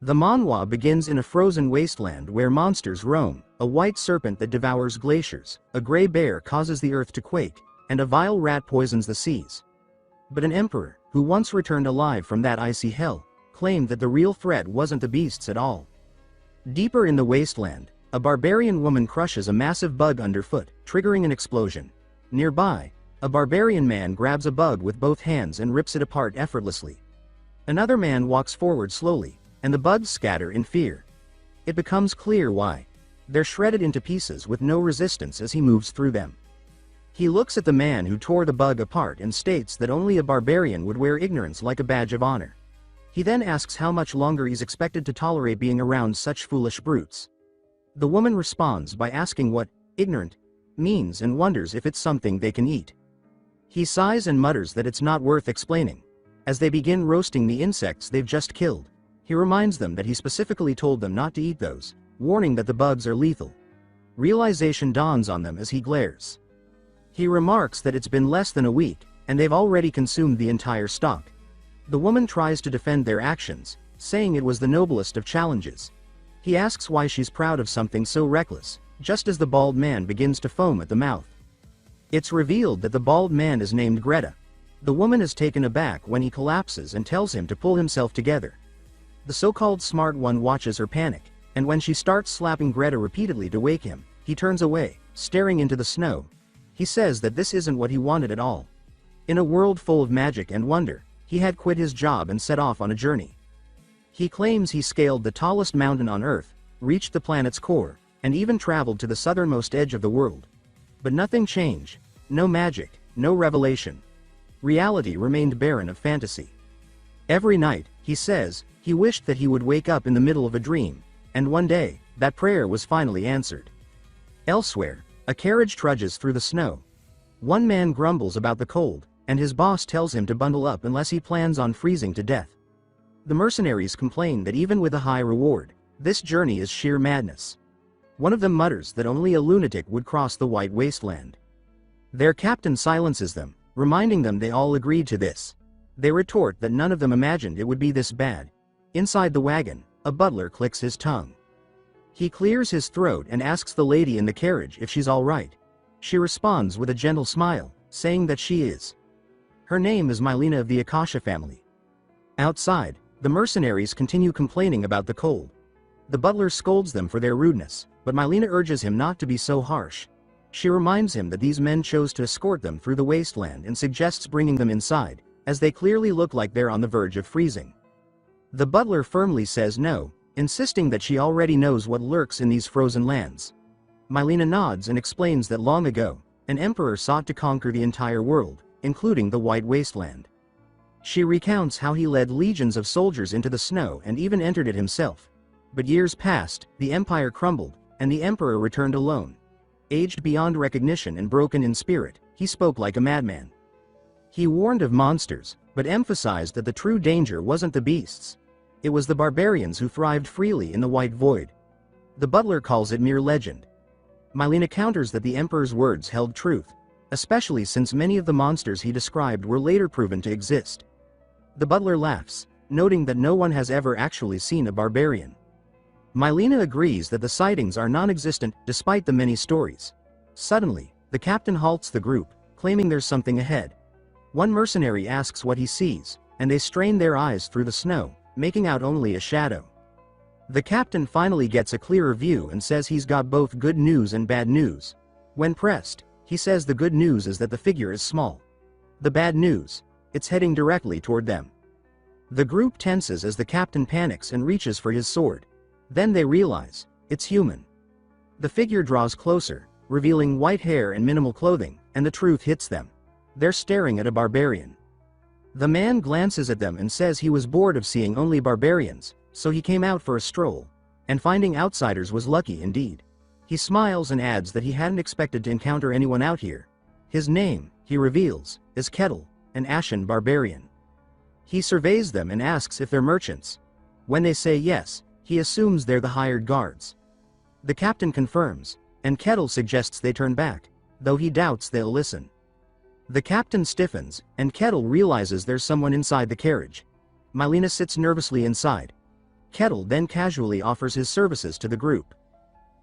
The manhwa begins in a frozen wasteland where monsters roam, a white serpent that devours glaciers, a gray bear causes the earth to quake, and a vile rat poisons the seas. But an emperor, who once returned alive from that icy hell, claimed that the real threat wasn't the beasts at all. Deeper in the wasteland, a barbarian woman crushes a massive bug underfoot, triggering an explosion. Nearby, a barbarian man grabs a bug with both hands and rips it apart effortlessly. Another man walks forward slowly, and the bugs scatter in fear. It becomes clear why. They're shredded into pieces with no resistance as he moves through them. He looks at the man who tore the bug apart and states that only a barbarian would wear ignorance like a badge of honor. He then asks how much longer he's expected to tolerate being around such foolish brutes. The woman responds by asking what ignorant means and wonders if it's something they can eat. He sighs and mutters that it's not worth explaining. As they begin roasting the insects they've just killed, he reminds them that he specifically told them not to eat those, warning that the bugs are lethal. Realization dawns on them as he glares. He remarks that it's been less than a week, and they've already consumed the entire stock. The woman tries to defend their actions, saying it was the noblest of challenges. He asks why she's proud of something so reckless, just as the bald man begins to foam at the mouth. It's revealed that the bald man is named Greta. The woman is taken aback when he collapses and tells him to pull himself together. The so-called smart one watches her panic, and when she starts slapping Greta repeatedly to wake him, he turns away, staring into the snow. He says that this isn't what he wanted at all. In a world full of magic and wonder, he had quit his job and set off on a journey. He claims he scaled the tallest mountain on Earth, reached the planet's core, and even traveled to the southernmost edge of the world. But nothing changed. No magic, no revelation. Reality remained barren of fantasy. Every night, he says, he wished that he would wake up in the middle of a dream, and one day, that prayer was finally answered. Elsewhere, a carriage trudges through the snow. One man grumbles about the cold, and his boss tells him to bundle up unless he plans on freezing to death. The mercenaries complain that even with a high reward, this journey is sheer madness. One of them mutters that only a lunatic would cross the white wasteland. Their captain silences them, reminding them they all agreed to this. They retort that none of them imagined it would be this bad. Inside the wagon, a butler clicks his tongue. He clears his throat and asks the lady in the carriage if she's all right. She responds with a gentle smile, saying that she is. Her name is Mylena of the Akasha family. Outside, the mercenaries continue complaining about the cold. The butler scolds them for their rudeness, but Mylena urges him not to be so harsh. She reminds him that these men chose to escort them through the wasteland and suggests bringing them inside, as they clearly look like they're on the verge of freezing. The butler firmly says no, insisting that she already knows what lurks in these frozen lands. Mylena nods and explains that long ago, an emperor sought to conquer the entire world, including the White Wasteland. She recounts how he led legions of soldiers into the snow and even entered it himself. But years passed, the empire crumbled, and the emperor returned alone. Aged beyond recognition and broken in spirit, he spoke like a madman. He warned of monsters, but emphasized that the true danger wasn't the beasts. It was the barbarians who thrived freely in the White Void. The butler calls it mere legend. Mylena counters that the emperor's words held truth, especially since many of the monsters he described were later proven to exist. The butler laughs, noting that no one has ever actually seen a barbarian. Mylena agrees that the sightings are non-existent despite the many stories. Suddenly, the captain halts the group, claiming there's something ahead. One mercenary asks what he sees, and they strain their eyes through the snow, making out only a shadow. The captain finally gets a clearer view and says he's got both good news and bad news. When pressed, he says the good news is that the figure is small. The bad news, it's heading directly toward them. The group tenses as the captain panics and reaches for his sword. Then they realize, it's human. The figure draws closer, revealing white hair and minimal clothing, and the truth hits them. They're staring at a barbarian. The man glances at them and says he was bored of seeing only barbarians, so he came out for a stroll, and finding outsiders was lucky indeed. He smiles and adds that he hadn't expected to encounter anyone out here. His name, he reveals, is Kettle, an Ashen barbarian. He surveys them and asks if they're merchants. When they say yes, he assumes they're the hired guards. The captain confirms, and Kettle suggests they turn back, though he doubts they'll listen. The captain stiffens, and Kettle realizes there's someone inside the carriage. Mylena sits nervously inside. Kettle then casually offers his services to the group.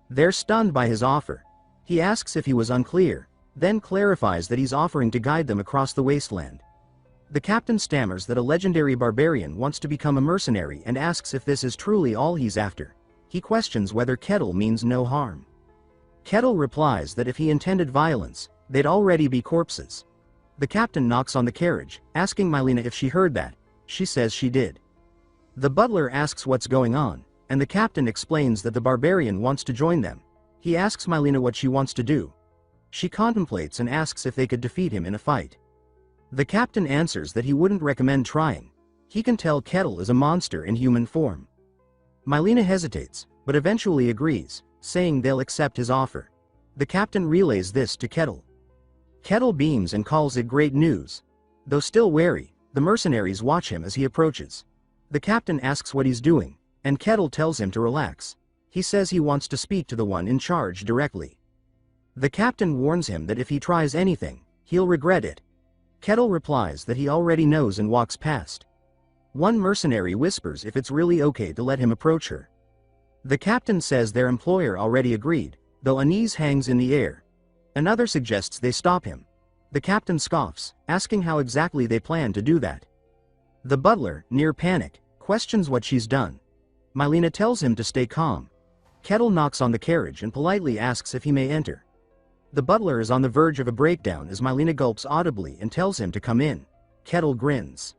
They're stunned by his offer. He asks if he was unclear, then clarifies that he's offering to guide them across the wasteland. The captain stammers that a legendary barbarian wants to become a mercenary and asks if this is truly all he's after. He questions whether Kettle means no harm. Kettle replies that if he intended violence, they'd already be corpses. The captain knocks on the carriage, asking Mylena if she heard that. She says she did. The butler asks what's going on, and the captain explains that the barbarian wants to join them. He asks Mylena what she wants to do. She contemplates and asks if they could defeat him in a fight. The captain answers that he wouldn't recommend trying. He can tell Kettle is a monster in human form. Mylena hesitates, but eventually agrees, saying they'll accept his offer. The captain relays this to Kettle. Kettle beams and calls it great news. Though still wary, the mercenaries watch him as he approaches. The captain asks what he's doing, and Kettle tells him to relax. He says he wants to speak to the one in charge directly. The captain warns him that if he tries anything, he'll regret it. Kettle replies that he already knows and walks past. One mercenary whispers if it's really okay to let him approach her. The captain says their employer already agreed, though a knees hangs in the air. Another suggests they stop him. The captain scoffs, asking how exactly they plan to do that. The butler, near panic, questions what she's done. Mylena tells him to stay calm. Kettle knocks on the carriage and politely asks if he may enter. The butler is on the verge of a breakdown as Mylena gulps audibly and tells him to come in. Kettle grins.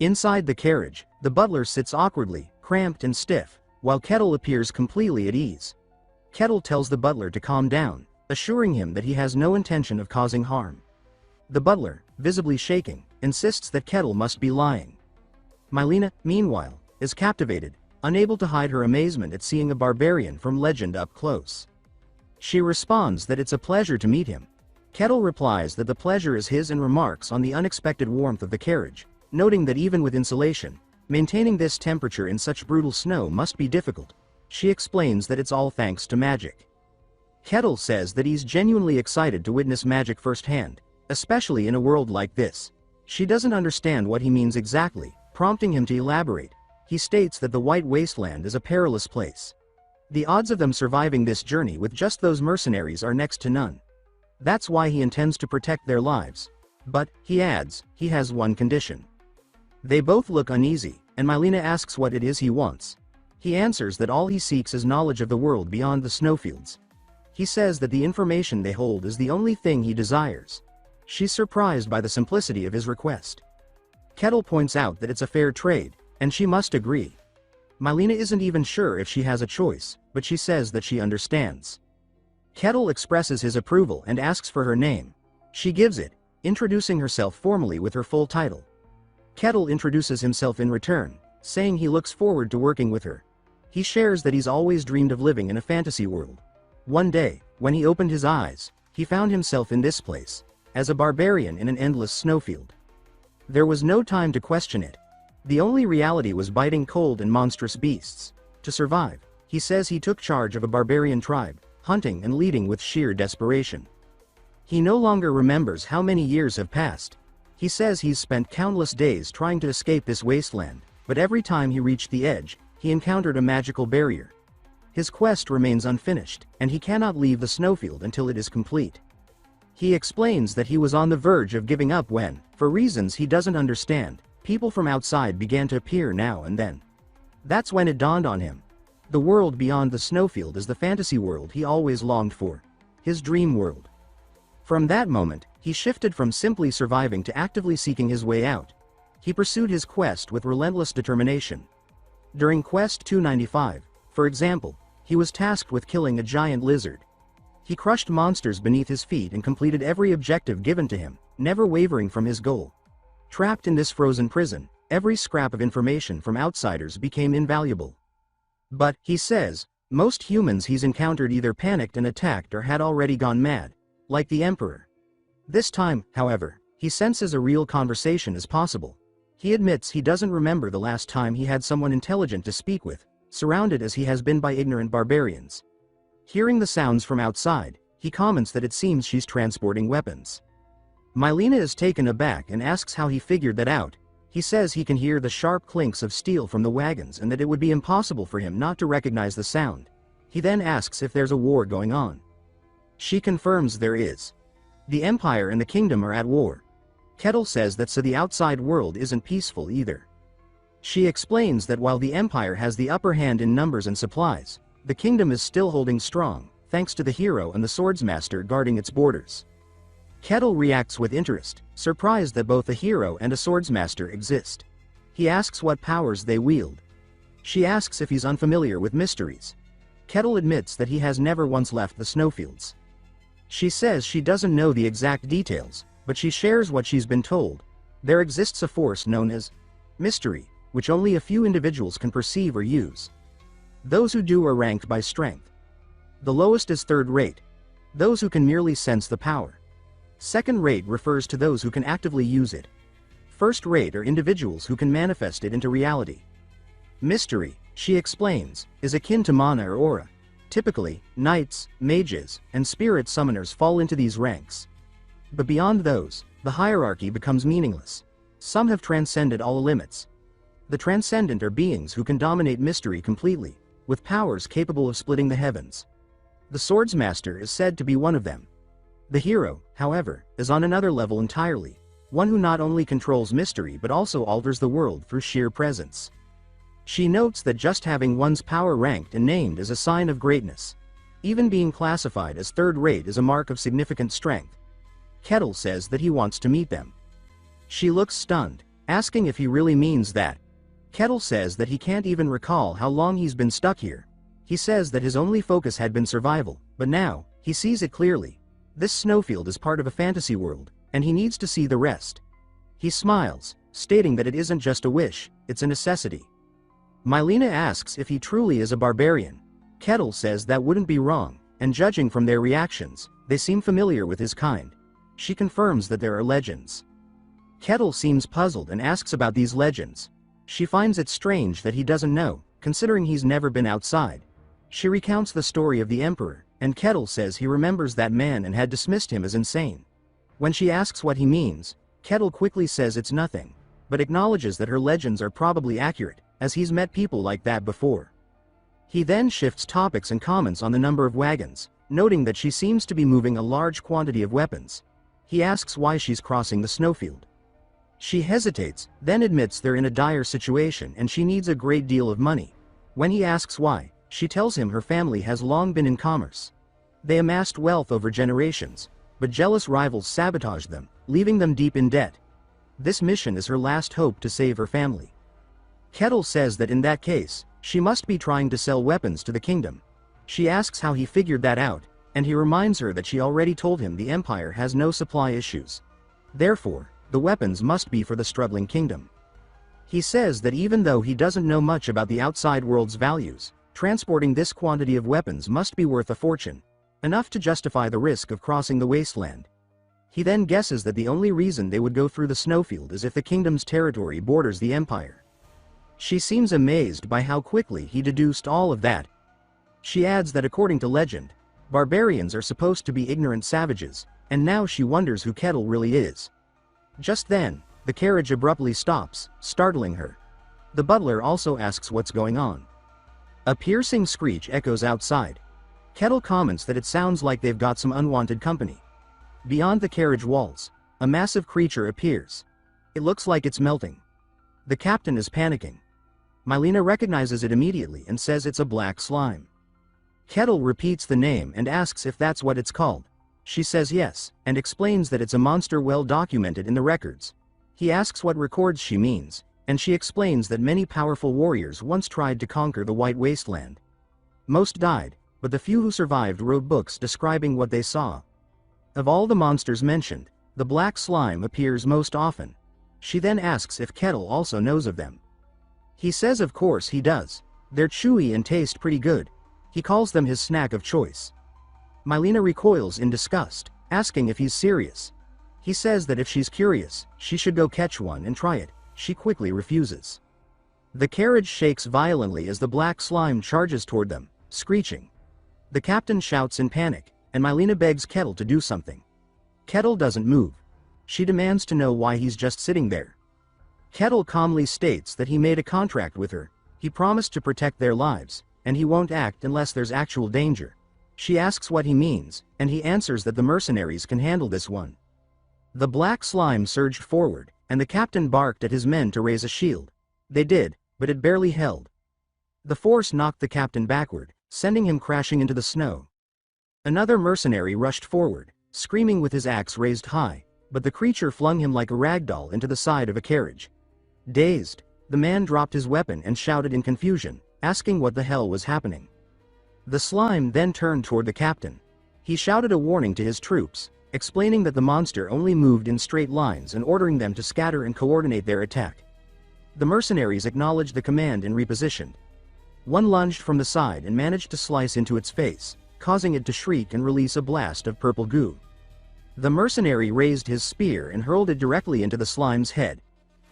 Inside the carriage, the butler sits awkwardly, cramped and stiff, while Kettle appears completely at ease. Kettle tells the butler to calm down, assuring him that he has no intention of causing harm. The butler, visibly shaking, insists that Kettle must be lying. Mylena, meanwhile, is captivated, unable to hide her amazement at seeing a barbarian from legend up close. She responds that it's a pleasure to meet him. Kettle replies that the pleasure is his and remarks on the unexpected warmth of the carriage, noting that even with insulation, maintaining this temperature in such brutal snow must be difficult. She explains that it's all thanks to magic. Kettle says that he's genuinely excited to witness magic firsthand, especially in a world like this. She doesn't understand what he means exactly, prompting him to elaborate. He states that the White Wasteland is a perilous place. The odds of them surviving this journey with just those mercenaries are next to none. That's why he intends to protect their lives. But, he adds, he has one condition. They both look uneasy, and Mylena asks what it is he wants. He answers that all he seeks is knowledge of the world beyond the snowfields. He says that the information they hold is the only thing he desires. She's surprised by the simplicity of his request. Kettle points out that it's a fair trade, and she must agree. Mylena isn't even sure if she has a choice, but she says that she understands. Kettle expresses his approval and asks for her name. She gives it, introducing herself formally with her full title. Kettle introduces himself in return, saying he looks forward to working with her. He shares that he's always dreamed of living in a fantasy world. One day, when he opened his eyes, he found himself in this place, as a barbarian in an endless snowfield. There was no time to question it. The only reality was biting cold and monstrous beasts. To survive, he says he took charge of a barbarian tribe, hunting and leading with sheer desperation. He no longer remembers how many years have passed. He says he's spent countless days trying to escape this wasteland, but every time he reached the edge, he encountered a magical barrier. His quest remains unfinished, and he cannot leave the snowfield until it is complete. He explains that he was on the verge of giving up when, for reasons he doesn't understand, people from outside began to appear now and then. That's when it dawned on him. The world beyond the snowfield is the fantasy world he always longed for. His dream world. From that moment, he shifted from simply surviving to actively seeking his way out. He pursued his quest with relentless determination. During Quest 295, for example, he was tasked with killing a giant lizard. He crushed monsters beneath his feet and completed every objective given to him, never wavering from his goal. Trapped in this frozen prison, every scrap of information from outsiders became invaluable. But, he says, most humans he's encountered either panicked and attacked or had already gone mad, like the Emperor. This time, however, he senses a real conversation is possible. He admits he doesn't remember the last time he had someone intelligent to speak with, surrounded as he has been by ignorant barbarians. Hearing the sounds from outside, he comments that it seems she's transporting weapons. Mylena is taken aback and asks how he figured that out. He says he can hear the sharp clinks of steel from the wagons and that it would be impossible for him not to recognize the sound. He then asks if there's a war going on. She confirms there is. The Empire and the Kingdom are at war. Kettle says that so the outside world isn't peaceful either. She explains that while the Empire has the upper hand in numbers and supplies, the Kingdom is still holding strong, thanks to the hero and the swordsmaster guarding its borders. Kettle reacts with interest, surprised that both a hero and a swordsmaster exist. He asks what powers they wield. She asks if he's unfamiliar with mysteries. Kettle admits that he has never once left the snowfields. She says she doesn't know the exact details, but she shares what she's been told. There exists a force known as mystery, which only a few individuals can perceive or use. Those who do are ranked by strength. The lowest is third rate. Those who can merely sense the power. Second rate refers to those who can actively use it. First rate are individuals who can manifest it into reality. Mystery, she explains, is akin to mana or aura. Typically, knights, mages, and spirit summoners fall into these ranks. But beyond those, the hierarchy becomes meaningless. Some have transcended all limits. The transcendent are beings who can dominate mystery completely, with powers capable of splitting the heavens. The swordsmaster is said to be one of them. The hero, however, is on another level entirely, one who not only controls mystery but also alters the world through sheer presence. She notes that just having one's power ranked and named is a sign of greatness. Even being classified as third rate is a mark of significant strength. Kettle says that he wants to meet them. She looks stunned, asking if he really means that. Kettle says that he can't even recall how long he's been stuck here. He says that his only focus had been survival, but now, he sees it clearly. This snowfield is part of a fantasy world, and he needs to see the rest. He smiles, stating that it isn't just a wish, it's a necessity. Mylena asks if he truly is a barbarian. Kettle says that wouldn't be wrong, and judging from their reactions, they seem familiar with his kind. She confirms that there are legends. Kettle seems puzzled and asks about these legends. She finds it strange that he doesn't know, considering he's never been outside. She recounts the story of the Emperor, and Kettle says he remembers that man and had dismissed him as insane. When she asks what he means, Kettle quickly says it's nothing, but acknowledges that her legends are probably accurate, as he's met people like that before. He then shifts topics and comments on the number of wagons, noting that she seems to be moving a large quantity of weapons. He asks why she's crossing the snowfield. She hesitates, then admits they're in a dire situation and she needs a great deal of money. When he asks why, she tells him her family has long been in commerce. They amassed wealth over generations, but jealous rivals sabotaged them, leaving them deep in debt. This mission is her last hope to save her family. Kettle says that in that case, she must be trying to sell weapons to the kingdom. She asks how he figured that out, and he reminds her that she already told him the Empire has no supply issues. Therefore, the weapons must be for the struggling kingdom. He says that even though he doesn't know much about the outside world's values, transporting this quantity of weapons must be worth a fortune, enough to justify the risk of crossing the wasteland. He then guesses that the only reason they would go through the snowfield is if the kingdom's territory borders the Empire. She seems amazed by how quickly he deduced all of that. She adds that according to legend, barbarians are supposed to be ignorant savages, and now she wonders who Kettle really is. Just then, the carriage abruptly stops, startling her. The butler also asks what's going on. A piercing screech echoes outside. Kettle comments that it sounds like they've got some unwanted company. Beyond the carriage walls, a massive creature appears. It looks like it's melting. The captain is panicking. Mylena recognizes it immediately and says it's a black slime. Kettle repeats the name and asks if that's what it's called. She says yes, and explains that it's a monster well documented in the records. He asks what records she means, and she explains that many powerful warriors once tried to conquer the White Wasteland. Most died, but the few who survived wrote books describing what they saw. Of all the monsters mentioned, the black slime appears most often. She then asks if Kettle also knows of them. He says of course he does. They're chewy and taste pretty good. He calls them his snack of choice. Mylena recoils in disgust, asking if he's serious. He says that if she's curious, she should go catch one and try it. She quickly refuses. The carriage shakes violently as the black slime charges toward them, screeching. The captain shouts in panic, and Mylena begs Kettle to do something. Kettle doesn't move. She demands to know why he's just sitting there. Kettle calmly states that he made a contract with her, he promised to protect their lives, and he won't act unless there's actual danger. She asks what he means, and he answers that the mercenaries can handle this one. The black slime surged forward, and the captain barked at his men to raise a shield. They did, but it barely held. The force knocked the captain backward, sending him crashing into the snow. Another mercenary rushed forward, screaming with his axe raised high, but the creature flung him like a rag doll into the side of a carriage. Dazed, the man dropped his weapon and shouted in confusion, asking what the hell was happening. The slime then turned toward the captain. He shouted a warning to his troops, explaining that the monster only moved in straight lines and ordering them to scatter and coordinate their attack. The mercenaries acknowledged the command and repositioned. One lunged from the side and managed to slice into its face, causing it to shriek and release a blast of purple goo. The mercenary raised his spear and hurled it directly into the slime's head.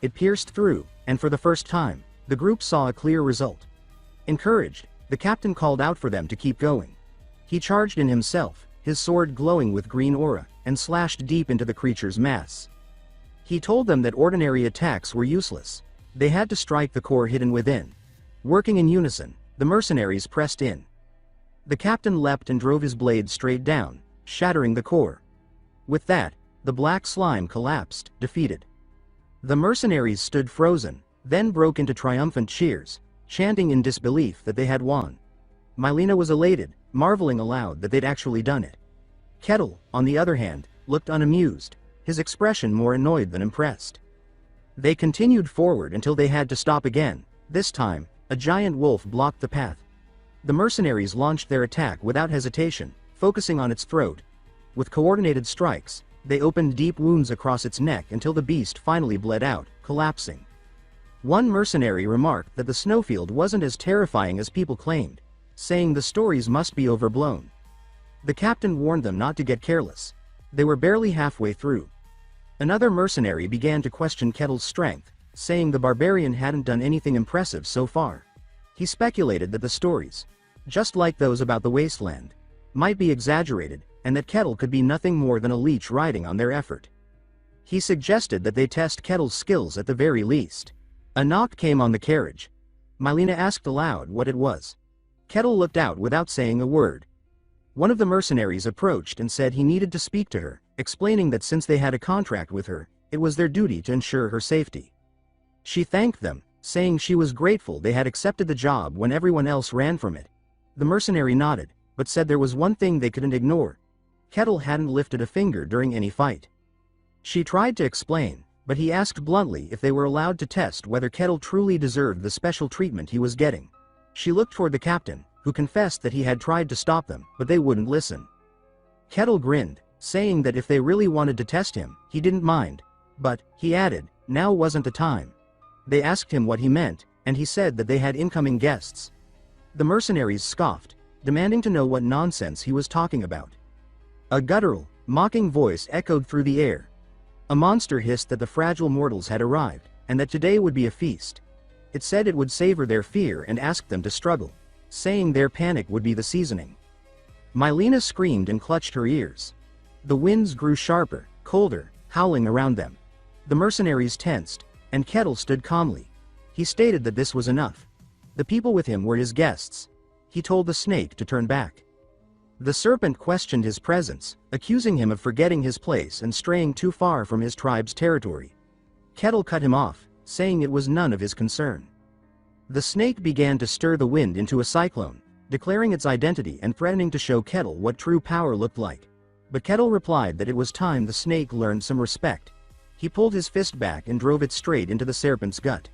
It pierced through, and for the first time, the group saw a clear result. Encouraged, the captain called out for them to keep going. He charged in himself, his sword glowing with green aura, and slashed deep into the creature's mass. He told them that ordinary attacks were useless. They had to strike the core hidden within. Working in unison, the mercenaries pressed in. The captain leapt and drove his blade straight down, shattering the core. With that, the black slime collapsed, defeated. The mercenaries stood frozen, then broke into triumphant cheers, chanting in disbelief that they had won. Mylena was elated, marveling aloud that they'd actually done it. Kettle, on the other hand, looked unamused, his expression more annoyed than impressed. They continued forward until they had to stop again. This time, a giant wolf blocked the path. The mercenaries launched their attack without hesitation, focusing on its throat. With coordinated strikes, they opened deep wounds across its neck until the beast finally bled out, collapsing. One mercenary remarked that the snowfield wasn't as terrifying as people claimed, saying the stories must be overblown. The captain warned them not to get careless. They were barely halfway through. Another mercenary began to question Kettle's strength, saying the barbarian hadn't done anything impressive so far. He speculated that the stories, just like those about the wasteland, might be exaggerated, and that Kettle could be nothing more than a leech riding on their effort. He suggested that they test Kettle's skills at the very least. A knock came on the carriage. Mylena asked aloud what it was. Kettle looked out without saying a word. One of the mercenaries approached and said he needed to speak to her, explaining that since they had a contract with her, it was their duty to ensure her safety. She thanked them, saying she was grateful they had accepted the job when everyone else ran from it. The mercenary nodded, but said there was one thing they couldn't ignore. Kettle hadn't lifted a finger during any fight. She tried to explain, but he asked bluntly if they were allowed to test whether Kettle truly deserved the special treatment he was getting. She looked toward the captain, who confessed that he had tried to stop them, but they wouldn't listen. Kettle grinned, saying that if they really wanted to test him, he didn't mind. But, he added, now wasn't the time. They asked him what he meant, and he said that they had incoming guests. The mercenaries scoffed, demanding to know what nonsense he was talking about. A guttural, mocking voice echoed through the air. A monster hissed that the fragile mortals had arrived, and that today would be a feast. It said it would savor their fear and asked them to struggle, saying their panic would be the seasoning. Mylena screamed and clutched her ears. The winds grew sharper, colder, howling around them. The mercenaries tensed, and Kettle stood calmly. He stated that this was enough. The people with him were his guests. He told the snake to turn back. The serpent questioned his presence, accusing him of forgetting his place and straying too far from his tribe's territory. Kettle cut him off, saying it was none of his concern. The snake began to stir the wind into a cyclone, declaring its identity and threatening to show Kettle what true power looked like. But Kettle replied that it was time the snake learned some respect. He pulled his fist back and drove it straight into the serpent's gut.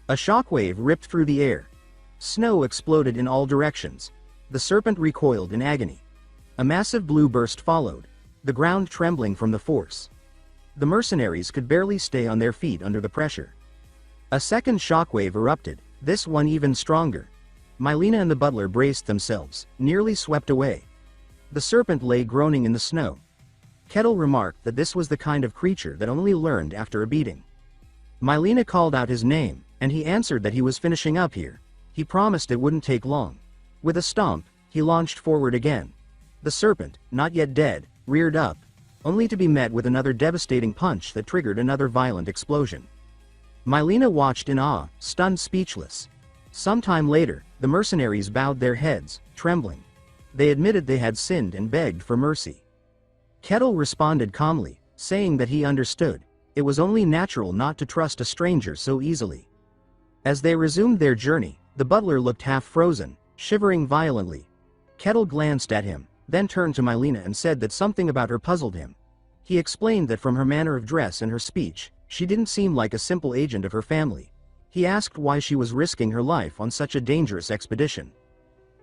A shockwave ripped through the air. Snow exploded in all directions. The serpent recoiled in agony. A massive blue burst followed, the ground trembling from the force. The mercenaries could barely stay on their feet under the pressure. A second shockwave erupted, this one even stronger. Mylena and the butler braced themselves, nearly swept away. The serpent lay groaning in the snow. Kettle remarked that this was the kind of creature that only learned after a beating. Mylena called out his name, and he answered that he was finishing up here. He promised it wouldn't take long. With a stomp, he launched forward again. The serpent, not yet dead, reared up, only to be met with another devastating punch that triggered another violent explosion. Mylena watched in awe, stunned speechless. Sometime later, the mercenaries bowed their heads, trembling. They admitted they had sinned and begged for mercy. Kettle responded calmly, saying that he understood. It was only natural not to trust a stranger so easily. As they resumed their journey, the butler looked half frozen, shivering violently. Kettle glanced at him, then turned to Mylena and said that something about her puzzled him. He explained that from her manner of dress and her speech, she didn't seem like a simple agent of her family. He asked why she was risking her life on such a dangerous expedition.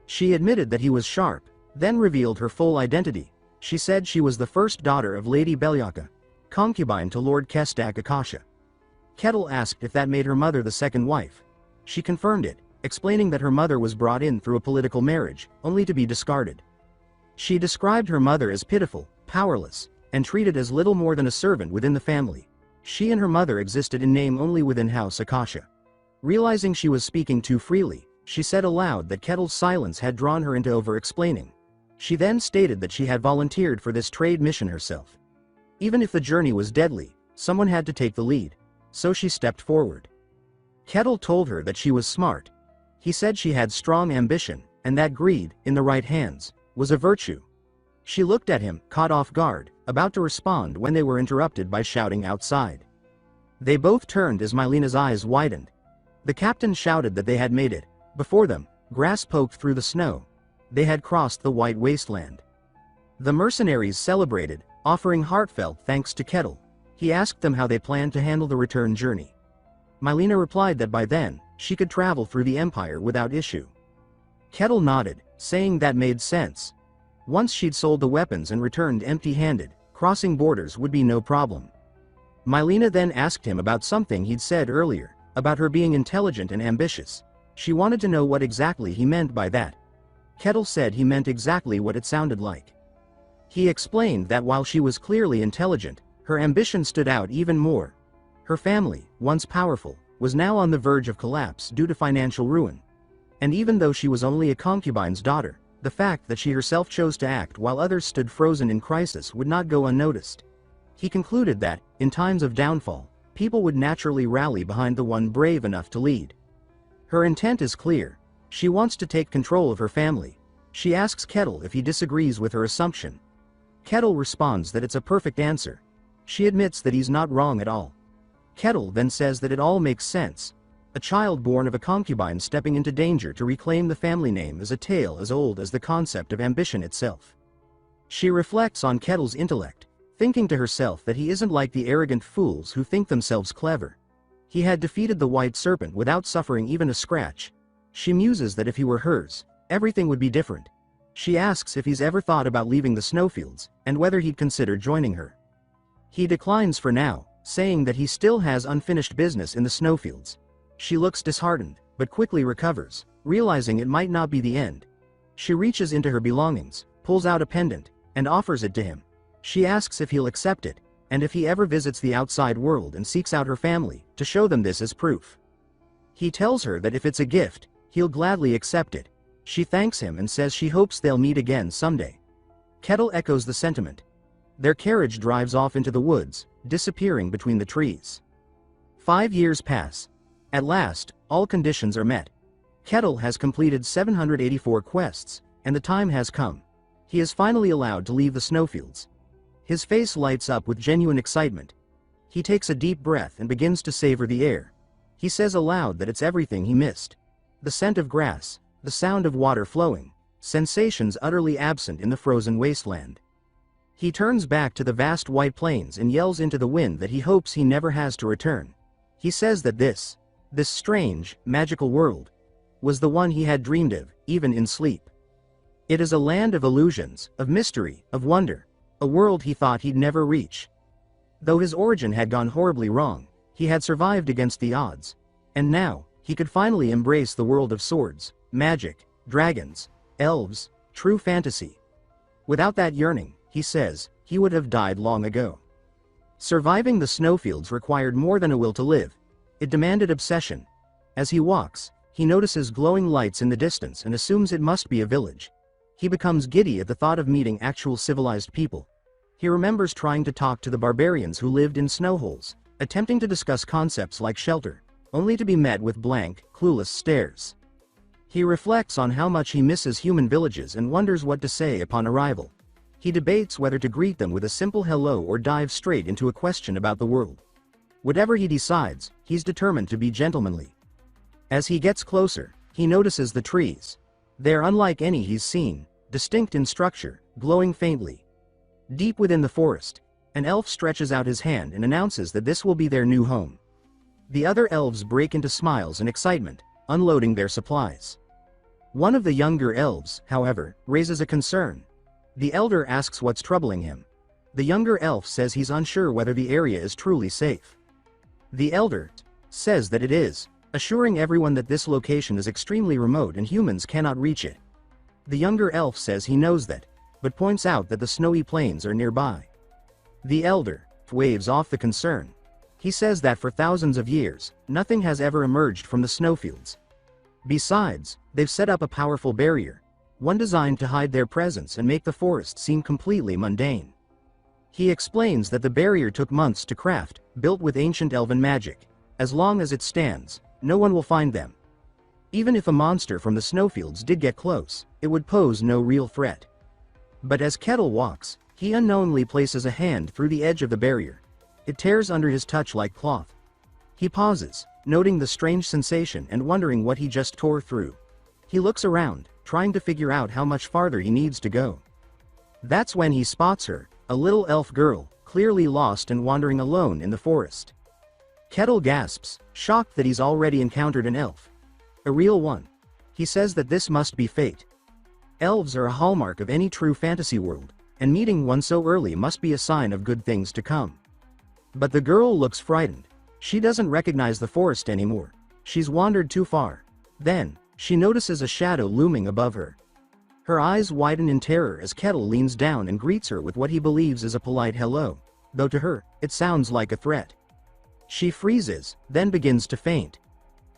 She admitted that he was sharp, then revealed her full identity. She said she was the first daughter of Lady Belyaka, concubine to Lord Kestak Akasha. Kettle asked if that made her mother the second wife. She confirmed it, explaining that her mother was brought in through a political marriage, only to be discarded. She described her mother as pitiful, powerless, and treated as little more than a servant within the family. She and her mother existed in name only within House Akasha. Realizing she was speaking too freely, she said aloud that Kettle's silence had drawn her into over-explaining. She then stated that she had volunteered for this trade mission herself. Even if the journey was deadly, someone had to take the lead, so she stepped forward. Kettle told her that she was smart. He said she had strong ambition, and that greed, in the right hands, was a virtue. She looked at him, caught off guard, about to respond when they were interrupted by shouting outside. They both turned as Mylena's eyes widened. The captain shouted that they had made it. Before them, grass poked through the snow. They had crossed the white wasteland. The mercenaries celebrated, offering heartfelt thanks to Kettle. He asked them how they planned to handle the return journey. Mylena replied that by then, she could travel through the empire without issue. Kettle nodded, saying that made sense. Once she'd sold the weapons and returned empty-handed, crossing borders would be no problem. Mylena then asked him about something he'd said earlier, about her being intelligent and ambitious. She wanted to know what exactly he meant by that. Kettle said he meant exactly what it sounded like. He explained that while she was clearly intelligent, her ambition stood out even more. Her family, once powerful, was now on the verge of collapse due to financial ruin. And even though she was only a concubine's daughter, the fact that she herself chose to act while others stood frozen in crisis would not go unnoticed. He concluded that, in times of downfall, people would naturally rally behind the one brave enough to lead. Her intent is clear. She wants to take control of her family. She asks Kettle if he disagrees with her assumption. Kettle responds that it's a perfect answer. She admits that he's not wrong at all. Kettle then says that it all makes sense. A child born of a concubine stepping into danger to reclaim the family name is a tale as old as the concept of ambition itself. She reflects on Kettle's intellect, thinking to herself that he isn't like the arrogant fools who think themselves clever. He had defeated the white serpent without suffering even a scratch. She muses that if he were hers, everything would be different. She asks if he's ever thought about leaving the snowfields, and whether he'd consider joining her. He declines for now, saying that he still has unfinished business in the snowfields. She looks disheartened, but quickly recovers, realizing it might not be the end. She reaches into her belongings, pulls out a pendant, and offers it to him. She asks if he'll accept it, and if he ever visits the outside world and seeks out her family, to show them this as proof. He tells her that if it's a gift, he'll gladly accept it. She thanks him and says she hopes they'll meet again someday. Kettle echoes the sentiment. Their carriage drives off into the woods, disappearing between the trees. 5 years pass. At last, all conditions are met. Kettle has completed 784 quests, and the time has come. He is finally allowed to leave the snowfields. His face lights up with genuine excitement. He takes a deep breath and begins to savor the air. He says aloud that it's everything he missed. The scent of grass, the sound of water flowing, sensations utterly absent in the frozen wasteland. He turns back to the vast white plains and yells into the wind that he hopes he never has to return. He says that this strange, magical world, was the one he had dreamed of, even in sleep. It is a land of illusions, of mystery, of wonder, a world he thought he'd never reach. Though his origin had gone horribly wrong, he had survived against the odds. And now, he could finally embrace the world of swords, magic, dragons, elves, true fantasy. Without that yearning, he says, he would have died long ago. Surviving the snowfields required more than a will to live. It demanded obsession. As he walks, he notices glowing lights in the distance and assumes it must be a village. He becomes giddy at the thought of meeting actual civilized people. He remembers trying to talk to the barbarians who lived in snowholes. attempting to discuss concepts like shelter, only to be met with blank, clueless stares. He reflects on how much he misses human villages and wonders what to say upon arrival. He debates whether to greet them with a simple hello or dive straight into a question about the world. Whatever he decides, he's determined to be gentlemanly. As he gets closer, he notices the trees. They're unlike any he's seen, distinct in structure, glowing faintly. Deep within the forest, an elf stretches out his hand and announces that this will be their new home. The other elves break into smiles and excitement, unloading their supplies. One of the younger elves, however, raises a concern. The elder asks what's troubling him. The younger elf says he's unsure whether the area is truly safe. The elder says that it is, assuring everyone that this location is extremely remote and humans cannot reach it. The younger elf says he knows that, but points out that the snowy plains are nearby. The elder waves off the concern. He says that for thousands of years, nothing has ever emerged from the snowfields. Besides, they've set up a powerful barrier, one designed to hide their presence and make the forest seem completely mundane. He explains that the barrier took months to craft, built with ancient elven magic. As long as it stands, no one will find them. Even if a monster from the snowfields did get close, it would pose no real threat. But as Kettle walks, he unknowingly places a hand through the edge of the barrier. It tears under his touch like cloth. He pauses, noting the strange sensation and wondering what he just tore through. He looks around, trying to figure out how much farther he needs to go. That's when he spots her, a little elf girl, clearly lost and wandering alone in the forest. Kettle gasps, shocked that he's already encountered an elf. A real one. He says that this must be fate. Elves are a hallmark of any true fantasy world, and meeting one so early must be a sign of good things to come. But the girl looks frightened. She doesn't recognize the forest anymore. She's wandered too far. Then, she notices a shadow looming above her. Her eyes widen in terror as Kettle leans down and greets her with what he believes is a polite hello, though to her, it sounds like a threat. She freezes, then begins to faint.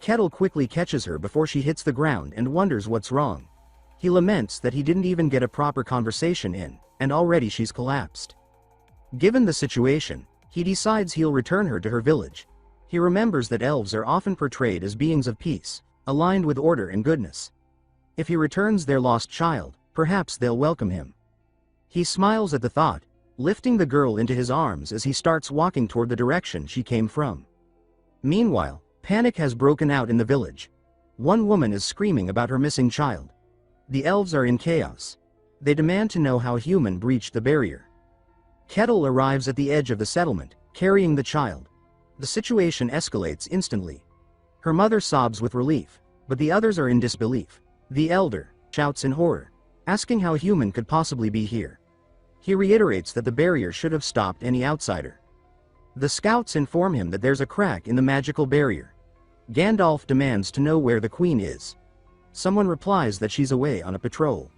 Kettle quickly catches her before she hits the ground and wonders what's wrong. He laments that he didn't even get a proper conversation in, and already she's collapsed. Given the situation, he decides he'll return her to her village. He remembers that elves are often portrayed as beings of peace, aligned with order and goodness. If he returns their lost child, perhaps they'll welcome him. He smiles at the thought, lifting the girl into his arms as he starts walking toward the direction she came from. Meanwhile, panic has broken out in the village. One woman is screaming about her missing child. The elves are in chaos. They demand to know how a human breached the barrier. Kettle arrives at the edge of the settlement, carrying the child. The situation escalates instantly. Her mother sobs with relief, but the others are in disbelief. The elder shouts in horror, asking how a human could possibly be here. He reiterates that the barrier should have stopped any outsider. The scouts inform him that there's a crack in the magical barrier. Gandalf demands to know where the queen is. Someone replies that she's away on a patrol.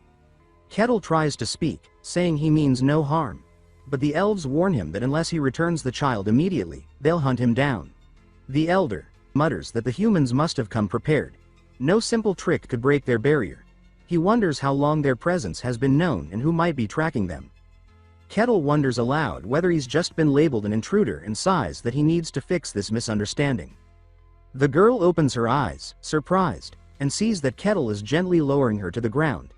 Kettle tries to speak, saying he means no harm. But the elves warn him that unless he returns the child immediately, they'll hunt him down. The elder mutters that the humans must have come prepared. No simple trick could break their barrier. He wonders how long their presence has been known and who might be tracking them. Kettle wonders aloud whether he's just been labeled an intruder and sighs that he needs to fix this misunderstanding. The girl opens her eyes, surprised, and sees that Kettle is gently lowering her to the ground.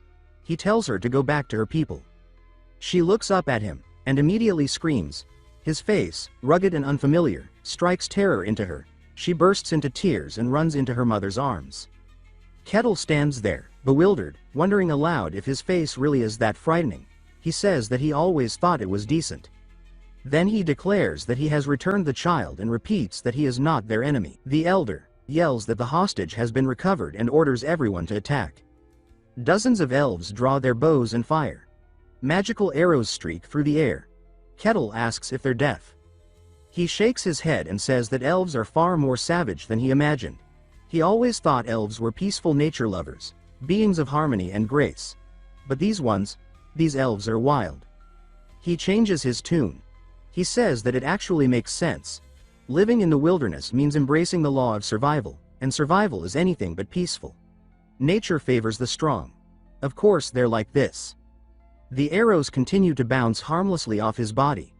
He tells her to go back to her people. She looks up at him, and immediately screams. His face, rugged and unfamiliar, strikes terror into her. She bursts into tears and runs into her mother's arms. Kettle stands there, bewildered, wondering aloud if his face really is that frightening. He says that he always thought it was decent. Then he declares that he has returned the child and repeats that he is not their enemy. The elder yells that the hostage has been recovered and orders everyone to attack. Dozens of elves draw their bows and fire. Magical arrows streak through the air. Kettle asks if they're deaf. He shakes his head and says that elves are far more savage than he imagined. He always thought elves were peaceful nature lovers, beings of harmony and grace. But these elves are wild. He changes his tune. He says that it actually makes sense. Living in the wilderness means embracing the law of survival, and survival is anything but peaceful. Nature favors the strong. Of course they're like this. The arrows continue to bounce harmlessly off his body.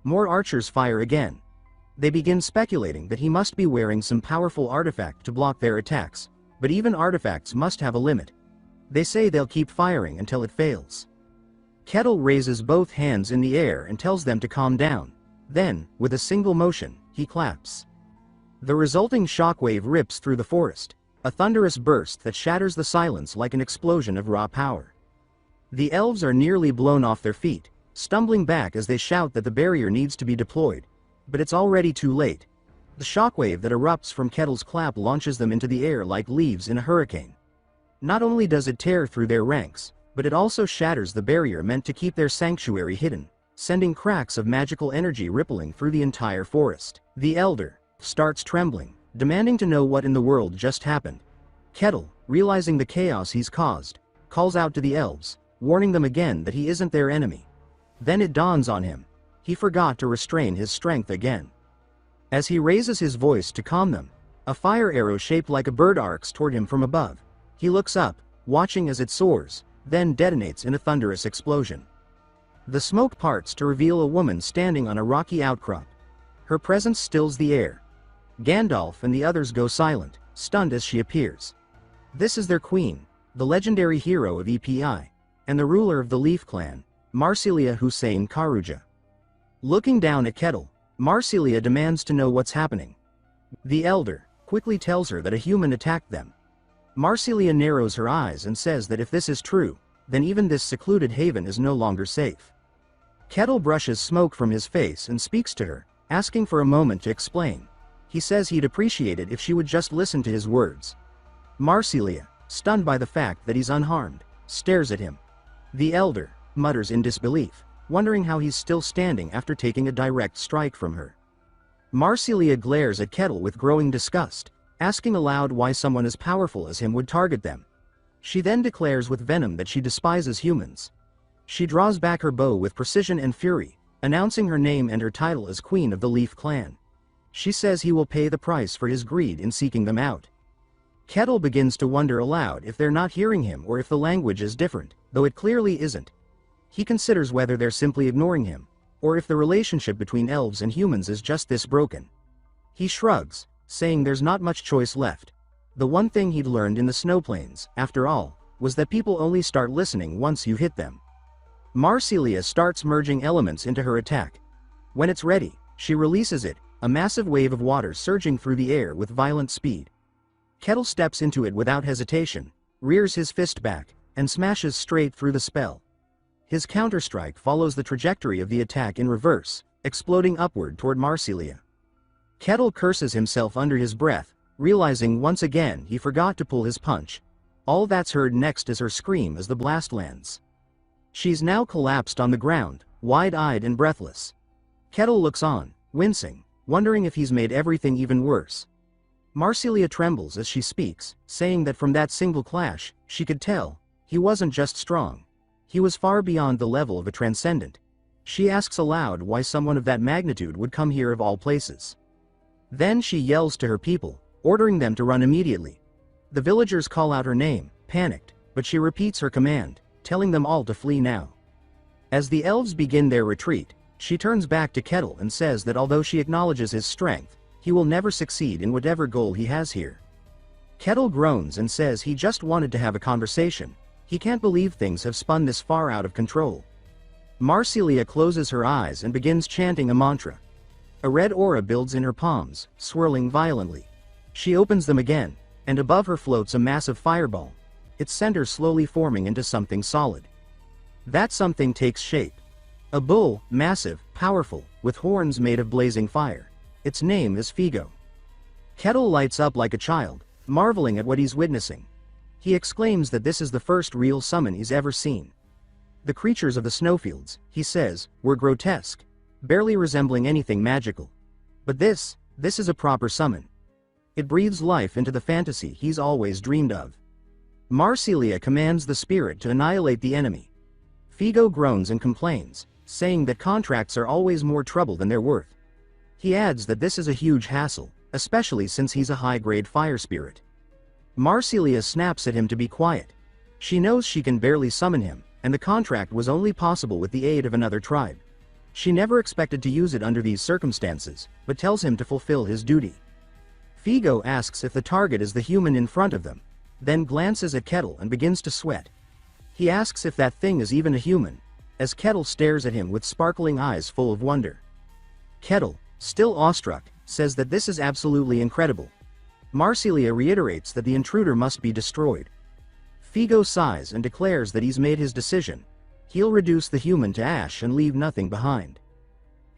More archers fire again. They begin speculating that he must be wearing some powerful artifact to block their attacks, but even artifacts must have a limit. They say they'll keep firing until it fails. Kettle raises both hands in the air and tells them to calm down. Then, with a single motion, he claps. The resulting shockwave rips through the forest, a thunderous burst that shatters the silence like an explosion of raw power. The elves are nearly blown off their feet, stumbling back as they shout that the barrier needs to be deployed. But it's already too late. The shockwave that erupts from Kettle's clap launches them into the air like leaves in a hurricane. Not only does it tear through their ranks, but it also shatters the barrier meant to keep their sanctuary hidden, sending cracks of magical energy rippling through the entire forest. The elder starts trembling, demanding to know what in the world just happened. Kettle, realizing the chaos he's caused, calls out to the elves, warning them again that he isn't their enemy. Then it dawns on him. He forgot to restrain his strength again. As he raises his voice to calm them, a fire arrow shaped like a bird arcs toward him from above. He looks up, watching as it soars, then detonates in a thunderous explosion. The smoke parts to reveal a woman standing on a rocky outcrop. Her presence stills the air. Gandalf and the others go silent, stunned as she appears. This is their queen, the legendary hero of EPI, and the ruler of the Leaf Clan, Marsilia Hussein Kharuja. Looking down at Kettle, Marsilia demands to know what's happening. The elder quickly tells her that a human attacked them. Marsilia narrows her eyes and says that if this is true, then even this secluded haven is no longer safe. Kettle brushes smoke from his face and speaks to her, asking for a moment to explain. He says he'd appreciate it if she would just listen to his words. Marsilia, stunned by the fact that he's unharmed, stares at him. The elder mutters in disbelief, wondering how he's still standing after taking a direct strike from her. Marsilia glares at Kettle with growing disgust, asking aloud why someone as powerful as him would target them. She then declares with venom that she despises humans. She draws back her bow with precision and fury, announcing her name and her title as Queen of the Leaf Clan. She says he will pay the price for his greed in seeking them out. Kettle begins to wonder aloud if they're not hearing him or if the language is different, though it clearly isn't. He considers whether they're simply ignoring him, or if the relationship between elves and humans is just this broken. He shrugs, saying there's not much choice left. The one thing he'd learned in the snow plains, after all, was that people only start listening once you hit them. Marsilia starts merging elements into her attack. When it's ready, she releases it, a massive wave of water surging through the air with violent speed. Kettle steps into it without hesitation, rears his fist back, and smashes straight through the spell. His counterstrike follows the trajectory of the attack in reverse, exploding upward toward Marsilia. Kettle curses himself under his breath, realizing once again he forgot to pull his punch. All that's heard next is her scream as the blast lands. She's now collapsed on the ground, wide-eyed and breathless. Kettle looks on, wincing, wondering if he's made everything even worse. Marsilia trembles as she speaks, saying that from that single clash, she could tell, he wasn't just strong. He was far beyond the level of a transcendent. She asks aloud why someone of that magnitude would come here of all places. Then she yells to her people, ordering them to run immediately. The villagers call out her name, panicked, but she repeats her command, telling them all to flee now. As the elves begin their retreat, she turns back to Kettle and says that although she acknowledges his strength, he will never succeed in whatever goal he has here. Kettle groans and says he just wanted to have a conversation. He can't believe things have spun this far out of control. Marsilia closes her eyes and begins chanting a mantra. A red aura builds in her palms, swirling violently. She opens them again, and above her floats a massive fireball, its center slowly forming into something solid. That something takes shape. A bull, massive, powerful, with horns made of blazing fire. Its name is Figo. Kettle lights up like a child, marveling at what he's witnessing. He exclaims that this is the first real summon he's ever seen. The creatures of the snowfields, he says, were grotesque, barely resembling anything magical. But this is a proper summon. It breathes life into the fantasy he's always dreamed of. Marsilia commands the spirit to annihilate the enemy. Figo groans and complains, saying that contracts are always more trouble than they're worth. He adds that this is a huge hassle, especially since he's a high-grade fire spirit. Marsilia snaps at him to be quiet. She knows she can barely summon him, and the contract was only possible with the aid of another tribe. She never expected to use it under these circumstances, but tells him to fulfill his duty. Figo asks if the target is the human in front of them, then glances at Kettle and begins to sweat. He asks if that thing is even a human, as Kettle stares at him with sparkling eyes full of wonder. Kettle, still awestruck, says that this is absolutely incredible. Marsilia reiterates that the intruder must be destroyed. Figo sighs and declares that he's made his decision. He'll reduce the human to ash and leave nothing behind.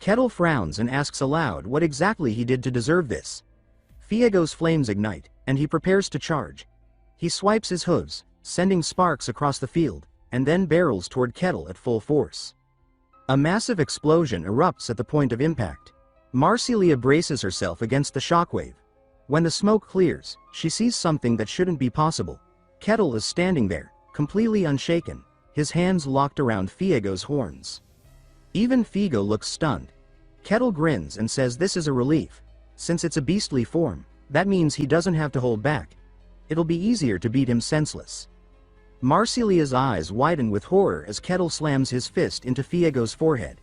Kettle frowns and asks aloud what exactly he did to deserve this. Fiego's flames ignite, and he prepares to charge. He swipes his hooves, sending sparks across the field, and then barrels toward Kettle at full force. A massive explosion erupts at the point of impact. Marsilia braces herself against the shockwave. When the smoke clears, she sees something that shouldn't be possible. Kettle is standing there, completely unshaken, his hands locked around Fiego's horns. Even Figo looks stunned. Kettle grins and says this is a relief. Since it's a beastly form, that means he doesn't have to hold back. It'll be easier to beat him senseless. Marsilia's eyes widen with horror as Kettle slams his fist into Fiego's forehead.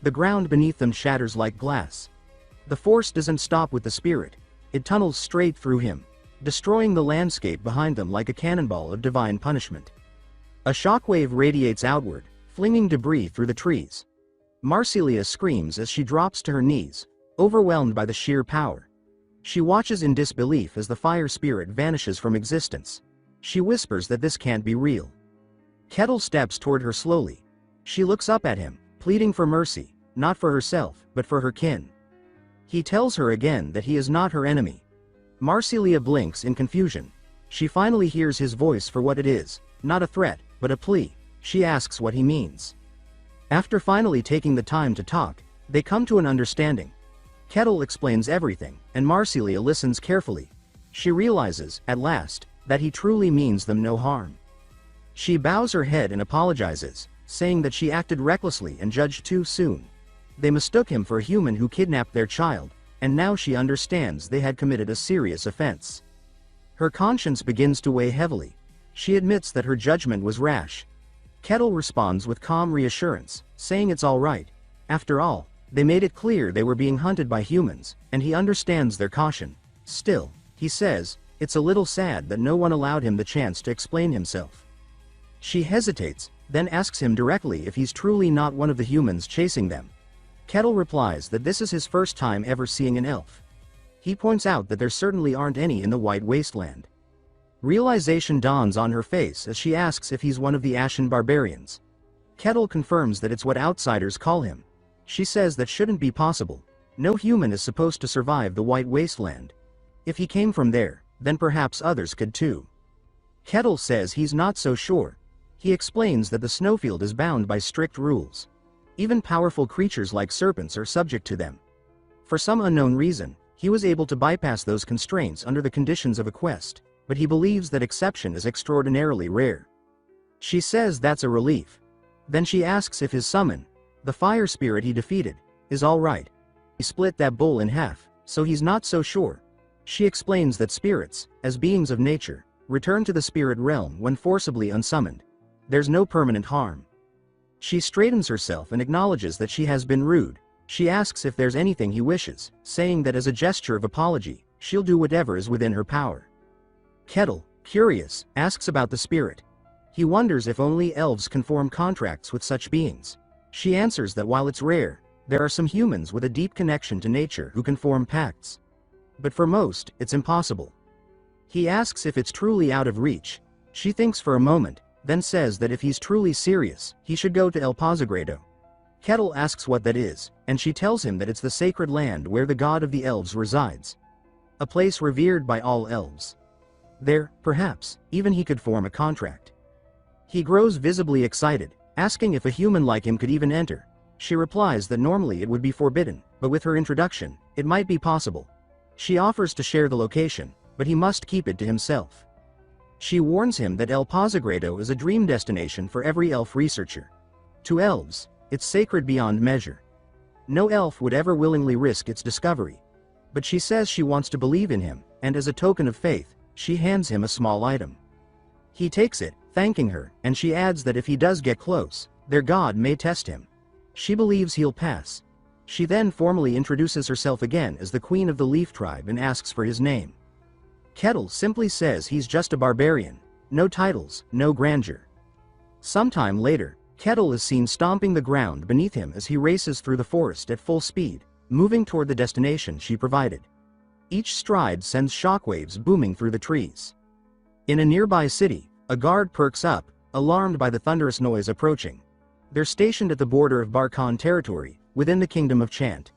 The ground beneath them shatters like glass. The force doesn't stop with the spirit. It tunnels straight through him, destroying the landscape behind them like a cannonball of divine punishment. A shockwave radiates outward, flinging debris through the trees. Marsilia screams as she drops to her knees, overwhelmed by the sheer power. She watches in disbelief as the fire spirit vanishes from existence. She whispers that this can't be real. Kettle steps toward her slowly. She looks up at him, pleading for mercy, not for herself, but for her kin. He tells her again that he is not her enemy. Marsilia blinks in confusion. She finally hears his voice for what it is, not a threat, but a plea. She asks what he means. After finally taking the time to talk, they come to an understanding. Kettle explains everything, and Marsilia listens carefully. She realizes, at last, that he truly means them no harm. She bows her head and apologizes, saying that she acted recklessly and judged too soon. They mistook him for a human who kidnapped their child, and now she understands they had committed a serious offense. Her conscience begins to weigh heavily. She admits that her judgment was rash. Kettle responds with calm reassurance, saying it's all right. After all, they made it clear they were being hunted by humans, and he understands their caution. Still, he says, it's a little sad that no one allowed him the chance to explain himself. She hesitates, then asks him directly if he's truly not one of the humans chasing them. Kettle replies that this is his first time ever seeing an elf. He points out that there certainly aren't any in the White Wasteland. Realization dawns on her face as she asks if he's one of the Ashen Barbarians. Kettle confirms that it's what outsiders call him. She says that shouldn't be possible. No human is supposed to survive the White Wasteland. If he came from there, then perhaps others could too. Kettle says he's not so sure. He explains that the snowfield is bound by strict rules. Even powerful creatures like serpents are subject to them. For some unknown reason, he was able to bypass those constraints under the conditions of a quest, but he believes that exception is extraordinarily rare. She says that's a relief. Then she asks if his summon, the fire spirit he defeated, is all right. He split that bull in half, so he's not so sure. She explains that spirits, as beings of nature, return to the spirit realm when forcibly unsummoned. There's no permanent harm. She straightens herself and acknowledges that she has been rude. She asks if there's anything he wishes, saying that as a gesture of apology, she'll do whatever is within her power. Kettle, curious, asks about the spirit. He wonders if only elves can form contracts with such beings. She answers that while it's rare, there are some humans with a deep connection to nature who can form pacts. But for most, it's impossible. He asks if it's truly out of reach. She thinks for a moment, then says that if he's truly serious, he should go to El Pazagrado. Kettle asks what that is, and she tells him that it's the sacred land where the god of the elves resides. A place revered by all elves. There, perhaps, even he could form a contract. He grows visibly excited, asking if a human like him could even enter. She replies that normally it would be forbidden, but with her introduction, it might be possible. She offers to share the location, but he must keep it to himself. She warns him that El Pazagrado is a dream destination for every elf researcher. To elves, it's sacred beyond measure. No elf would ever willingly risk its discovery. But she says she wants to believe in him, and as a token of faith, she hands him a small item. He takes it, thanking her, and she adds that if he does get close, their god may test him. She believes he'll pass. She then formally introduces herself again as the queen of the Leaf Tribe and asks for his name. Kettle simply says he's just a barbarian. No titles, no grandeur. Sometime later, Kettle is seen stomping the ground beneath him as he races through the forest at full speed, moving toward the destination she provided. Each stride sends shockwaves booming through the trees. In a nearby city, a guard perks up, alarmed by the thunderous noise approaching. They're stationed at the border of Barkan territory, within the kingdom of Chant.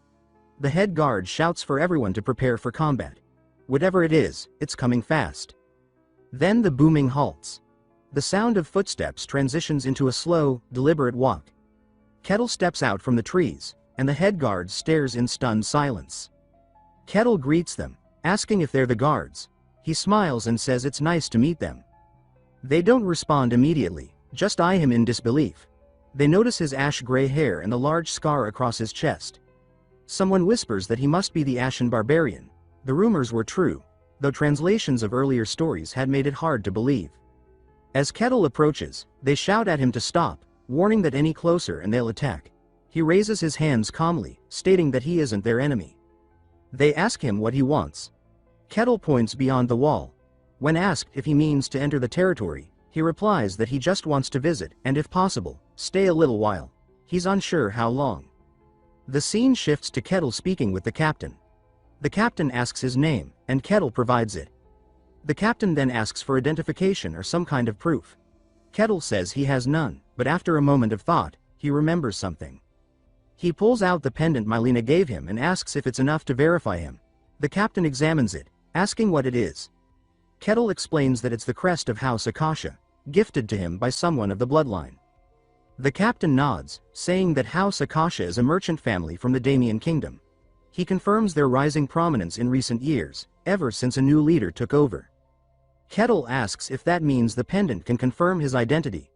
The head guard shouts for everyone to prepare for combat. Whatever it is, it's coming fast. Then the booming halts. The sound of footsteps transitions into a slow, deliberate walk. Kettle steps out from the trees, and the head guard stares in stunned silence. Kettle greets them, asking if they're the guards. He smiles and says it's nice to meet them. They don't respond immediately, just eye him in disbelief. They notice his ash-gray hair and the large scar across his chest. Someone whispers that he must be the Ashen Barbarian. The rumors were true, though translations of earlier stories had made it hard to believe. As Kettle approaches, they shout at him to stop, warning that any closer and they'll attack. He raises his hands calmly, stating that he isn't their enemy. They ask him what he wants. Kettle points beyond the wall. When asked if he means to enter the territory, he replies that he just wants to visit, and if possible, stay a little while. He's unsure how long. The scene shifts to Kettle speaking with the captain. The captain asks his name, and Kettle provides it. The captain then asks for identification or some kind of proof. Kettle says he has none, but after a moment of thought, he remembers something. He pulls out the pendant Mylena gave him and asks if it's enough to verify him. The captain examines it, asking what it is. Kettle explains that it's the crest of House Akasha, gifted to him by someone of the bloodline. The captain nods, saying that House Akasha is a merchant family from the Damian Kingdom. He confirms their rising prominence in recent years, ever since a new leader took over. Kettle asks if that means the pendant can confirm his identity.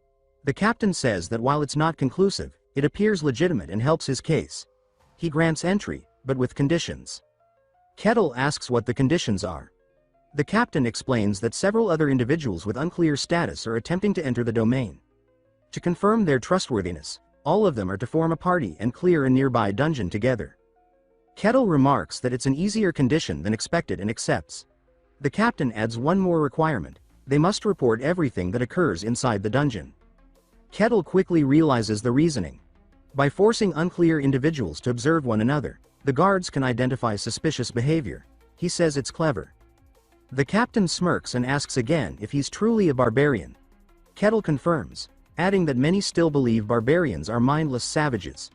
The captain says that while it's not conclusive, it appears legitimate and helps his case. He grants entry, but with conditions. Kettle asks what the conditions are. The captain explains that several other individuals with unclear status are attempting to enter the domain. To confirm their trustworthiness, all of them are to form a party and clear a nearby dungeon together. Kettle remarks that it's an easier condition than expected and accepts. The captain adds one more requirement: they must report everything that occurs inside the dungeon. Kettle quickly realizes the reasoning. By forcing unclear individuals to observe one another, the guards can identify suspicious behavior. He says it's clever. The captain smirks and asks again if he's truly a barbarian. Kettle confirms, adding that many still believe barbarians are mindless savages.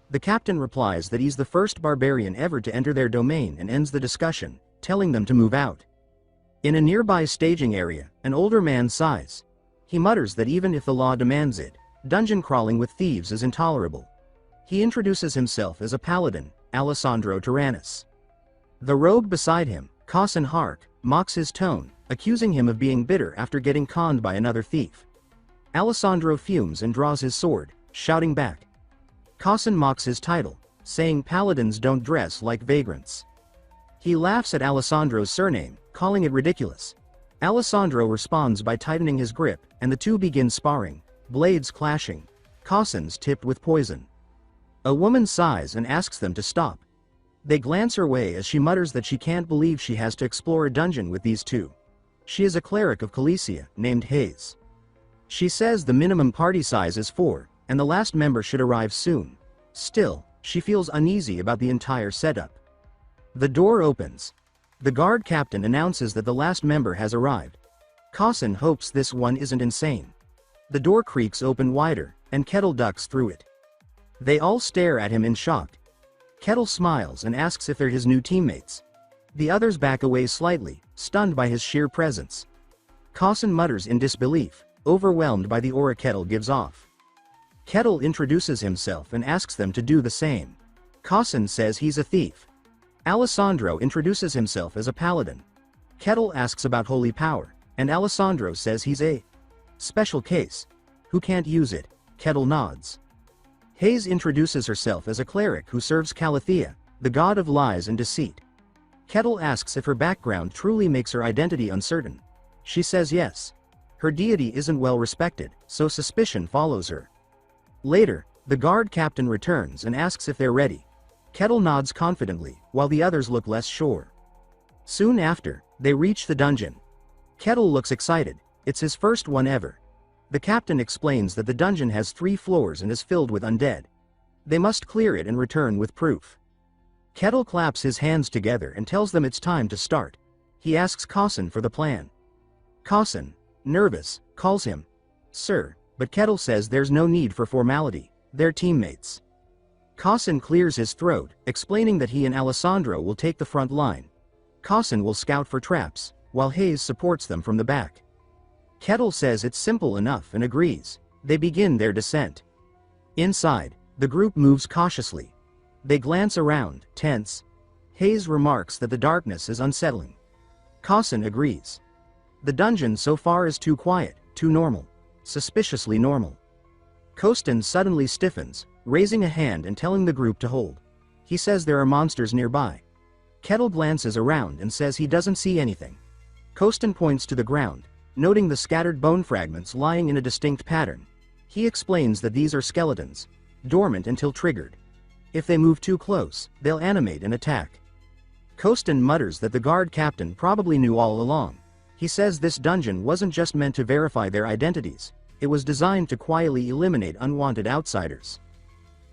The captain replies that he's the first barbarian ever to enter their domain and ends the discussion, telling them to move out. In a nearby staging area, an older man sighs. He mutters that even if the law demands it, dungeon crawling with thieves is intolerable. He introduces himself as a paladin, Alessandro Tyrannus. The rogue beside him, Cossin Hark, mocks his tone, accusing him of being bitter after getting conned by another thief. Alessandro fumes and draws his sword, shouting back. Cossin mocks his title, saying paladins don't dress like vagrants. He laughs at Alessandro's surname, calling it ridiculous. Alessandro responds by tightening his grip, and the two begin sparring, blades clashing, Cossin's tipped with poison. A woman sighs and asks them to stop. They glance her way as she mutters that she can't believe she has to explore a dungeon with these two. She is a cleric of Calicia, named Hayes. She says the minimum party size is 4, and the last member should arrive soon. Still, she feels uneasy about the entire setup. The door opens. The guard captain announces that the last member has arrived. Cossin hopes this one isn't insane. The door creaks open wider, and Kettle ducks through it. They all stare at him in shock. Kettle smiles and asks if they're his new teammates. The others back away slightly, stunned by his sheer presence. Cossin mutters in disbelief, overwhelmed by the aura Kettle gives off. Kettle introduces himself and asks them to do the same. Cossin says he's a thief. Alessandro introduces himself as a paladin. Kettle asks about holy power, and Alessandro says he's a special case. Who can't use it? Kettle nods. Hayes introduces herself as a cleric who serves Calathea, the god of lies and deceit. Kettle asks if her background truly makes her identity uncertain. She says yes. Her deity isn't well respected, so suspicion follows her. Later, The guard captain returns and asks if they're ready. Kettle nods confidently, while the others look less sure. Soon after, they reach the dungeon. Kettle looks excited, it's his first one ever. The captain explains that the dungeon has 3 floors and is filled with undead. They must clear it and return with proof. Kettle claps his hands together and tells them it's time to start. He asks Causen for the plan. Causen, nervous, calls him Sir, but Kettle says there's no need for formality, they're teammates. Causen clears his throat, explaining that he and Alessandro will take the front line. Causen will scout for traps, while Hayes supports them from the back. Kettle says it's simple enough and agrees. They begin their descent. Inside, the group moves cautiously. They glance around, tense. Hayes remarks that the darkness is unsettling. Causen agrees. The dungeon so far is too quiet, too normal. Suspiciously normal. Costin suddenly stiffens, raising a hand and telling the group to hold. He says there are monsters nearby. Kettle glances around and says he doesn't see anything. Costin points to the ground, noting the scattered bone fragments lying in a distinct pattern. He explains that these are skeletons, dormant until triggered. If they move too close, they'll animate and attack. Costin mutters that the guard captain probably knew all along. He says this dungeon wasn't just meant to verify their identities, it was designed to quietly eliminate unwanted outsiders.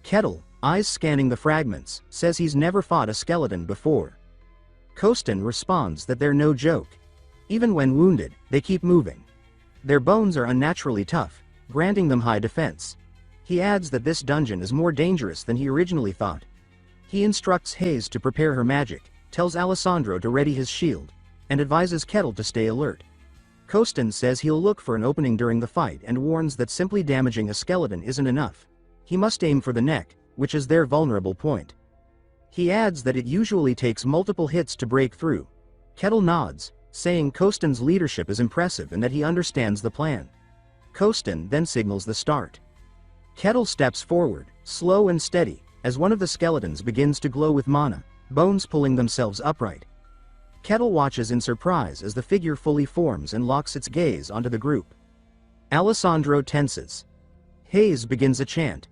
Kettle, eyes scanning the fragments, says he's never fought a skeleton before. Costin responds that they're no joke. Even when wounded, they keep moving. Their bones are unnaturally tough, granting them high defense. He adds that this dungeon is more dangerous than he originally thought. He instructs Hayes to prepare her magic, tells Alessandro to ready his shield, and advises Kettle to stay alert. Costin says he'll look for an opening during the fight and warns that simply damaging a skeleton isn't enough. He must aim for the neck, which is their vulnerable point. He adds that it usually takes multiple hits to break through. Kettle nods, saying Costin's leadership is impressive and that he understands the plan. Costin then signals the start. Kettle steps forward, slow and steady, as one of the skeletons begins to glow with mana, bones pulling themselves upright. Kettle watches in surprise as the figure fully forms and locks its gaze onto the group. Alessandro tenses. Hayes begins a chant.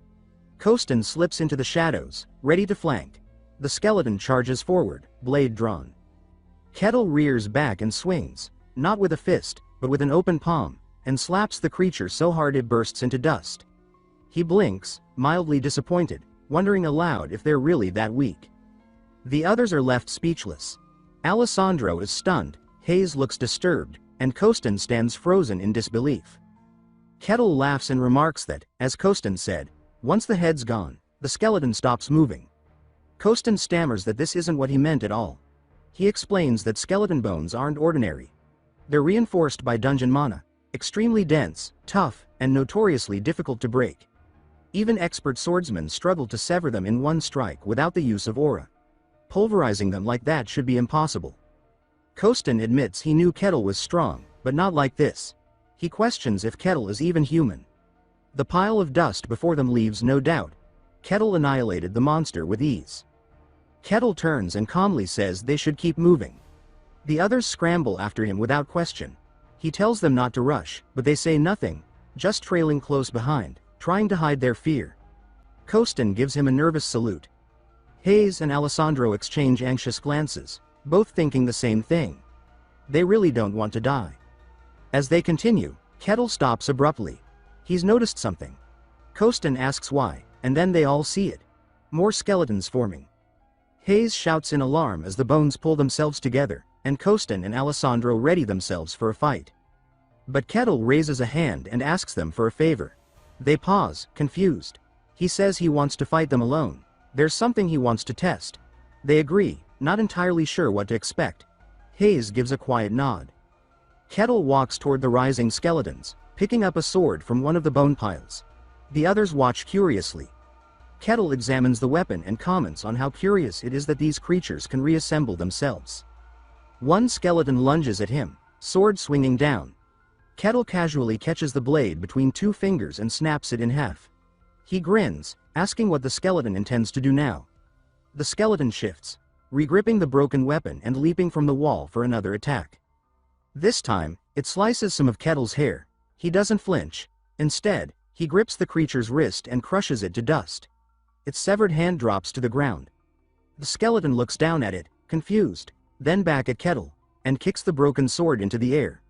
Costin slips into the shadows, ready to flank. The skeleton charges forward, blade drawn. Kettle rears back and swings, not with a fist, but with an open palm, and slaps the creature so hard it bursts into dust. He blinks, mildly disappointed, wondering aloud if they're really that weak. The others are left speechless. Alessandro is stunned, Hayes looks disturbed, and Costin stands frozen in disbelief. Kettle laughs and remarks that, as Costin said, once the head's gone, the skeleton stops moving. Costin stammers that this isn't what he meant at all. He explains that skeleton bones aren't ordinary. They're reinforced by dungeon mana, extremely dense, tough, and notoriously difficult to break. Even expert swordsmen struggle to sever them in one strike without the use of aura. Pulverizing them like that should be impossible. Costin admits he knew Kettle was strong, but not like this. He questions if Kettle is even human. The pile of dust before them leaves no doubt. Kettle annihilated the monster with ease. Kettle turns and calmly says they should keep moving. The others scramble after him without question. He tells them not to rush, but they say nothing, just trailing close behind, trying to hide their fear. Costin gives him a nervous salute. Hayes and Alessandro exchange anxious glances, both thinking the same thing. They really don't want to die. As they continue, Kettle stops abruptly. He's noticed something. Costin asks why, and then they all see it. More skeletons forming. Hayes shouts in alarm as the bones pull themselves together, and Costin and Alessandro ready themselves for a fight. But Kettle raises a hand and asks them for a favor. They pause, confused. He says he wants to fight them alone. There's something he wants to test. They agree, not entirely sure what to expect. Hayes gives a quiet nod. Kettle walks toward the rising skeletons, picking up a sword from one of the bone piles. The others watch curiously. Kettle examines the weapon and comments on how curious it is that these creatures can reassemble themselves. One skeleton lunges at him, sword swinging down. Kettle casually catches the blade between 2 fingers and snaps it in half. He grins, asking what the skeleton intends to do now. The skeleton shifts, regripping the broken weapon and leaping from the wall for another attack. This time, it slices some of Kettle's hair. He doesn't flinch. Instead, He grips the creature's wrist and crushes it to dust. Its severed hand drops to the ground. The skeleton looks down at it, confused, then back at Kettle, and kicks the broken sword into the air.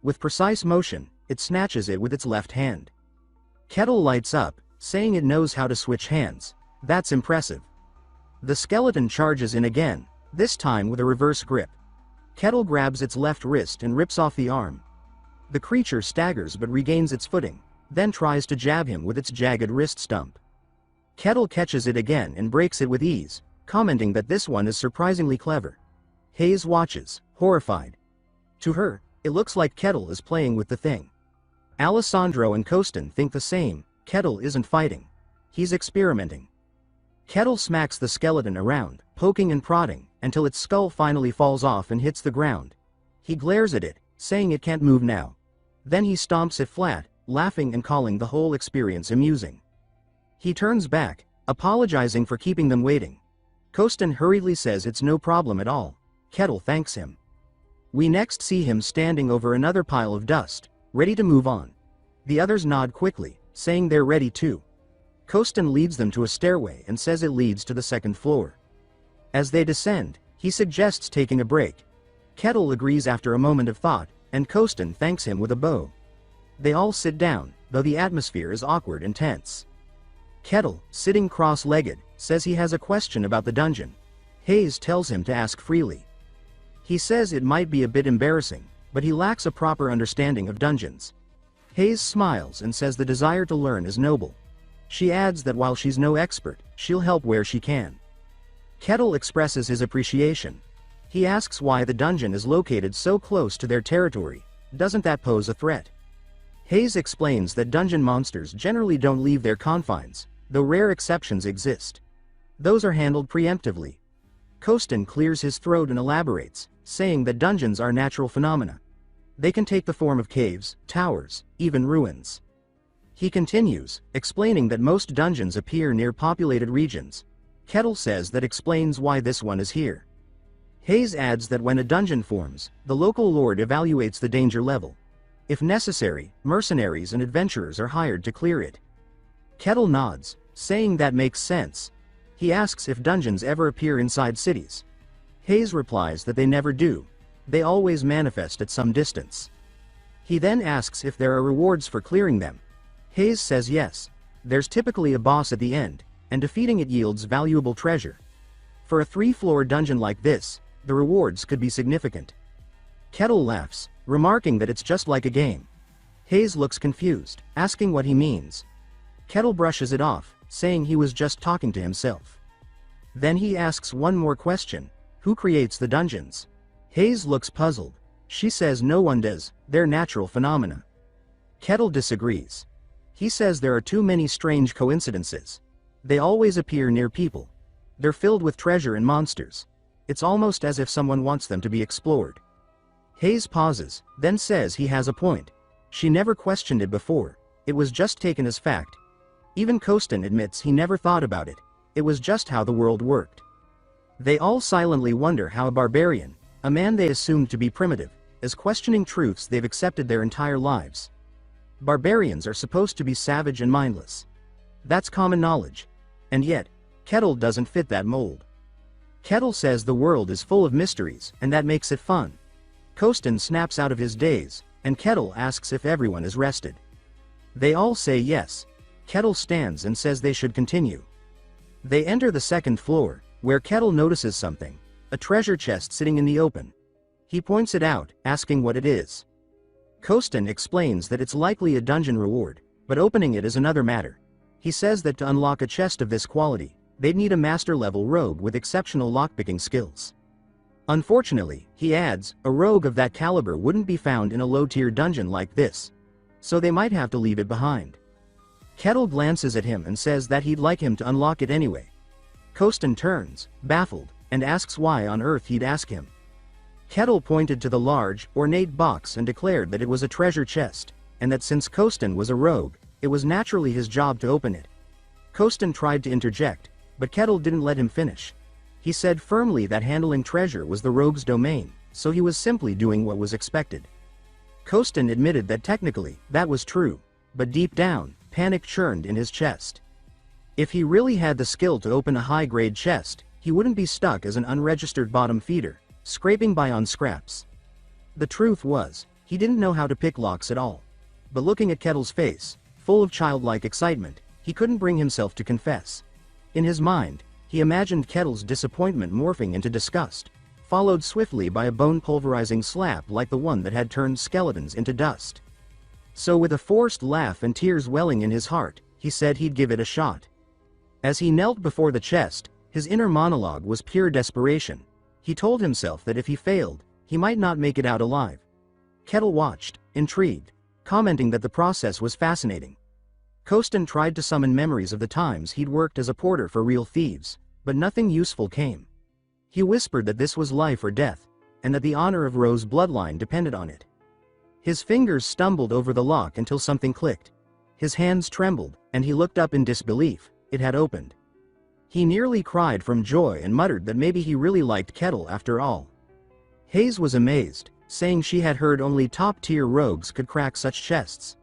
With precise motion, it snatches it with its left hand. Kettle lights up, saying it knows how to switch hands. That's impressive. The skeleton charges in again, this time with a reverse grip. Kettle grabs its left wrist and rips off the arm. The creature staggers but regains its footing, then tries to jab him with its jagged wrist stump. Kettle catches it again and breaks it with ease, commenting that this one is surprisingly clever. Hayes watches, horrified. To her, it looks like Kettle is playing with the thing. Alessandro and Kostin think the same. Kettle isn't fighting. He's experimenting. Kettle smacks the skeleton around, poking and prodding, until its skull finally falls off and hits the ground. He glares at it, saying it can't move now. Then he stomps it flat, laughing and calling the whole experience amusing. He turns back, apologizing for keeping them waiting. Kostin hurriedly says it's no problem at all. Kettle thanks him. We next see him standing over another pile of dust, ready to move on. The others nod quickly, saying they're ready too. Kostin leads them to a stairway and says it leads to the second floor. As they descend, he suggests taking a break. Kettle agrees after a moment of thought, and Kostin thanks him with a bow. They all sit down, though the atmosphere is awkward and tense. Kettle, sitting cross-legged, says he has a question about the dungeon. Hayes tells him to ask freely. He says it might be a bit embarrassing, but he lacks a proper understanding of dungeons. Hayes smiles and says the desire to learn is noble. She adds that while she's no expert, she'll help where she can. Kettle expresses his appreciation. He asks why the dungeon is located so close to their territory. Doesn't that pose a threat? Hayes explains that dungeon monsters generally don't leave their confines, though rare exceptions exist. Those are handled preemptively. Kostin clears his throat and elaborates, saying that dungeons are natural phenomena. They can take the form of caves, towers, even ruins. He continues, explaining that most dungeons appear near populated regions. Kettle says that explains why this one is here. Hayes adds that when a dungeon forms, the local lord evaluates the danger level. If necessary, mercenaries and adventurers are hired to clear it. Kettle nods, saying that makes sense. He asks if dungeons ever appear inside cities. Hayes replies that they never do. They always manifest at some distance. He then asks if there are rewards for clearing them. Hayes says yes. There's typically a boss at the end, and defeating it yields valuable treasure. For a 3-floor dungeon like this, the rewards could be significant. Kettle laughs, remarking that it's just like a game. Hayes looks confused, asking what he means. Kettle brushes it off, saying he was just talking to himself. Then he asks one more question: who creates the dungeons? Hayes looks puzzled. She says no one does, they're natural phenomena. Kettle disagrees. He says there are too many strange coincidences. They always appear near people. They're filled with treasure and monsters. It's almost as if someone wants them to be explored. Hayes pauses, then says he has a point. She never questioned it before. It was just taken as fact. Even Kostin admits he never thought about it. It was just how the world worked. They all silently wonder how a barbarian, a man they assumed to be primitive, is questioning truths they've accepted their entire lives. Barbarians are supposed to be savage and mindless. That's common knowledge. And yet, Kettle doesn't fit that mold. Kettle says the world is full of mysteries, and that makes it fun. Kostin snaps out of his daze, and Kettle asks if everyone is rested. They all say yes. Kettle stands and says they should continue. They enter the second floor, where Kettle notices something: a treasure chest sitting in the open. He points it out, asking what it is. Kostin explains that it's likely a dungeon reward, but opening it is another matter. He says that to unlock a chest of this quality, they'd need a master-level rogue with exceptional lockpicking skills. Unfortunately, he adds, a rogue of that caliber wouldn't be found in a low-tier dungeon like this. So they might have to leave it behind. Kettle glances at him and says that he'd like him to unlock it anyway. Kostin turns, baffled, and asks why on earth he'd ask him. Kettle pointed to the large, ornate box and declared that it was a treasure chest, and that since Kostin was a rogue, it was naturally his job to open it. Kostin tried to interject, but Kettle didn't let him finish. He said firmly that handling treasure was the rogue's domain, so he was simply doing what was expected. Kostin admitted that technically, that was true, but deep down, panic churned in his chest. If he really had the skill to open a high-grade chest, he wouldn't be stuck as an unregistered bottom feeder, scraping by on scraps. The truth was, he didn't know how to pick locks at all. But looking at Kettle's face, full of childlike excitement, he couldn't bring himself to confess. In his mind, he imagined Kettle's disappointment morphing into disgust, followed swiftly by a bone-pulverizing slap like the one that had turned skeletons into dust. So with a forced laugh and tears welling in his heart, he said he'd give it a shot. As he knelt before the chest, his inner monologue was pure desperation. He told himself that if he failed, he might not make it out alive. Kettle watched, intrigued, commenting that the process was fascinating. Kostin tried to summon memories of the times he'd worked as a porter for real thieves, but nothing useful came. He whispered that this was life or death, and that the honor of Ro's bloodline depended on it. His fingers stumbled over the lock until something clicked. His hands trembled, and he looked up in disbelief. It had opened. He nearly cried from joy and muttered that maybe he really liked Kettle after all. Hayes was amazed, saying she had heard only top-tier rogues could crack such chests.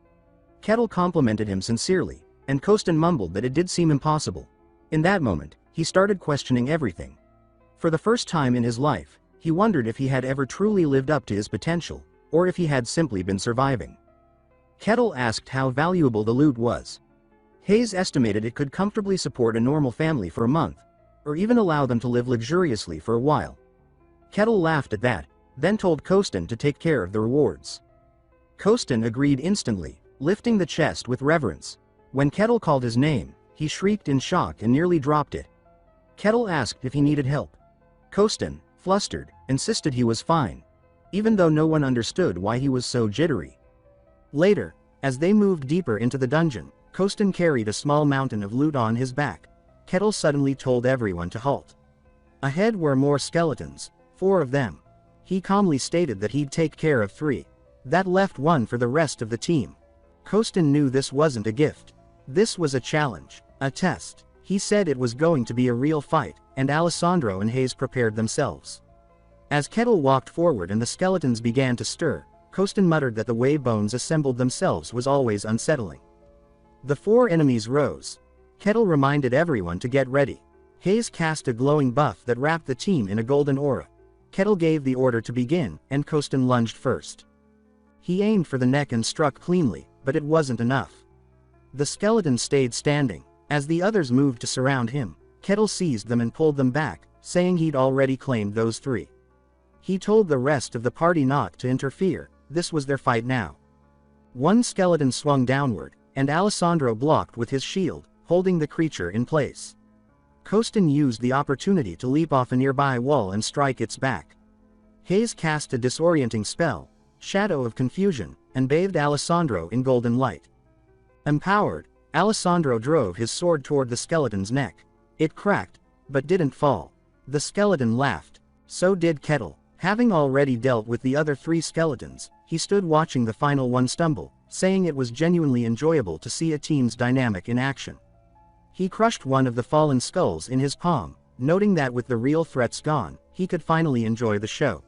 Kettle complimented him sincerely, and Kostin mumbled that it did seem impossible. In that moment, he started questioning everything. For the first time in his life, he wondered if he had ever truly lived up to his potential, or if he had simply been surviving. Kettle asked how valuable the loot was. Hayes estimated it could comfortably support a normal family for a month, or even allow them to live luxuriously for a while. Kettle laughed at that, then told Kostin to take care of the rewards. Kostin agreed instantly, lifting the chest with reverence. When Kettle called his name, he shrieked in shock and nearly dropped it. Kettle asked if he needed help. Kostin, flustered, insisted he was fine, even though no one understood why he was so jittery. Later, as they moved deeper into the dungeon, Kostin carried a small mountain of loot on his back. Kettle suddenly told everyone to halt. Ahead were more skeletons, 4 of them. He calmly stated that he'd take care of 3. That left 1 for the rest of the team. Kostin knew this wasn't a gift. This was a challenge, a test. He said it was going to be a real fight, and Alessandro and Hayes prepared themselves. As Kettle walked forward and the skeletons began to stir, Kostin muttered that the way bones assembled themselves was always unsettling. The 4 enemies rose. Kettle reminded everyone to get ready. Hayes cast a glowing buff that wrapped the team in a golden aura. Kettle gave the order to begin, and Kostin lunged first. He aimed for the neck and struck cleanly, but it wasn't enough. The skeleton stayed standing. As the others moved to surround him, Kettle seized them and pulled them back, saying he'd already claimed those 3. He told the rest of the party not to interfere. This was their fight now. 1 skeleton swung downward, and Alessandro blocked with his shield, holding the creature in place. Kostin used the opportunity to leap off a nearby wall and strike its back. Hayes cast a disorienting spell, Shadow of Confusion, and bathed Alessandro in golden light. Empowered, Alessandro drove his sword toward the skeleton's neck. It cracked, but didn't fall. The skeleton laughed. So did Kettle. Having already dealt with the other 3 skeletons, he stood watching the final one stumble, saying it was genuinely enjoyable to see a team's dynamic in action. He crushed one of the fallen skulls in his palm, noting that with the real threats gone, he could finally enjoy the show.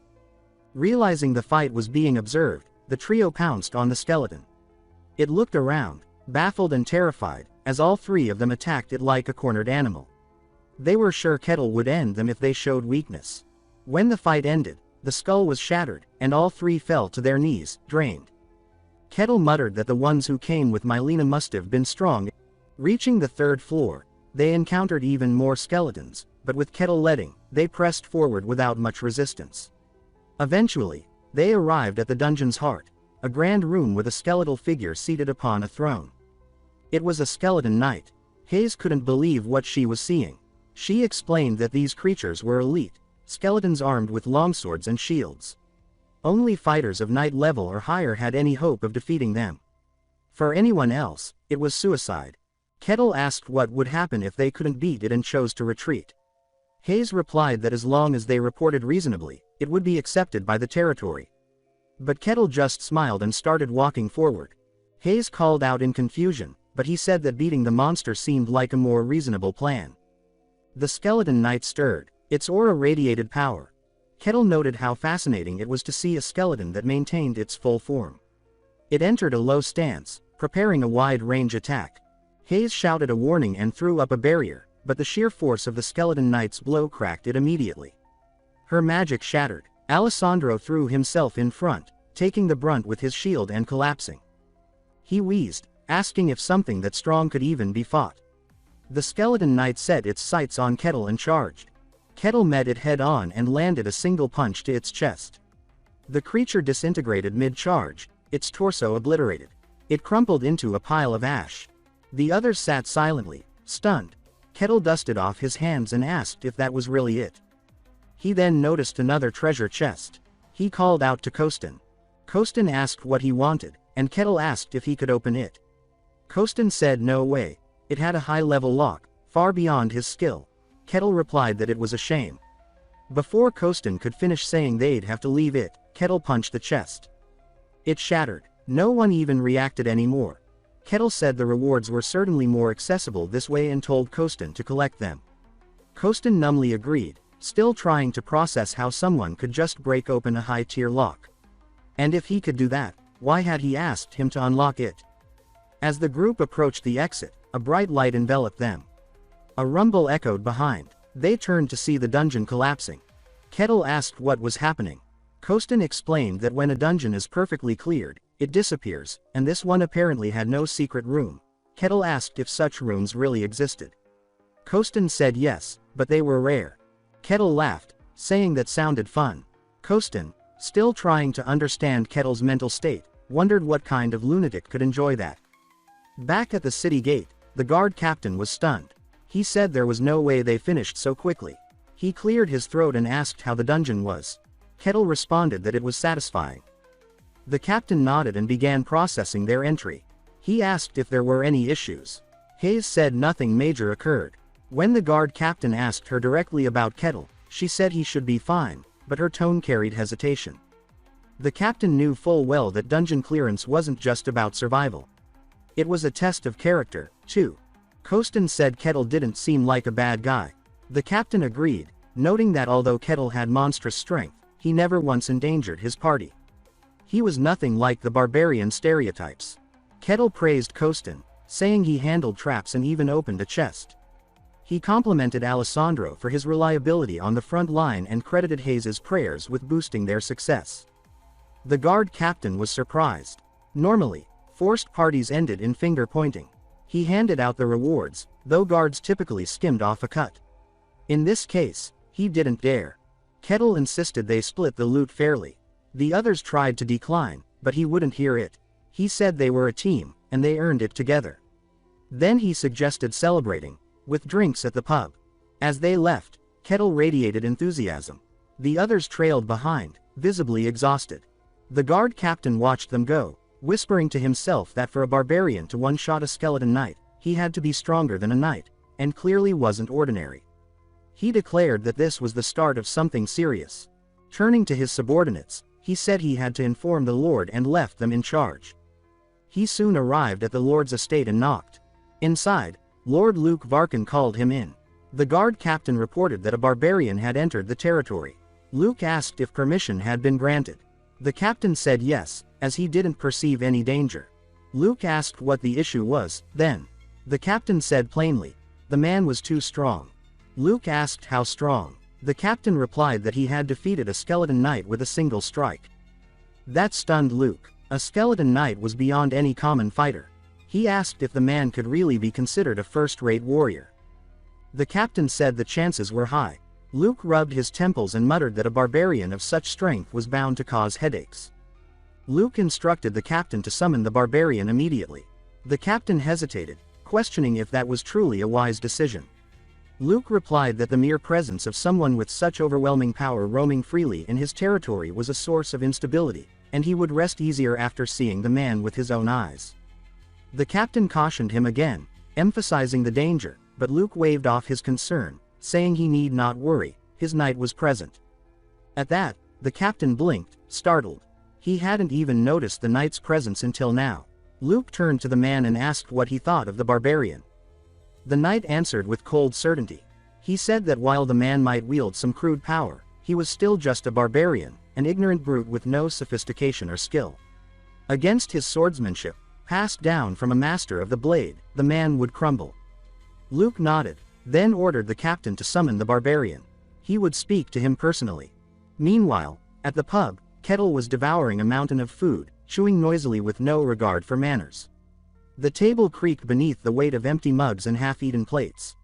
Realizing the fight was being observed, the trio pounced on the skeleton. It looked around, baffled and terrified, as all 3 of them attacked it like a cornered animal. They were sure Kettle would end them if they showed weakness. When the fight ended, the skull was shattered, and all 3 fell to their knees, drained. Kettle muttered that the ones who came with Mylena must have been strong. Reaching the 3rd floor, they encountered even more skeletons, but with Kettle leading, they pressed forward without much resistance. Eventually, they arrived at the dungeon's heart, a grand room with a skeletal figure seated upon a throne. It was a skeleton knight. Hayes couldn't believe what she was seeing. She explained that these creatures were elite, skeletons armed with longswords and shields. Only fighters of knight level or higher had any hope of defeating them. For anyone else, it was suicide. Kettle asked what would happen if they couldn't beat it and chose to retreat. Hayes replied that as long as they reported reasonably, it would be accepted by the territory. But Kettle just smiled and started walking forward. Hayes called out in confusion, but he said that beating the monster seemed like a more reasonable plan. The skeleton knight stirred. Its aura radiated power. Kettle noted how fascinating it was to see a skeleton that maintained its full form. It entered a low stance, preparing a wide-range attack. Hayes shouted a warning and threw up a barrier, but the sheer force of the skeleton knight's blow cracked it immediately. Her magic shattered. Alessandro threw himself in front, taking the brunt with his shield and collapsing. He wheezed, asking if something that strong could even be fought. The skeleton knight set its sights on Kettle and charged. Kettle met it head-on and landed a single punch to its chest. The creature disintegrated mid-charge, its torso obliterated. It crumpled into a pile of ash. The others sat silently, stunned. Kettle dusted off his hands and asked if that was really it. He then noticed another treasure chest. He called out to Kostin. Kostin asked what he wanted, and Kettle asked if he could open it. Kostin said no way. It had a high-level lock, far beyond his skill. Kettle replied that it was a shame. Before Kostin could finish saying they'd have to leave it, Kettle punched the chest. It shattered. No one even reacted anymore. Kettle said the rewards were certainly more accessible this way and told Kostin to collect them. Kostin numbly agreed, still trying to process how someone could just break open a high-tier lock. And if he could do that, why had he asked him to unlock it? As the group approached the exit, a bright light enveloped them. A rumble echoed behind. They turned to see the dungeon collapsing. Kettle asked what was happening. Kostin explained that when a dungeon is perfectly cleared, it disappears, and this one apparently had no secret room. Kettle asked if such rooms really existed. Kostin said yes, but they were rare. Kettle laughed, saying that sounded fun. Kostin, still trying to understand Kettle's mental state, wondered what kind of lunatic could enjoy that. Back at the city gate, the guard captain was stunned. He said there was no way they finished so quickly. He cleared his throat and asked how the dungeon was. Kettle responded that it was satisfying. The captain nodded and began processing their entry. He asked if there were any issues. Hayes said nothing major occurred. When the guard captain asked her directly about Kettle, she said he should be fine, but her tone carried hesitation. The captain knew full well that dungeon clearance wasn't just about survival. It was a test of character, too. Kostin said Kettle didn't seem like a bad guy. The captain agreed, noting that although Kettle had monstrous strength, he never once endangered his party. He was nothing like the barbarian stereotypes. Kettle praised Kostin, saying he handled traps and even opened a chest. He complimented Alessandro for his reliability on the front line and credited Hayes's prayers with boosting their success. The guard captain was surprised. Normally, forced parties ended in finger-pointing. He handed out the rewards, though guards typically skimmed off a cut. In this case, he didn't dare. Kettle insisted they split the loot fairly. The others tried to decline, but he wouldn't hear it. He said they were a team, and they earned it together. Then he suggested celebrating, with drinks at the pub. As they left, Kettle radiated enthusiasm. The others trailed behind, visibly exhausted. The guard captain watched them go, whispering to himself that for a barbarian to one-shot a skeleton knight, he had to be stronger than a knight, and clearly wasn't ordinary. He declared that this was the start of something serious. Turning to his subordinates, he said he had to inform the Lord and left them in charge. He soon arrived at the Lord's estate and knocked. Inside, Lord Luke Varkin called him in. The guard captain reported that a barbarian had entered the territory. Luke asked if permission had been granted. The captain said yes, as he didn't perceive any danger. Luke asked what the issue was, then. The captain said plainly, the man was too strong. Luke asked how strong. The captain replied that he had defeated a skeleton knight with a single strike. That stunned Luke. A skeleton knight was beyond any common fighter. He asked if the man could really be considered a first-rate warrior. The captain said the chances were high. Luke rubbed his temples and muttered that a barbarian of such strength was bound to cause headaches. Luke instructed the captain to summon the barbarian immediately. The captain hesitated, questioning if that was truly a wise decision. Luke replied that the mere presence of someone with such overwhelming power roaming freely in his territory was a source of instability, and he would rest easier after seeing the man with his own eyes. The captain cautioned him again, emphasizing the danger, but Luke waved off his concern, saying he need not worry, his knight was present. At that, the captain blinked, startled. He hadn't even noticed the knight's presence until now. Luke turned to the man and asked what he thought of the barbarian. The knight answered with cold certainty. He said that while the man might wield some crude power, he was still just a barbarian, an ignorant brute with no sophistication or skill. Against his swordsmanship, passed down from a master of the blade, the man would crumble. Luke nodded, then ordered the captain to summon the barbarian. He would speak to him personally. Meanwhile, at the pub, Kettle was devouring a mountain of food, chewing noisily with no regard for manners. The table creaked beneath the weight of empty mugs and half-eaten plates.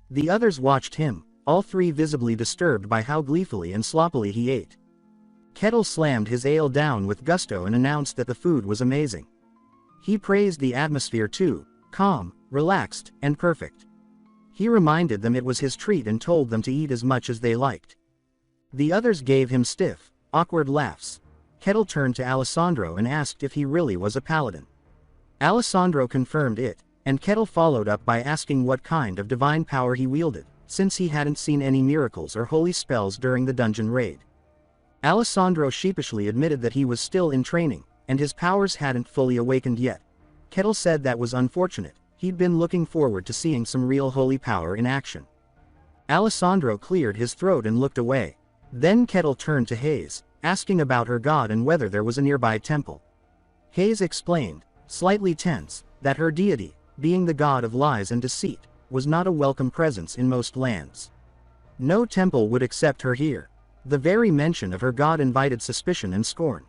The others watched him, all three visibly disturbed by how gleefully and sloppily he ate. Kettle slammed his ale down with gusto and announced that the food was amazing. He praised the atmosphere too, calm, relaxed, and perfect. He reminded them it was his treat and told them to eat as much as they liked. The others gave him stiff, awkward laughs. Kettle turned to Alessandro and asked if he really was a paladin. Alessandro confirmed it, and Kettle followed up by asking what kind of divine power he wielded, since he hadn't seen any miracles or holy spells during the dungeon raid. Alessandro sheepishly admitted that he was still in training, and his powers hadn't fully awakened yet. Kettle said that was unfortunate. He'd been looking forward to seeing some real holy power in action. Alessandro cleared his throat and looked away. Then Kettle turned to Hayes, asking about her god and whether there was a nearby temple. Hayes explained, slightly tense, that her deity, being the god of lies and deceit, was not a welcome presence in most lands. No temple would accept her here. The very mention of her god invited suspicion and scorn.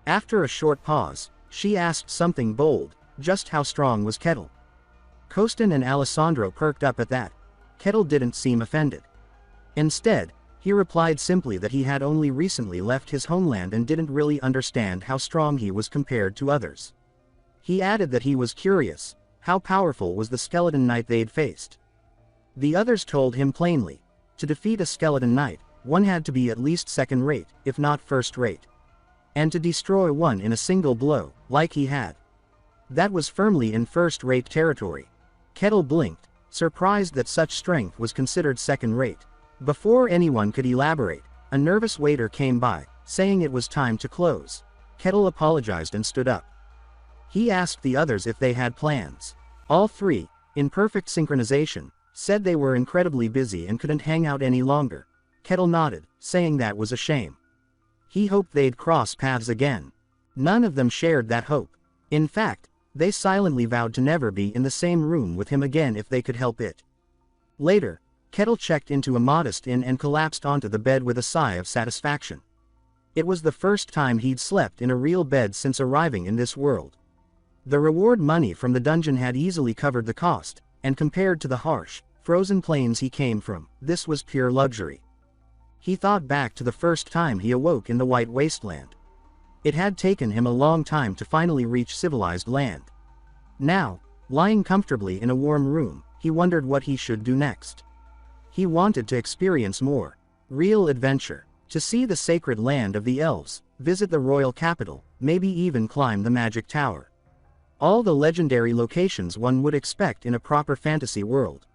After a short pause, she asked something bold, just how strong was Kettle? Costin and Alessandro perked up at that. Kettle didn't seem offended. Instead, he replied simply that he had only recently left his homeland and didn't really understand how strong he was compared to others. He added that he was curious, how powerful was the skeleton knight they'd faced? The others told him plainly, to defeat a skeleton knight, one had to be at least second-rate, if not first-rate. And to destroy one in a single blow, like he had, that was firmly in first-rate territory. Kettle blinked, surprised that such strength was considered second-rate. Before anyone could elaborate, a nervous waiter came by, saying it was time to close. Kettle apologized and stood up. He asked the others if they had plans. All three, in perfect synchronization, said they were incredibly busy and couldn't hang out any longer. Kettle nodded, saying that was a shame. He hoped they'd cross paths again. None of them shared that hope. In fact, they silently vowed to never be in the same room with him again if they could help it. Later, Kettle checked into a modest inn and collapsed onto the bed with a sigh of satisfaction. It was the first time he'd slept in a real bed since arriving in this world. The reward money from the dungeon had easily covered the cost, and compared to the harsh, frozen plains he came from, this was pure luxury. He thought back to the first time he awoke in the White Wasteland. It had taken him a long time to finally reach civilized land. Now, lying comfortably in a warm room, he wondered what he should do next. He wanted to experience more real adventure, to see the sacred land of the elves, visit the royal capital, maybe even climb the magic tower. All the legendary locations one would expect in a proper fantasy world.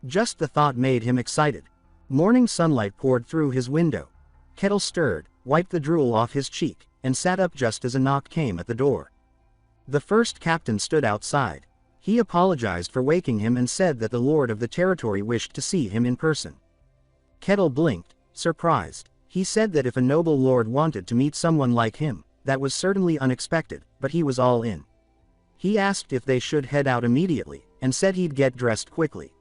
Just the thought made him excited. Morning sunlight poured through his window. Kettle stirred, wiped the drool off his cheek, and sat up just as a knock came at the door. The first captain stood outside. He apologized for waking him and said that the lord of the territory wished to see him in person. Kettle blinked, surprised. He said that if a noble lord wanted to meet someone like him, that was certainly unexpected, but he was all in. He asked if they should head out immediately, and said he'd get dressed quickly.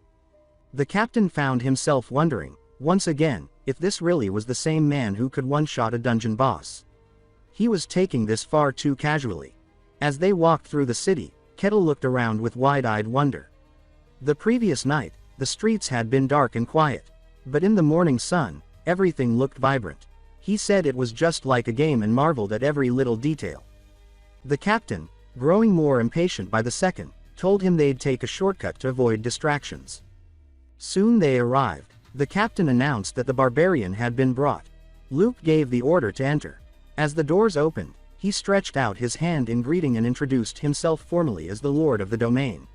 The captain found himself wondering, once again, if this really was the same man who could one-shot a dungeon boss. He was taking this far too casually. As they walked through the city, Kettle looked around with wide-eyed wonder. The previous night, the streets had been dark and quiet, but in the morning sun, everything looked vibrant. He said it was just like a game and marveled at every little detail. The captain, growing more impatient by the second, told him they'd take a shortcut to avoid distractions. Soon they arrived. The captain announced that the barbarian had been brought. Luke gave the order to enter. As the doors opened, he stretched out his hand in greeting and introduced himself formally as the lord of the domain.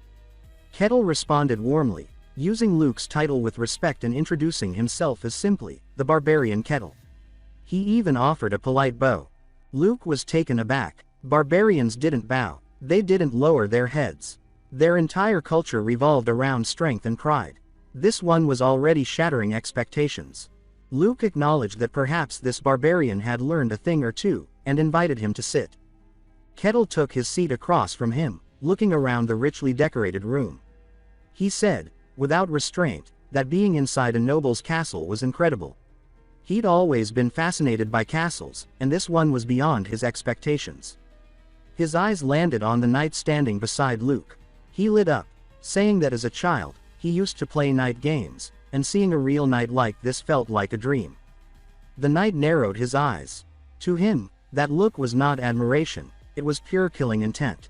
Kettle responded warmly, using Luke's title with respect and introducing himself as simply, the Barbarian Kettle. He even offered a polite bow. Luke was taken aback. Barbarians didn't bow. They didn't lower their heads. Their entire culture revolved around strength and pride. This one was already shattering expectations. Luke acknowledged that perhaps this barbarian had learned a thing or two, and invited him to sit. Kettle took his seat across from him, looking around the richly decorated room. He said, without restraint, that being inside a noble's castle was incredible. He'd always been fascinated by castles, and this one was beyond his expectations. His eyes landed on the knight standing beside Luke. He lit up, saying that as a child, he used to play knight games, and seeing a real knight like this felt like a dream. The knight narrowed his eyes. To him, that look was not admiration, it was pure killing intent.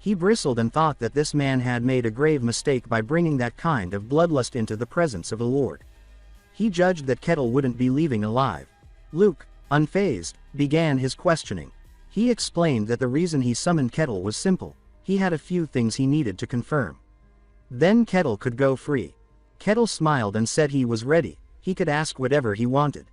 He bristled and thought that this man had made a grave mistake by bringing that kind of bloodlust into the presence of a lord. He judged that Kettle wouldn't be leaving alive. Luke, unfazed, began his questioning. He explained that the reason he summoned Kettle was simple. He had a few things he needed to confirm. Then Kettle could go free. Kettle smiled and said he was ready, he could ask whatever he wanted.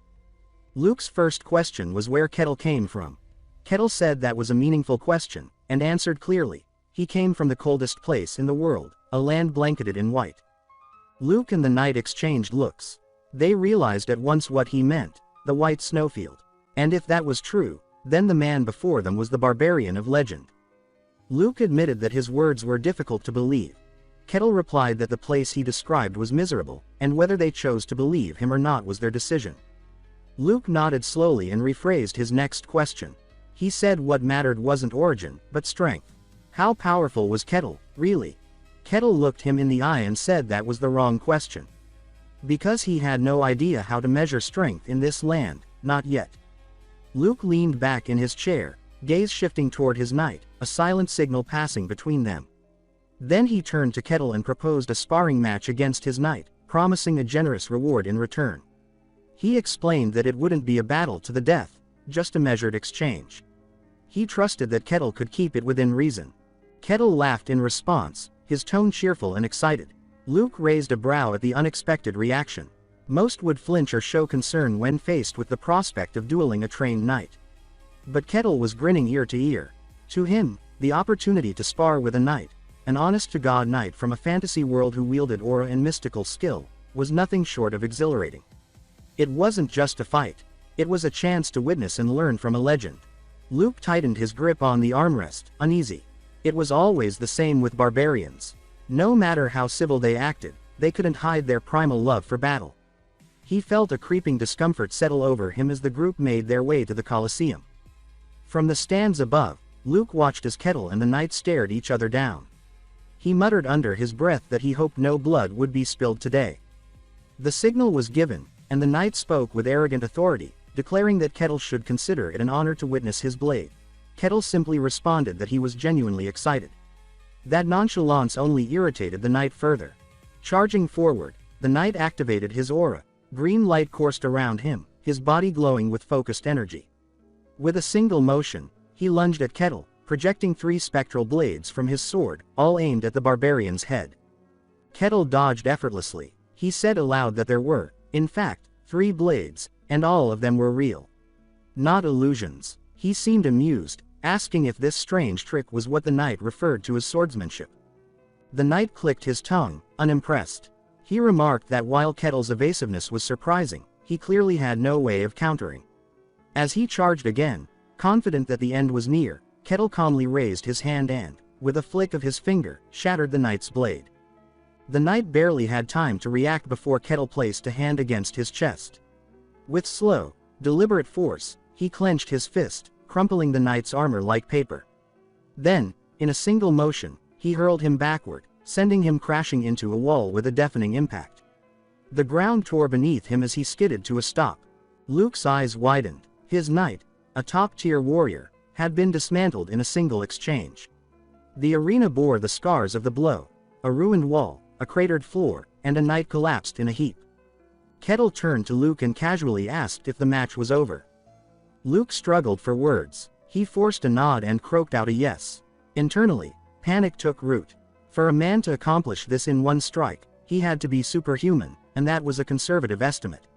Luke's first question was where Kettle came from. Kettle said that was a meaningful question, and answered clearly. He came from the coldest place in the world, a land blanketed in white. Luke and the knight exchanged looks. They realized at once what he meant, the white snowfield. And if that was true, then the man before them was the barbarian of legend. Luke admitted that his words were difficult to believe. Kettle replied that the place he described was miserable, and whether they chose to believe him or not was their decision. Luke nodded slowly and rephrased his next question. He said what mattered wasn't origin, but strength. How powerful was Kettle, really? Kettle looked him in the eye and said that was the wrong question. Because he had no idea how to measure strength in this land, not yet. Luke leaned back in his chair, gaze shifting toward his knight, a silent signal passing between them. Then he turned to Kettle and proposed a sparring match against his knight, promising a generous reward in return. He explained that it wouldn't be a battle to the death, just a measured exchange. He trusted that Kettle could keep it within reason. Kettle laughed in response, his tone cheerful and excited. Luke raised a brow at the unexpected reaction. Most would flinch or show concern when faced with the prospect of dueling a trained knight. But Kettle was grinning ear to ear. To him, the opportunity to spar with a knight, an honest-to-God knight from a fantasy world who wielded aura and mystical skill, was nothing short of exhilarating. It wasn't just a fight. It was a chance to witness and learn from a legend. Luke tightened his grip on the armrest, uneasy. It was always the same with barbarians. No matter how civil they acted, they couldn't hide their primal love for battle. He felt a creeping discomfort settle over him as the group made their way to the Colosseum. From the stands above, Luke watched as Kettle and the knight stared each other down. He muttered under his breath that he hoped no blood would be spilled today. The signal was given, and the knight spoke with arrogant authority, declaring that Kettle should consider it an honor to witness his blade. Kettle simply responded that he was genuinely excited. That nonchalance only irritated the knight further. Charging forward, the knight activated his aura. Green light coursed around him, his body glowing with focused energy. With a single motion, he lunged at Kettle, projecting 3 spectral blades from his sword, all aimed at the barbarian's head. Kettle dodged effortlessly. He said aloud that there were, in fact, 3 blades, and all of them were real. Not illusions. He seemed amused, asking if this strange trick was what the knight referred to as swordsmanship. The knight clicked his tongue, unimpressed. He remarked that while Kettle's evasiveness was surprising, he clearly had no way of countering. As he charged again, confident that the end was near, Kettle calmly raised his hand and, with a flick of his finger, shattered the knight's blade. The knight barely had time to react before Kettle placed a hand against his chest. With slow, deliberate force, he clenched his fist, crumpling the knight's armor like paper. Then, in a single motion, he hurled him backward, sending him crashing into a wall with a deafening impact. The ground tore beneath him as he skidded to a stop. Luke's eyes widened. His knight, a top-tier warrior, had been dismantled in a single exchange. The arena bore the scars of the blow: a ruined wall, a cratered floor, and a knight collapsed in a heap. Kettle turned to Luke and casually asked if the match was over. Luke struggled for words. He forced a nod and croaked out a yes. Internally, panic took root. For a man to accomplish this in one strike, he had to be superhuman, and that was a conservative estimate.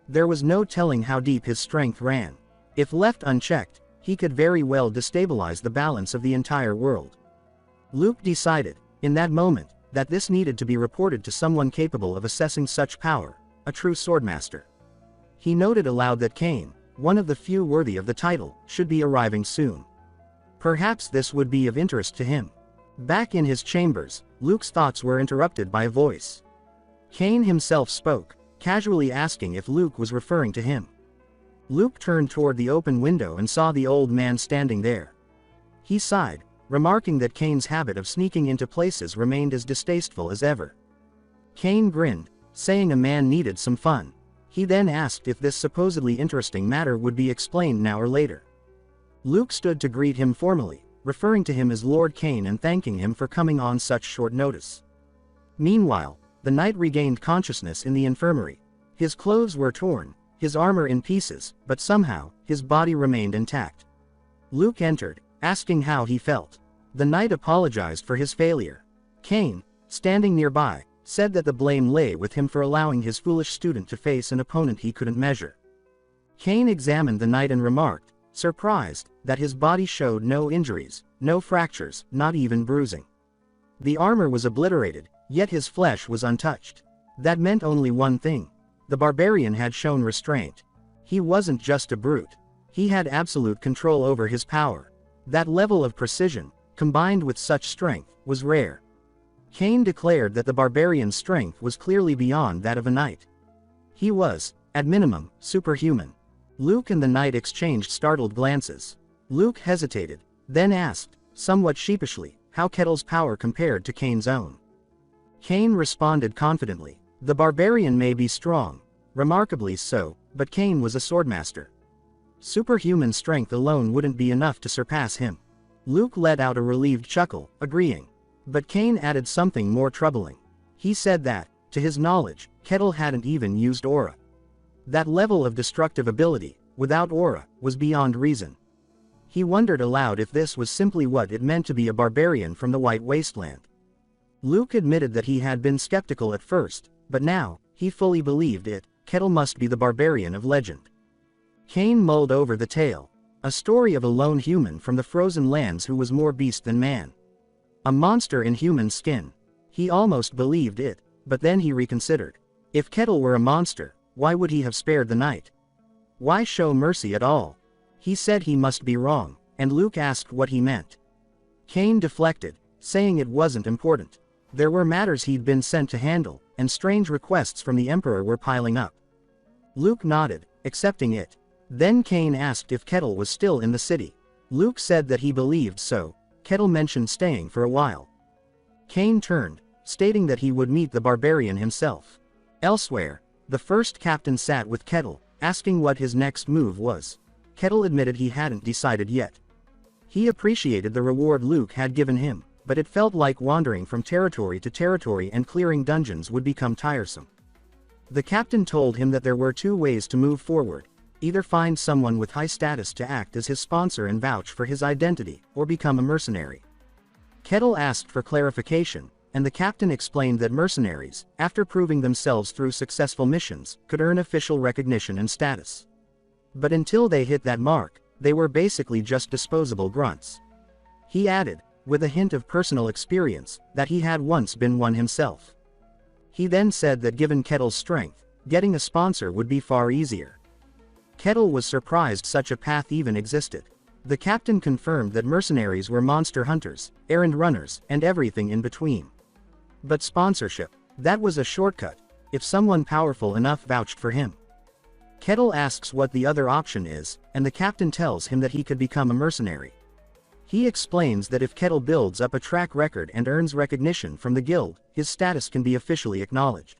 There was no telling how deep his strength ran. If left unchecked, he could very well destabilize the balance of the entire world. Luke decided, in that moment, that this needed to be reported to someone capable of assessing such power, a true swordmaster. He noted aloud that Cain, one of the few worthy of the title, should be arriving soon. Perhaps this would be of interest to him. Back in his chambers, Luke's thoughts were interrupted by a voice. Cain himself spoke, casually asking if Luke was referring to him. Luke turned toward the open window and saw the old man standing there. He sighed, remarking that Cain's habit of sneaking into places remained as distasteful as ever. Cain grinned, saying a man needed some fun. He then asked if this supposedly interesting matter would be explained now or later. Luke stood to greet him formally, referring to him as Lord Cain and thanking him for coming on such short notice. Meanwhile, the knight regained consciousness in the infirmary. His clothes were torn, his armor in pieces, but somehow, his body remained intact. Luke entered, asking how he felt. The knight apologized for his failure. Cain, standing nearby, said that the blame lay with him for allowing his foolish student to face an opponent he couldn't measure. Cain examined the knight and remarked, surprised, that his body showed no injuries, no fractures, not even bruising. The armor was obliterated, yet his flesh was untouched. That meant only one thing. The barbarian had shown restraint. He wasn't just a brute. He had absolute control over his power. That level of precision, combined with such strength, was rare. Cain declared that the barbarian's strength was clearly beyond that of a knight. He was, at minimum, superhuman. Luke and the knight exchanged startled glances. Luke hesitated, then asked, somewhat sheepishly, how Kettle's power compared to Cain's own. Cain responded confidently, the barbarian may be strong, remarkably so, but Cain was a swordmaster. Superhuman strength alone wouldn't be enough to surpass him. Luke let out a relieved chuckle, agreeing. But Cain added something more troubling. He said that, to his knowledge, Kettle hadn't even used aura. That level of destructive ability, without aura, was beyond reason. He wondered aloud if this was simply what it meant to be a barbarian from the White Wasteland. Luke admitted that he had been skeptical at first, but now, he fully believed it. Kettle must be the barbarian of legend. Cain mulled over the tale. A story of a lone human from the frozen lands who was more beast than man. A monster in human skin. He almost believed it, but then he reconsidered. If Kettle were a monster, why would he have spared the knight? Why show mercy at all? He said he must be wrong, and Luke asked what he meant. Cain deflected, saying it wasn't important. There were matters he'd been sent to handle, and strange requests from the Emperor were piling up. Luke nodded, accepting it. Then Cain asked if Kettle was still in the city. Luke said that he believed so. Kettle mentioned staying for a while. Cain turned, stating that he would meet the barbarian himself. Elsewhere, the first captain sat with Kettle, asking what his next move was. Kettle admitted he hadn't decided yet. He appreciated the reward Luke had given him, but it felt like wandering from territory to territory and clearing dungeons would become tiresome. The captain told him that there were two ways to move forward. Either find someone with high status to act as his sponsor and vouch for his identity, or become a mercenary. Kettle asked for clarification, and the captain explained that mercenaries, after proving themselves through successful missions, could earn official recognition and status. But until they hit that mark, they were basically just disposable grunts. He added, with a hint of personal experience, that he had once been one himself. He then said that given Kettle's strength, getting a sponsor would be far easier. Kettle was surprised such a path even existed. The captain confirmed that mercenaries were monster hunters, errand runners, and everything in between. But sponsorship, that was a shortcut, if someone powerful enough vouched for him. Kettle asks what the other option is, and the captain tells him that he could become a mercenary. He explains that if Kettle builds up a track record and earns recognition from the guild, his status can be officially acknowledged.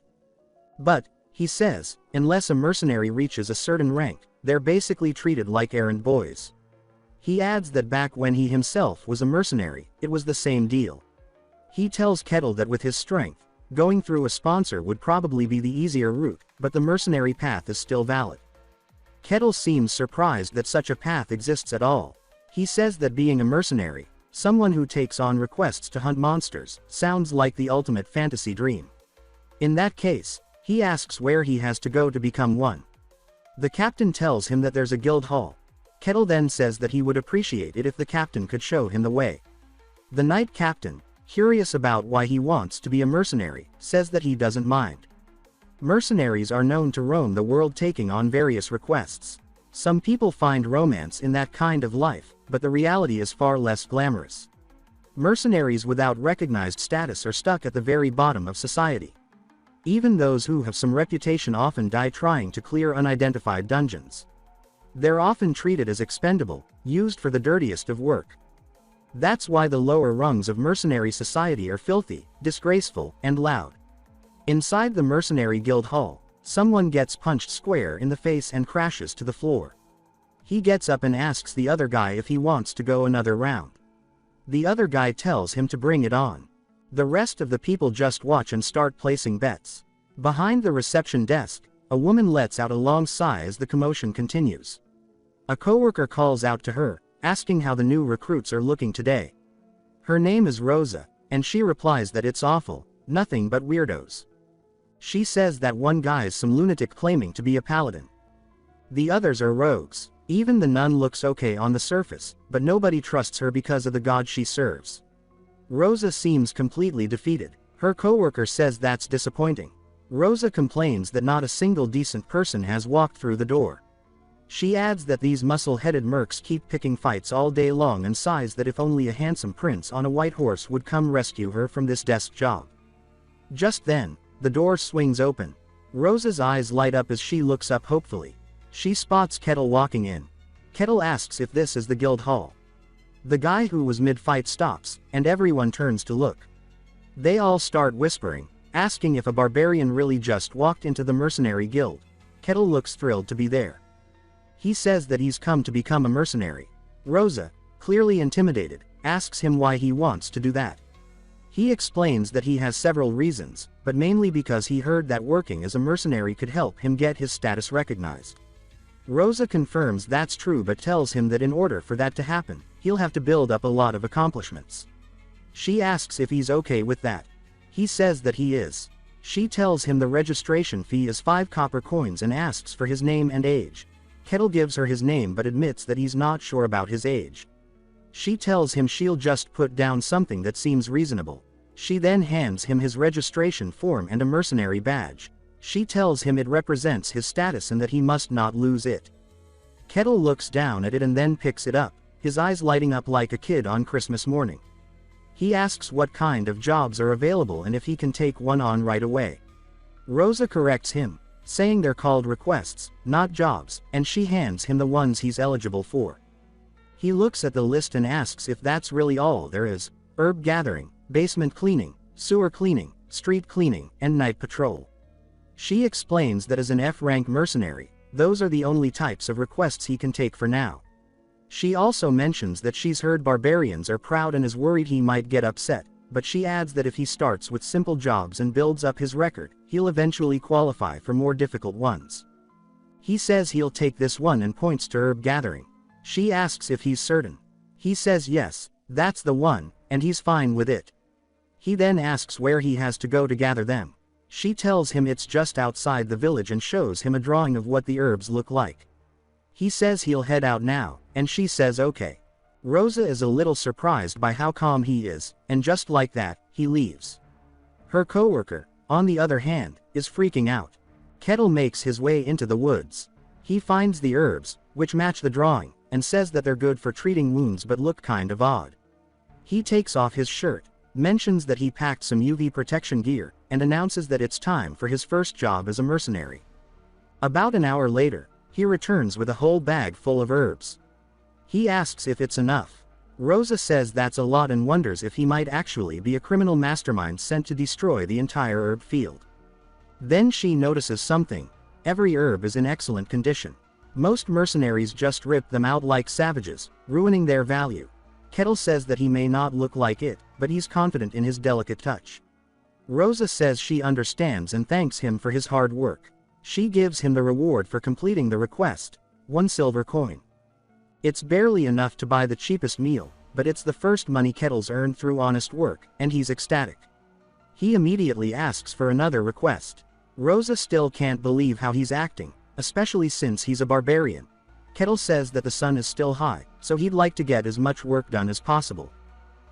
But, he says, unless a mercenary reaches a certain rank, they're basically treated like errand boys. He adds that back when he himself was a mercenary, it was the same deal. He tells Kettle that with his strength, going through a sponsor would probably be the easier route, but the mercenary path is still valid. Kettle seems surprised that such a path exists at all. He says that being a mercenary, someone who takes on requests to hunt monsters, sounds like the ultimate fantasy dream. In that case, he asks where he has to go to become one. The captain tells him that there's a guild hall. Kettle then says that he would appreciate it if the captain could show him the way. The knight captain, curious about why he wants to be a mercenary, says that he doesn't mind. Mercenaries are known to roam the world taking on various requests. Some people find romance in that kind of life, but the reality is far less glamorous. Mercenaries without recognized status are stuck at the very bottom of society. Even those who have some reputation often die trying to clear unidentified dungeons. They're often treated as expendable, used for the dirtiest of work. That's why the lower rungs of mercenary society are filthy, disgraceful, and loud. Inside the mercenary guild hall, someone gets punched square in the face and crashes to the floor. He gets up and asks the other guy if he wants to go another round. The other guy tells him to bring it on. The rest of the people just watch and start placing bets. Behind the reception desk, a woman lets out a long sigh as the commotion continues. A coworker calls out to her, asking how the new recruits are looking today. Her name is Rosa, and she replies that it's awful, nothing but weirdos. She says that one guy's some lunatic claiming to be a paladin. The others are rogues. Even the nun looks okay on the surface, but nobody trusts her because of the god she serves. Rosa seems completely defeated. Her coworker says that's disappointing. Rosa complains that not a single decent person has walked through the door. She adds that these muscle-headed mercs keep picking fights all day long and sighs that if only a handsome prince on a white horse would come rescue her from this desk job. Just then, the door swings open. Rosa's eyes light up as she looks up hopefully. She spots Kettle walking in. Kettle asks if this is the guild hall. The guy who was mid-fight stops, and everyone turns to look. They all start whispering, asking if a barbarian really just walked into the mercenary guild. Kettle looks thrilled to be there. He says that he's come to become a mercenary. Rosa, clearly intimidated, asks him why he wants to do that. He explains that he has several reasons, but mainly because he heard that working as a mercenary could help him get his status recognized. Rosa confirms that's true but tells him that in order for that to happen, he'll have to build up a lot of accomplishments. She asks if he's okay with that. He says that he is. She tells him the registration fee is 5 copper coins and asks for his name and age. Kettle gives her his name but admits that he's not sure about his age. She tells him she'll just put down something that seems reasonable. She then hands him his registration form and a mercenary badge. She tells him it represents his status and that he must not lose it. Kettle looks down at it and then picks it up, his eyes lighting up like a kid on Christmas morning. He asks what kind of jobs are available and if he can take one on right away. Rosa corrects him, saying they're called requests, not jobs, and she hands him the ones he's eligible for. He looks at the list and asks if that's really all there is: herb gathering, basement cleaning, sewer cleaning, street cleaning, and night patrol. She explains that as an F-rank mercenary, those are the only types of requests he can take for now. She also mentions that she's heard barbarians are proud and is worried he might get upset, but she adds that if he starts with simple jobs and builds up his record, he'll eventually qualify for more difficult ones. He says he'll take this one and points to herb gathering. She asks if he's certain. He says yes, that's the one, and he's fine with it. He then asks where he has to go to gather them. She tells him it's just outside the village and shows him a drawing of what the herbs look like. He says he'll head out now, and she says okay. Rosa is a little surprised by how calm he is, and just like that, he leaves. Her coworker, on the other hand, is freaking out. Kettle makes his way into the woods. He finds the herbs, which match the drawing, and says that they're good for treating wounds but look kind of odd. He takes off his shirt, mentions that he packed some UV protection gear, and announces that it's time for his first job as a mercenary. About an hour later, he returns with a whole bag full of herbs. He asks if it's enough. Rosa says that's a lot and wonders if he might actually be a criminal mastermind sent to destroy the entire herb field. Then she notices something. Every herb is in excellent condition. Most mercenaries just rip them out like savages, ruining their value. Kettle says that he may not look like it, but he's confident in his delicate touch. Rosa says she understands and thanks him for his hard work. She gives him the reward for completing the request: 1 silver coin. It's barely enough to buy the cheapest meal, but it's the first money Kettle's earned through honest work, and he's ecstatic. He immediately asks for another request. Rosa still can't believe how he's acting, especially since he's a barbarian. Kettle says that the sun is still high, so he'd like to get as much work done as possible.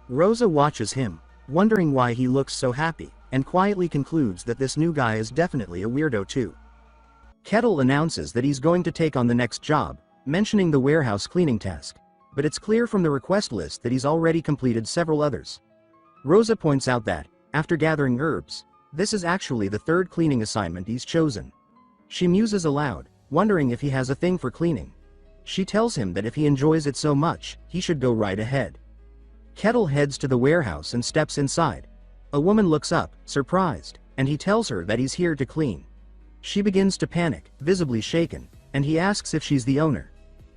Rosa watches him, wondering why he looks so happy, and quietly concludes that this new guy is definitely a weirdo too. Kettle announces that he's going to take on the next job, mentioning the warehouse cleaning task. but it's clear from the request list that he's already completed several others. Rosa points out that, after gathering herbs, this is actually the third cleaning assignment he's chosen. She muses aloud, wondering if he has a thing for cleaning. She tells him that if he enjoys it so much, he should go right ahead. Kettle heads to the warehouse and steps inside. A woman looks up, surprised, and he tells her that he's here to clean. She begins to panic, visibly shaken, and he asks if she's the owner.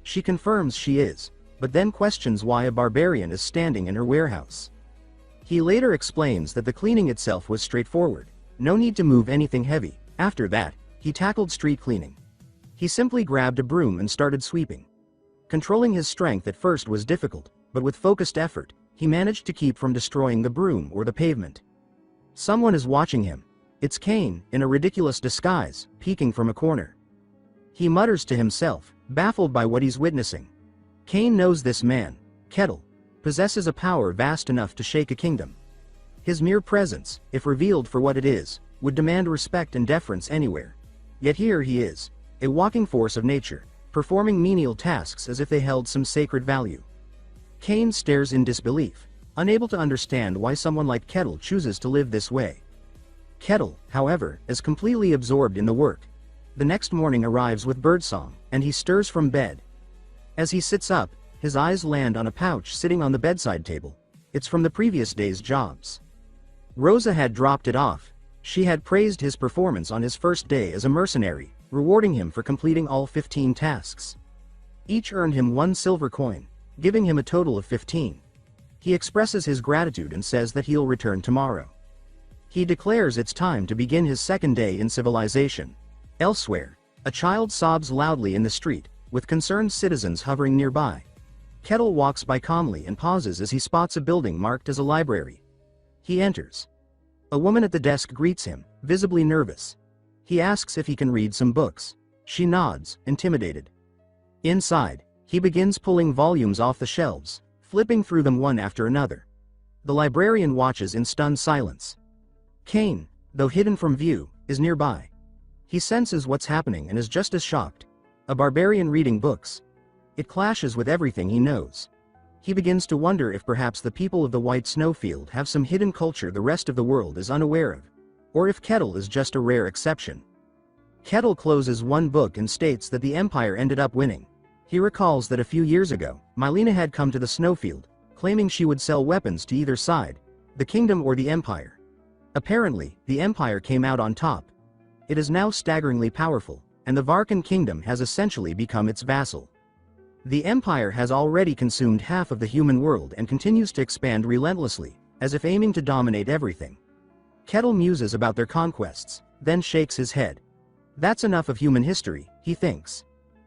She confirms she is, but then questions why a barbarian is standing in her warehouse. He later explains that the cleaning itself was straightforward, no need to move anything heavy. After that, he tackled street cleaning. He simply grabbed a broom and started sweeping. Controlling his strength at first was difficult, but with focused effort, he managed to keep from destroying the broom or the pavement. Someone is watching him. It's Kane, in a ridiculous disguise, peeking from a corner. He mutters to himself, baffled by what he's witnessing. Kane knows this man, Kettle, possesses a power vast enough to shake a kingdom. His mere presence, if revealed for what it is, would demand respect and deference anywhere. Yet here he is, a walking force of nature, performing menial tasks as if they held some sacred value. Kane stares in disbelief, unable to understand why someone like Kettle chooses to live this way. Kettle, however, is completely absorbed in the work. The next morning arrives with birdsong, and he stirs from bed. As he sits up, his eyes land on a pouch sitting on the bedside table. It's from the previous day's jobs. Rosa had dropped it off. She had praised his performance on his first day as a mercenary, rewarding him for completing all 15 tasks. Each earned him 1 silver coin, giving him a total of 15. He expresses his gratitude and says that he'll return tomorrow. He declares it's time to begin his second day in civilization. Elsewhere, a child sobs loudly in the street, with concerned citizens hovering nearby. Kettle walks by calmly and pauses as he spots a building marked as a library. He enters. A woman at the desk greets him, visibly nervous. He asks if he can read some books. She nods, intimidated. Inside, he begins pulling volumes off the shelves, flipping through them one after another. The librarian watches in stunned silence. Kane, though hidden from view, is nearby. He senses what's happening and is just as shocked. A barbarian reading books. It clashes with everything he knows. He begins to wonder if perhaps the people of the White Snowfield have some hidden culture the rest of the world is unaware of, or if Kettle is just a rare exception. Kettle closes one book and states that the Empire ended up winning. He recalls that a few years ago, Mylena had come to the Snowfield, claiming she would sell weapons to either side, the kingdom or the Empire. Apparently, the Empire came out on top. It is now staggeringly powerful, and the Varkan kingdom has essentially become its vassal. The Empire has already consumed half of the human world and continues to expand relentlessly, as if aiming to dominate everything. Kettle muses about their conquests, then shakes his head. That's enough of human history, he thinks.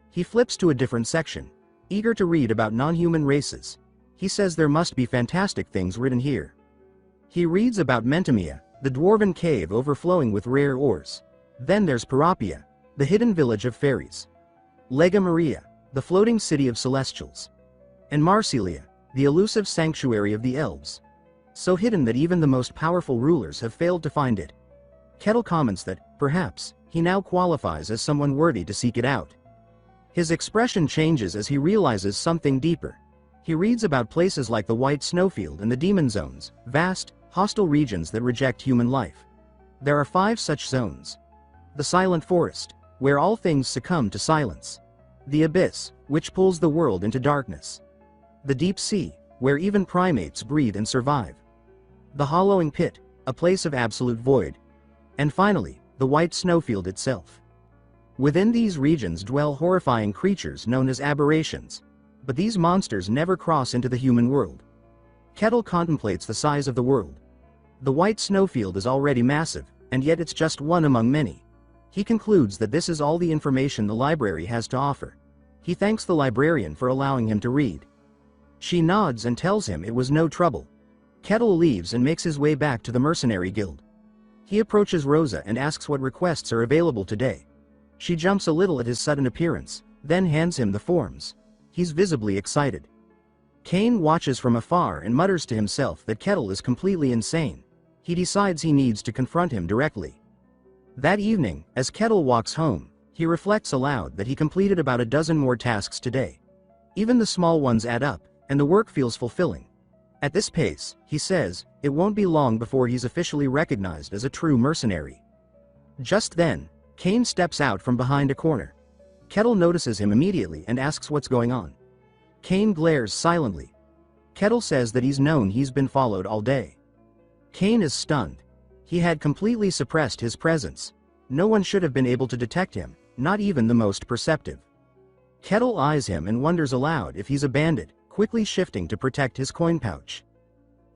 He flips to a different section, eager to read about non-human races. He says there must be fantastic things written here. He reads about Mentamia, the dwarven cave overflowing with rare ores. Then there's Parapia, the hidden village of fairies. Lega Maria, the floating city of celestials. And Marsilia, the elusive sanctuary of the elves. So hidden that even the most powerful rulers have failed to find it. Kettle comments that, perhaps, he now qualifies as someone worthy to seek it out. His expression changes as he realizes something deeper. He reads about places like the White Snowfield and the Demon Zones, vast, hostile regions that reject human life. There are 5 such zones. The Silent Forest, where all things succumb to silence. The Abyss, which pulls the world into darkness. The Deep Sea, where even primates breathe and survive. The Hollowing Pit, a place of absolute void. And finally, the White Snowfield itself. Within these regions dwell horrifying creatures known as aberrations. But these monsters never cross into the human world. Kettle contemplates the size of the world. The White Snowfield is already massive, and yet it's just one among many. He concludes that this is all the information the library has to offer. He thanks the librarian for allowing him to read. She nods and tells him it was no trouble. Kettle leaves and makes his way back to the Mercenary Guild. He approaches Rosa and asks what requests are available today. She jumps a little at his sudden appearance, then hands him the forms. He's visibly excited. Kane watches from afar and mutters to himself that Kettle is completely insane. He decides he needs to confront him directly. That evening, as Kettle walks home, he reflects aloud that he completed about a dozen more tasks today. Even the small ones add up, and the work feels fulfilling. At this pace, he says, it won't be long before he's officially recognized as a true mercenary. Just then, Kane steps out from behind a corner. Kettle notices him immediately and asks what's going on. Kane glares silently. Kettle says that he's known he's been followed all day. Kane is stunned. He had completely suppressed his presence. No one should have been able to detect him, not even the most perceptive. Kettle eyes him and wonders aloud if he's a bandit, quickly shifting to protect his coin pouch.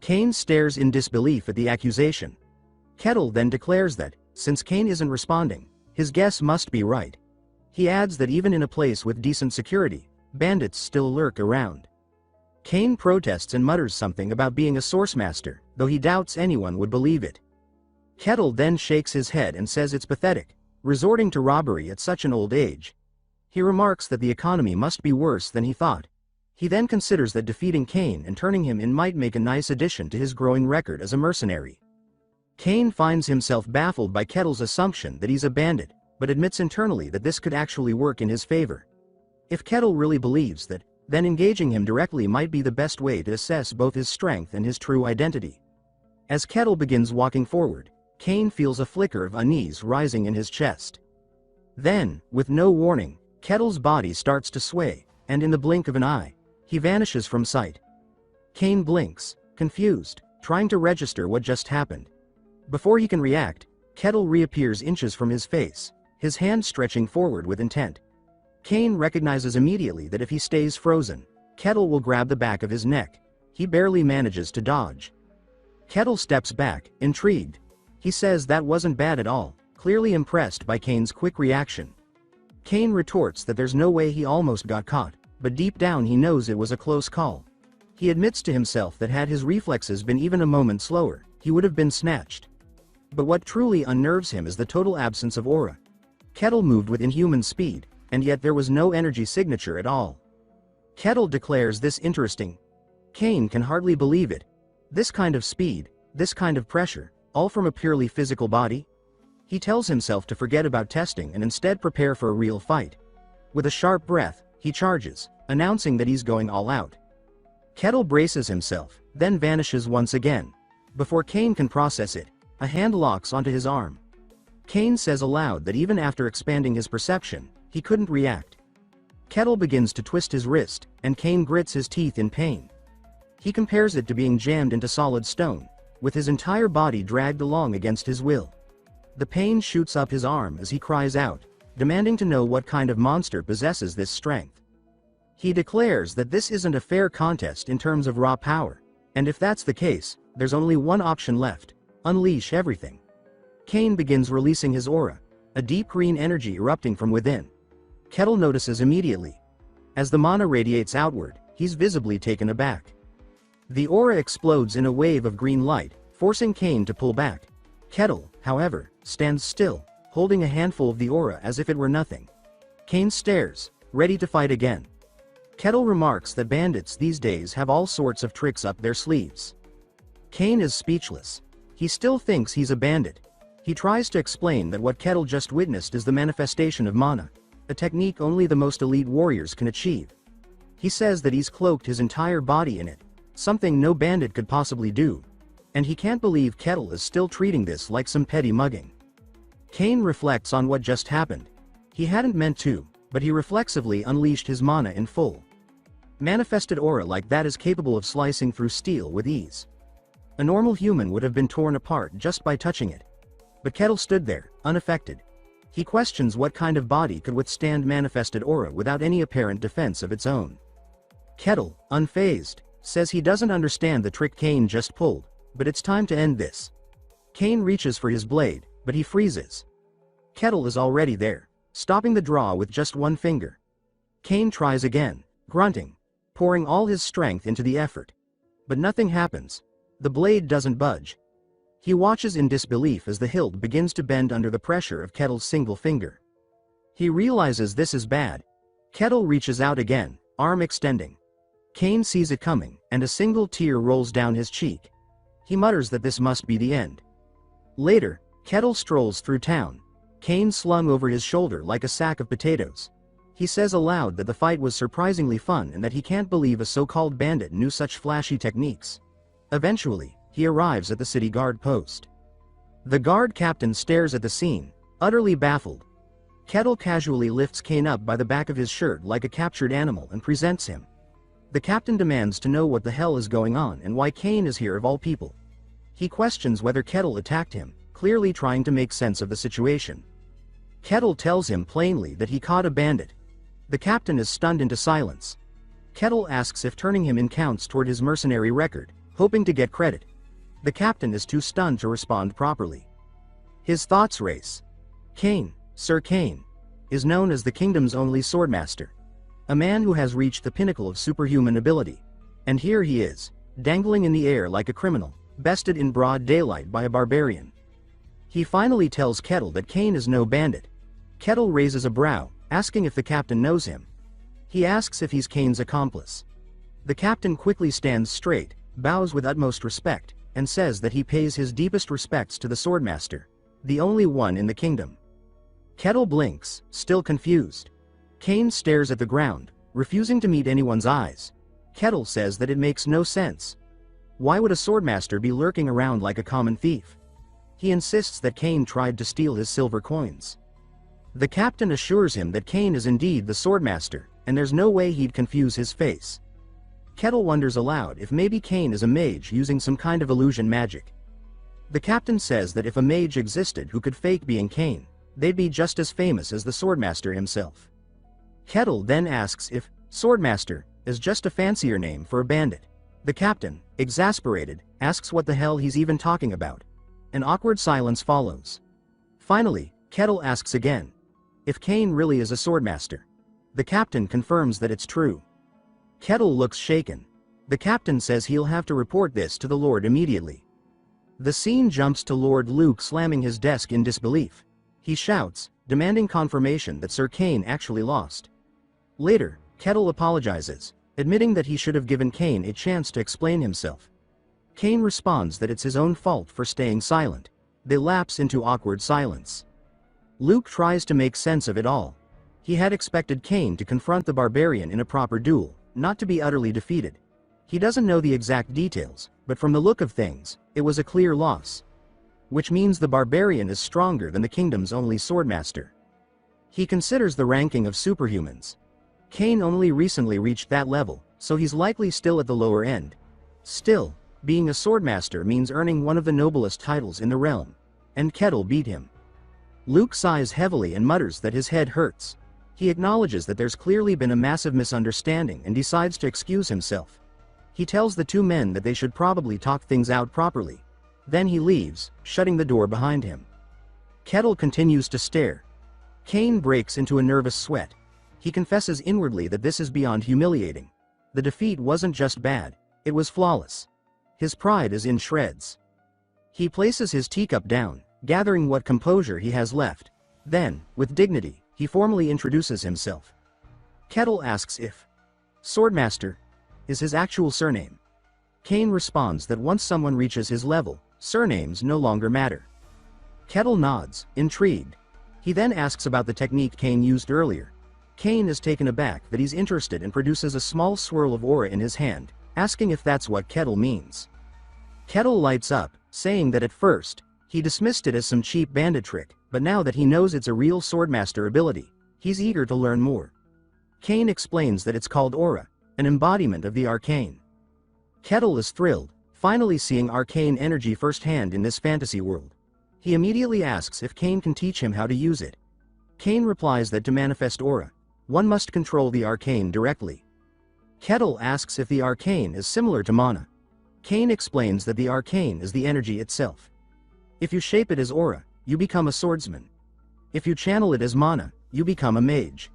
Kane stares in disbelief at the accusation. Kettle then declares that, since Kane isn't responding, his guess must be right. He adds that even in a place with decent security, bandits still lurk around. Kane protests and mutters something about being a source master, though he doubts anyone would believe it. Kettle then shakes his head and says it's pathetic, resorting to robbery at such an old age. He remarks that the economy must be worse than he thought. He then considers that defeating Kane and turning him in might make a nice addition to his growing record as a mercenary. Kane finds himself baffled by Kettle's assumption that he's a bandit, but admits internally that this could actually work in his favor. If Kettle really believes that, then engaging him directly might be the best way to assess both his strength and his true identity. As Kettle begins walking forward, Kane feels a flicker of unease rising in his chest. Then, with no warning, Kettle's body starts to sway, and in the blink of an eye, he vanishes from sight. Kane blinks, confused, trying to register what just happened. Before he can react, Kettle reappears inches from his face, his hand stretching forward with intent. Kane recognizes immediately that if he stays frozen, Kettle will grab the back of his neck. He barely manages to dodge. Kettle steps back, intrigued. He says that wasn't bad at all, clearly impressed by Kane's quick reaction. Kane retorts that there's no way he almost got caught, but deep down he knows it was a close call. He admits to himself that had his reflexes been even a moment slower, he would have been snatched. But what truly unnerves him is the total absence of aura. Kettle moved with inhuman speed, and yet there was no energy signature at all. Kettle declares this interesting. Kane can hardly believe it. This kind of speed, this kind of pressure, all from a purely physical body? He tells himself to forget about testing and instead prepare for a real fight. With a sharp breath, he charges, announcing that he's going all out. Kettle braces himself, then vanishes once again. Before Kane can process it, a hand locks onto his arm. Kane says aloud that even after expanding his perception, he couldn't react. Kettle begins to twist his wrist, and Kane grits his teeth in pain. He compares it to being jammed into solid stone, with his entire body dragged along against his will. The pain shoots up his arm as he cries out, demanding to know what kind of monster possesses this strength. He declares that this isn't a fair contest in terms of raw power, and if that's the case, there's only one option left: unleash everything. Kane begins releasing his aura, a deep green energy erupting from within. Kettle notices immediately. As the mana radiates outward, he's visibly taken aback. The aura explodes in a wave of green light, forcing Kane to pull back. Kettle, however, stands still, holding a handful of the aura as if it were nothing. Kane stares, ready to fight again. Kettle remarks that bandits these days have all sorts of tricks up their sleeves. Kane is speechless. He still thinks he's a bandit. He tries to explain that what Kettle just witnessed is the manifestation of mana, a technique only the most elite warriors can achieve. He says that he's cloaked his entire body in it, something no bandit could possibly do, and he can't believe Kettle is still treating this like some petty mugging. Kane reflects on what just happened. He hadn't meant to, but he reflexively unleashed his mana in full. Manifested aura like that is capable of slicing through steel with ease. A normal human would have been torn apart just by touching it. But Kettle stood there, unaffected. He questions what kind of body could withstand manifested aura without any apparent defense of its own. Kettle, unfazed, says he doesn't understand the trick Kane just pulled, but it's time to end this. Kane reaches for his blade, but he freezes. Kettle is already there, stopping the draw with just one finger. Kane tries again, grunting, pouring all his strength into the effort. But nothing happens. The blade doesn't budge. He watches in disbelief as the hilt begins to bend under the pressure of Kettle's single finger. He realizes this is bad. Kettle reaches out again, arm extending. Kane sees it coming, and a single tear rolls down his cheek. He mutters that this must be the end. Later, Kettle strolls through town, Kane slung over his shoulder like a sack of potatoes. He says aloud that the fight was surprisingly fun and that he can't believe a so-called bandit knew such flashy techniques. Eventually, he arrives at the city guard post. The guard captain stares at the scene, utterly baffled. Kettle casually lifts Kane up by the back of his shirt like a captured animal and presents him. The captain demands to know what the hell is going on and why Kane is here of all people. He questions whether Kettle attacked him, clearly trying to make sense of the situation. Kettle tells him plainly that he caught a bandit. The captain is stunned into silence. Kettle asks if turning him in counts toward his mercenary record, hoping to get credit. The captain is too stunned to respond properly. His thoughts race. Kane, Sir Kane, is known as the kingdom's only swordmaster. A man who has reached the pinnacle of superhuman ability. And here he is, dangling in the air like a criminal, bested in broad daylight by a barbarian. He finally tells Kettle that Kane is no bandit. Kettle raises a brow, asking if the captain knows him. He asks if he's Kane's accomplice. The captain quickly stands straight, bows with utmost respect, and says that he pays his deepest respects to the swordmaster, the only one in the kingdom. Kettle blinks, still confused. Kane stares at the ground, refusing to meet anyone's eyes. Kettle says that it makes no sense. Why would a swordmaster be lurking around like a common thief? He insists that Kane tried to steal his silver coins. The captain assures him that Kane is indeed the swordmaster, and there's no way he'd confuse his face. Kettle wonders aloud if maybe Kane is a mage using some kind of illusion magic. The captain says that if a mage existed who could fake being Kane, they'd be just as famous as the swordmaster himself. Kettle then asks if swordmaster is just a fancier name for a bandit. The captain, exasperated, asks what the hell he's even talking about. An awkward silence follows. Finally, Kettle asks again if Kane really is a swordmaster. The captain confirms that it's true. Kettle looks shaken. The captain says he'll have to report this to the Lord immediately. The scene jumps to Lord Luke slamming his desk in disbelief. He shouts, demanding confirmation that Sir Kane actually lost. Later, Kettle apologizes, admitting that he should have given Kane a chance to explain himself. Kane responds that it's his own fault for staying silent. They lapse into awkward silence. Luke tries to make sense of it all. He had expected Kane to confront the barbarian in a proper duel, not to be utterly defeated. He doesn't know the exact details, but from the look of things, it was a clear loss. Which means the barbarian is stronger than the kingdom's only swordmaster. He considers the ranking of superhumans. Kane only recently reached that level, so he's likely still at the lower end. Still, being a swordmaster means earning one of the noblest titles in the realm. And Kettle beat him. Luke sighs heavily and mutters that his head hurts. He acknowledges that there's clearly been a massive misunderstanding and decides to excuse himself. He tells the two men that they should probably talk things out properly. Then he leaves, shutting the door behind him. Kettle continues to stare. Kane breaks into a nervous sweat. He confesses inwardly that this is beyond humiliating. The defeat wasn't just bad, it was flawless. His pride is in shreds. He places his teacup down, gathering what composure he has left. Then, with dignity, he formally introduces himself. Kettle asks if Swordmaster is his actual surname. Kane responds that once someone reaches his level, surnames no longer matter. Kettle nods, intrigued. He then asks about the technique Kane used earlier. Kane is taken aback that he's interested and produces a small swirl of aura in his hand, asking if that's what Kettle means. Kettle lights up, saying that at first, he dismissed it as some cheap bandit trick, but now that he knows it's a real swordmaster ability, he's eager to learn more. Kane explains that it's called aura, an embodiment of the arcane. Kettle is thrilled, finally seeing arcane energy firsthand in this fantasy world. He immediately asks if Kane can teach him how to use it. Kane replies that to manifest aura, one must control the arcane directly. Kettle asks if the arcane is similar to mana. Kane explains that the arcane is the energy itself. If you shape it as aura, you become a swordsman. If you channel it as mana, you become a mage.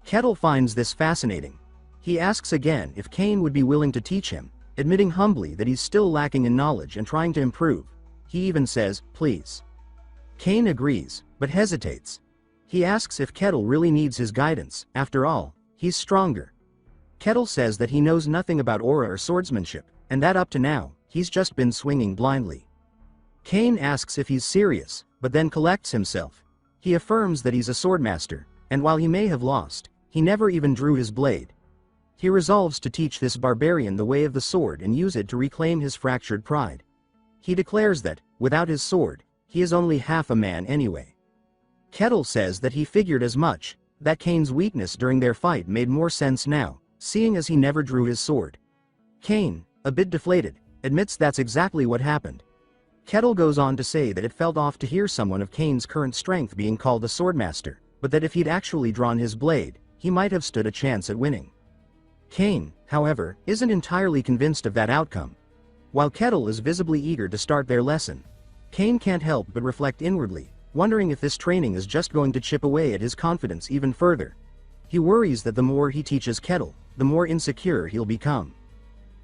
Kettle finds this fascinating. He asks again if Kane would be willing to teach him, admitting humbly that he's still lacking in knowledge and trying to improve. He even says, please. Kane agrees, but hesitates. He asks if Kettle really needs his guidance. After all, he's stronger. Kettle says that he knows nothing about aura or swordsmanship, and that up to now, he's just been swinging blindly. Kane asks if he's serious, but then collects himself. He affirms that he's a swordmaster, and while he may have lost, He never even drew his blade. He resolves to teach this barbarian the way of the sword and use it to reclaim his fractured pride. He declares that, without his sword, he is only half a man anyway. Kettle says that he figured as much, that Kane's weakness during their fight made more sense now, seeing as he never drew his sword. Kane, a bit deflated, admits that's exactly what happened. Kettle goes on to say that it felt off to hear someone of Kane's current strength being called a swordmaster, but that if he'd actually drawn his blade, he might have stood a chance at winning. Kane, however, isn't entirely convinced of that outcome. While Kettle is visibly eager to start their lesson, Kane can't help but reflect inwardly, wondering if this training is just going to chip away at his confidence even further. He worries that the more he teaches Kettle, the more insecure he'll become.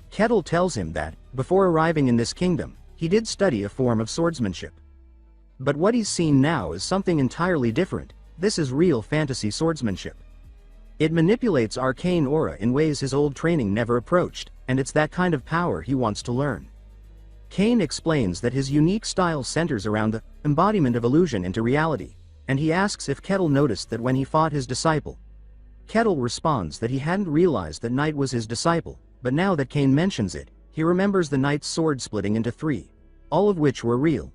Kettle tells him that, before arriving in this kingdom, he did study a form of swordsmanship. But what he's seen now is something entirely different. This is real fantasy swordsmanship. It manipulates arcane aura in ways his old training never approached, and it's that kind of power he wants to learn. Kane explains that his unique style centers around the embodiment of illusion into reality, and he asks if Kettle noticed that when he fought his disciple. Kettle responds that he hadn't realized that Knight was his disciple, but now that Kane mentions it, he remembers the Knight's sword splitting into three, all of which were real.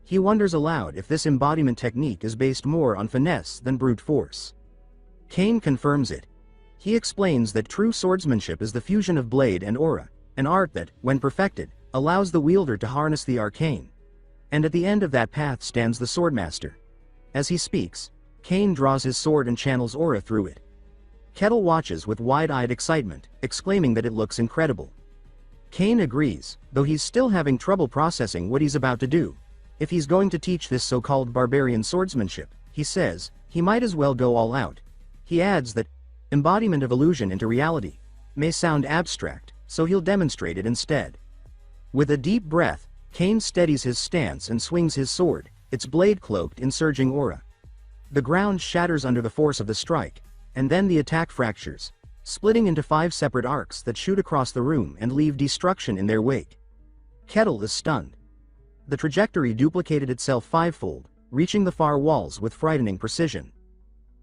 He wonders aloud if this embodiment technique is based more on finesse than brute force. Kane confirms it. He explains that true swordsmanship is the fusion of blade and aura, an art that, when perfected, allows the wielder to harness the arcane. And at the end of that path stands the swordmaster. As he speaks, Kane draws his sword and channels aura through it. Kettle watches with wide-eyed excitement, exclaiming that it looks incredible. Kane agrees, though he's still having trouble processing what he's about to do. If he's going to teach this so-called barbarian swordsmanship, he says, he might as well go all out. He adds that embodiment of illusion into reality may sound abstract, so he'll demonstrate it instead. With a deep breath, Kane steadies his stance and swings his sword, its blade cloaked in surging aura. The ground shatters under the force of the strike, and then the attack fractures, splitting into 5 separate arcs that shoot across the room and leave destruction in their wake. Kettle is stunned. The trajectory duplicated itself 5-fold, reaching the far walls with frightening precision.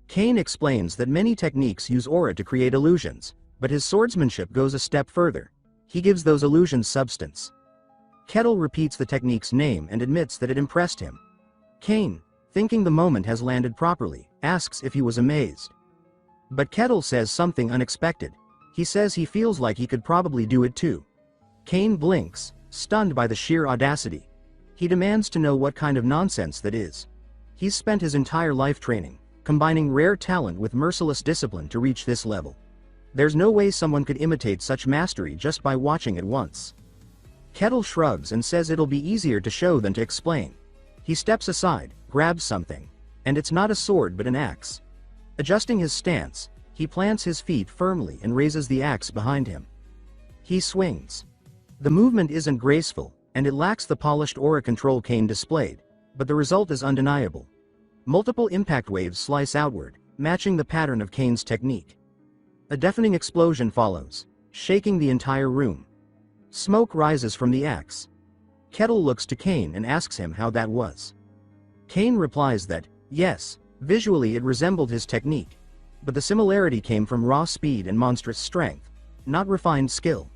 Kane explains that many techniques use aura to create illusions, but his swordsmanship goes a step further. He gives those illusions substance. Kettle repeats the technique's name and admits that it impressed him. Kane, thinking the moment has landed properly, asks if he was amazed. But Kettle says something unexpected. He says he feels like he could probably do it too. Kane blinks, stunned by the sheer audacity. He demands to know what kind of nonsense that is. He's spent his entire life training, combining rare talent with merciless discipline to reach this level. There's no way someone could imitate such mastery just by watching it once. Kettle shrugs and says it'll be easier to show than to explain. He steps aside, grabs something, and it's not a sword but an axe. Adjusting his stance, he plants his feet firmly and raises the axe behind him. He swings. The movement isn't graceful, and it lacks the polished aura control Kane displayed, but the result is undeniable. Multiple impact waves slice outward, matching the pattern of Kane's technique. A deafening explosion follows, shaking the entire room. Smoke rises from the axe. Kettle looks to Kane and asks him how that was. Kane replies that, yes, visually it resembled his technique, but the similarity came from raw speed and monstrous strength, not refined skill.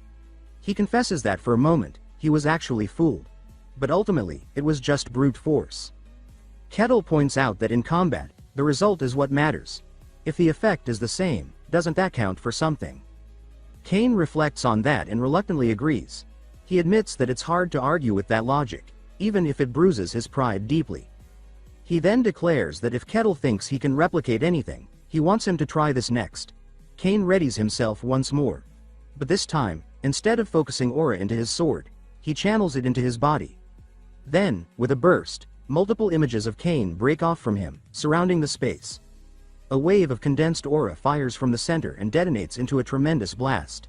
He confesses that for a moment, he was actually fooled. But ultimately, it was just brute force. Kettle points out that in combat, the result is what matters. If the effect is the same, doesn't that count for something? Kane reflects on that and reluctantly agrees. He admits that it's hard to argue with that logic, even if it bruises his pride deeply. He then declares that if Kettle thinks he can replicate anything, he wants him to try this next. Kane readies himself once more. But this time, instead of focusing aura into his sword, he channels it into his body. Then, with a burst, multiple images of Kane break off from him, surrounding the space. A wave of condensed aura fires from the center and detonates into a tremendous blast.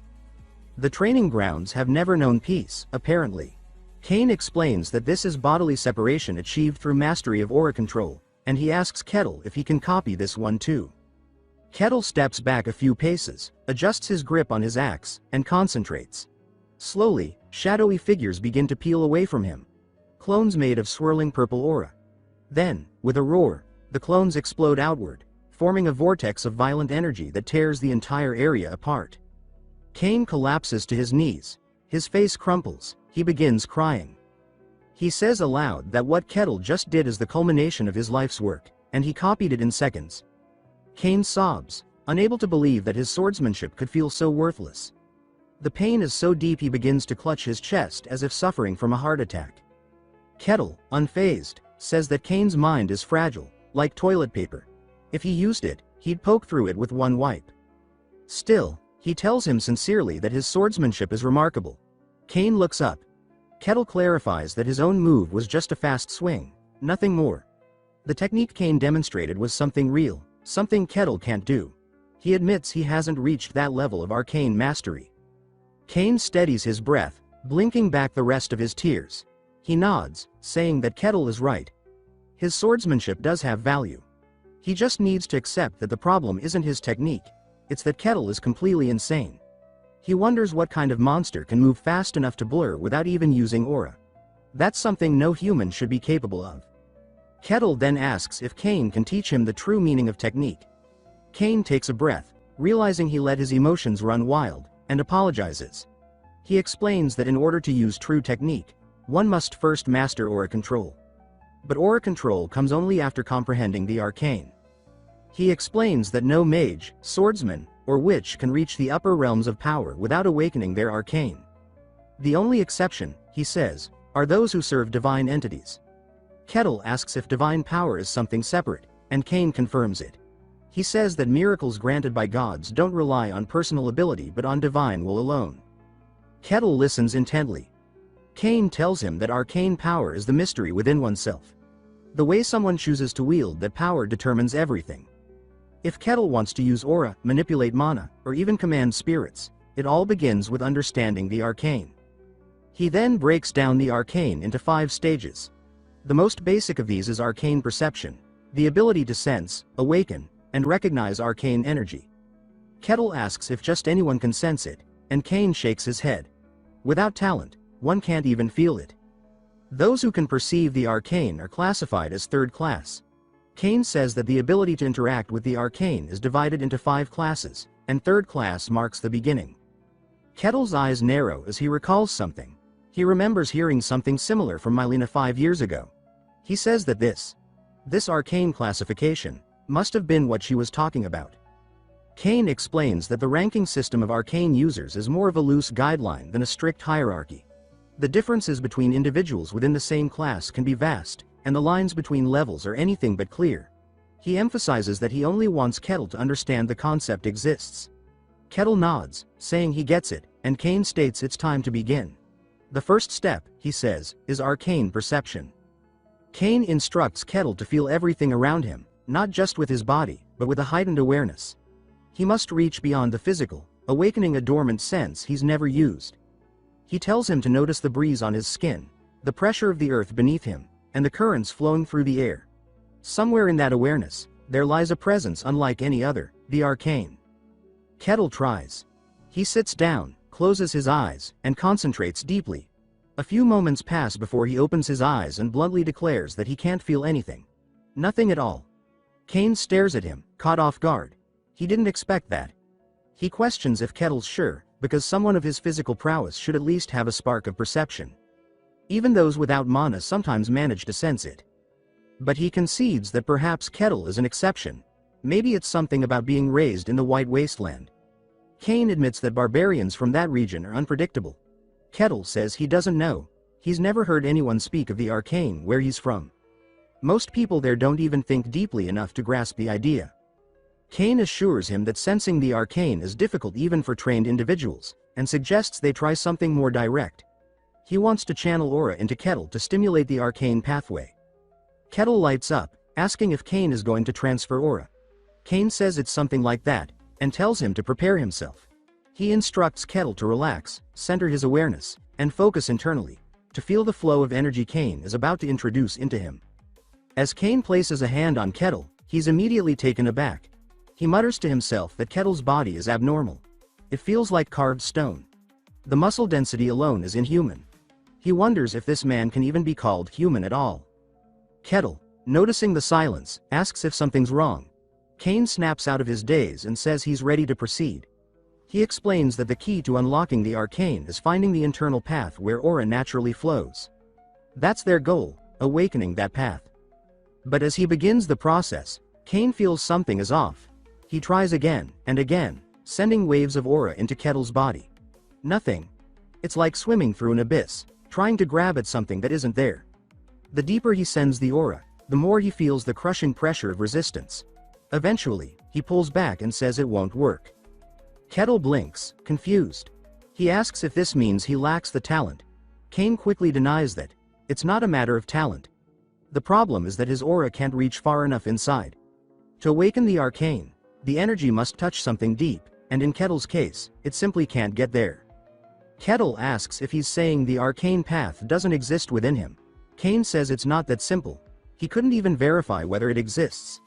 The training grounds have never known peace, apparently. Kane explains that this is bodily separation achieved through mastery of aura control, and he asks Kettle if he can copy this one too. Kettle steps back a few paces, adjusts his grip on his axe, and concentrates. Slowly, shadowy figures begin to peel away from him. Clones made of swirling purple aura. Then, with a roar, the clones explode outward, forming a vortex of violent energy that tears the entire area apart. Cain collapses to his knees. His face crumples. He begins crying. He says aloud that what Kettle just did is the culmination of his life's work, and he copied it in seconds. Cain sobs, unable to believe that his swordsmanship could feel so worthless. The pain is so deep he begins to clutch his chest as if suffering from a heart attack. Kettle, unfazed, says that Cain's mind is fragile, like toilet paper. If he used it, he'd poke through it with one wipe. Still, he tells him sincerely that his swordsmanship is remarkable. Cain looks up. Kettle clarifies that his own move was just a fast swing, nothing more. The technique Cain demonstrated was something real, something Kettle can't do. He admits he hasn't reached that level of arcane mastery. Cain steadies his breath, blinking back the rest of his tears. He nods, saying that Kettle is right. His swordsmanship does have value. He just needs to accept that the problem isn't his technique, it's that Kettle is completely insane. He wonders what kind of monster can move fast enough to blur without even using aura. That's something no human should be capable of. Kettle then asks if Cain can teach him the true meaning of technique. Cain takes a breath, realizing he let his emotions run wild, and apologizes. He explains that in order to use true technique, one must first master aura control. But aura control comes only after comprehending the arcane. He explains that no mage, swordsman, or witch can reach the upper realms of power without awakening their arcane. The only exception, he says, are those who serve divine entities. Kettle asks if divine power is something separate, and Cain confirms it. He says that miracles granted by gods don't rely on personal ability but on divine will alone. Kettle listens intently. Cain tells him that arcane power is the mystery within oneself. The way someone chooses to wield that power determines everything. If Kettle wants to use aura, manipulate mana, or even command spirits, it all begins with understanding the arcane. He then breaks down the arcane into 5 stages. The most basic of these is arcane perception, the ability to sense, awaken, and recognize arcane energy. Kettle asks if just anyone can sense it, and Cain shakes his head. Without talent, one can't even feel it. Those who can perceive the arcane are classified as third class. Cain says that the ability to interact with the arcane is divided into 5 classes, and third class marks the beginning. Kettle's eyes narrow as he recalls something. He remembers hearing something similar from Mylena 5 years ago. He says that this arcane classification must have been what she was talking about. Cain explains that the ranking system of arcane users is more of a loose guideline than a strict hierarchy. The differences between individuals within the same class can be vast, and the lines between levels are anything but clear. He emphasizes that he only wants Kettle to understand the concept exists. Kettle nods, saying he gets it, and Cain states it's time to begin. The first step, he says, is arcane perception. Cain instructs Kettle to feel everything around him, not just with his body, but with a heightened awareness. He must reach beyond the physical, awakening a dormant sense he's never used. He tells him to notice the breeze on his skin, the pressure of the earth beneath him, and the currents flowing through the air. Somewhere in that awareness, there lies a presence unlike any other, the arcane. Kettle tries. He sits down, closes his eyes, and concentrates deeply. A few moments pass before he opens his eyes and bluntly declares that he can't feel anything. Nothing at all. Cain stares at him, caught off guard. He didn't expect that. He questions if Kettle's sure, because someone of his physical prowess should at least have a spark of perception. Even those without mana sometimes manage to sense it. But he concedes that perhaps Kettle is an exception. Maybe it's something about being raised in the White Wasteland. Cain admits that barbarians from that region are unpredictable. Kettle says he doesn't know. He's never heard anyone speak of the arcane where he's from. Most people there don't even think deeply enough to grasp the idea. Cain assures him that sensing the arcane is difficult even for trained individuals, and suggests they try something more direct. He wants to channel aura into Kettle to stimulate the arcane pathway. Kettle lights up, asking if Cain is going to transfer aura. Cain says it's something like that, and tells him to prepare himself. He instructs Kettle to relax, center his awareness, and focus internally, to feel the flow of energy Cain is about to introduce into him. As Cain places a hand on Kettle, he's immediately taken aback. He mutters to himself that Kettle's body is abnormal. It feels like carved stone. The muscle density alone is inhuman. He wonders if this man can even be called human at all. Kettle, noticing the silence, asks if something's wrong. Kane snaps out of his daze and says he's ready to proceed. He explains that the key to unlocking the arcane is finding the internal path where aura naturally flows. That's their goal, awakening that path. But as he begins the process, Kane feels something is off. He tries again and again, sending waves of aura into Kettle's body. Nothing. It's like swimming through an abyss, trying to grab at something that isn't there. The deeper he sends the aura, the more he feels the crushing pressure of resistance. Eventually, he pulls back and says it won't work. Kettle blinks, confused. He asks if this means he lacks the talent. Kane quickly denies that. It's not a matter of talent. The problem is that his aura can't reach far enough inside. To awaken the arcane, the energy must touch something deep, and in Kettle's case, it simply can't get there. Kettle asks if he's saying the arcane path doesn't exist within him. Kane says it's not that simple. He couldn't even verify whether it exists.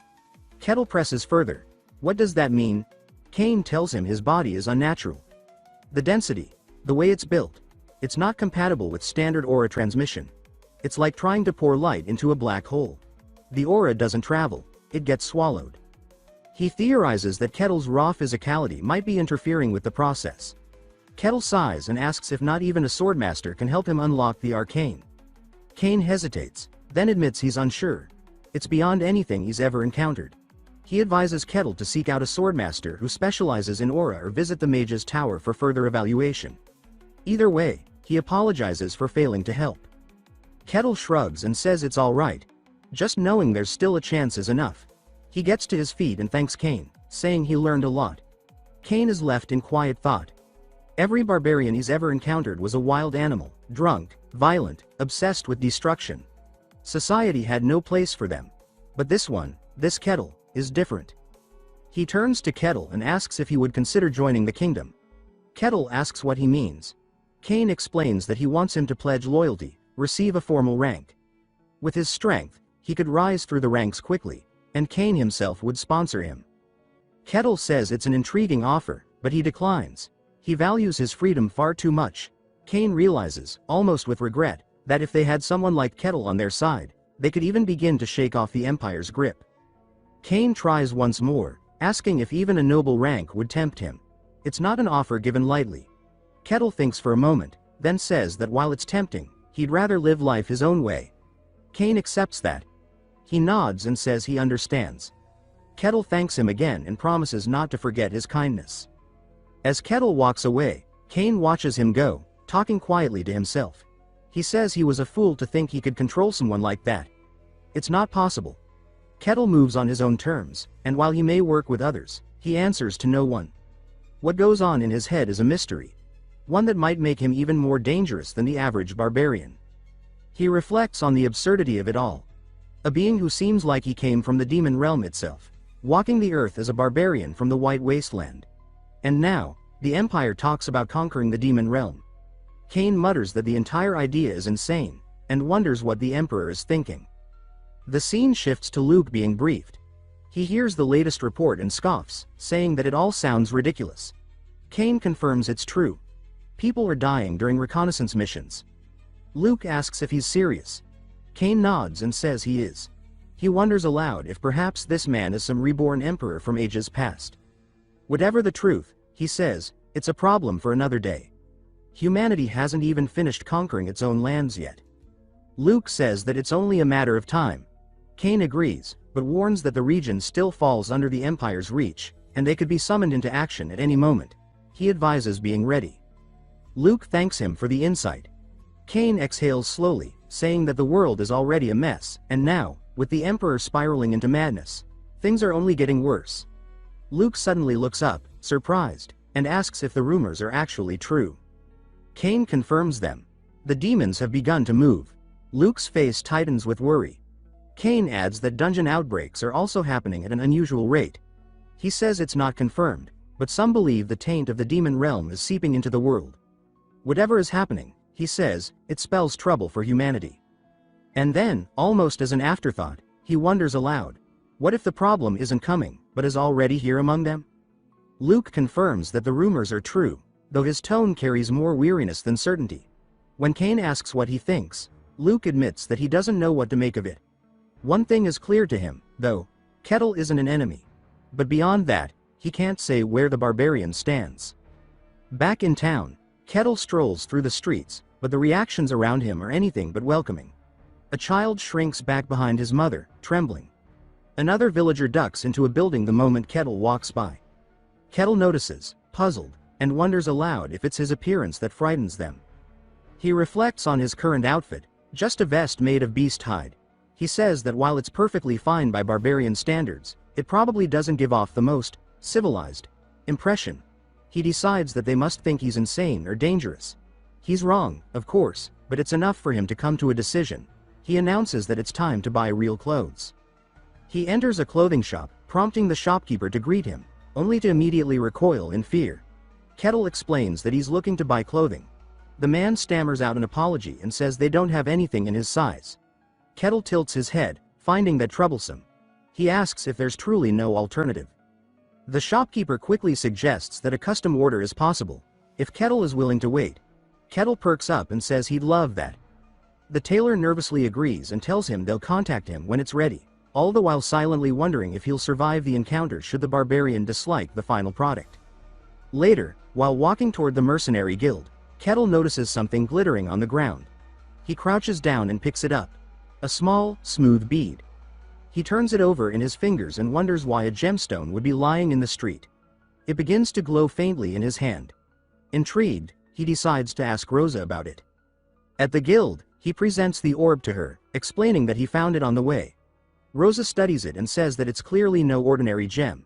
Kettle presses further. What does that mean? Kane tells him his body is unnatural. The density, the way it's built, it's not compatible with standard aura transmission. It's like trying to pour light into a black hole. The aura doesn't travel, it gets swallowed. He theorizes that Kettle's raw physicality might be interfering with the process. Kettle sighs and asks if not even a swordmaster can help him unlock the arcane. Kane hesitates, then admits he's unsure. It's beyond anything he's ever encountered. He advises Kettle to seek out a swordmaster who specializes in aura or visit the mage's tower for further evaluation. Either way, he apologizes for failing to help. Kettle shrugs and says it's alright. Just knowing there's still a chance is enough. He gets to his feet and thanks Kane, saying he learned a lot. Kane is left in quiet thought. Every barbarian he's ever encountered was a wild animal, drunk, violent, obsessed with destruction. Society had no place for them. But this one, this Kettle, is different. He turns to Kettle and asks if he would consider joining the kingdom. Kettle asks what he means. Kane explains that he wants him to pledge loyalty, receive a formal rank. With his strength, he could rise through the ranks quickly, and Kane himself would sponsor him. Kettle says it's an intriguing offer, but he declines. He values his freedom far too much. Kane realizes, almost with regret, that if they had someone like Kettle on their side, they could even begin to shake off the Empire's grip. Kane tries once more, asking if even a noble rank would tempt him. It's not an offer given lightly. Kettle thinks for a moment, then says that while it's tempting, he'd rather live life his own way. Kane accepts that. He nods and says he understands. Kettle thanks him again and promises not to forget his kindness. As Kettle walks away, Kane watches him go, talking quietly to himself. He says he was a fool to think he could control someone like that. It's not possible. Kettle moves on his own terms, and while he may work with others, he answers to no one. What goes on in his head is a mystery. One that might make him even more dangerous than the average barbarian. He reflects on the absurdity of it all. A being who seems like he came from the demon realm itself, walking the earth as a barbarian from the White Wasteland. And now, the Empire talks about conquering the demon realm. Kane mutters that the entire idea is insane, and wonders what the Emperor is thinking. The scene shifts to Luke being briefed. He hears the latest report and scoffs, saying that it all sounds ridiculous. Kane confirms it's true. People are dying during reconnaissance missions. Luke asks if he's serious. Kane nods and says he is. He wonders aloud if perhaps this man is some reborn emperor from ages past. Whatever the truth, he says, it's a problem for another day. Humanity hasn't even finished conquering its own lands yet. Luke says that it's only a matter of time. Kane agrees, but warns that the region still falls under the Empire's reach, and they could be summoned into action at any moment. He advises being ready. Luke thanks him for the insight. Kane exhales slowly, saying that the world is already a mess, and now, with the Emperor spiraling into madness, things are only getting worse. Luke suddenly looks up, surprised, and asks if the rumors are actually true. Kane confirms them. The demons have begun to move. Luke's face tightens with worry. Kane adds that dungeon outbreaks are also happening at an unusual rate. He says it's not confirmed, but some believe the taint of the demon realm is seeping into the world. Whatever is happening, he says, it spells trouble for humanity. And then, almost as an afterthought, he wonders aloud, what if the problem isn't coming, but is already here among them? Luke confirms that the rumors are true, though his tone carries more weariness than certainty. When Kane asks what he thinks, Luke admits that he doesn't know what to make of it. One thing is clear to him, though: Kettle isn't an enemy. But beyond that, he can't say where the barbarian stands. Back in town, Kettle strolls through the streets, but the reactions around him are anything but welcoming. A child shrinks back behind his mother, trembling. Another villager ducks into a building the moment Kettle walks by. Kettle notices, puzzled, and wonders aloud if it's his appearance that frightens them. He reflects on his current outfit, just a vest made of beast hide. He says that while it's perfectly fine by barbarian standards, it probably doesn't give off the most civilized impression. He decides that they must think he's insane or dangerous. He's wrong, of course, but it's enough for him to come to a decision. He announces that it's time to buy real clothes. He enters a clothing shop, prompting the shopkeeper to greet him, only to immediately recoil in fear. Kettle explains that he's looking to buy clothing. The man stammers out an apology and says they don't have anything in his size. Kettle tilts his head, finding that troublesome. He asks if there's truly no alternative. The shopkeeper quickly suggests that a custom order is possible, if Kettle is willing to wait. Kettle perks up and says he'd love that. The tailor nervously agrees and tells him they'll contact him when it's ready, all the while silently wondering if he'll survive the encounter should the barbarian dislike the final product. Later, while walking toward the mercenary guild, Kettle notices something glittering on the ground. He crouches down and picks it up. A small, smooth bead. He turns it over in his fingers and wonders why a gemstone would be lying in the street. It begins to glow faintly in his hand. Intrigued, he decides to ask Rosa about it. At the guild, he presents the orb to her, explaining that he found it on the way. Rosa studies it and says that it's clearly no ordinary gem.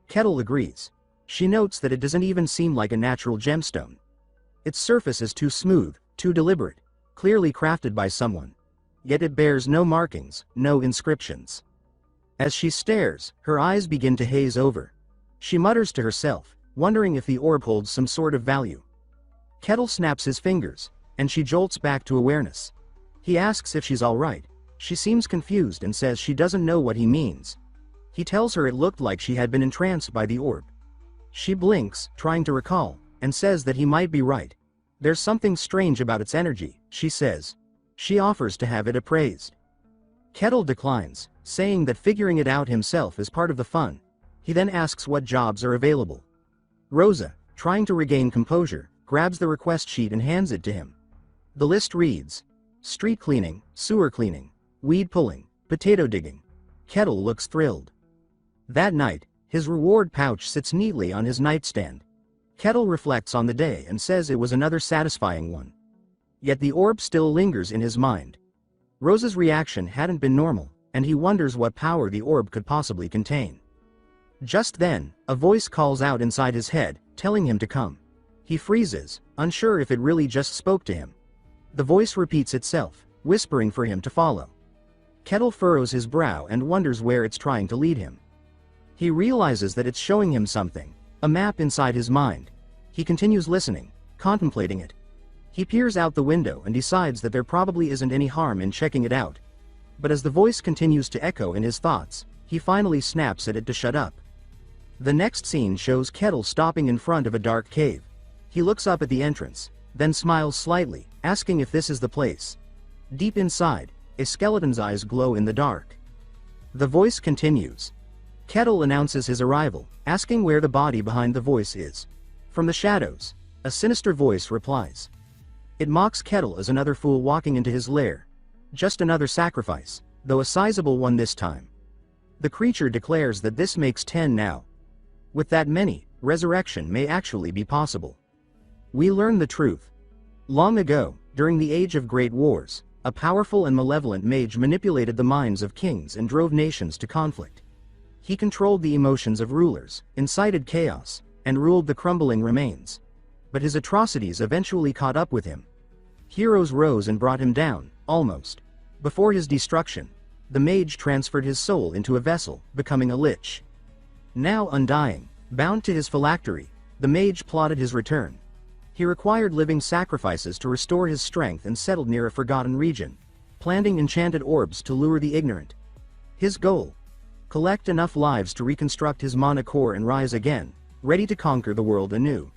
Kettle agrees. She notes that it doesn't even seem like a natural gemstone. Its surface is too smooth, too deliberate, clearly crafted by someone. Yet it bears no markings, no inscriptions. As she stares, her eyes begin to haze over. She mutters to herself, wondering if the orb holds some sort of value. Kettle snaps his fingers, and she jolts back to awareness. He asks if she's all right. She seems confused and says she doesn't know what he means. He tells her it looked like she had been entranced by the orb. She blinks, trying to recall, and says that he might be right. There's something strange about its energy, she says. She offers to have it appraised. Kettle declines, saying that figuring it out himself is part of the fun. He then asks what jobs are available. Rosa, trying to regain composure, grabs the request sheet and hands it to him. The list reads: street cleaning, sewer cleaning, weed pulling, potato digging. Kettle looks thrilled. That night, his reward pouch sits neatly on his nightstand. Kettle reflects on the day and says it was another satisfying one. Yet the orb still lingers in his mind. Rosa's reaction hadn't been normal, and he wonders what power the orb could possibly contain. Just then, a voice calls out inside his head, telling him to come. He freezes, unsure if it really just spoke to him. The voice repeats itself, whispering for him to follow. Kettle furrows his brow and wonders where it's trying to lead him. He realizes that it's showing him something, a map inside his mind. He continues listening, contemplating it. He peers out the window and decides that there probably isn't any harm in checking it out. But as the voice continues to echo in his thoughts, he finally snaps at it to shut up. The next scene shows Kettle stopping in front of a dark cave. He looks up at the entrance, then smiles slightly, asking if this is the place. Deep inside, a skeleton's eyes glow in the dark. The voice continues. Kettle announces his arrival, asking where the body behind the voice is. From the shadows, a sinister voice replies. It mocks Kettle as another fool walking into his lair. Just another sacrifice, though a sizable one this time. The creature declares that this makes 10 now. With that many, resurrection may actually be possible. We learn the truth. Long ago, during the Age of Great Wars, a powerful and malevolent mage manipulated the minds of kings and drove nations to conflict. He controlled the emotions of rulers, incited chaos, and ruled the crumbling remains. But his atrocities eventually caught up with him. Heroes rose and brought him down, almost. Before his destruction, the mage transferred his soul into a vessel, becoming a lich. Now undying, bound to his phylactery, the mage plotted his return. He required living sacrifices to restore his strength and settled near a forgotten region, planting enchanted orbs to lure the ignorant. His goal: collect enough lives to reconstruct his mana core and rise again, ready to conquer the world anew.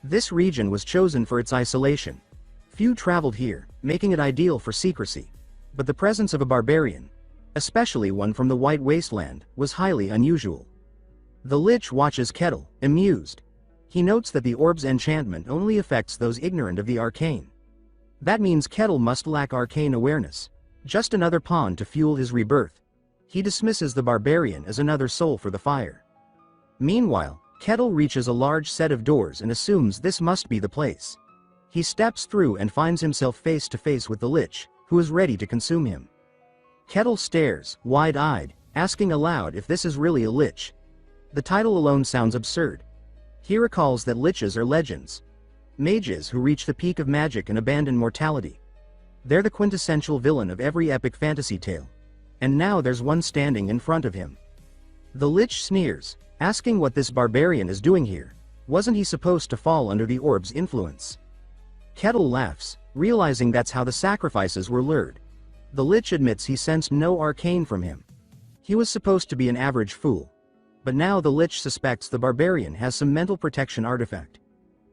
This region was chosen for its isolation. Few traveled here, making it ideal for secrecy. But the presence of a barbarian, especially one from the White Wasteland, was highly unusual. The Lich watches Kettle, amused. He notes that the orb's enchantment only affects those ignorant of the arcane. That means Kettle must lack arcane awareness. Just another pawn to fuel his rebirth. He dismisses the barbarian as another soul for the fire. Meanwhile, Kettle reaches a large set of doors and assumes this must be the place. He steps through and finds himself face to face with the Lich, who is ready to consume him. Kettle stares, wide-eyed, asking aloud if this is really a Lich. The title alone sounds absurd. He recalls that Liches are legends. Mages who reach the peak of magic and abandon mortality. They're the quintessential villain of every epic fantasy tale. And now there's one standing in front of him. The Lich sneers, asking what this barbarian is doing here. Wasn't he supposed to fall under the orb's influence? Kettle laughs, realizing that's how the sacrifices were lured. The Lich admits he sensed no arcane from him. He was supposed to be an average fool. But now the Lich suspects the barbarian has some mental protection artifact.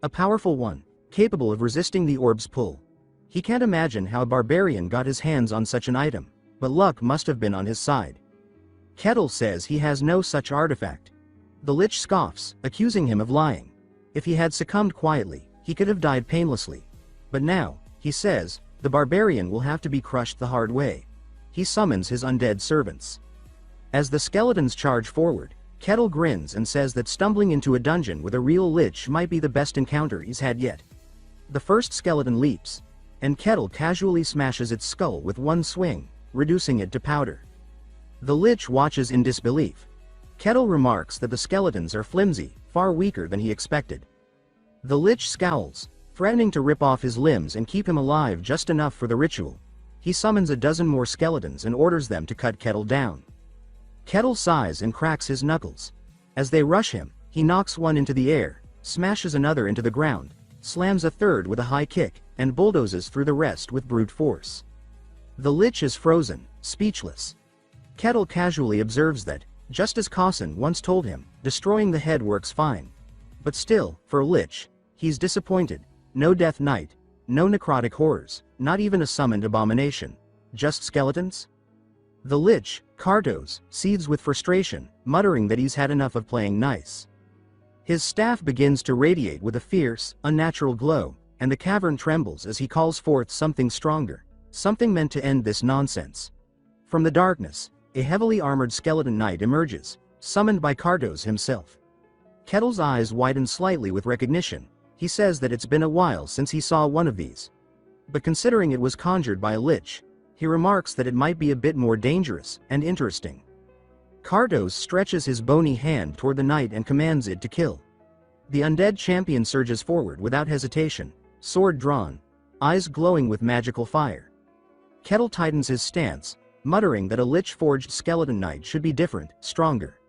A powerful one, capable of resisting the orb's pull. He can't imagine how a barbarian got his hands on such an item, but luck must have been on his side. Kettle says he has no such artifact. The Lich scoffs, accusing him of lying. If he had succumbed quietly, he could have died painlessly. But now, he says, the barbarian will have to be crushed the hard way. He summons his undead servants. As the skeletons charge forward, Kettle grins and says that stumbling into a dungeon with a real Lich might be the best encounter he's had yet. The first skeleton leaps, and Kettle casually smashes its skull with one swing, reducing it to powder. The Lich watches in disbelief. Kettle remarks that the skeletons are flimsy, far weaker than he expected. The Lich scowls, threatening to rip off his limbs and keep him alive just enough for the ritual. He summons a dozen more skeletons and orders them to cut Kettle down. Kettle sighs and cracks his knuckles. As they rush him, he knocks one into the air, smashes another into the ground, slams a third with a high kick, and bulldozes through the rest with brute force. The Lich is frozen, speechless. Kettle casually observes that, just as Cawson once told him, destroying the head works fine. But still, for a Lich, he's disappointed. No Death Knight, no necrotic horrors, not even a summoned abomination. Just skeletons? The Lich, Kartos, seethes with frustration, muttering that he's had enough of playing nice. His staff begins to radiate with a fierce, unnatural glow, and the cavern trembles as he calls forth something stronger, something meant to end this nonsense. From the darkness, a heavily armored skeleton knight emerges, summoned by Kartos himself. Kettle's eyes widen slightly with recognition. He says that it's been a while since he saw one of these. But considering it was conjured by a Lich, he remarks that it might be a bit more dangerous and interesting. Kartos stretches his bony hand toward the knight and commands it to kill. The undead champion surges forward without hesitation, sword drawn, eyes glowing with magical fire. Kettle tightens his stance, muttering that a Lich-forged skeleton knight should be different, stronger.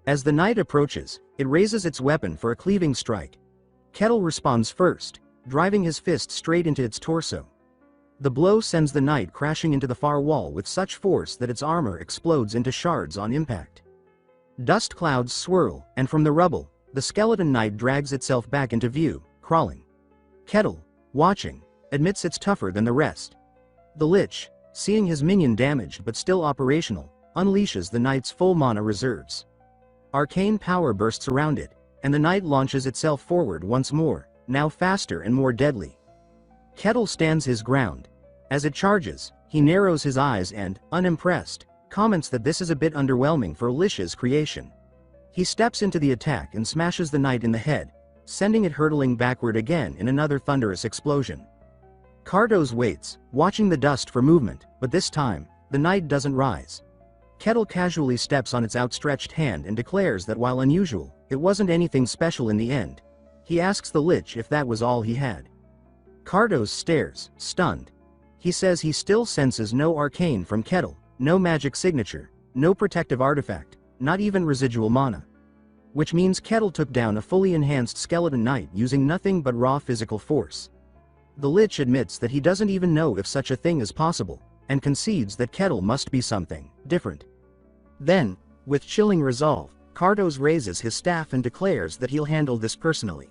As the knight approaches, it raises its weapon for a cleaving strike. Kettle responds first, driving his fist straight into its torso. The blow sends the knight crashing into the far wall with such force that its armor explodes into shards on impact. Dust clouds swirl, and from the rubble, the skeleton knight drags itself back into view, crawling. Kettle, watching, admits it's tougher than the rest. The Lich, seeing his minion damaged but still operational, unleashes the knight's full mana reserves. Arcane power bursts around it, and the knight launches itself forward once more, now faster and more deadly. Kettle stands his ground. As it charges, he narrows his eyes and, unimpressed, comments that this is a bit underwhelming for Lich's creation. He steps into the attack and smashes the knight in the head, sending it hurtling backward again in another thunderous explosion. Kartos waits, watching the dust for movement, but this time, the knight doesn't rise. Kettle casually steps on its outstretched hand and declares that while unusual, it wasn't anything special in the end. He asks the Lich if that was all he had. Kartos stares, stunned. He says he still senses no arcane from Kettle, no magic signature, no protective artifact, not even residual mana. Which means Kettle took down a fully enhanced skeleton knight using nothing but raw physical force. The Lich admits that he doesn't even know if such a thing is possible, and concedes that Kettle must be something different. Then, with chilling resolve, Kartos raises his staff and declares that he'll handle this personally.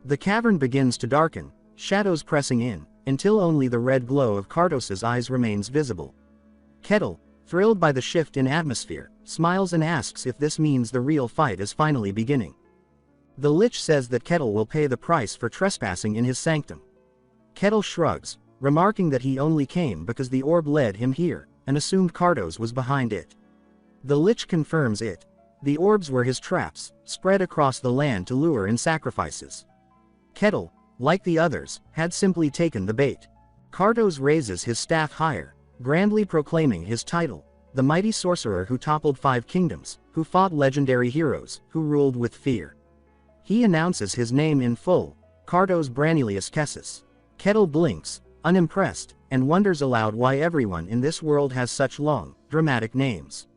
The cavern begins to darken, shadows pressing in, until only the red glow of Kartos's eyes remains visible. Kettle, thrilled by the shift in atmosphere, smiles and asks if this means the real fight is finally beginning. The Lich says that Kettle will pay the price for trespassing in his sanctum. Kettle shrugs, remarking that he only came because the orb led him here, and assumed Cardos was behind it. The Lich confirms it. The orbs were his traps, spread across the land to lure in sacrifices. Kettle, like the others, had simply taken the bait. Cardos raises his staff higher, grandly proclaiming his title, the mighty sorcerer who toppled 5 kingdoms, who fought legendary heroes, who ruled with fear. He announces his name in full, Cardos Branilius Kessis. Kettle blinks, unimpressed, and wonders aloud why everyone in this world has such long, dramatic names.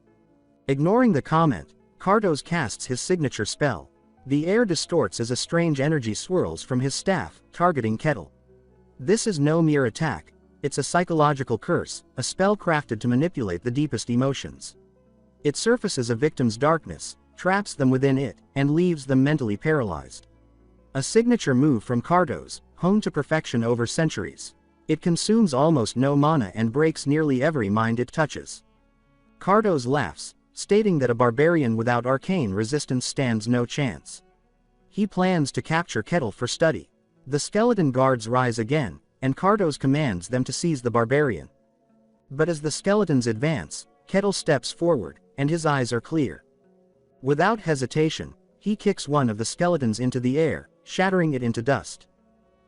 Ignoring the comment, Cardos casts his signature spell. The air distorts as a strange energy swirls from his staff, targeting Kettle. This is no mere attack, it's a psychological curse, a spell crafted to manipulate the deepest emotions. It surfaces a victim's darkness, traps them within it, and leaves them mentally paralyzed. A signature move from Cardos, honed to perfection over centuries. It consumes almost no mana and breaks nearly every mind it touches. Cardos laughs, stating that a barbarian without arcane resistance stands no chance. He plans to capture Kettle for study. The skeleton guards rise again, and Cardos commands them to seize the barbarian. But as the skeletons advance, Kettle steps forward, and his eyes are clear. Without hesitation, he kicks one of the skeletons into the air, shattering it into dust.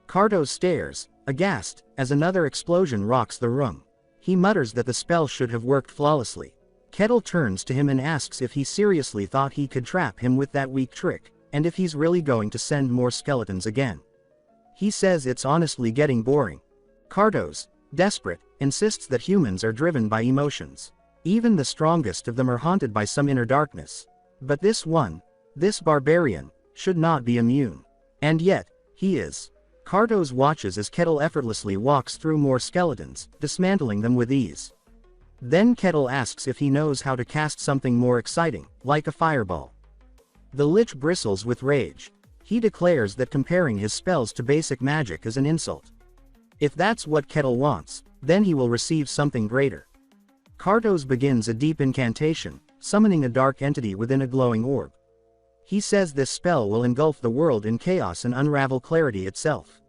Cardos stares, aghast, as another explosion rocks the room. He mutters that the spell should have worked flawlessly. Kettle turns to him and asks if he seriously thought he could trap him with that weak trick, and if he's really going to send more skeletons again. He says it's honestly getting boring. Cardos, desperate, insists that humans are driven by emotions. Even the strongest of them are haunted by some inner darkness. But this one, this barbarian, should not be immune. And yet, he is. Cardos watches as Kettle effortlessly walks through more skeletons, dismantling them with ease. Then Kettle asks if he knows how to cast something more exciting, like a fireball. The Lich bristles with rage. He declares that comparing his spells to basic magic is an insult. If that's what Kettle wants, then he will receive something greater. Cardos begins a deep incantation, summoning a dark entity within a glowing orb. He says this spell will engulf the world in chaos and unravel clarity itself.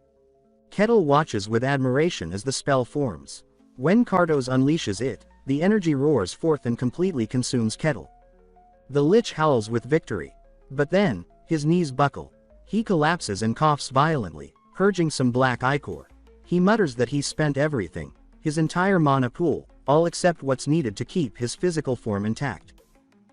Kettle watches with admiration as the spell forms. When Cardos unleashes it, the energy roars forth and completely consumes Kettle. The Lich howls with victory. But then, his knees buckle. He collapses and coughs violently, purging some black ichor. He mutters that he's spent everything, his entire mana pool, all except what's needed to keep his physical form intact.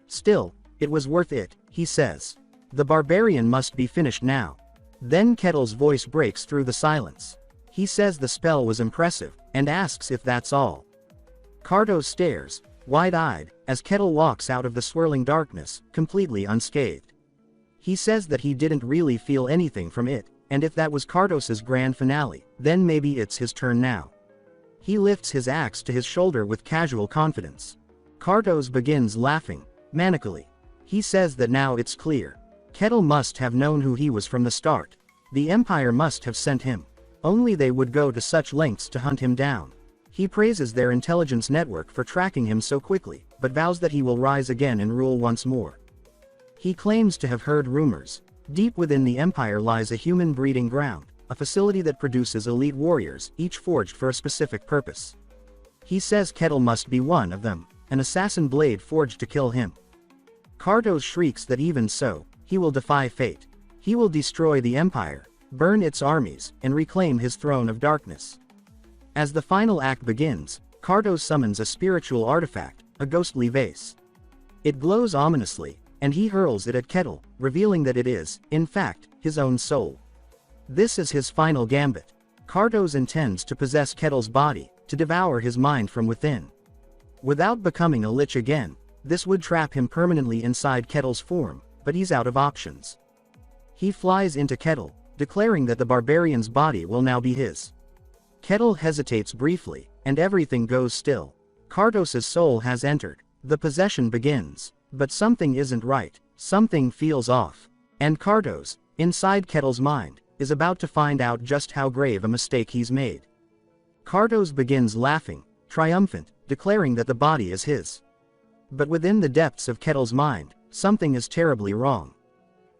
Still, it was worth it, he says. The barbarian must be finished now. Then Kettle's voice breaks through the silence. He says the spell was impressive, and asks if that's all. Cardos stares, wide-eyed, as Kettle walks out of the swirling darkness, completely unscathed. He says that he didn't really feel anything from it, and if that was Cardos's grand finale, then maybe it's his turn now. He lifts his axe to his shoulder with casual confidence. Cardos begins laughing, manically. He says that now it's clear. Kettle must have known who he was from the start. The Empire must have sent him. Only they would go to such lengths to hunt him down. He praises their intelligence network for tracking him so quickly, but vows that he will rise again and rule once more. He claims to have heard rumors. Deep within the Empire lies a human breeding ground, a facility that produces elite warriors, each forged for a specific purpose. He says Kettle must be one of them, an assassin blade forged to kill him. Cardos shrieks that even so, he will defy fate. He will destroy the Empire, burn its armies, and reclaim his throne of darkness. As the final act begins, Cardos summons a spiritual artifact, a ghostly vase. It glows ominously, and he hurls it at Kettle, revealing that it is, in fact, his own soul. This is his final gambit. Cardos intends to possess Kettle's body, to devour his mind from within. Without becoming a lich again, this would trap him permanently inside Kettle's form, but he's out of options. He flies into Kettle, declaring that the barbarian's body will now be his. Kettle hesitates briefly, and everything goes still. Cardos's soul has entered. The possession begins. But something isn't right, something feels off. And Cardos, inside Kettle's mind, is about to find out just how grave a mistake he's made. Cardos begins laughing, triumphant, declaring that the body is his. But within the depths of Kettle's mind, something is terribly wrong.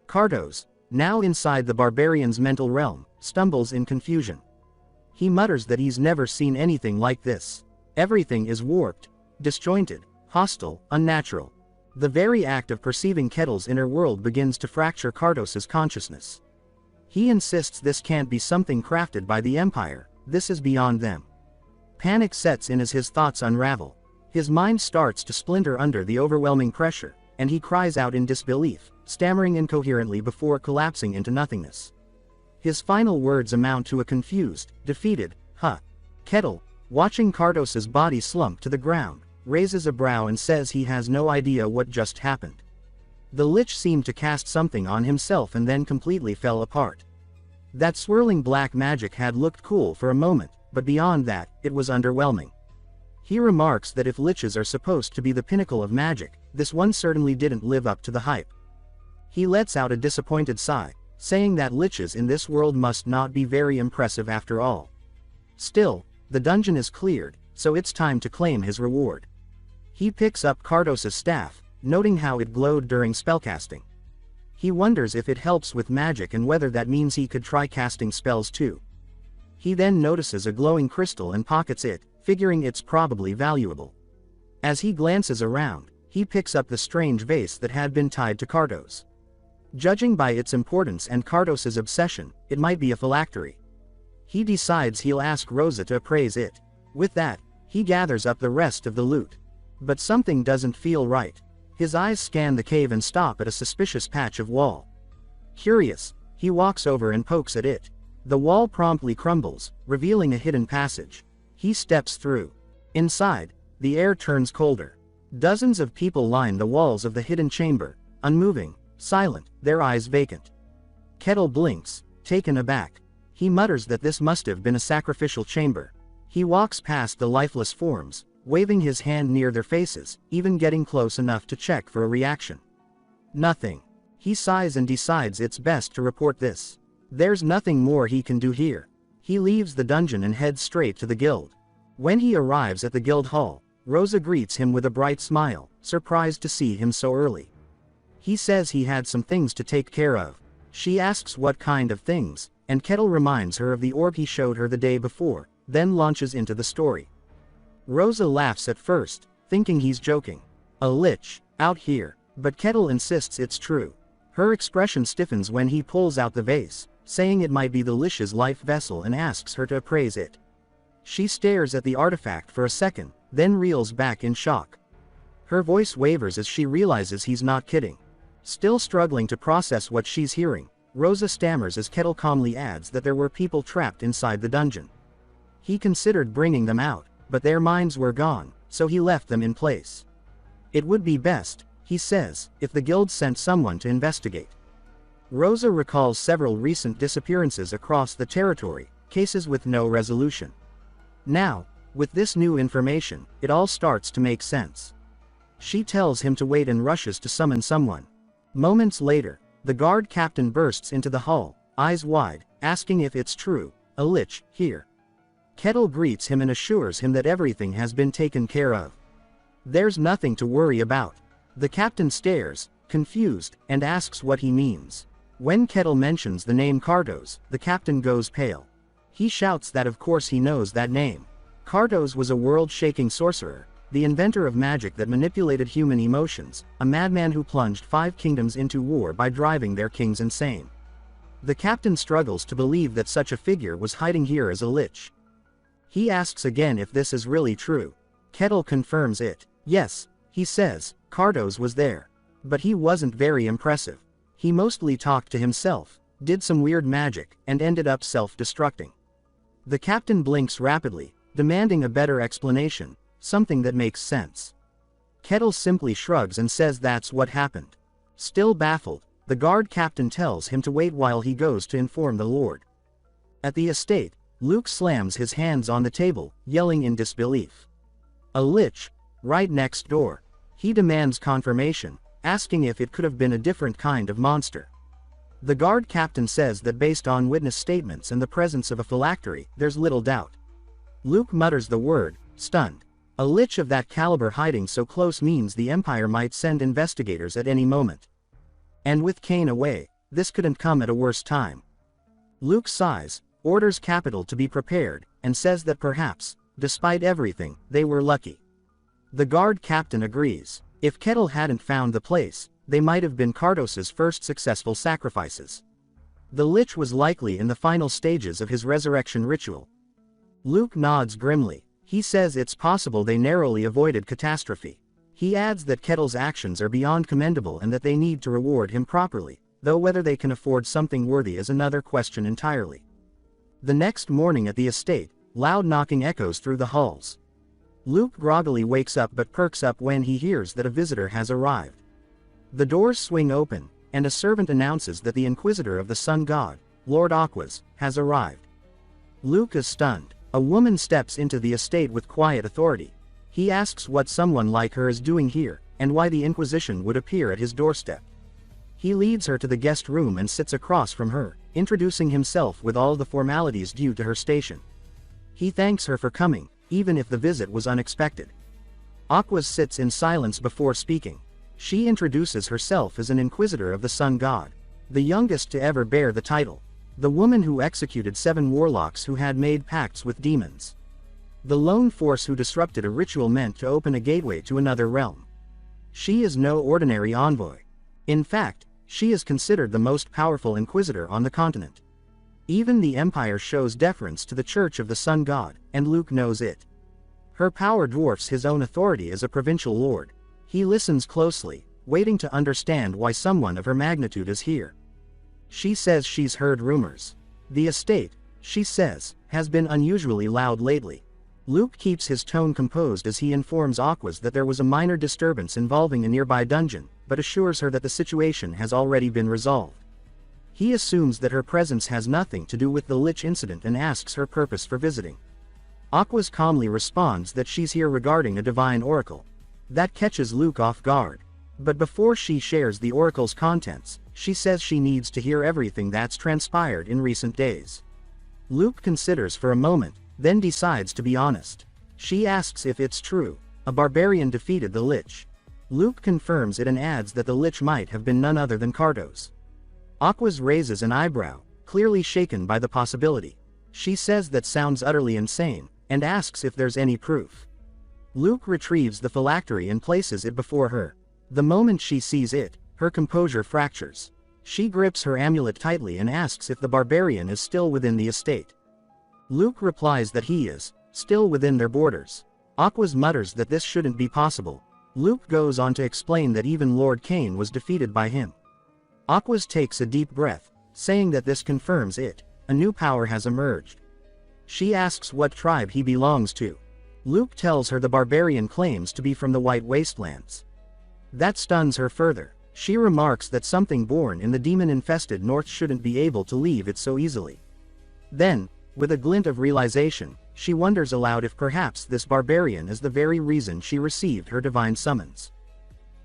Cardos, now inside the barbarian's mental realm, stumbles in confusion. He mutters that he's never seen anything like this. Everything is warped, disjointed, hostile, unnatural. The very act of perceiving Kettle's inner world begins to fracture Cardos's consciousness. He insists this can't be something crafted by the Empire, this is beyond them. Panic sets in as his thoughts unravel. His mind starts to splinter under the overwhelming pressure, and he cries out in disbelief, stammering incoherently before collapsing into nothingness. His final words amount to a confused, defeated, "Huh." Kettle, watching Cardos's body slump to the ground, raises a brow and says he has no idea what just happened. The Lich seemed to cast something on himself and then completely fell apart. That swirling black magic had looked cool for a moment, but beyond that, it was underwhelming. He remarks that if liches are supposed to be the pinnacle of magic, this one certainly didn't live up to the hype. He lets out a disappointed sigh, saying that liches in this world must not be very impressive after all. Still, the dungeon is cleared, so it's time to claim his reward. He picks up Cardos's staff, noting how it glowed during spellcasting. He wonders if it helps with magic and whether that means he could try casting spells too. He then notices a glowing crystal and pockets it, figuring it's probably valuable. As he glances around, he picks up the strange vase that had been tied to Cardos. Judging by its importance and Cardos's obsession, it might be a phylactery. He decides he'll ask Rosa to appraise it. With that, he gathers up the rest of the loot. But something doesn't feel right. His eyes scan the cave and stop at a suspicious patch of wall. Curious, he walks over and pokes at it. The wall promptly crumbles, revealing a hidden passage. He steps through. Inside, the air turns colder. Dozens of people line the walls of the hidden chamber, unmoving, silent, their eyes vacant. Kettle blinks, taken aback. He mutters that this must have been a sacrificial chamber. He walks past the lifeless forms, waving his hand near their faces, even getting close enough to check for a reaction. Nothing. He sighs and decides it's best to report this. There's nothing more he can do here. He leaves the dungeon and heads straight to the guild. When he arrives at the guild hall, Rosa greets him with a bright smile, surprised to see him so early. He says he had some things to take care of. She asks what kind of things, and Kettle reminds her of the orb he showed her the day before, then launches into the story. Rosa laughs at first, thinking he's joking. A lich, out here, but Kettle insists it's true. Her expression stiffens when he pulls out the vase, saying it might be the lich's life vessel and asks her to appraise it. She stares at the artifact for a second, then reels back in shock. Her voice wavers as she realizes he's not kidding. Still struggling to process what she's hearing, Rosa stammers as Kettle calmly adds that there were people trapped inside the dungeon. He considered bringing them out, but their minds were gone, so he left them in place. It would be best, he says, if the guild sent someone to investigate. Rosa recalls several recent disappearances across the territory, cases with no resolution. Now, with this new information, it all starts to make sense. She tells him to wait and rushes to summon someone. Moments later, the guard captain bursts into the hall, eyes wide, asking if it's true, a lich, here. Kettle greets him and assures him that everything has been taken care of. There's nothing to worry about. The captain stares, confused, and asks what he means. When Kettle mentions the name Cardos, the captain goes pale. He shouts that of course he knows that name. Cardos was a world-shaking sorcerer, the inventor of magic that manipulated human emotions, a madman who plunged 5 kingdoms into war by driving their kings insane. The captain struggles to believe that such a figure was hiding here as a lich. He asks again if this is really true. Kettle confirms it. Yes, he says, Cardos was there. But he wasn't very impressive. He mostly talked to himself, did some weird magic, and ended up self-destructing. The captain blinks rapidly, demanding a better explanation, something that makes sense. Kettle simply shrugs and says that's what happened. Still baffled, the guard captain tells him to wait while he goes to inform the lord. At the estate, Luke slams his hands on the table, yelling in disbelief. A lich, right next door. He demands confirmation, asking if it could have been a different kind of monster. The guard captain says that based on witness statements and the presence of a phylactery, there's little doubt. Luke mutters the word, stunned. A lich of that caliber hiding so close means the Empire might send investigators at any moment. And with Kane away, this couldn't come at a worse time. Luke sighs, orders Capital to be prepared, and says that perhaps, despite everything, they were lucky. The guard captain agrees. If Kettle hadn't found the place, they might have been Kardos's first successful sacrifices. The lich was likely in the final stages of his resurrection ritual. Luke nods grimly. He says it's possible they narrowly avoided catastrophe. He adds that Kettle's actions are beyond commendable and that they need to reward him properly, though whether they can afford something worthy is another question entirely. The next morning at the estate, loud knocking echoes through the halls. Luke groggily wakes up but perks up when he hears that a visitor has arrived. The doors swing open, and a servant announces that the Inquisitor of the Sun God, Lord Aquas, has arrived. Luke is stunned. A woman steps into the estate with quiet authority. He asks what someone like her is doing here, and why the Inquisition would appear at his doorstep. He leads her to the guest room and sits across from her, introducing himself with all the formalities due to her station. He thanks her for coming, even if the visit was unexpected. Aquas sits in silence before speaking. She introduces herself as an Inquisitor of the Sun God, the youngest to ever bear the title. The woman who executed 7 warlocks who had made pacts with demons. The lone force who disrupted a ritual meant to open a gateway to another realm. She is no ordinary envoy. In fact, she is considered the most powerful Inquisitor on the continent. Even the Empire shows deference to the Church of the Sun God, and Luke knows it. Her power dwarfs his own authority as a provincial lord. He listens closely, waiting to understand why someone of her magnitude is here. She says she's heard rumors. The estate, she says, has been unusually loud lately. Luke keeps his tone composed as he informs Aquas that there was a minor disturbance involving a nearby dungeon, but assures her that the situation has already been resolved. He assumes that her presence has nothing to do with the lich incident and asks her purpose for visiting. Aquas calmly responds that she's here regarding a divine oracle. That catches Luke off guard. But before she shares the oracle's contents, she says she needs to hear everything that's transpired in recent days. Luke considers for a moment, then decides to be honest. She asks if it's true. A barbarian defeated the lich. Luke confirms it and adds that the lich might have been none other than Kardos. Aquas raises an eyebrow, clearly shaken by the possibility. She says that sounds utterly insane, and asks if there's any proof. Luke retrieves the phylactery and places it before her. The moment she sees it, her composure fractures. She grips her amulet tightly and asks if the barbarian is still within the estate. Luke replies that he is, still within their borders. Aquas mutters that this shouldn't be possible. Luke goes on to explain that even Lord Kane was defeated by him. Aquas takes a deep breath, saying that this confirms it. A new power has emerged. She asks what tribe he belongs to. Luke tells her the barbarian claims to be from the White Wastelands. That stuns her further. She remarks that something born in the demon-infested north shouldn't be able to leave it so easily. Then, with a glint of realization, she wonders aloud if perhaps this barbarian is the very reason she received her divine summons.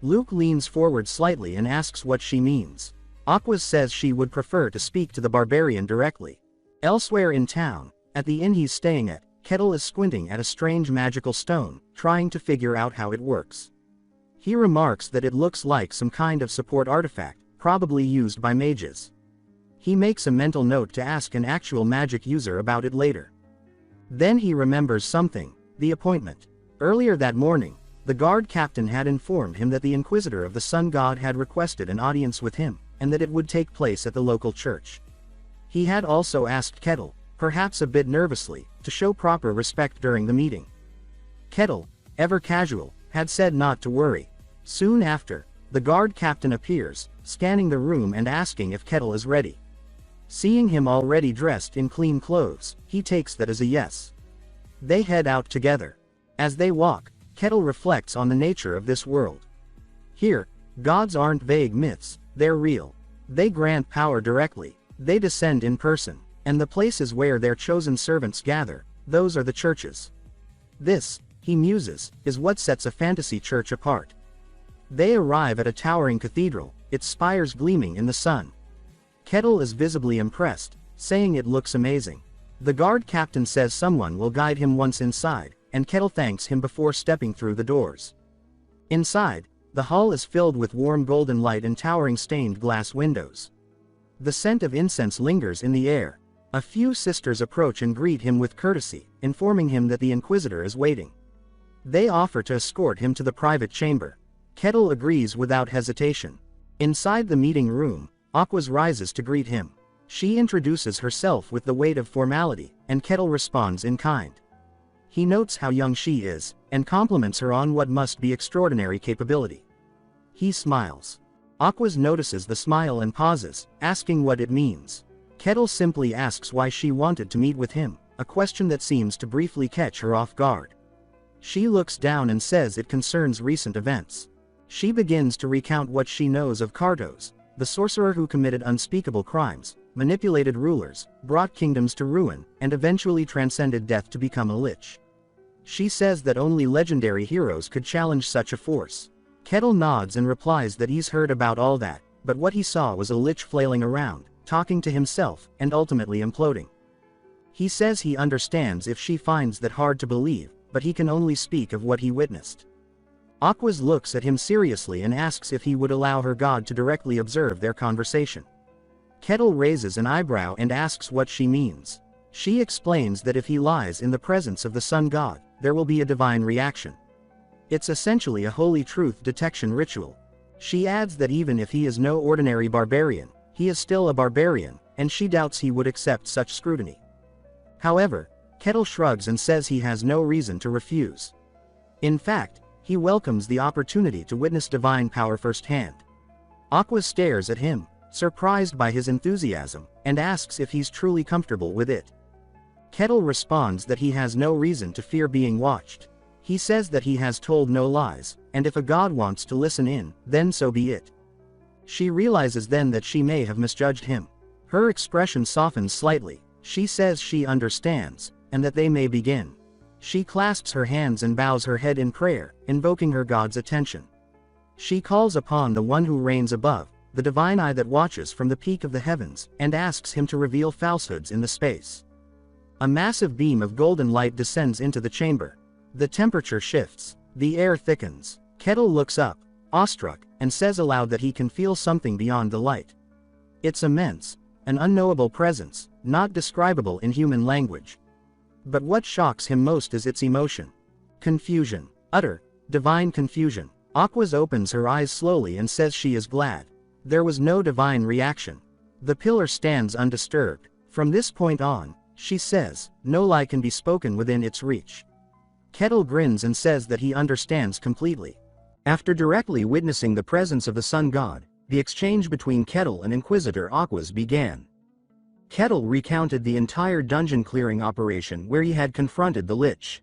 Luke leans forward slightly and asks what she means. Aquas says she would prefer to speak to the barbarian directly. Elsewhere in town, at the inn he's staying at, Kettle is squinting at a strange magical stone, trying to figure out how it works. He remarks that it looks like some kind of support artifact, probably used by mages. He makes a mental note to ask an actual magic user about it later. Then he remembers something, the appointment. Earlier that morning, the guard captain had informed him that the Inquisitor of the Sun God had requested an audience with him, and that it would take place at the local church. He had also asked Kettle, perhaps a bit nervously, to show proper respect during the meeting. Kettle, ever casual, had said not to worry. Soon after, the guard captain appears, scanning the room and asking if Kettle is ready. Seeing him already dressed in clean clothes, he takes that as a yes. They head out together. As they walk, Kettle reflects on the nature of this world. Here, gods aren't vague myths, they're real. They grant power directly, they descend in person, and the places where their chosen servants gather, those are the churches. This, he muses, is what sets a fantasy church apart. They arrive at a towering cathedral, its spires gleaming in the sun. Kettle is visibly impressed, saying it looks amazing. The guard captain says someone will guide him once inside, and Kettle thanks him before stepping through the doors. Inside, the hall is filled with warm golden light and towering stained glass windows. The scent of incense lingers in the air. A few sisters approach and greet him with courtesy, informing him that the Inquisitor is waiting. They offer to escort him to the private chamber. Kettle agrees without hesitation. Inside the meeting room, Aquas rises to greet him. She introduces herself with the weight of formality, and Kettle responds in kind. He notes how young she is, and compliments her on what must be extraordinary capability. He smiles. Aquas notices the smile and pauses, asking what it means. Kettle simply asks why she wanted to meet with him, a question that seems to briefly catch her off guard. She looks down and says it concerns recent events. She begins to recount what she knows of Kartos, the sorcerer who committed unspeakable crimes, manipulated rulers, brought kingdoms to ruin, and eventually transcended death to become a lich. She says that only legendary heroes could challenge such a force. Kettle nods and replies that he's heard about all that, but what he saw was a lich flailing around, talking to himself, and ultimately imploding. He says he understands if she finds that hard to believe, but he can only speak of what he witnessed. Aquas looks at him seriously and asks if he would allow her god to directly observe their conversation. Kettle raises an eyebrow and asks what she means. She explains that if he lies in the presence of the sun god, there will be a divine reaction. It's essentially a holy truth detection ritual. She adds that even if he is no ordinary barbarian, he is still a barbarian, and she doubts he would accept such scrutiny. However, Kettle shrugs and says he has no reason to refuse. In fact, he welcomes the opportunity to witness divine power firsthand. Aquas stares at him, surprised by his enthusiasm, and asks if he's truly comfortable with it. Kettle responds that he has no reason to fear being watched. He says that he has told no lies, and if a god wants to listen in, then so be it. She realizes then that she may have misjudged him. Her expression softens slightly. She says she understands, and that they may begin. She clasps her hands and bows her head in prayer, invoking her god's attention. She calls upon the one who reigns above, the divine eye that watches from the peak of the heavens, and asks him to reveal falsehoods in the space. A massive beam of golden light descends into the chamber. The temperature shifts. The air thickens. Kettle looks up, awestruck, and says aloud that he can feel something beyond the light. It's immense, an unknowable presence, not describable in human language. But what shocks him most is its emotion. Confusion. Utter, divine confusion. Aquas opens her eyes slowly and says she is glad. There was no divine reaction. The pillar stands undisturbed. From this point on, she says, no lie can be spoken within its reach. Kettle grins and says that he understands completely. After directly witnessing the presence of the sun god, the exchange between Kettle and Inquisitor Aquas began. Kettle recounted the entire dungeon clearing operation where he had confronted the lich.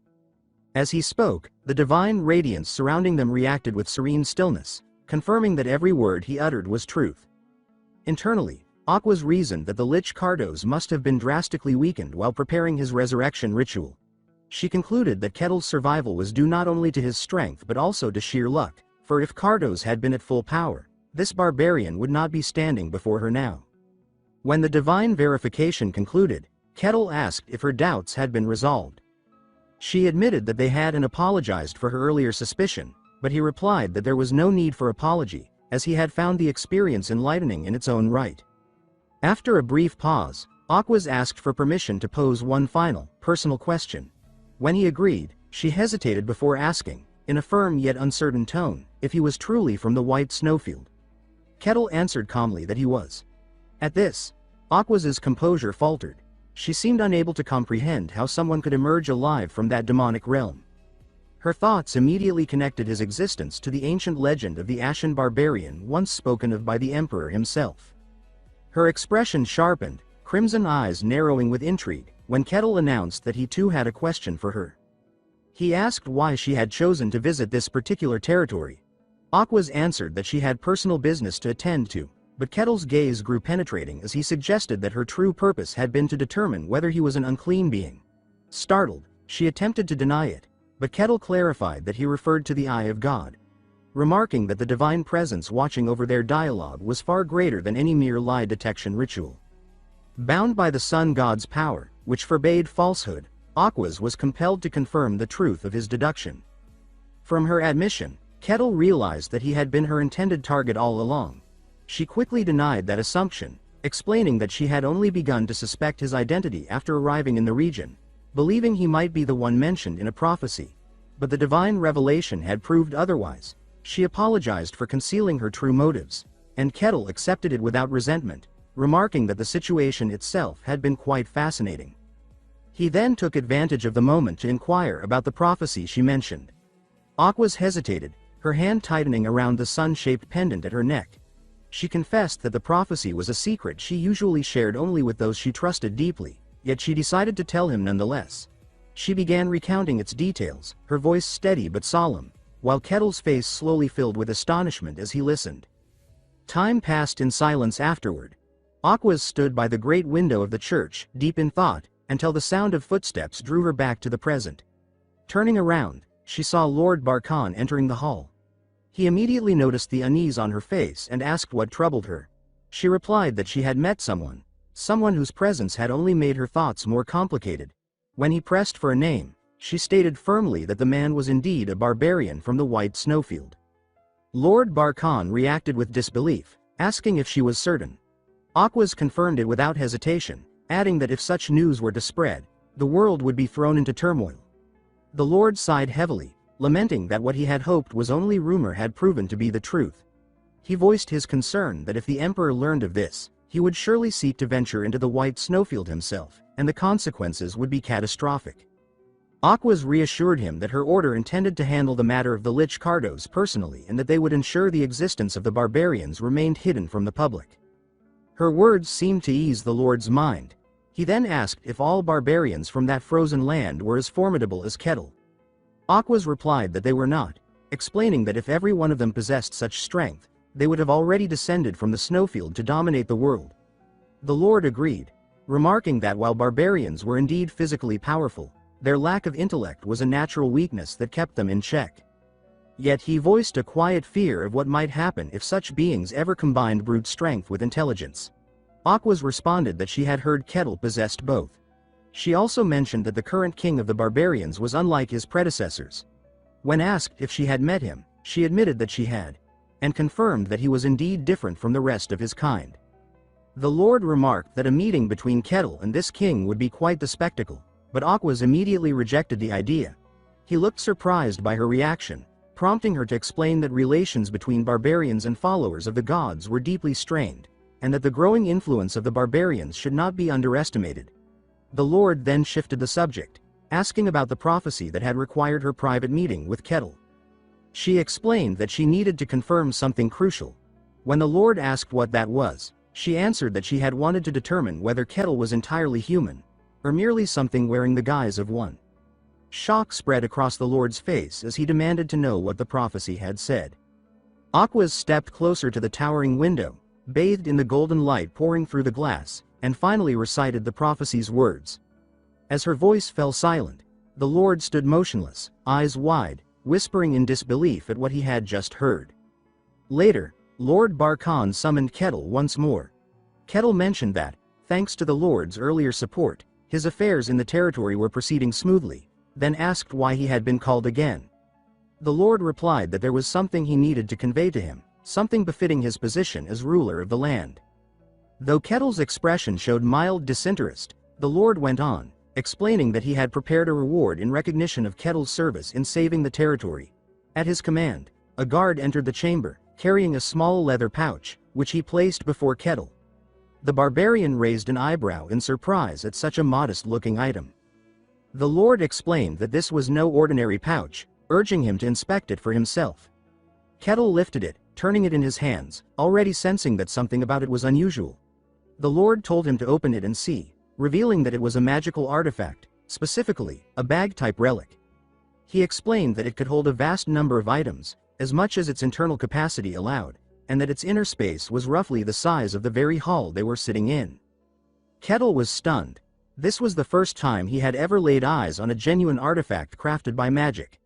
As he spoke, the divine radiance surrounding them reacted with serene stillness, confirming that every word he uttered was truth. Internally, Aquas reasoned that the lich Kartos must have been drastically weakened while preparing his resurrection ritual. She concluded that Kettle's survival was due not only to his strength but also to sheer luck, for if Kartos had been at full power, this barbarian would not be standing before her now. When the divine verification concluded, Kettle asked if her doubts had been resolved. She admitted that they had and apologized for her earlier suspicion, but he replied that there was no need for apology, as he had found the experience enlightening in its own right. After a brief pause, Aquas asked for permission to pose one final, personal question. When he agreed, she hesitated before asking, in a firm yet uncertain tone, if he was truly from the White Snowfield. Kettle answered calmly that he was. At this, Aquas's composure faltered. She seemed unable to comprehend how someone could emerge alive from that demonic realm. Her thoughts immediately connected his existence to the ancient legend of the Ashen Barbarian once spoken of by the Emperor himself. Her expression sharpened, crimson eyes narrowing with intrigue, when Kettle announced that he too had a question for her. He asked why she had chosen to visit this particular territory. Aquas answered that she had personal business to attend to, but Kettle's gaze grew penetrating as he suggested that her true purpose had been to determine whether he was an unclean being. Startled, she attempted to deny it, but Kettle clarified that he referred to the Eye of God, remarking that the divine presence watching over their dialogue was far greater than any mere lie detection ritual. Bound by the sun god's power, which forbade falsehood, Aquas was compelled to confirm the truth of his deduction. From her admission, Kettle realized that he had been her intended target all along. She quickly denied that assumption, explaining that she had only begun to suspect his identity after arriving in the region, believing he might be the one mentioned in a prophecy. But the divine revelation had proved otherwise. She apologized for concealing her true motives, and Kettle accepted it without resentment, remarking that the situation itself had been quite fascinating. He then took advantage of the moment to inquire about the prophecy she mentioned. Aquas hesitated, her hand tightening around the sun-shaped pendant at her neck. She confessed that the prophecy was a secret she usually shared only with those she trusted deeply, yet she decided to tell him nonetheless. She began recounting its details, her voice steady but solemn, while Kettle's face slowly filled with astonishment as he listened. Time passed in silence afterward. Aquas stood by the great window of the church, deep in thought, until the sound of footsteps drew her back to the present. Turning around, she saw Lord Barkan entering the hall. He immediately noticed the unease on her face and asked what troubled her. She replied that she had met someone whose presence had only made her thoughts more complicated. When he pressed for a name, she stated firmly that the man was indeed a barbarian from the White Snowfield. Lord Barkan reacted with disbelief, asking if she was certain. Aquas confirmed it without hesitation, adding that if such news were to spread, the world would be thrown into turmoil. The Lord sighed heavily, lamenting that what he had hoped was only rumor had proven to be the truth. He voiced his concern that if the Emperor learned of this, he would surely seek to venture into the White Snowfield himself, and the consequences would be catastrophic. Aquas reassured him that her order intended to handle the matter of the Lich Cardos personally and that they would ensure the existence of the barbarians remained hidden from the public. Her words seemed to ease the Lord's mind. He then asked if all barbarians from that frozen land were as formidable as Kettle. Aquas replied that they were not, explaining that if every one of them possessed such strength, they would have already descended from the snowfield to dominate the world. The Lord agreed, remarking that while barbarians were indeed physically powerful, their lack of intellect was a natural weakness that kept them in check. Yet he voiced a quiet fear of what might happen if such beings ever combined brute strength with intelligence. Aquas responded that she had heard Kettle possessed both. She also mentioned that the current king of the barbarians was unlike his predecessors. When asked if she had met him, she admitted that she had, and confirmed that he was indeed different from the rest of his kind. The Lord remarked that a meeting between Kettle and this king would be quite the spectacle, but Aquas immediately rejected the idea. He looked surprised by her reaction, prompting her to explain that relations between barbarians and followers of the gods were deeply strained, and that the growing influence of the barbarians should not be underestimated. The Lord then shifted the subject, asking about the prophecy that had required her private meeting with Kettle. She explained that she needed to confirm something crucial. When the Lord asked what that was, she answered that she had wanted to determine whether Kettle was entirely human, or merely something wearing the guise of one. Shock spread across the Lord's face as he demanded to know what the prophecy had said. Aquas stepped closer to the towering window, bathed in the golden light pouring through the glass, and finally recited the prophecy's words. As her voice fell silent, the Lord stood motionless, eyes wide, whispering in disbelief at what he had just heard. Later, Lord Barkan summoned Kettle once more. Kettle mentioned that, thanks to the Lord's earlier support, his affairs in the territory were proceeding smoothly, then asked why he had been called again. The Lord replied that there was something he needed to convey to him, something befitting his position as ruler of the land. Though Kettle's expression showed mild disinterest, the Lord went on, explaining that he had prepared a reward in recognition of Kettle's service in saving the territory. At his command, a guard entered the chamber, carrying a small leather pouch, which he placed before Kettle. The barbarian raised an eyebrow in surprise at such a modest-looking item. The Lord explained that this was no ordinary pouch, urging him to inspect it for himself. Kettle lifted it, turning it in his hands, already sensing that something about it was unusual. The Lord told him to open it and see, revealing that it was a magical artifact, specifically, a bag-type relic. He explained that it could hold a vast number of items, as much as its internal capacity allowed, and that its inner space was roughly the size of the very hall they were sitting in. Kettle was stunned. This was the first time he had ever laid eyes on a genuine artifact crafted by magic.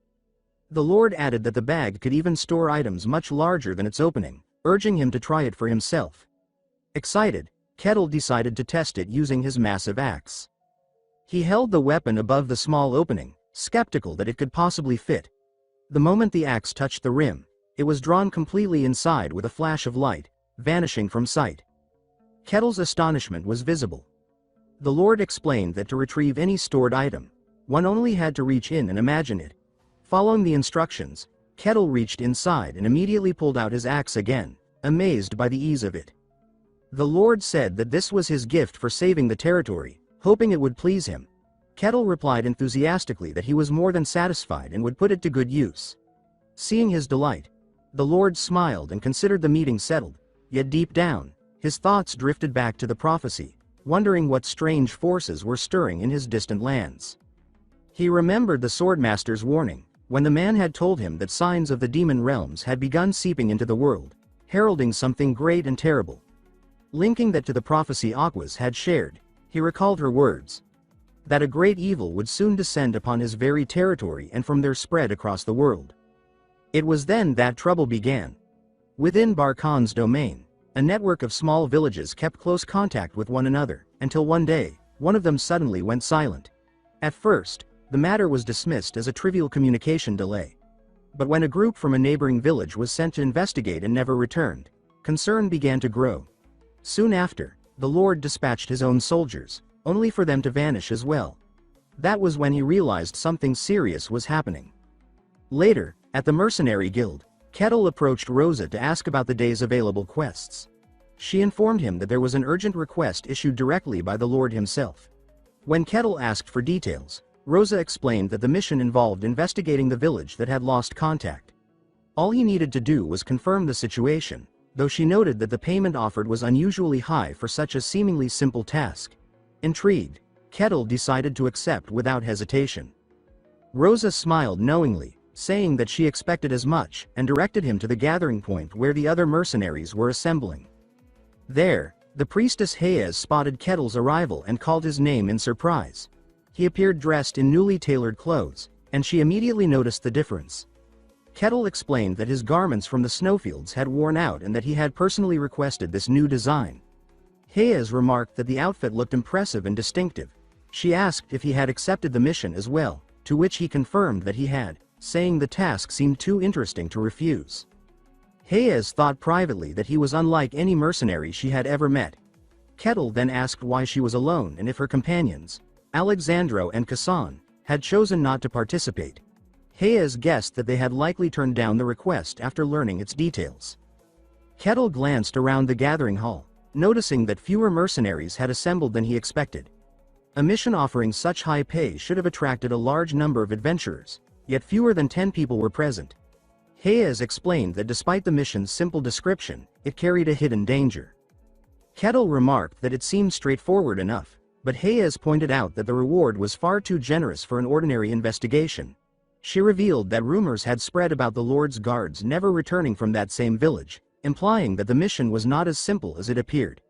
The Lord added that the bag could even store items much larger than its opening, urging him to try it for himself. Excited, Kettle decided to test it using his massive axe. He held the weapon above the small opening, skeptical that it could possibly fit. The moment the axe touched the rim, it was drawn completely inside with a flash of light, vanishing from sight. Kettle's astonishment was visible. The Lord explained that to retrieve any stored item, one only had to reach in and imagine it. Following the instructions, Kettle reached inside and immediately pulled out his axe again, amazed by the ease of it. The Lord said that this was his gift for saving the territory, hoping it would please him. Kettle replied enthusiastically that he was more than satisfied and would put it to good use. Seeing his delight, the Lord smiled and considered the meeting settled, yet deep down, his thoughts drifted back to the prophecy, wondering what strange forces were stirring in his distant lands. He remembered the Swordmaster's warning, when the man had told him that signs of the demon realms had begun seeping into the world, heralding something great and terrible. Linking that to the prophecy Aquas had shared, he recalled her words, that a great evil would soon descend upon his very territory and from there spread across the world. It was then that trouble began. Within Barkhan's domain, a network of small villages kept close contact with one another, until one day, one of them suddenly went silent. At first, the matter was dismissed as a trivial communication delay. But when a group from a neighboring village was sent to investigate and never returned, concern began to grow. Soon after, the Lord dispatched his own soldiers, only for them to vanish as well. That was when he realized something serious was happening. Later, at the Mercenary Guild, Kettle approached Rosa to ask about the day's available quests. She informed him that there was an urgent request issued directly by the Lord himself. When Kettle asked for details, Rosa explained that the mission involved investigating the village that had lost contact. All he needed to do was confirm the situation, though she noted that the payment offered was unusually high for such a seemingly simple task. Intrigued, Kettle decided to accept without hesitation. Rosa smiled knowingly, saying that she expected as much, and directed him to the gathering point where the other mercenaries were assembling. There, the priestess Hayes spotted Kettle's arrival and called his name in surprise. He appeared dressed in newly tailored clothes, and she immediately noticed the difference. Kettle explained that his garments from the snowfields had worn out and that he had personally requested this new design. Hayes remarked that the outfit looked impressive and distinctive. She asked if he had accepted the mission as well, to which he confirmed that he had, saying the task seemed too interesting to refuse. Hayes thought privately that he was unlike any mercenary she had ever met. Kettle then asked why she was alone and if her companions, Alexandro and Kassan, had chosen not to participate. Hayes guessed that they had likely turned down the request after learning its details. Kettle glanced around the gathering hall, noticing that fewer mercenaries had assembled than he expected. A mission offering such high pay should have attracted a large number of adventurers, yet fewer than 10 people were present. Hayes explained that despite the mission's simple description, it carried a hidden danger. Kettle remarked that it seemed straightforward enough, but Hayes pointed out that the reward was far too generous for an ordinary investigation. She revealed that rumors had spread about the Lord's guards never returning from that same village, implying that the mission was not as simple as it appeared.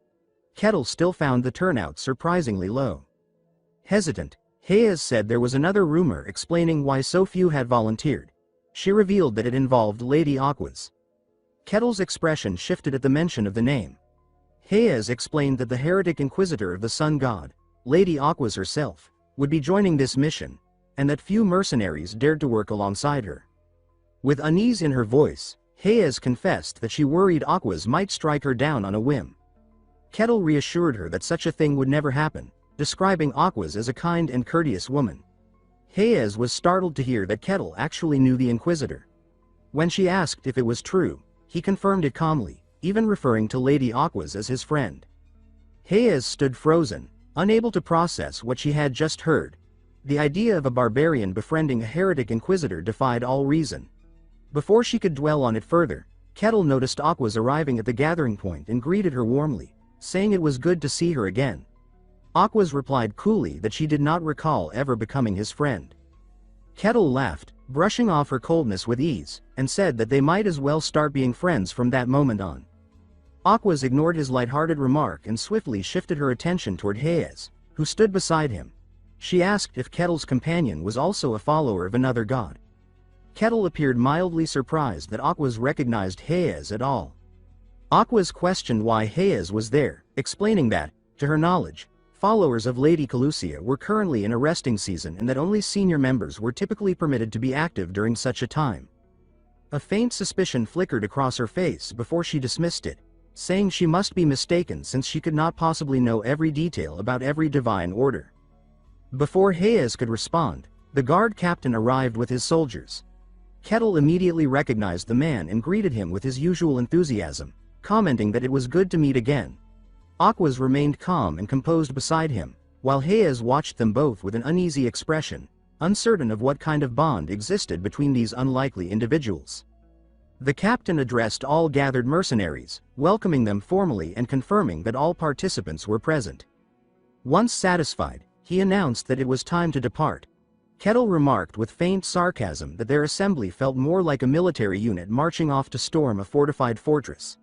Kettle still found the turnout surprisingly low. Hesitant, Hayes said there was another rumor explaining why so few had volunteered. She revealed that it involved Lady Aquas. Kettle's expression shifted at the mention of the name. Hayes explained that the heretic inquisitor of the sun god, Lady Aquas herself, would be joining this mission, and that few mercenaries dared to work alongside her. With unease in her voice, Hayes confessed that she worried Aquas might strike her down on a whim. Kettle reassured her that such a thing would never happen, describing Aquas as a kind and courteous woman. Hayes was startled to hear that Kettle actually knew the Inquisitor. When she asked if it was true, he confirmed it calmly, even referring to Lady Aquas as his friend. Hayes stood frozen, unable to process what she had just heard. The idea of a barbarian befriending a heretic inquisitor defied all reason. Before she could dwell on it further, Kettle noticed Aquas arriving at the gathering point and greeted her warmly, saying it was good to see her again. Aquas replied coolly that she did not recall ever becoming his friend. Kettle laughed, brushing off her coldness with ease, and said that they might as well start being friends from that moment on. Aquas ignored his light-hearted remark and swiftly shifted her attention toward Hayes, who stood beside him. She asked if Kettle's companion was also a follower of another god. Kettle appeared mildly surprised that Aquas recognized Hayes at all. Aquas questioned why Hayes was there, explaining that, to her knowledge, followers of Lady Calusia were currently in a resting season and that only senior members were typically permitted to be active during such a time. A faint suspicion flickered across her face before she dismissed it, saying she must be mistaken since she could not possibly know every detail about every divine order. Before Hayes could respond, the guard captain arrived with his soldiers. Kettle immediately recognized the man and greeted him with his usual enthusiasm, commenting that it was good to meet again. Aquas remained calm and composed beside him, while Hayes watched them both with an uneasy expression, uncertain of what kind of bond existed between these unlikely individuals. The captain addressed all gathered mercenaries, welcoming them formally and confirming that all participants were present. Once satisfied, he announced that it was time to depart. Kettle remarked with faint sarcasm that their assembly felt more like a military unit marching off to storm a fortified fortress.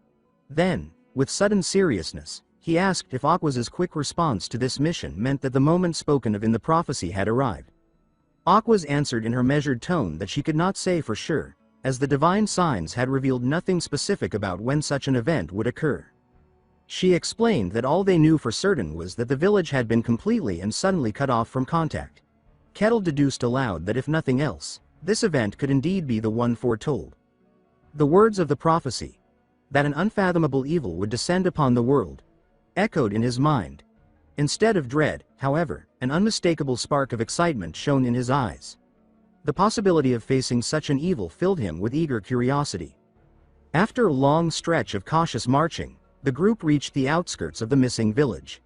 Then, with sudden seriousness, he asked if Aquas's quick response to this mission meant that the moment spoken of in the prophecy had arrived. Aquas answered in her measured tone that she could not say for sure, as the divine signs had revealed nothing specific about when such an event would occur. She explained that all they knew for certain was that the village had been completely and suddenly cut off from contact. Kettle deduced aloud that if nothing else, this event could indeed be the one foretold. The words of the prophecy, that an unfathomable evil would descend upon the world, echoed in his mind. Instead of dread, however, an unmistakable spark of excitement shone in his eyes. The possibility of facing such an evil filled him with eager curiosity. After a long stretch of cautious marching, the group reached the outskirts of the missing village.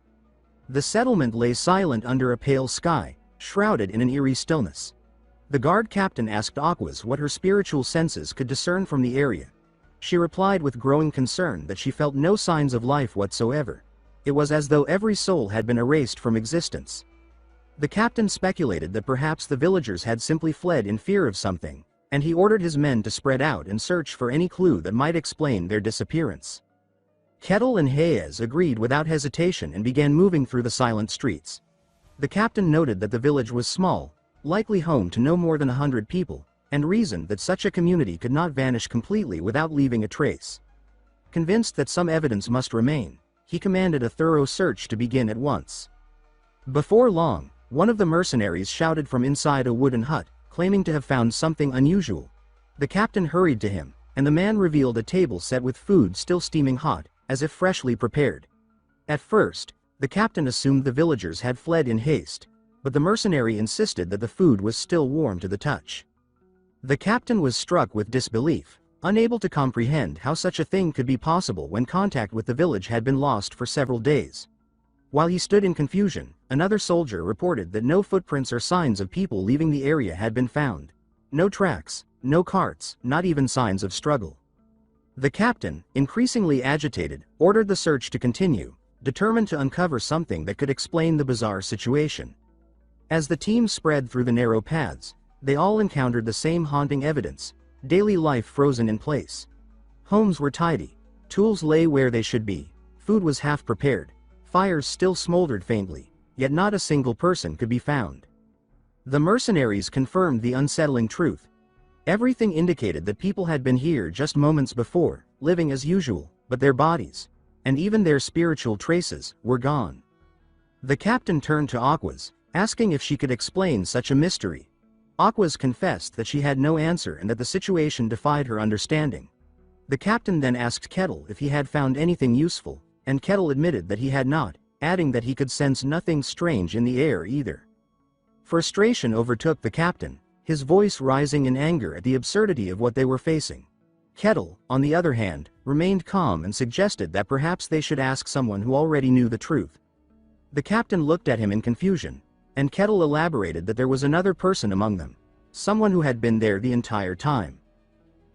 The settlement lay silent under a pale sky, shrouded in an eerie stillness. The guard captain asked Aquas what her spiritual senses could discern from the area. She replied with growing concern that she felt no signs of life whatsoever. It was as though every soul had been erased from existence. The captain speculated that perhaps the villagers had simply fled in fear of something, and he ordered his men to spread out and search for any clue that might explain their disappearance. Kettle and Hayes agreed without hesitation and began moving through the silent streets. The captain noted that the village was small, likely home to no more than 100 people, and reasoned that such a community could not vanish completely without leaving a trace. Convinced that some evidence must remain, he commanded a thorough search to begin at once. Before long, one of the mercenaries shouted from inside a wooden hut, claiming to have found something unusual. The captain hurried to him, and the man revealed a table set with food still steaming hot, as if freshly prepared. At first, the captain assumed the villagers had fled in haste, but the mercenary insisted that the food was still warm to the touch. The captain was struck with disbelief, unable to comprehend how such a thing could be possible when contact with the village had been lost for several days. While he stood in confusion, another soldier reported that no footprints or signs of people leaving the area had been found. No tracks, no carts, not even signs of struggle. The captain, increasingly agitated, ordered the search to continue, determined to uncover something that could explain the bizarre situation. As the team spread through the narrow paths, they all encountered the same haunting evidence: daily life frozen in place. Homes were tidy, tools lay where they should be, food was half prepared, fires still smoldered faintly, yet not a single person could be found. The mercenaries confirmed the unsettling truth. Everything indicated that people had been here just moments before, living as usual, but their bodies, and even their spiritual traces, were gone. The captain turned to Aquas, asking if she could explain such a mystery. Aquas confessed that she had no answer and that the situation defied her understanding. The captain then asked Kettle if he had found anything useful, and Kettle admitted that he had not, adding that he could sense nothing strange in the air either. Frustration overtook the captain, his voice rising in anger at the absurdity of what they were facing. Kettle, on the other hand, remained calm and suggested that perhaps they should ask someone who already knew the truth. The captain looked at him in confusion, and Kettle elaborated that there was another person among them, someone who had been there the entire time.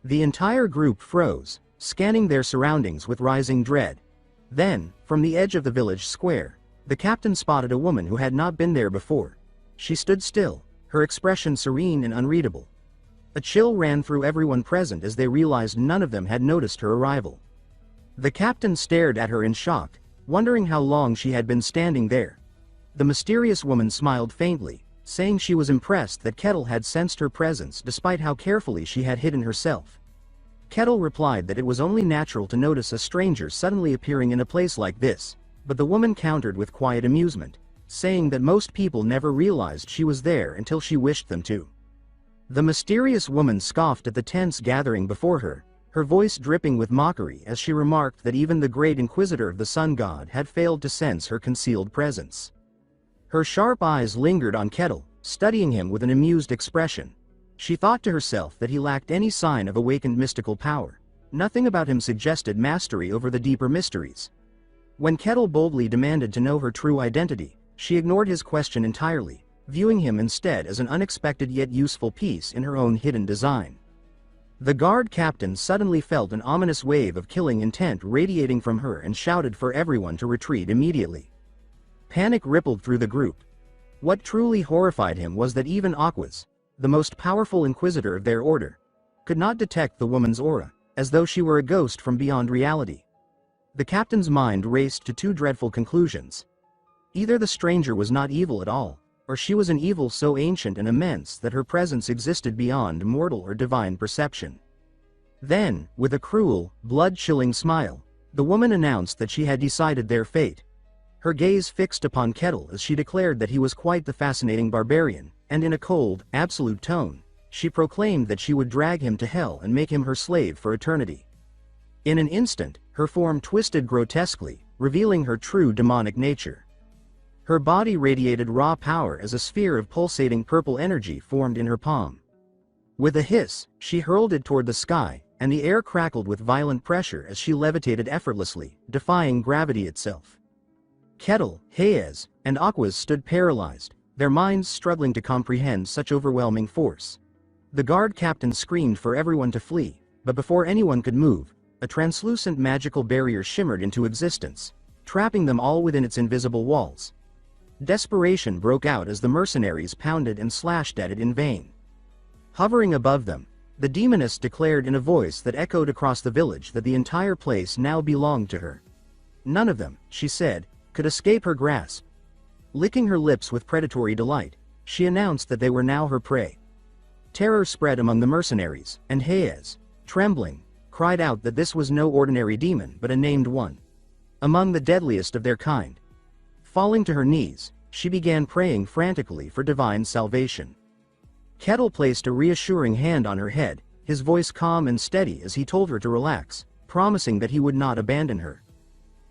The entire group froze, scanning their surroundings with rising dread. Then, from the edge of the village square, the captain spotted a woman who had not been there before. She stood still, her expression serene and unreadable. A chill ran through everyone present as they realized none of them had noticed her arrival. The captain stared at her in shock, wondering how long she had been standing there. The mysterious woman smiled faintly, saying she was impressed that Kettle had sensed her presence despite how carefully she had hidden herself. Kettle replied that it was only natural to notice a stranger suddenly appearing in a place like this, but the woman countered with quiet amusement, saying that most people never realized she was there until she wished them to. The mysterious woman scoffed at the tense gathering before her, her voice dripping with mockery as she remarked that even the great inquisitor of the sun god had failed to sense her concealed presence. Her sharp eyes lingered on Kettle, studying him with an amused expression. She thought to herself that he lacked any sign of awakened mystical power. Nothing about him suggested mastery over the deeper mysteries. When Kettle boldly demanded to know her true identity, she ignored his question entirely, viewing him instead as an unexpected yet useful piece in her own hidden design. The guard captain suddenly felt an ominous wave of killing intent radiating from her and shouted for everyone to retreat immediately. Panic rippled through the group. What truly horrified him was that even Aquas, the most powerful inquisitor of their order, could not detect the woman's aura, as though she were a ghost from beyond reality. The captain's mind raced to two dreadful conclusions. Either the stranger was not evil at all, or she was an evil so ancient and immense that her presence existed beyond mortal or divine perception. Then, with a cruel, blood-chilling smile, the woman announced that she had decided their fate. Her gaze fixed upon Kettle as she declared that he was quite the fascinating barbarian, and in a cold, absolute tone, she proclaimed that she would drag him to hell and make him her slave for eternity. In an instant, her form twisted grotesquely, revealing her true demonic nature. Her body radiated raw power as a sphere of pulsating purple energy formed in her palm. With a hiss, she hurled it toward the sky, and the air crackled with violent pressure as she levitated effortlessly, defying gravity itself. Kettle, Hayes, and Aquas stood paralyzed, their minds struggling to comprehend such overwhelming force. The guard captain screamed for everyone to flee, but before anyone could move, a translucent magical barrier shimmered into existence, trapping them all within its invisible walls. Desperation broke out as the mercenaries pounded and slashed at it in vain. Hovering above them, the demoness declared in a voice that echoed across the village that the entire place now belonged to her. None of them, she said, could escape her grasp. Licking her lips with predatory delight, she announced that they were now her prey. Terror spread among the mercenaries, and Hayes, trembling, cried out that this was no ordinary demon but a named one, among the deadliest of their kind. Falling to her knees, she began praying frantically for divine salvation. Kettle placed a reassuring hand on her head, his voice calm and steady as he told her to relax, promising that he would not abandon her.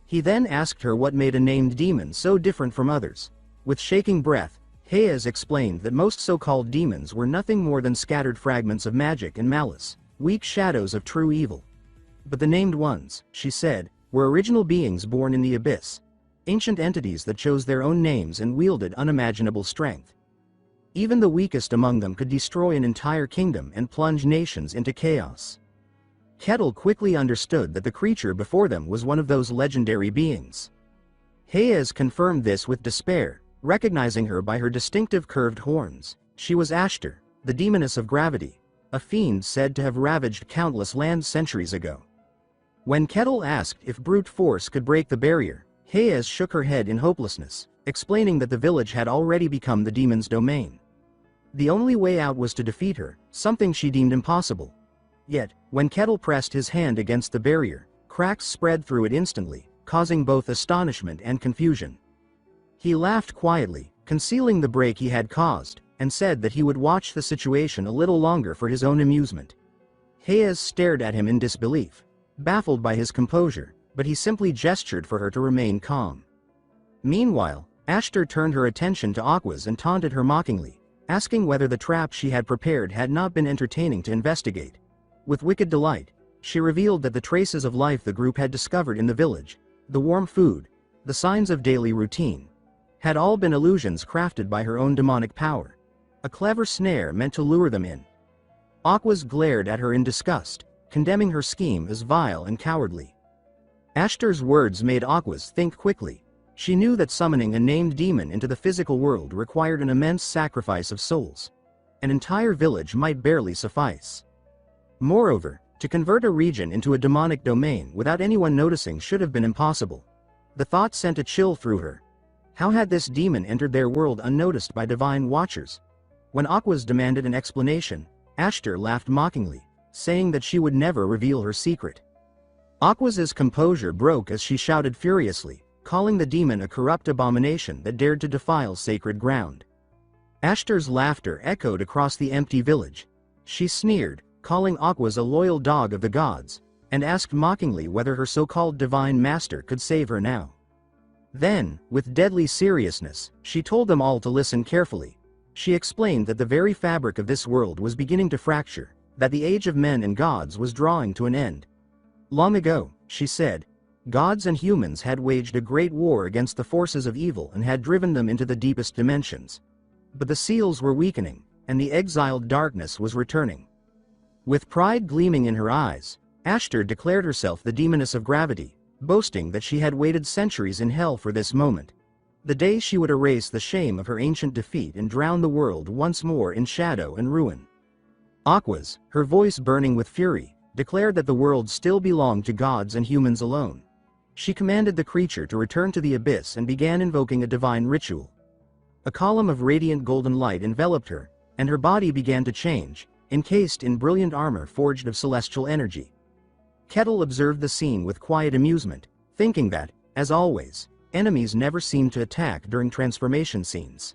He then asked her what made a named demon so different from others. With shaking breath, Hayes explained that most so-called demons were nothing more than scattered fragments of magic and malice, weak shadows of true evil. But the named ones, she said, were original beings born in the abyss, ancient entities that chose their own names and wielded unimaginable strength. Even the weakest among them could destroy an entire kingdom and plunge nations into chaos. Kettle quickly understood that the creature before them was one of those legendary beings. Hayes confirmed this with despair, recognizing her by her distinctive curved horns. She was Ashtar, the demoness of gravity, a fiend said to have ravaged countless lands centuries ago. When Kettle asked if brute force could break the barrier, Hayes shook her head in hopelessness, explaining that the village had already become the demon's domain. The only way out was to defeat her, something she deemed impossible. Yet, when Kettle pressed his hand against the barrier, cracks spread through it instantly, causing both astonishment and confusion. He laughed quietly, concealing the break he had caused, and said that he would watch the situation a little longer for his own amusement. Hayes stared at him in disbelief, baffled by his composure, but he simply gestured for her to remain calm. Meanwhile, Ashtar turned her attention to Aquas and taunted her mockingly, asking whether the trap she had prepared had not been entertaining to investigate. With wicked delight, she revealed that the traces of life the group had discovered in the village, the warm food, the signs of daily routine, had all been illusions crafted by her own demonic power, a clever snare meant to lure them in. Aquas glared at her in disgust, condemning her scheme as vile and cowardly. Ashtar's words made Aquas think quickly. She knew that summoning a named demon into the physical world required an immense sacrifice of souls. An entire village might barely suffice. Moreover, to convert a region into a demonic domain without anyone noticing should have been impossible. The thought sent a chill through her. How had this demon entered their world unnoticed by divine watchers? When Aquas demanded an explanation, Ashtar laughed mockingly, saying that she would never reveal her secret. Aquas's composure broke as she shouted furiously, calling the demon a corrupt abomination that dared to defile sacred ground. Ashtar's laughter echoed across the empty village. She sneered, calling Aquas a loyal dog of the gods, and asked mockingly whether her so-called divine master could save her now. Then, with deadly seriousness, she told them all to listen carefully. She explained that the very fabric of this world was beginning to fracture, that the age of men and gods was drawing to an end. Long ago, she said, gods and humans had waged a great war against the forces of evil and had driven them into the deepest dimensions. But the seals were weakening, and the exiled darkness was returning. With pride gleaming in her eyes, Ashtar declared herself the demoness of gravity, boasting that she had waited centuries in hell for this moment. The day she would erase the shame of her ancient defeat and drown the world once more in shadow and ruin. Aquas, her voice burning with fury, declared that the world still belonged to gods and humans alone. She commanded the creature to return to the abyss and began invoking a divine ritual. A column of radiant golden light enveloped her, and her body began to change, encased in brilliant armor forged of celestial energy. Kettle observed the scene with quiet amusement, thinking that, as always, enemies never seemed to attack during transformation scenes.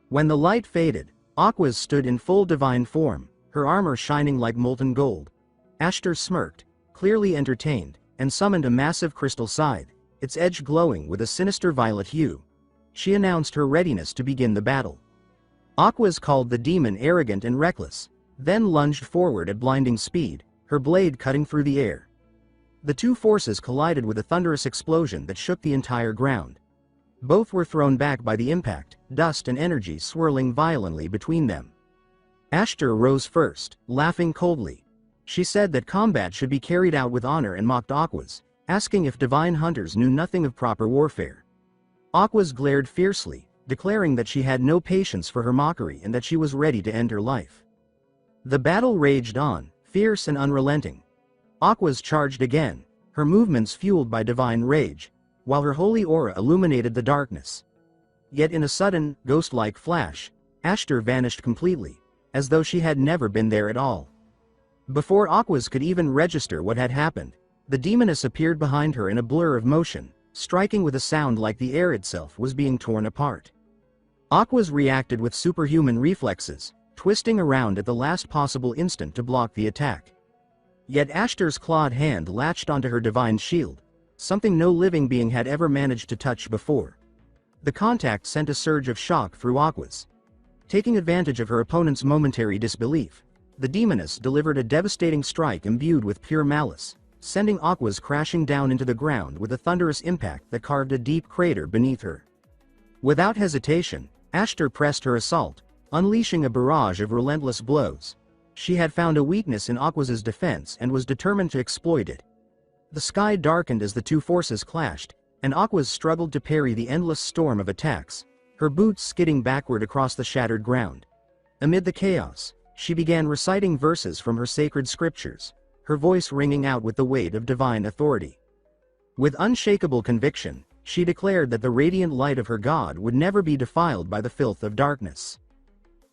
When the light faded, Aquas stood in full divine form, her armor shining like molten gold. Ashtar smirked, clearly entertained, and summoned a massive crystal scythe, its edge glowing with a sinister violet hue. She announced her readiness to begin the battle. Aquas called the demon arrogant and reckless, then lunged forward at blinding speed, her blade cutting through the air. The two forces collided with a thunderous explosion that shook the entire ground. Both were thrown back by the impact, dust and energy swirling violently between them. Ashtar rose first, laughing coldly. She said that combat should be carried out with honor and mocked Aquas, asking if divine hunters knew nothing of proper warfare. Aquas glared fiercely, declaring that she had no patience for her mockery and that she was ready to end her life. The battle raged on, fierce and unrelenting. Aquas charged again, her movements fueled by divine rage, while her holy aura illuminated the darkness. Yet in a sudden, ghost-like flash, Ashtar vanished completely, as though she had never been there at all. Before Aquas could even register what had happened, the demoness appeared behind her in a blur of motion, striking with a sound like the air itself was being torn apart. Aquas reacted with superhuman reflexes, twisting around at the last possible instant to block the attack. Yet Ashtar's clawed hand latched onto her divine shield, something no living being had ever managed to touch before. The contact sent a surge of shock through Aquas. Taking advantage of her opponent's momentary disbelief, the demoness delivered a devastating strike imbued with pure malice, sending Aquas crashing down into the ground with a thunderous impact that carved a deep crater beneath her. Without hesitation, Ashtar pressed her assault, unleashing a barrage of relentless blows. She had found a weakness in Aquas's defense and was determined to exploit it. The sky darkened as the two forces clashed, and Aquas struggled to parry the endless storm of attacks, her boots skidding backward across the shattered ground. Amid the chaos, she began reciting verses from her sacred scriptures, her voice ringing out with the weight of divine authority. With unshakable conviction, she declared that the radiant light of her God would never be defiled by the filth of darkness.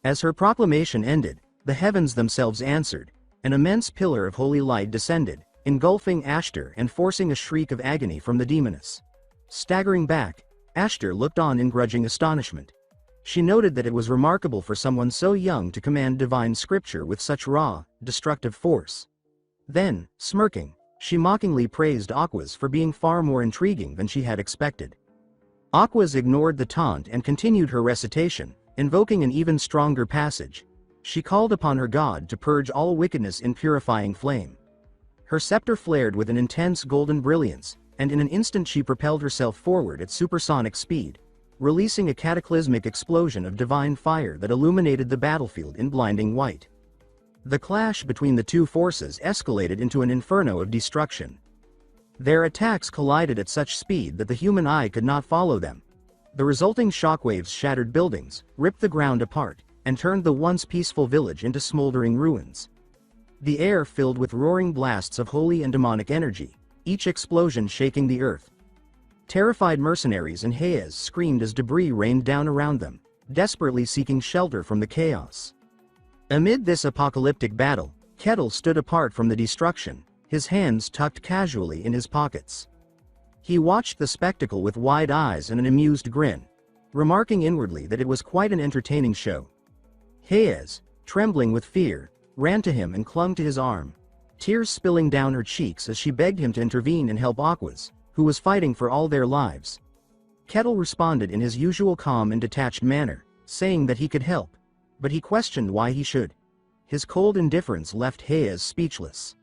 As her proclamation ended, the heavens themselves answered, an immense pillar of holy light descended, engulfing Ashtar and forcing a shriek of agony from the demoness. Staggering back, Ashtar looked on in grudging astonishment. She noted that it was remarkable for someone so young to command divine scripture with such raw, destructive force. Then, smirking, she mockingly praised Aquas for being far more intriguing than she had expected. Aquas ignored the taunt and continued her recitation, invoking an even stronger passage. She called upon her God to purge all wickedness in purifying flame. Her scepter flared with an intense golden brilliance, and in an instant she propelled herself forward at supersonic speed, releasing a cataclysmic explosion of divine fire that illuminated the battlefield in blinding white. The clash between the two forces escalated into an inferno of destruction. Their attacks collided at such speed that the human eye could not follow them. The resulting shockwaves shattered buildings, ripped the ground apart, and turned the once peaceful village into smoldering ruins. The air filled with roaring blasts of holy and demonic energy, each explosion shaking the earth. Terrified mercenaries and Hayes screamed as debris rained down around them, desperately seeking shelter from the chaos. Amid this apocalyptic battle, Kettle stood apart from the destruction, his hands tucked casually in his pockets. He watched the spectacle with wide eyes and an amused grin, remarking inwardly that it was quite an entertaining show. Hayes, trembling with fear, ran to him and clung to his arm, tears spilling down her cheeks as she begged him to intervene and help Aquas, who was fighting for all their lives. Kettle responded in his usual calm and detached manner, saying that he could help, but he questioned why he should. His cold indifference left Hayes speechless.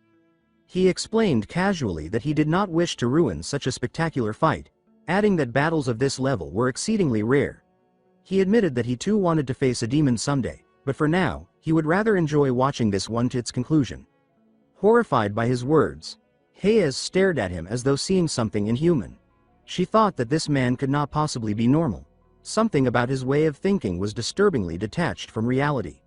He explained casually that he did not wish to ruin such a spectacular fight, adding that battles of this level were exceedingly rare. He admitted that he too wanted to face a demon someday, but for now, he would rather enjoy watching this one to its conclusion. Horrified by his words, Hayes stared at him as though seeing something inhuman. She thought that this man could not possibly be normal. Something about his way of thinking was disturbingly detached from reality.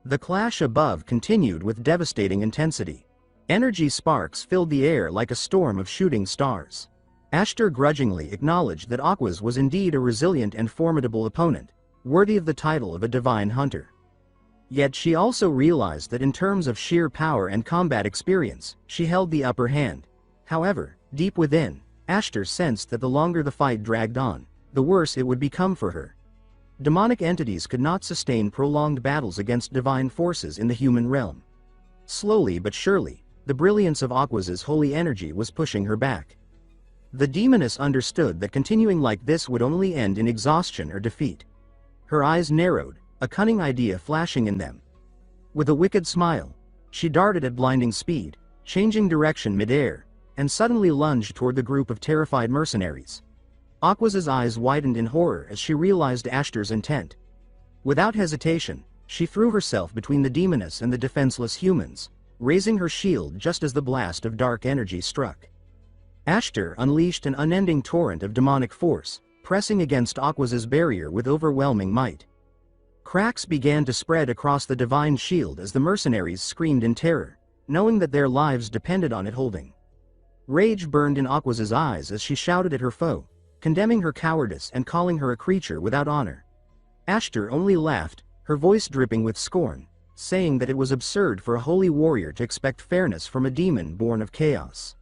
The clash above continued with devastating intensity. Energy sparks filled the air like a storm of shooting stars. Ashtar grudgingly acknowledged that Aquas was indeed a resilient and formidable opponent, worthy of the title of a divine hunter. Yet she also realized that in terms of sheer power and combat experience, she held the upper hand. However, deep within, Ashtar sensed that the longer the fight dragged on, the worse it would become for her. Demonic entities could not sustain prolonged battles against divine forces in the human realm. Slowly but surely, the brilliance of Aquas's holy energy was pushing her back. The demoness understood that continuing like this would only end in exhaustion or defeat. Her eyes narrowed, a cunning idea flashing in them. With a wicked smile, she darted at blinding speed, changing direction mid-air, and suddenly lunged toward the group of terrified mercenaries. Aquas's eyes widened in horror as she realized Ashtar's intent. Without hesitation, she threw herself between the demoness and the defenseless humans, raising her shield just as the blast of dark energy struck. Ashtar unleashed an unending torrent of demonic force, pressing against Aquas's barrier with overwhelming might. Cracks began to spread across the divine shield as the mercenaries screamed in terror, knowing that their lives depended on it holding. Rage burned in Aquas's eyes as she shouted at her foe, condemning her cowardice and calling her a creature without honor. Ashtar only laughed, her voice dripping with scorn, saying that it was absurd for a holy warrior to expect fairness from a demon born of chaos.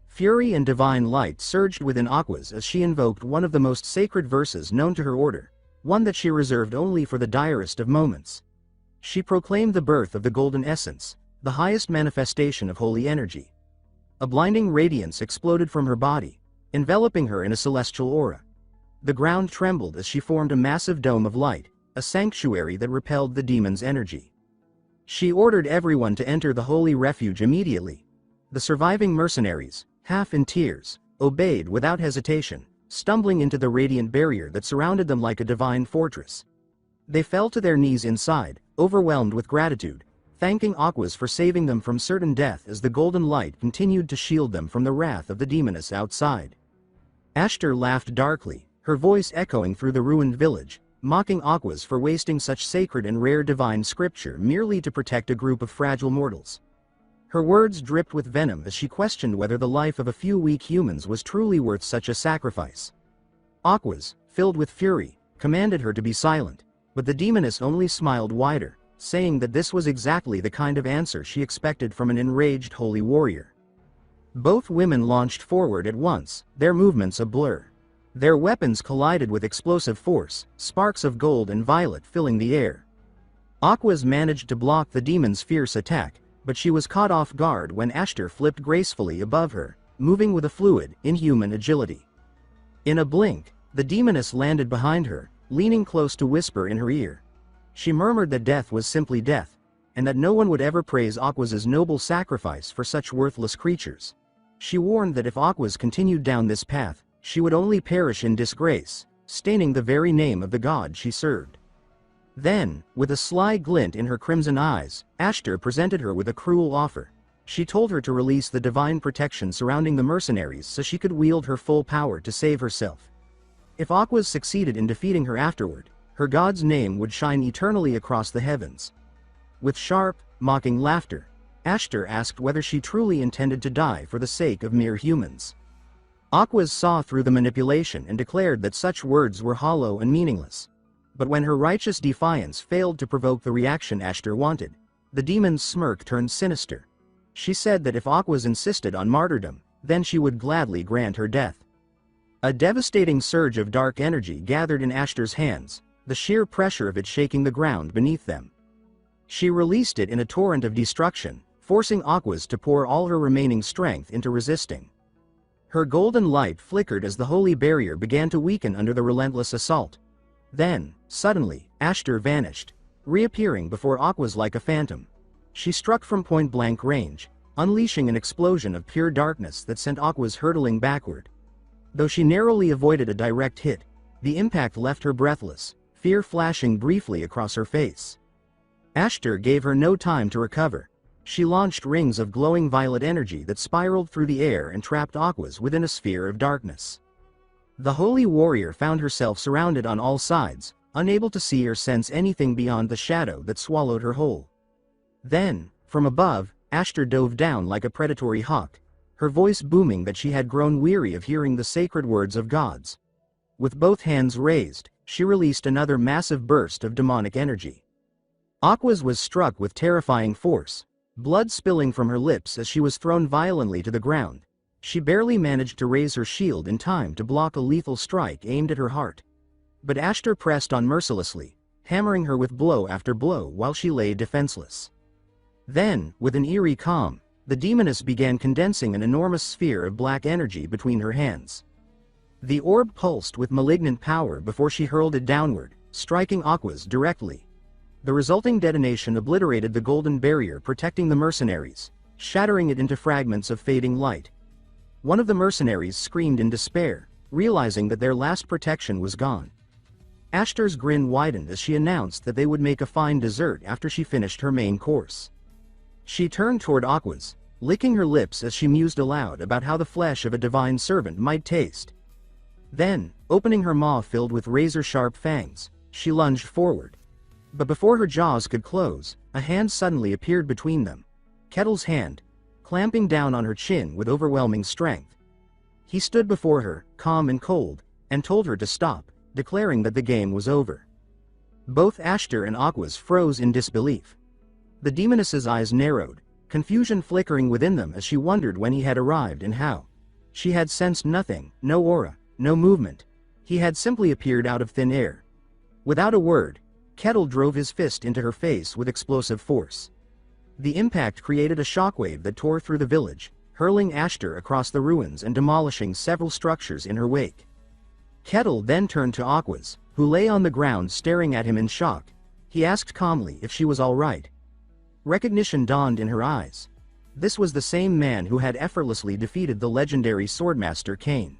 Fury and divine light surged within Aquas as she invoked one of the most sacred verses known to her order, one that she reserved only for the direst of moments. She proclaimed the birth of the golden essence, the highest manifestation of holy energy. A blinding radiance exploded from her body, enveloping her in a celestial aura. The ground trembled as she formed a massive dome of light, a sanctuary that repelled the demon's energy. She ordered everyone to enter the holy refuge immediately. The surviving mercenaries, half in tears, obeyed without hesitation, stumbling into the radiant barrier that surrounded them like a divine fortress. They fell to their knees inside, overwhelmed with gratitude, thanking Aquas for saving them from certain death as the golden light continued to shield them from the wrath of the demoness outside. Ashtar laughed darkly, her voice echoing through the ruined village, mocking Aquas for wasting such sacred and rare divine scripture merely to protect a group of fragile mortals. Her words dripped with venom as she questioned whether the life of a few weak humans was truly worth such a sacrifice. Aquas, filled with fury, commanded her to be silent, but the demoness only smiled wider, saying that this was exactly the kind of answer she expected from an enraged holy warrior. Both women launched forward at once, their movements a blur. Their weapons collided with explosive force, sparks of gold and violet filling the air. Aquas managed to block the demon's fierce attack, but she was caught off guard when Ashtar flipped gracefully above her, moving with a fluid, inhuman agility. In a blink, the demoness landed behind her, leaning close to whisper in her ear. She murmured that death was simply death, and that no one would ever praise Aquas's noble sacrifice for such worthless creatures. She warned that if Aquas continued down this path, she would only perish in disgrace, staining the very name of the god she served. Then, with a sly glint in her crimson eyes, Ashtar presented her with a cruel offer. She told her to release the divine protection surrounding the mercenaries so she could wield her full power to save herself. If Aquas succeeded in defeating her afterward, her god's name would shine eternally across the heavens. With sharp, mocking laughter, Ashtar asked whether she truly intended to die for the sake of mere humans. Aquas saw through the manipulation and declared that such words were hollow and meaningless. But when her righteous defiance failed to provoke the reaction Ashtar wanted, the demon's smirk turned sinister. She said that if Aquas insisted on martyrdom, then she would gladly grant her death. A devastating surge of dark energy gathered in Ashtar's hands, the sheer pressure of it shaking the ground beneath them. She released it in a torrent of destruction, forcing Aquas to pour all her remaining strength into resisting. Her golden light flickered as the holy barrier began to weaken under the relentless assault. Then, suddenly, Ashtar vanished, reappearing before Aquas like a phantom. She struck from point-blank range, unleashing an explosion of pure darkness that sent Aquas hurtling backward. Though she narrowly avoided a direct hit, the impact left her breathless, fear flashing briefly across her face. Ashtar gave her no time to recover. She launched rings of glowing violet energy that spiraled through the air and trapped Aquas within a sphere of darkness. The holy warrior found herself surrounded on all sides, unable to see or sense anything beyond the shadow that swallowed her whole. Then, from above, Ashtar dove down like a predatory hawk, her voice booming that she had grown weary of hearing the sacred words of gods. With both hands raised, she released another massive burst of demonic energy. Aquas was struck with terrifying force, blood spilling from her lips as she was thrown violently to the ground. She barely managed to raise her shield in time to block a lethal strike aimed at her heart. But Ashtar pressed on mercilessly, hammering her with blow after blow while she lay defenseless. Then, with an eerie calm, the demoness began condensing an enormous sphere of black energy between her hands. The orb pulsed with malignant power before she hurled it downward, striking Aquas directly. The resulting detonation obliterated the golden barrier protecting the mercenaries, shattering it into fragments of fading light. One of the mercenaries screamed in despair, realizing that their last protection was gone. Ashtar's grin widened as she announced that they would make a fine dessert after she finished her main course. She turned toward Aquas, licking her lips as she mused aloud about how the flesh of a divine servant might taste. Then, opening her maw filled with razor-sharp fangs, she lunged forward. But before her jaws could close, a hand suddenly appeared between them. Kettle's hand, clamping down on her chin with overwhelming strength. He stood before her, calm and cold, and told her to stop, declaring that the game was over. Both Ashtar and Aquas froze in disbelief. The demoness's eyes narrowed, confusion flickering within them as she wondered when he had arrived and how. She had sensed nothing, no aura, no movement. He had simply appeared out of thin air. Without a word, Kettle drove his fist into her face with explosive force. The impact created a shockwave that tore through the village, hurling Ashtar across the ruins and demolishing several structures in her wake. Kettle then turned to Aquas, who lay on the ground staring at him in shock. He asked calmly if she was all right. Recognition dawned in her eyes. This was the same man who had effortlessly defeated the legendary swordmaster Cain.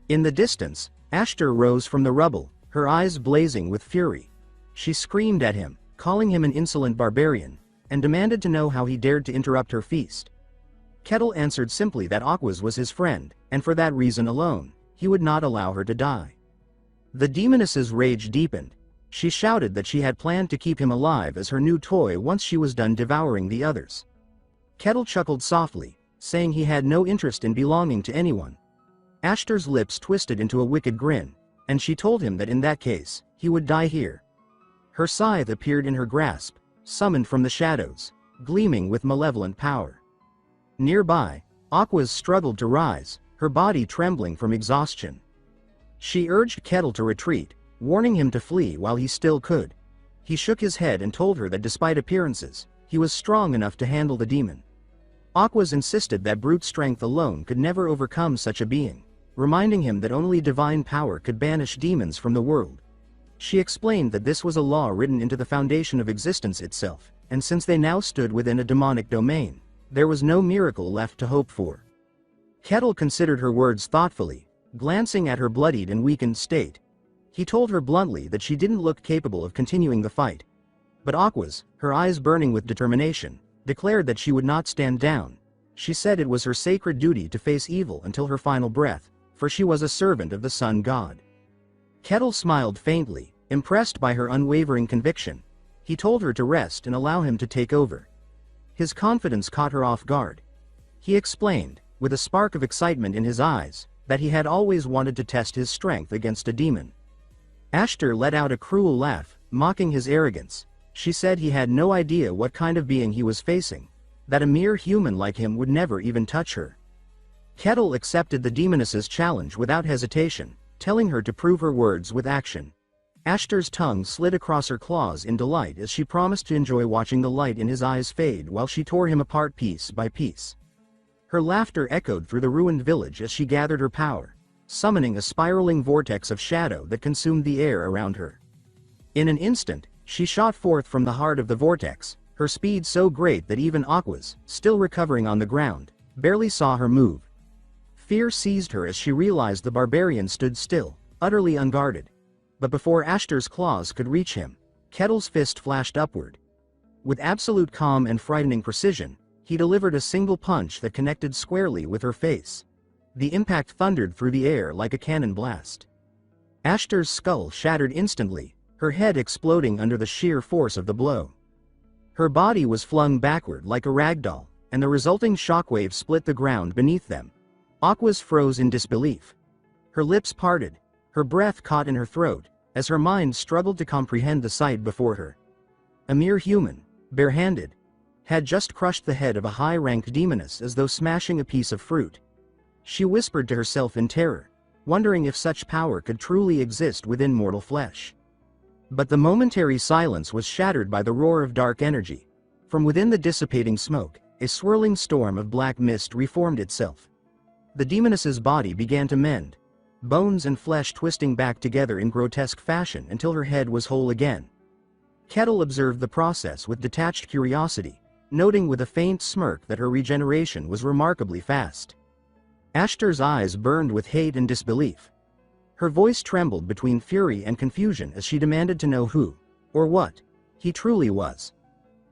In the distance, Ashtar rose from the rubble, her eyes blazing with fury. She screamed at him, calling him an insolent barbarian, and demanded to know how he dared to interrupt her feast. Kettle answered simply that Aquas was his friend, and for that reason alone, he would not allow her to die. The demoness's rage deepened. She shouted that she had planned to keep him alive as her new toy once she was done devouring the others. Kettle chuckled softly, saying he had no interest in belonging to anyone. Ashtar's lips twisted into a wicked grin, and she told him that in that case, he would die here. Her scythe appeared in her grasp, summoned from the shadows, gleaming with malevolent power. Nearby, Aquas struggled to rise, her body trembling from exhaustion. She urged Kettle to retreat, warning him to flee while he still could. He shook his head and told her that despite appearances, he was strong enough to handle the demon. Aquas insisted that brute strength alone could never overcome such a being, reminding him that only divine power could banish demons from the world. She explained that this was a law written into the foundation of existence itself, and since they now stood within a demonic domain, there was no miracle left to hope for. Kettle considered her words thoughtfully, glancing at her bloodied and weakened state. He told her bluntly that she didn't look capable of continuing the fight. But Aquas, her eyes burning with determination, declared that she would not stand down. She said it was her sacred duty to face evil until her final breath, for she was a servant of the sun god. Kettle smiled faintly, impressed by her unwavering conviction. He told her to rest and allow him to take over. His confidence caught her off guard. He explained, with a spark of excitement in his eyes, that he had always wanted to test his strength against a demon. Ashtar let out a cruel laugh, mocking his arrogance. She said he had no idea what kind of being he was facing, that a mere human like him would never even touch her. Kettle accepted the demoness's challenge without hesitation, telling her to prove her words with action. Ashtar's tongue slid across her claws in delight as she promised to enjoy watching the light in his eyes fade while she tore him apart piece by piece. Her laughter echoed through the ruined village as she gathered her power, summoning a spiraling vortex of shadow that consumed the air around her. In an instant, she shot forth from the heart of the vortex, her speed so great that even Aquas, still recovering on the ground, barely saw her move. Fear seized her as she realized the barbarian stood still, utterly unguarded. But before Ashtar's claws could reach him, Kettle's fist flashed upward. With absolute calm and frightening precision, he delivered a single punch that connected squarely with her face. The impact thundered through the air like a cannon blast. Ashtar's skull shattered instantly, her head exploding under the sheer force of the blow. Her body was flung backward like a rag doll, and the resulting shockwave split the ground beneath them. Aquas froze in disbelief. Her lips parted, her breath caught in her throat, as her mind struggled to comprehend the sight before her. A mere human, barehanded, had just crushed the head of a high-ranked demoness as though smashing a piece of fruit. She whispered to herself in terror, wondering if such power could truly exist within mortal flesh. But the momentary silence was shattered by the roar of dark energy. From within the dissipating smoke, a swirling storm of black mist reformed itself. The demoness's body began to mend, bones and flesh twisting back together in grotesque fashion until her head was whole again. Kettle observed the process with detached curiosity, noting with a faint smirk that her regeneration was remarkably fast. Ashtar's eyes burned with hate and disbelief. Her voice trembled between fury and confusion as she demanded to know who, or what, he truly was.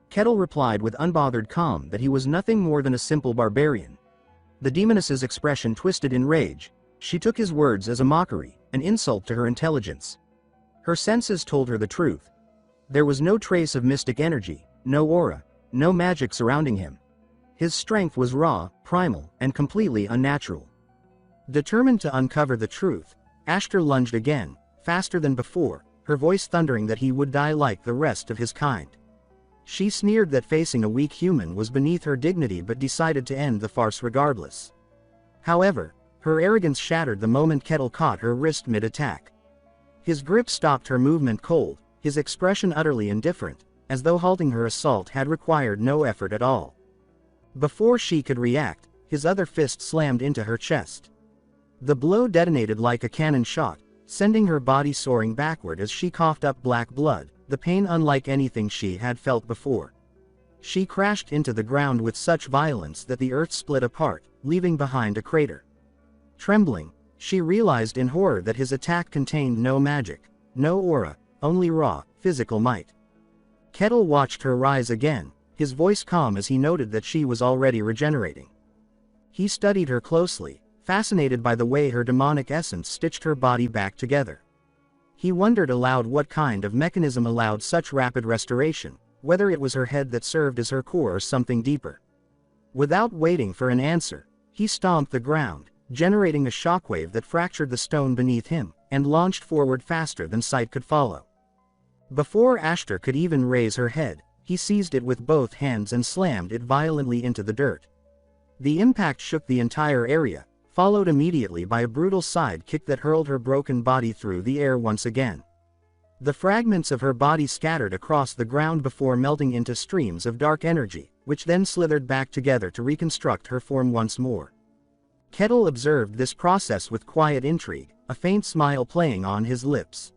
Kettle replied with unbothered calm that he was nothing more than a simple barbarian. The demoness's expression twisted in rage. She took his words as a mockery, an insult to her intelligence. Her senses told her the truth. There was no trace of mystic energy, no aura, no magic surrounding him. His strength was raw, primal, and completely unnatural. Determined to uncover the truth, Ashtar lunged again, faster than before, her voice thundering that he would die like the rest of his kind. She sneered that facing a weak human was beneath her dignity but decided to end the farce regardless. However, her arrogance shattered the moment Kettle caught her wrist mid-attack. His grip stopped her movement cold, his expression utterly indifferent, as though halting her assault had required no effort at all. Before she could react, his other fist slammed into her chest. The blow detonated like a cannon shot, sending her body soaring backward as she coughed up black blood, the pain unlike anything she had felt before. She crashed into the ground with such violence that the earth split apart, leaving behind a crater. Trembling, she realized in horror that his attack contained no magic, no aura, only raw, physical might. Kettle watched her rise again, his voice calm as he noted that she was already regenerating. He studied her closely, fascinated by the way her demonic essence stitched her body back together. He wondered aloud what kind of mechanism allowed such rapid restoration, whether it was her head that served as her core or something deeper. Without waiting for an answer, he stomped the ground, generating a shockwave that fractured the stone beneath him, and launched forward faster than sight could follow. Before Ashtar could even raise her head, he seized it with both hands and slammed it violently into the dirt. The impact shook the entire area, followed immediately by a brutal side kick that hurled her broken body through the air once again. The fragments of her body scattered across the ground before melting into streams of dark energy, which then slithered back together to reconstruct her form once more. Kettle observed this process with quiet intrigue, a faint smile playing on his lips.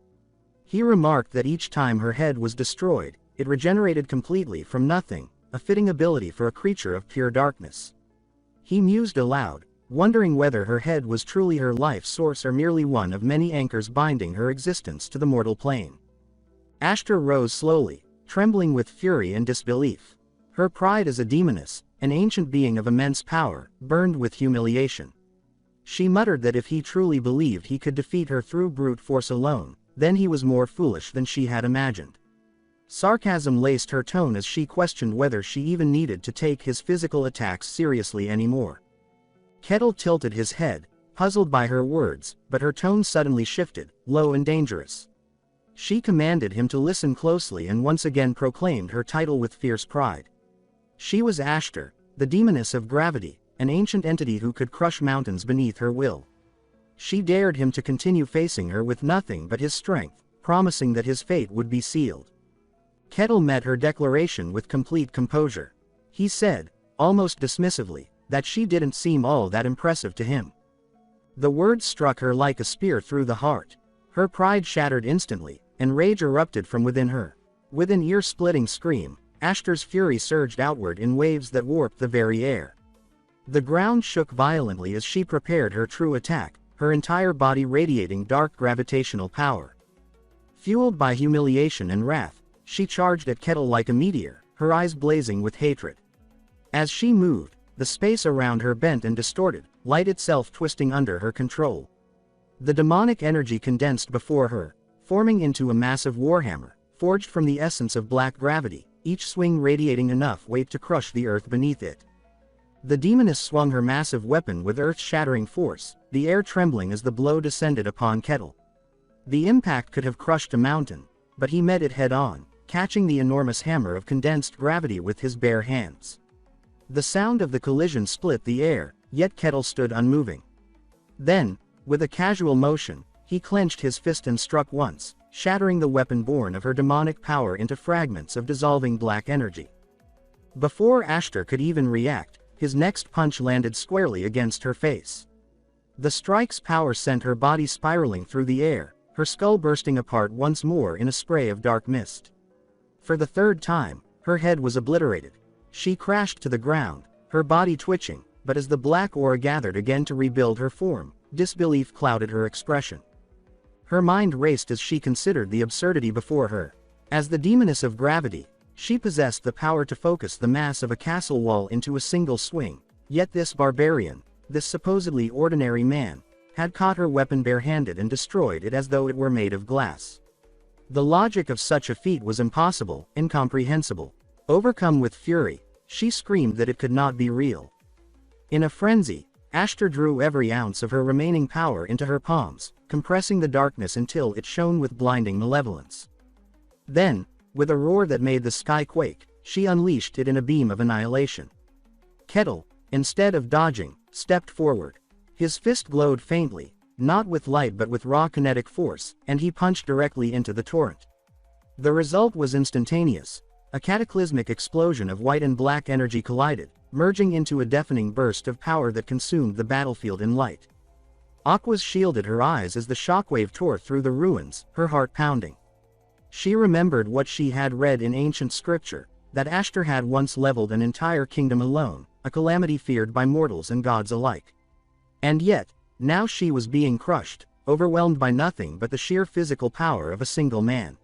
He remarked that each time her head was destroyed, it regenerated completely from nothing, a fitting ability for a creature of pure darkness. He mused aloud, wondering whether her head was truly her life source or merely one of many anchors binding her existence to the mortal plane. Ashtar rose slowly, trembling with fury and disbelief. Her pride as a demoness, an ancient being of immense power, burned with humiliation. She muttered that if he truly believed he could defeat her through brute force alone, then he was more foolish than she had imagined. Sarcasm laced her tone as she questioned whether she even needed to take his physical attacks seriously anymore. Kettle tilted his head, puzzled by her words, but her tone suddenly shifted, low and dangerous. She commanded him to listen closely and once again proclaimed her title with fierce pride. She was Ashtar, the demoness of gravity, an ancient entity who could crush mountains beneath her will. She dared him to continue facing her with nothing but his strength, promising that his fate would be sealed. Kettle met her declaration with complete composure. He said, almost dismissively, that she didn't seem all that impressive to him. The words struck her like a spear through the heart. Her pride shattered instantly, and rage erupted from within her. With an ear-splitting scream, Ashtar's fury surged outward in waves that warped the very air. The ground shook violently as she prepared her true attack, her entire body radiating dark gravitational power. Fueled by humiliation and wrath, she charged at Kettle like a meteor, her eyes blazing with hatred. As she moved, the space around her bent and distorted, light itself twisting under her control. The demonic energy condensed before her, forming into a massive warhammer, forged from the essence of black gravity, each swing radiating enough weight to crush the earth beneath it. The demoness swung her massive weapon with earth-shattering force, the air trembling as the blow descended upon Kettle. The impact could have crushed a mountain, but he met it head-on, catching the enormous hammer of condensed gravity with his bare hands. The sound of the collision split the air, yet Kettle stood unmoving. Then, with a casual motion, he clenched his fist and struck once, shattering the weapon born of her demonic power into fragments of dissolving black energy. Before Ashtar could even react, his next punch landed squarely against her face. The strike's power sent her body spiraling through the air, her skull bursting apart once more in a spray of dark mist. For the third time, her head was obliterated. She crashed to the ground, her body twitching, but as the black aura gathered again to rebuild her form, disbelief clouded her expression. Her mind raced as she considered the absurdity before her. As the demoness of gravity, she possessed the power to focus the mass of a castle wall into a single swing, yet this barbarian, this supposedly ordinary man, had caught her weapon barehanded and destroyed it as though it were made of glass. The logic of such a feat was impossible, incomprehensible. Overcome with fury, she screamed that it could not be real. In a frenzy, Ashtar drew every ounce of her remaining power into her palms, compressing the darkness until it shone with blinding malevolence. Then, with a roar that made the sky quake, she unleashed it in a beam of annihilation. Kettle, instead of dodging, stepped forward. His fist glowed faintly, not with light but with raw kinetic force, and he punched directly into the torrent. The result was instantaneous. A cataclysmic explosion of white and black energy collided, merging into a deafening burst of power that consumed the battlefield in light. Aquas shielded her eyes as the shockwave tore through the ruins, her heart pounding. She remembered what she had read in ancient scripture, that Ashtar had once leveled an entire kingdom alone, a calamity feared by mortals and gods alike. And yet, now she was being crushed, overwhelmed by nothing but the sheer physical power of a single man.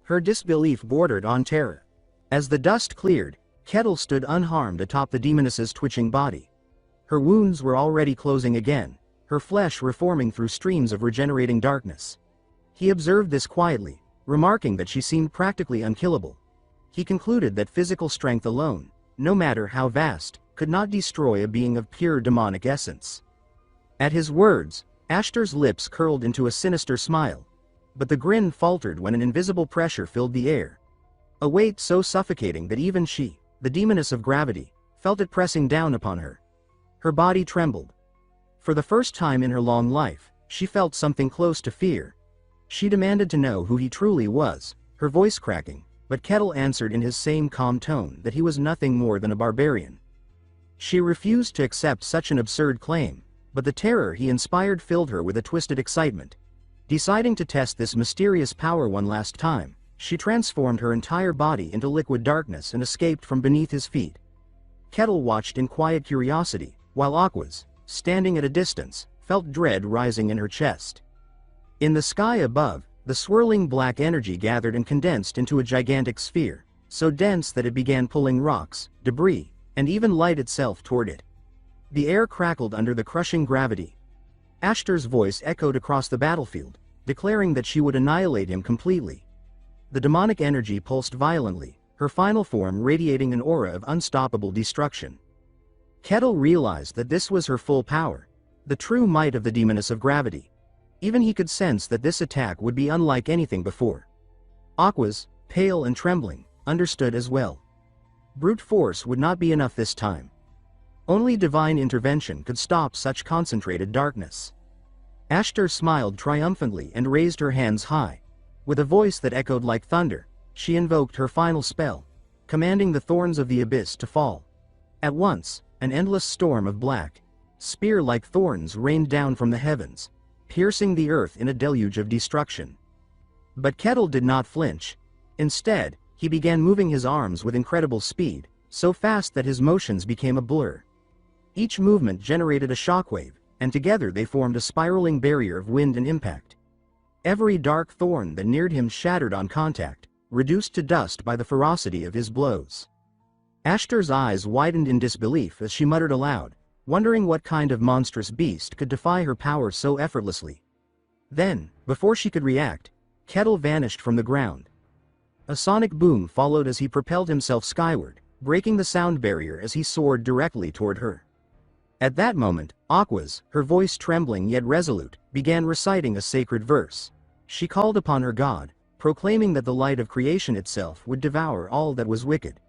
Her disbelief bordered on terror. As the dust cleared, Kettle stood unharmed atop the demoness's twitching body. Her wounds were already closing again, her flesh reforming through streams of regenerating darkness. He observed this quietly, remarking that she seemed practically unkillable. He concluded that physical strength alone, no matter how vast, could not destroy a being of pure demonic essence. At his words, Ashtar's lips curled into a sinister smile. But the grin faltered when an invisible pressure filled the air. A weight so suffocating that even she, the demoness of gravity, felt it pressing down upon her. Her body trembled. For the first time in her long life, she felt something close to fear. She demanded to know who he truly was, her voice cracking, but Kettle answered in his same calm tone that he was nothing more than a barbarian. She refused to accept such an absurd claim, but the terror he inspired filled her with a twisted excitement. Deciding to test this mysterious power one last time, she transformed her entire body into liquid darkness and escaped from beneath his feet. Kettle watched in quiet curiosity, while Aquas, standing at a distance, felt dread rising in her chest. In the sky above, the swirling black energy gathered and condensed into a gigantic sphere, so dense that it began pulling rocks, debris, and even light itself toward it. The air crackled under the crushing gravity. Ashtar's voice echoed across the battlefield, declaring that she would annihilate him completely. The demonic energy pulsed violently, her final form radiating an aura of unstoppable destruction. Kettle realized that this was her full power, the true might of the demoness of gravity. Even he could sense that this attack would be unlike anything before. Aquas, pale and trembling, understood as well. Brute force would not be enough this time. Only divine intervention could stop such concentrated darkness. Ashtar smiled triumphantly and raised her hands high. With a voice that echoed like thunder, she invoked her final spell, commanding the thorns of the abyss to fall. At once, an endless storm of black, spear-like thorns rained down from the heavens, piercing the earth in a deluge of destruction. But Kettle did not flinch. Instead, he began moving his arms with incredible speed, so fast that his motions became a blur. Each movement generated a shockwave, and together they formed a spiraling barrier of wind and impact. Every dark thorn that neared him shattered on contact, reduced to dust by the ferocity of his blows. Ashtar's eyes widened in disbelief as she muttered aloud, wondering what kind of monstrous beast could defy her power so effortlessly. Then, before she could react, Kettle vanished from the ground. A sonic boom followed as he propelled himself skyward, breaking the sound barrier as he soared directly toward her. At that moment, Aquas, her voice trembling yet resolute, began reciting a sacred verse. She called upon her god, proclaiming that the light of creation itself would devour all that was wicked.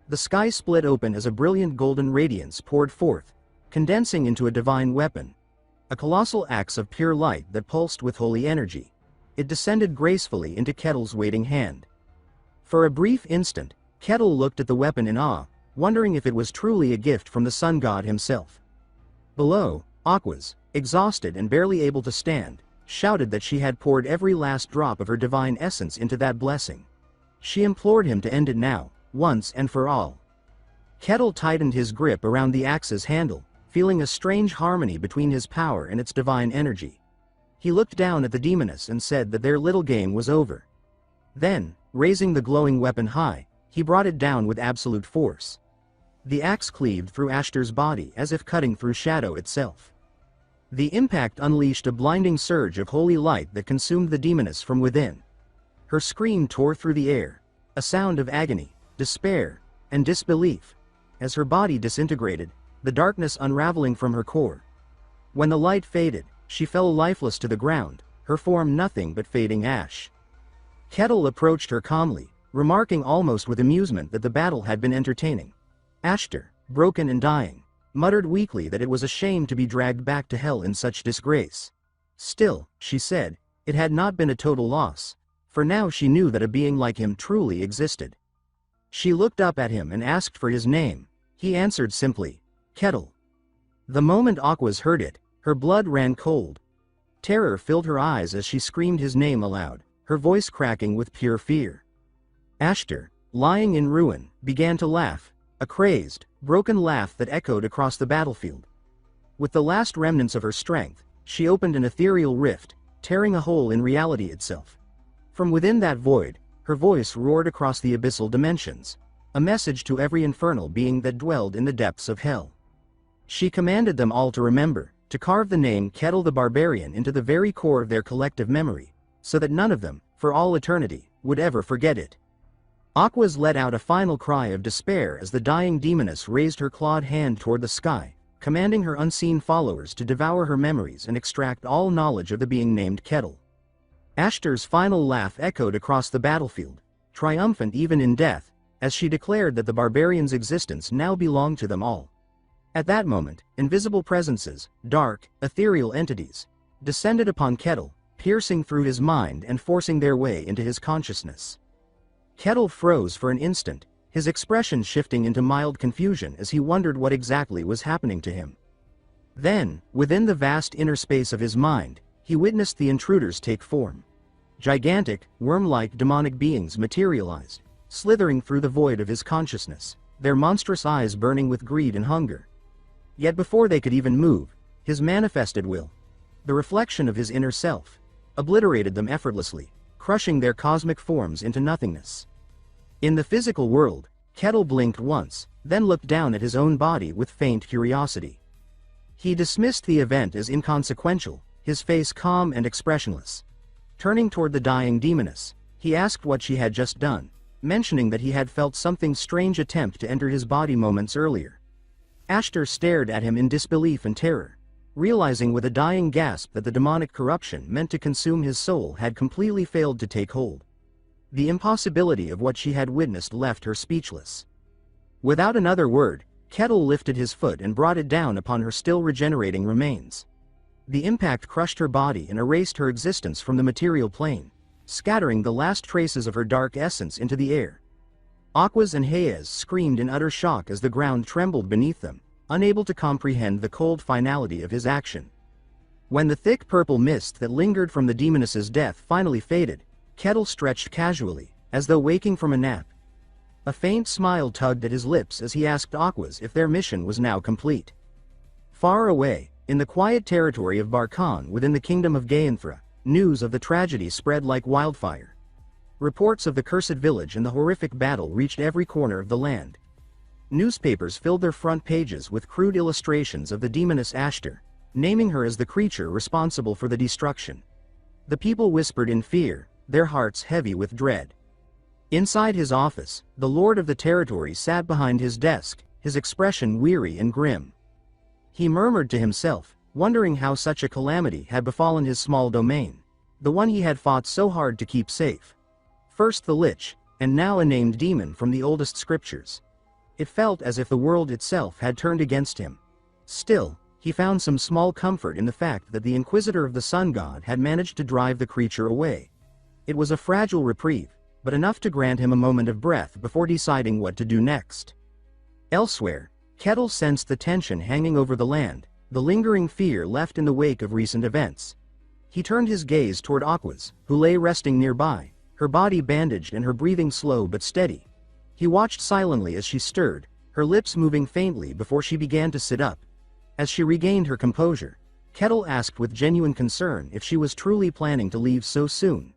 The sky split open as a brilliant golden radiance poured forth, condensing into a divine weapon. A colossal axe of pure light that pulsed with holy energy. It descended gracefully into Kettle's waiting hand. For a brief instant, Kettle looked at the weapon in awe, wondering if it was truly a gift from the sun god himself. Below, Aquas, exhausted and barely able to stand, shouted that she had poured every last drop of her divine essence into that blessing. She implored him to end it now, once and for all. Kettle tightened his grip around the axe's handle, feeling a strange harmony between his power and its divine energy. He looked down at the demoness and said that their little game was over. Then, raising the glowing weapon high, he brought it down with absolute force. The axe cleaved through Ashtar's body as if cutting through shadow itself. The impact unleashed a blinding surge of holy light that consumed the demoness from within. Her scream tore through the air, a sound of agony, despair, and disbelief. As her body disintegrated, the darkness unraveling from her core. When the light faded, she fell lifeless to the ground, her form nothing but fading ash. Kettle approached her calmly, remarking almost with amusement that the battle had been entertaining. Ashtar, broken and dying, muttered weakly that it was a shame to be dragged back to hell in such disgrace. Still, she said, it had not been a total loss, for now she knew that a being like him truly existed. She looked up at him and asked for his name. He answered simply, Kettle. The moment Aquas heard it, her blood ran cold. Terror filled her eyes as she screamed his name aloud, her voice cracking with pure fear. Ashtar, lying in ruin, began to laugh, a crazed, broken laugh that echoed across the battlefield. With the last remnants of her strength, she opened an ethereal rift, tearing a hole in reality itself. From within that void, her voice roared across the abyssal dimensions, a message to every infernal being that dwelled in the depths of hell. She commanded them all to remember, to carve the name Kettle the Barbarian into the very core of their collective memory, so that none of them, for all eternity, would ever forget it. Aquas let out a final cry of despair as the dying demoness raised her clawed hand toward the sky, commanding her unseen followers to devour her memories and extract all knowledge of the being named Kettle. Ashtar's final laugh echoed across the battlefield, triumphant even in death, as she declared that the barbarian's existence now belonged to them all. At that moment, invisible presences, dark, ethereal entities, descended upon Kettle, piercing through his mind and forcing their way into his consciousness. Kettle froze for an instant, his expression shifting into mild confusion as he wondered what exactly was happening to him. Then, within the vast inner space of his mind, he witnessed the intruders take form. Gigantic, worm-like demonic beings materialized, slithering through the void of his consciousness, their monstrous eyes burning with greed and hunger. Yet before they could even move, his manifested will, the reflection of his inner self, obliterated them effortlessly, crushing their cosmic forms into nothingness. In the physical world, Kettle blinked once, then looked down at his own body with faint curiosity. He dismissed the event as inconsequential, his face calm and expressionless. Turning toward the dying demoness, he asked what she had just done, mentioning that he had felt something strange attempt to enter his body moments earlier. Ashtar stared at him in disbelief and terror, realizing with a dying gasp that the demonic corruption meant to consume his soul had completely failed to take hold. The impossibility of what she had witnessed left her speechless. Without another word, Kettle lifted his foot and brought it down upon her still regenerating remains. The impact crushed her body and erased her existence from the material plane, scattering the last traces of her dark essence into the air. Aquas and Hayes screamed in utter shock as the ground trembled beneath them, unable to comprehend the cold finality of his action. When the thick purple mist that lingered from the demoness's death finally faded, Kettle stretched casually, as though waking from a nap. A faint smile tugged at his lips as he asked Aquas if their mission was now complete. Far away, in the quiet territory of Barkan within the kingdom of Gaenthra, news of the tragedy spread like wildfire. Reports of the cursed village and the horrific battle reached every corner of the land. Newspapers filled their front pages with crude illustrations of the demoness Ashtar, naming her as the creature responsible for the destruction. The people whispered in fear, their hearts heavy with dread. Inside his office, the lord of the territory sat behind his desk, his expression weary and grim. He murmured to himself, wondering how such a calamity had befallen his small domain, the one he had fought so hard to keep safe. First the Lich, and now a named demon from the oldest scriptures. It felt as if the world itself had turned against him. Still, he found some small comfort in the fact that the Inquisitor of the Sun God had managed to drive the creature away. It was a fragile reprieve, but enough to grant him a moment of breath before deciding what to do next. Elsewhere, Kettle sensed the tension hanging over the land, the lingering fear left in the wake of recent events. He turned his gaze toward Aquas, who lay resting nearby, her body bandaged and her breathing slow but steady. He watched silently as she stirred, her lips moving faintly before she began to sit up. As she regained her composure, Kettle asked with genuine concern if she was truly planning to leave so soon.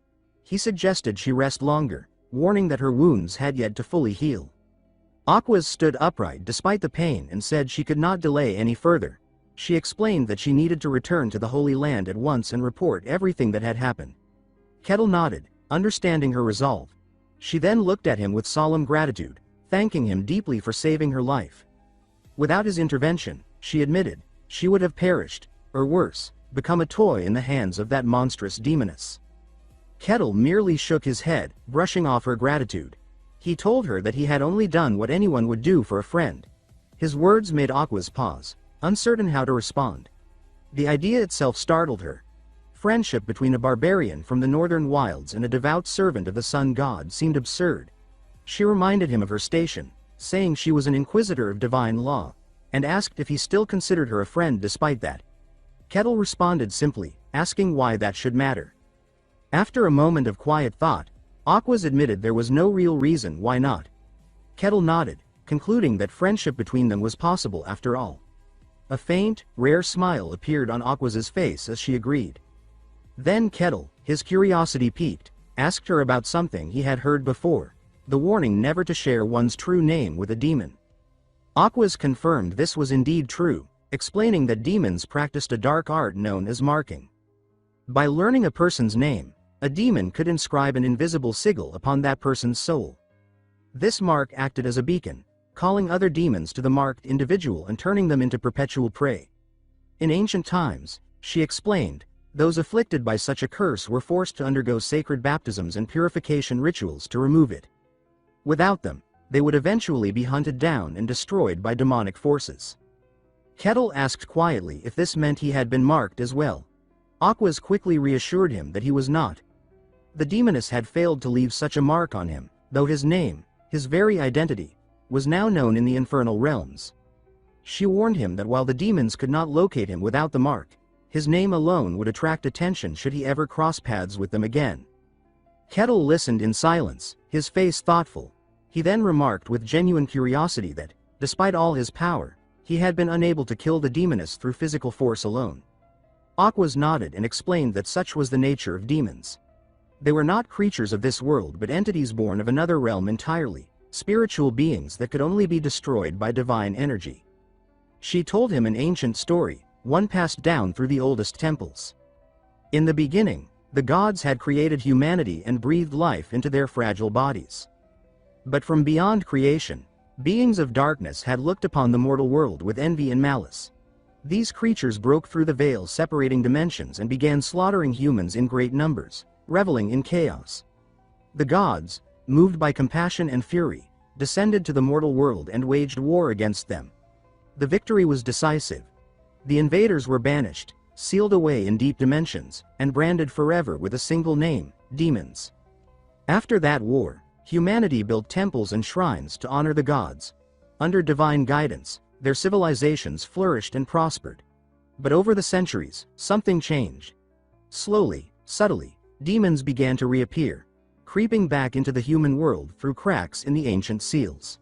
He suggested she rest longer, warning that her wounds had yet to fully heal. Aquas stood upright despite the pain and said she could not delay any further. She explained that she needed to return to the Holy Land at once and report everything that had happened. Kettle nodded, understanding her resolve. She then looked at him with solemn gratitude, thanking him deeply for saving her life. Without his intervention, she admitted, she would have perished, or worse, become a toy in the hands of that monstrous demoness. Kettle merely shook his head, brushing off her gratitude. He told her that he had only done what anyone would do for a friend. His words made Aquas pause, uncertain how to respond. The idea itself startled her. Friendship between a barbarian from the northern wilds and a devout servant of the sun god seemed absurd. She reminded him of her station, saying she was an inquisitor of divine law, and asked if he still considered her a friend despite that. Kettle responded simply, asking why that should matter. After a moment of quiet thought, Aquas admitted there was no real reason why not. Kettle nodded, concluding that friendship between them was possible after all. A faint, rare smile appeared on Aquas's face as she agreed. Then Kettle, his curiosity piqued, asked her about something he had heard before, the warning never to share one's true name with a demon. Aquas confirmed this was indeed true, explaining that demons practiced a dark art known as marking. By learning a person's name, a demon could inscribe an invisible sigil upon that person's soul. This mark acted as a beacon, calling other demons to the marked individual and turning them into perpetual prey. In ancient times, she explained, those afflicted by such a curse were forced to undergo sacred baptisms and purification rituals to remove it. Without them, they would eventually be hunted down and destroyed by demonic forces. Kettle asked quietly if this meant he had been marked as well. Aquas quickly reassured him that he was not. The demoness had failed to leave such a mark on him, though his name, his very identity, was now known in the infernal realms. She warned him that while the demons could not locate him without the mark, his name alone would attract attention should he ever cross paths with them again. Kettle listened in silence, his face thoughtful. He then remarked with genuine curiosity that, despite all his power, he had been unable to kill the demoness through physical force alone. Aquas nodded and explained that such was the nature of demons. They were not creatures of this world but entities born of another realm entirely, spiritual beings that could only be destroyed by divine energy. She told him an ancient story, one passed down through the oldest temples. In the beginning, the gods had created humanity and breathed life into their fragile bodies. But from beyond creation, beings of darkness had looked upon the mortal world with envy and malice. These creatures broke through the veil separating dimensions and began slaughtering humans in great numbers, reveling in chaos. The gods, moved by compassion and fury, descended to the mortal world and waged war against them, The victory was decisive. The invaders were banished, sealed away in deep dimensions, and branded forever with a single name: demons. After that war, humanity built temples and shrines to honor the gods. Under divine guidance, their civilizations flourished and prospered. But over the centuries, something changed. Slowly, subtly, demons began to reappear, creeping back into the human world through cracks in the ancient seals.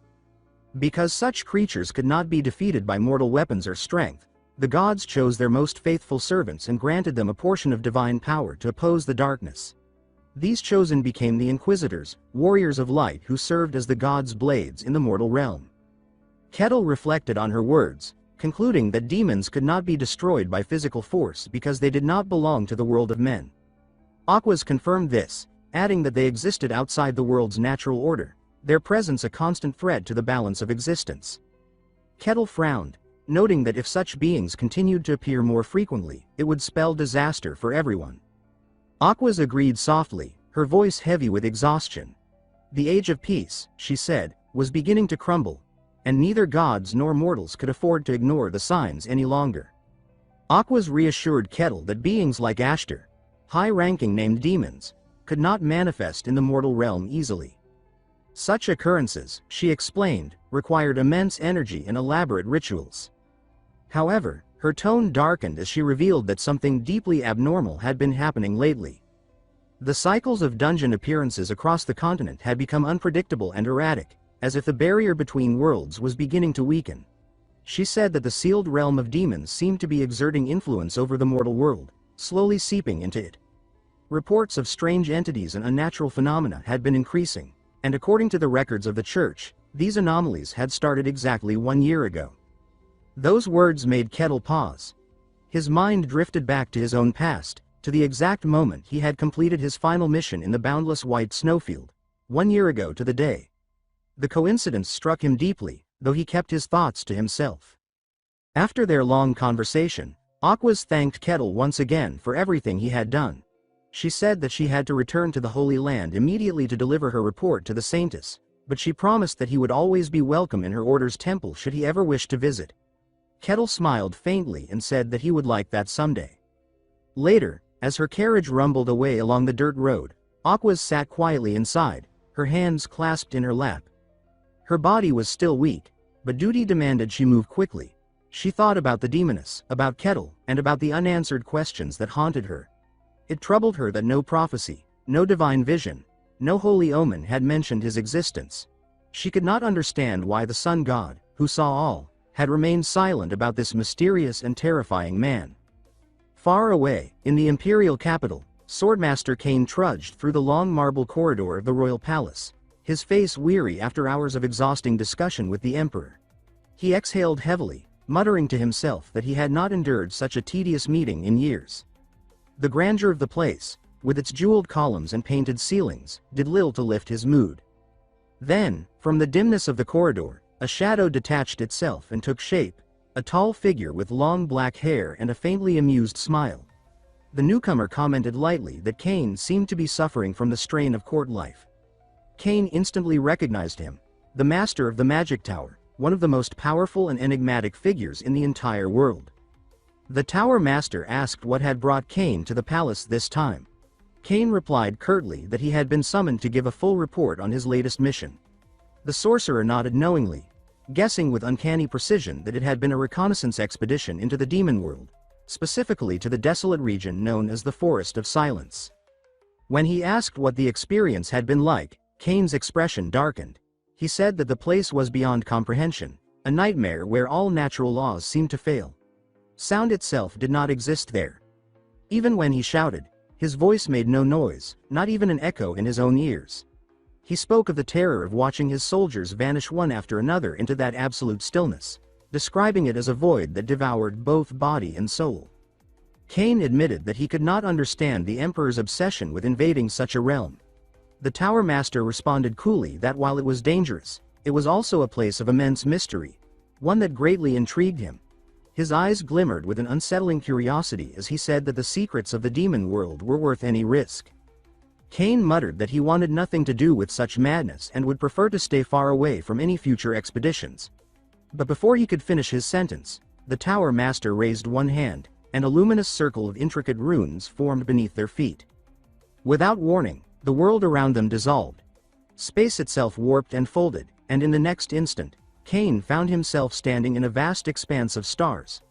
Because such creatures could not be defeated by mortal weapons or strength, the gods chose their most faithful servants and granted them a portion of divine power to oppose the darkness. These chosen became the Inquisitors, warriors of light who served as the gods' blades in the mortal realm. Kettle reflected on her words, concluding that demons could not be destroyed by physical force because they did not belong to the world of men. Aquas confirmed this, adding that they existed outside the world's natural order, their presence a constant threat to the balance of existence. Kettle frowned, noting that if such beings continued to appear more frequently, it would spell disaster for everyone. Aquas agreed softly, her voice heavy with exhaustion. The age of peace, she said, was beginning to crumble, and neither gods nor mortals could afford to ignore the signs any longer. Aquas reassured Kettle that beings like Ashtar, high-ranking named demons, could not manifest in the mortal realm easily. Such occurrences, she explained, required immense energy and elaborate rituals. However, her tone darkened as she revealed that something deeply abnormal had been happening lately. The cycles of dungeon appearances across the continent had become unpredictable and erratic, as if the barrier between worlds was beginning to weaken. She said that the sealed realm of demons seemed to be exerting influence over the mortal world, slowly seeping into it. Reports of strange entities and unnatural phenomena had been increasing, and according to the records of the church, these anomalies had started exactly 1 year ago. Those words made Kettle pause. His mind drifted back to his own past, to the exact moment he had completed his final mission in the boundless white snowfield, 1 year ago to the day. The coincidence struck him deeply, though he kept his thoughts to himself. After their long conversation, Aquas thanked Kettle once again for everything he had done. She said that she had to return to the Holy Land immediately to deliver her report to the Saintess, but she promised that he would always be welcome in her order's temple should he ever wish to visit. Kettle smiled faintly and said that he would like that someday. Later, as her carriage rumbled away along the dirt road, Aquas sat quietly inside, her hands clasped in her lap. Her body was still weak, but duty demanded she move quickly. She thought about the demoness, about Kettle, and about the unanswered questions that haunted her. It troubled her that no prophecy, no divine vision, no holy omen had mentioned his existence. She could not understand why the sun god, who saw all, had remained silent about this mysterious and terrifying man. Far away, in the imperial capital, Swordmaster Cain trudged through the long marble corridor of the royal palace, his face weary after hours of exhausting discussion with the emperor. He exhaled heavily, muttering to himself that he had not endured such a tedious meeting in years. The grandeur of the place, with its jeweled columns and painted ceilings, did little to lift his mood. Then, from the dimness of the corridor, a shadow detached itself and took shape, a tall figure with long black hair and a faintly amused smile. The newcomer commented lightly that Cain seemed to be suffering from the strain of court life. Cain instantly recognized him, the master of the magic tower, one of the most powerful and enigmatic figures in the entire world. The tower master asked what had brought Cain to the palace this time. Cain replied curtly that he had been summoned to give a full report on his latest mission. The sorcerer nodded knowingly, guessing with uncanny precision that it had been a reconnaissance expedition into the demon world, specifically to the desolate region known as the Forest of Silence. When he asked what the experience had been like, Cain's expression darkened. He said that the place was beyond comprehension, a nightmare where all natural laws seemed to fail. Sound itself did not exist there. Even when he shouted, his voice made no noise, not even an echo in his own ears. He spoke of the terror of watching his soldiers vanish one after another into that absolute stillness, describing it as a void that devoured both body and soul. Cain admitted that he could not understand the emperor's obsession with invading such a realm. The tower master responded coolly that while it was dangerous, it was also a place of immense mystery, one that greatly intrigued him. His eyes glimmered with an unsettling curiosity as he said that the secrets of the demon world were worth any risk. Cain muttered that he wanted nothing to do with such madness and would prefer to stay far away from any future expeditions. But before he could finish his sentence, the Tower Master raised one hand, and a luminous circle of intricate runes formed beneath their feet. Without warning, the world around them dissolved. Space itself warped and folded, and in the next instant, Cain found himself standing in a vast expanse of stars.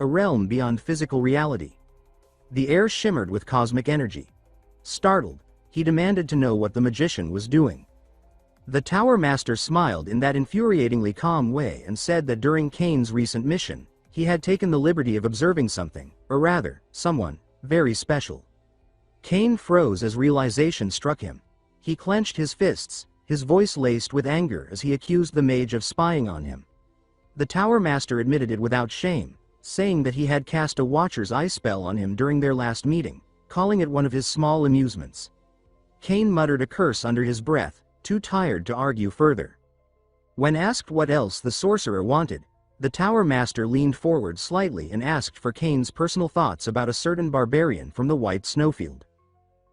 A realm beyond physical reality. The air shimmered with cosmic energy. Startled, he demanded to know what the magician was doing. The Tower Master smiled in that infuriatingly calm way and said that during Cain's recent mission, he had taken the liberty of observing something, or rather, someone, very special. Cain froze as realization struck him. He clenched his fists, his voice laced with anger as he accused the mage of spying on him. The Tower Master admitted it without shame, saying that he had cast a Watcher's Eye spell on him during their last meeting, calling it one of his small amusements. Cain muttered a curse under his breath, too tired to argue further. When asked what else the sorcerer wanted, the Tower Master leaned forward slightly and asked for Cain's personal thoughts about a certain barbarian from the White Snowfield.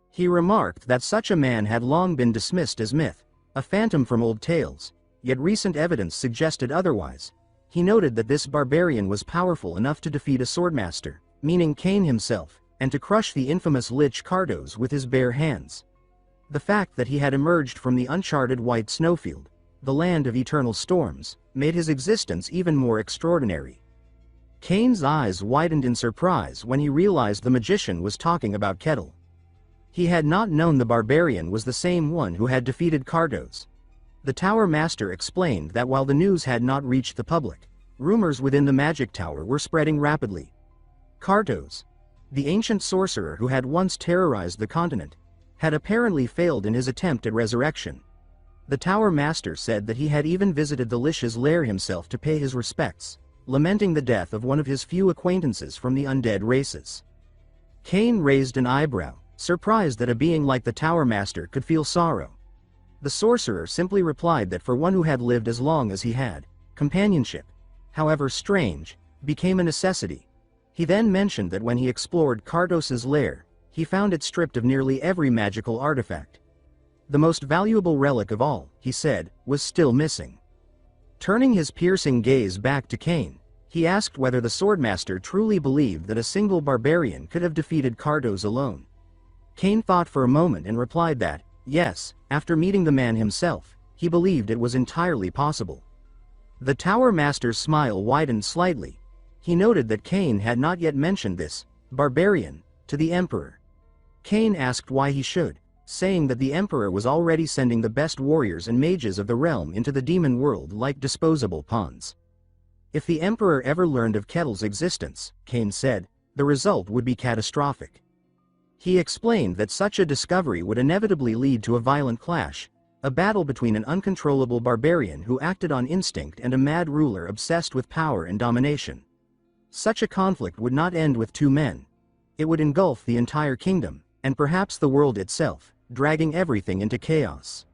He remarked that such a man had long been dismissed as myth, a phantom from old tales, yet recent evidence suggested otherwise. He noted that this barbarian was powerful enough to defeat a swordmaster, meaning Cain himself, and to crush the infamous Lich Cardos with his bare hands. The fact that he had emerged from the uncharted White Snowfield, the land of eternal storms, made his existence even more extraordinary. Cain's eyes widened in surprise when he realized the magician was talking about Kettle. He had not known the barbarian was the same one who had defeated Cardos. The Tower Master explained that while the news had not reached the public, rumors within the Magic Tower were spreading rapidly. Cardos, the ancient sorcerer who had once terrorized the continent, had apparently failed in his attempt at resurrection. The Tower Master said that he had even visited the Lich's lair himself to pay his respects, lamenting the death of one of his few acquaintances from the undead races. Cain raised an eyebrow, surprised that a being like the Tower Master could feel sorrow. The sorcerer simply replied that for one who had lived as long as he had, companionship, however strange, became a necessity. He then mentioned that when he explored Cardos's lair, he found it stripped of nearly every magical artifact. The most valuable relic of all, he said, was still missing. Turning his piercing gaze back to Cain, he asked whether the Swordmaster truly believed that a single barbarian could have defeated Cardos alone. Cain thought for a moment and replied that, yes, after meeting the man himself, he believed it was entirely possible. The Tower Master's smile widened slightly. He noted that Cain had not yet mentioned this barbarian to the Emperor. Cain asked why he should, saying that the Emperor was already sending the best warriors and mages of the realm into the demon world like disposable pawns. If the Emperor ever learned of Kettle's existence, Cain said, the result would be catastrophic. He explained that such a discovery would inevitably lead to a violent clash, a battle between an uncontrollable barbarian who acted on instinct and a mad ruler obsessed with power and domination. Such a conflict would not end with two men. It would engulf the entire kingdom, and perhaps the world itself, dragging everything into chaos.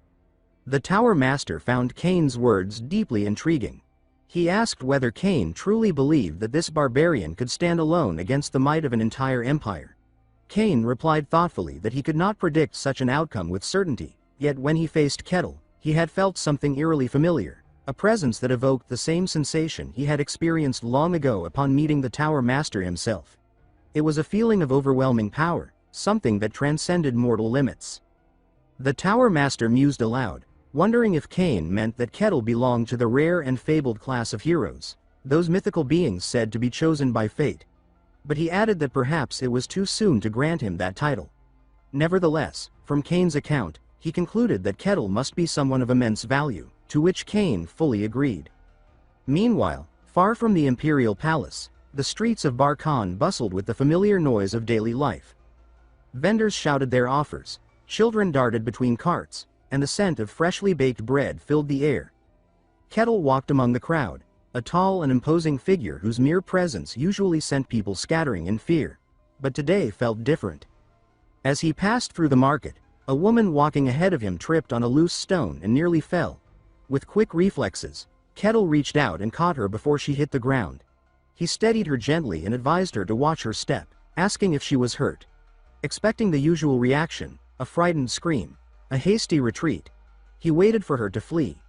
The Tower Master found Cain's words deeply intriguing. He asked whether Cain truly believed that this barbarian could stand alone against the might of an entire empire. Cain replied thoughtfully that he could not predict such an outcome with certainty, yet when he faced Kettle, he had felt something eerily familiar, a presence that evoked the same sensation he had experienced long ago upon meeting the Tower Master himself. It was a feeling of overwhelming power, something that transcended mortal limits. The Tower Master mused aloud, wondering if Cain meant that Kettle belonged to the rare and fabled class of heroes, those mythical beings said to be chosen by fate. But he added that perhaps it was too soon to grant him that title. Nevertheless, from Cain's account, he concluded that Kettle must be someone of immense value, to which Cain fully agreed. Meanwhile, far from the imperial palace, the streets of Barkhan bustled with the familiar noise of daily life. Vendors shouted their offers, children darted between carts, and the scent of freshly baked bread filled the air. Kettle walked among the crowd, a tall and imposing figure whose mere presence usually sent people scattering in fear, but today felt different. As he passed through the market, a woman walking ahead of him tripped on a loose stone and nearly fell. With quick reflexes, Kettle reached out and caught her before she hit the ground. He steadied her gently and advised her to watch her step, asking if she was hurt. Expecting the usual reaction, a frightened scream, a hasty retreat, he waited for her to flee.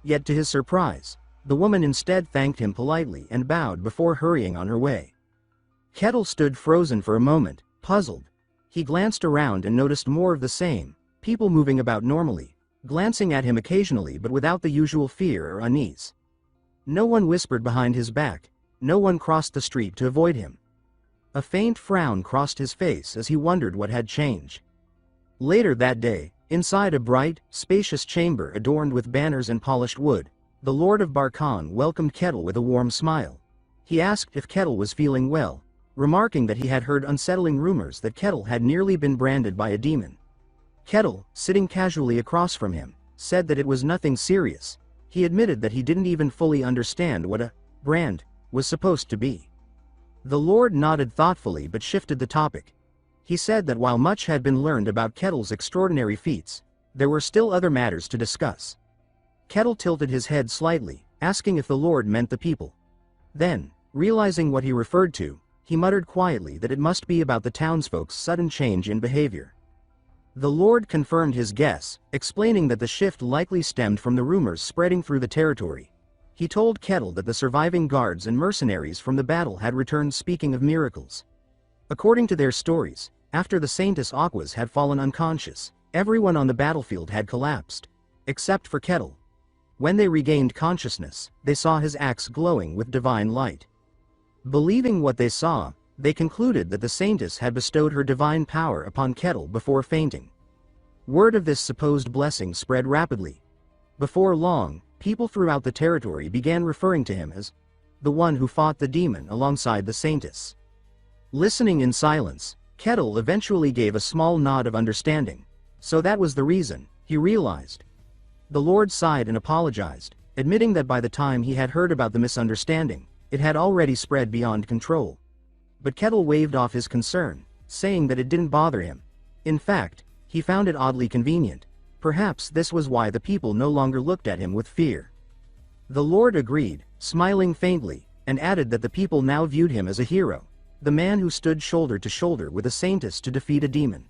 Yet to his surprise, The woman instead thanked him politely and bowed before hurrying on her way. Kettle stood frozen for a moment, puzzled. He glanced around and noticed more of the same, people moving about normally, glancing at him occasionally but without the usual fear or unease. No one whispered behind his back, no one crossed the street to avoid him. A faint frown crossed his face as he wondered what had changed. Later that day, inside a bright, spacious chamber adorned with banners and polished wood, the Lord of Barkan welcomed Kettle with a warm smile. He asked if Kettle was feeling well, remarking that he had heard unsettling rumors that Kettle had nearly been branded by a demon. Kettle, sitting casually across from him, said that it was nothing serious. He admitted that he didn't even fully understand what a brand was supposed to be. The Lord nodded thoughtfully but shifted the topic. He said that while much had been learned about Kettle's extraordinary feats, there were still other matters to discuss. Kettle tilted his head slightly, asking if the Lord meant the people. Then, realizing what he referred to, he muttered quietly that it must be about the townsfolk's sudden change in behavior. The Lord confirmed his guess, explaining that the shift likely stemmed from the rumors spreading through the territory. He told Kettle that the surviving guards and mercenaries from the battle had returned speaking of miracles. According to their stories, after the Saintess Aquas had fallen unconscious, everyone on the battlefield had collapsed, except for Kettle. When they regained consciousness, they saw his axe glowing with divine light. Believing what they saw, they concluded that the Saintess had bestowed her divine power upon Kettle before fainting. Word of this supposed blessing spread rapidly. Before long, people throughout the territory began referring to him as the one who fought the demon alongside the Saintess. Listening in silence, Kettle eventually gave a small nod of understanding. So that was the reason, he realized. The Lord sighed and apologized, admitting that by the time he had heard about the misunderstanding, it had already spread beyond control. But Kettle waved off his concern, saying that it didn't bother him. In fact, he found it oddly convenient. Perhaps this was why the people no longer looked at him with fear. The Lord agreed, smiling faintly, and added that the people now viewed him as a hero, the man who stood shoulder to shoulder with a Saintess to defeat a demon.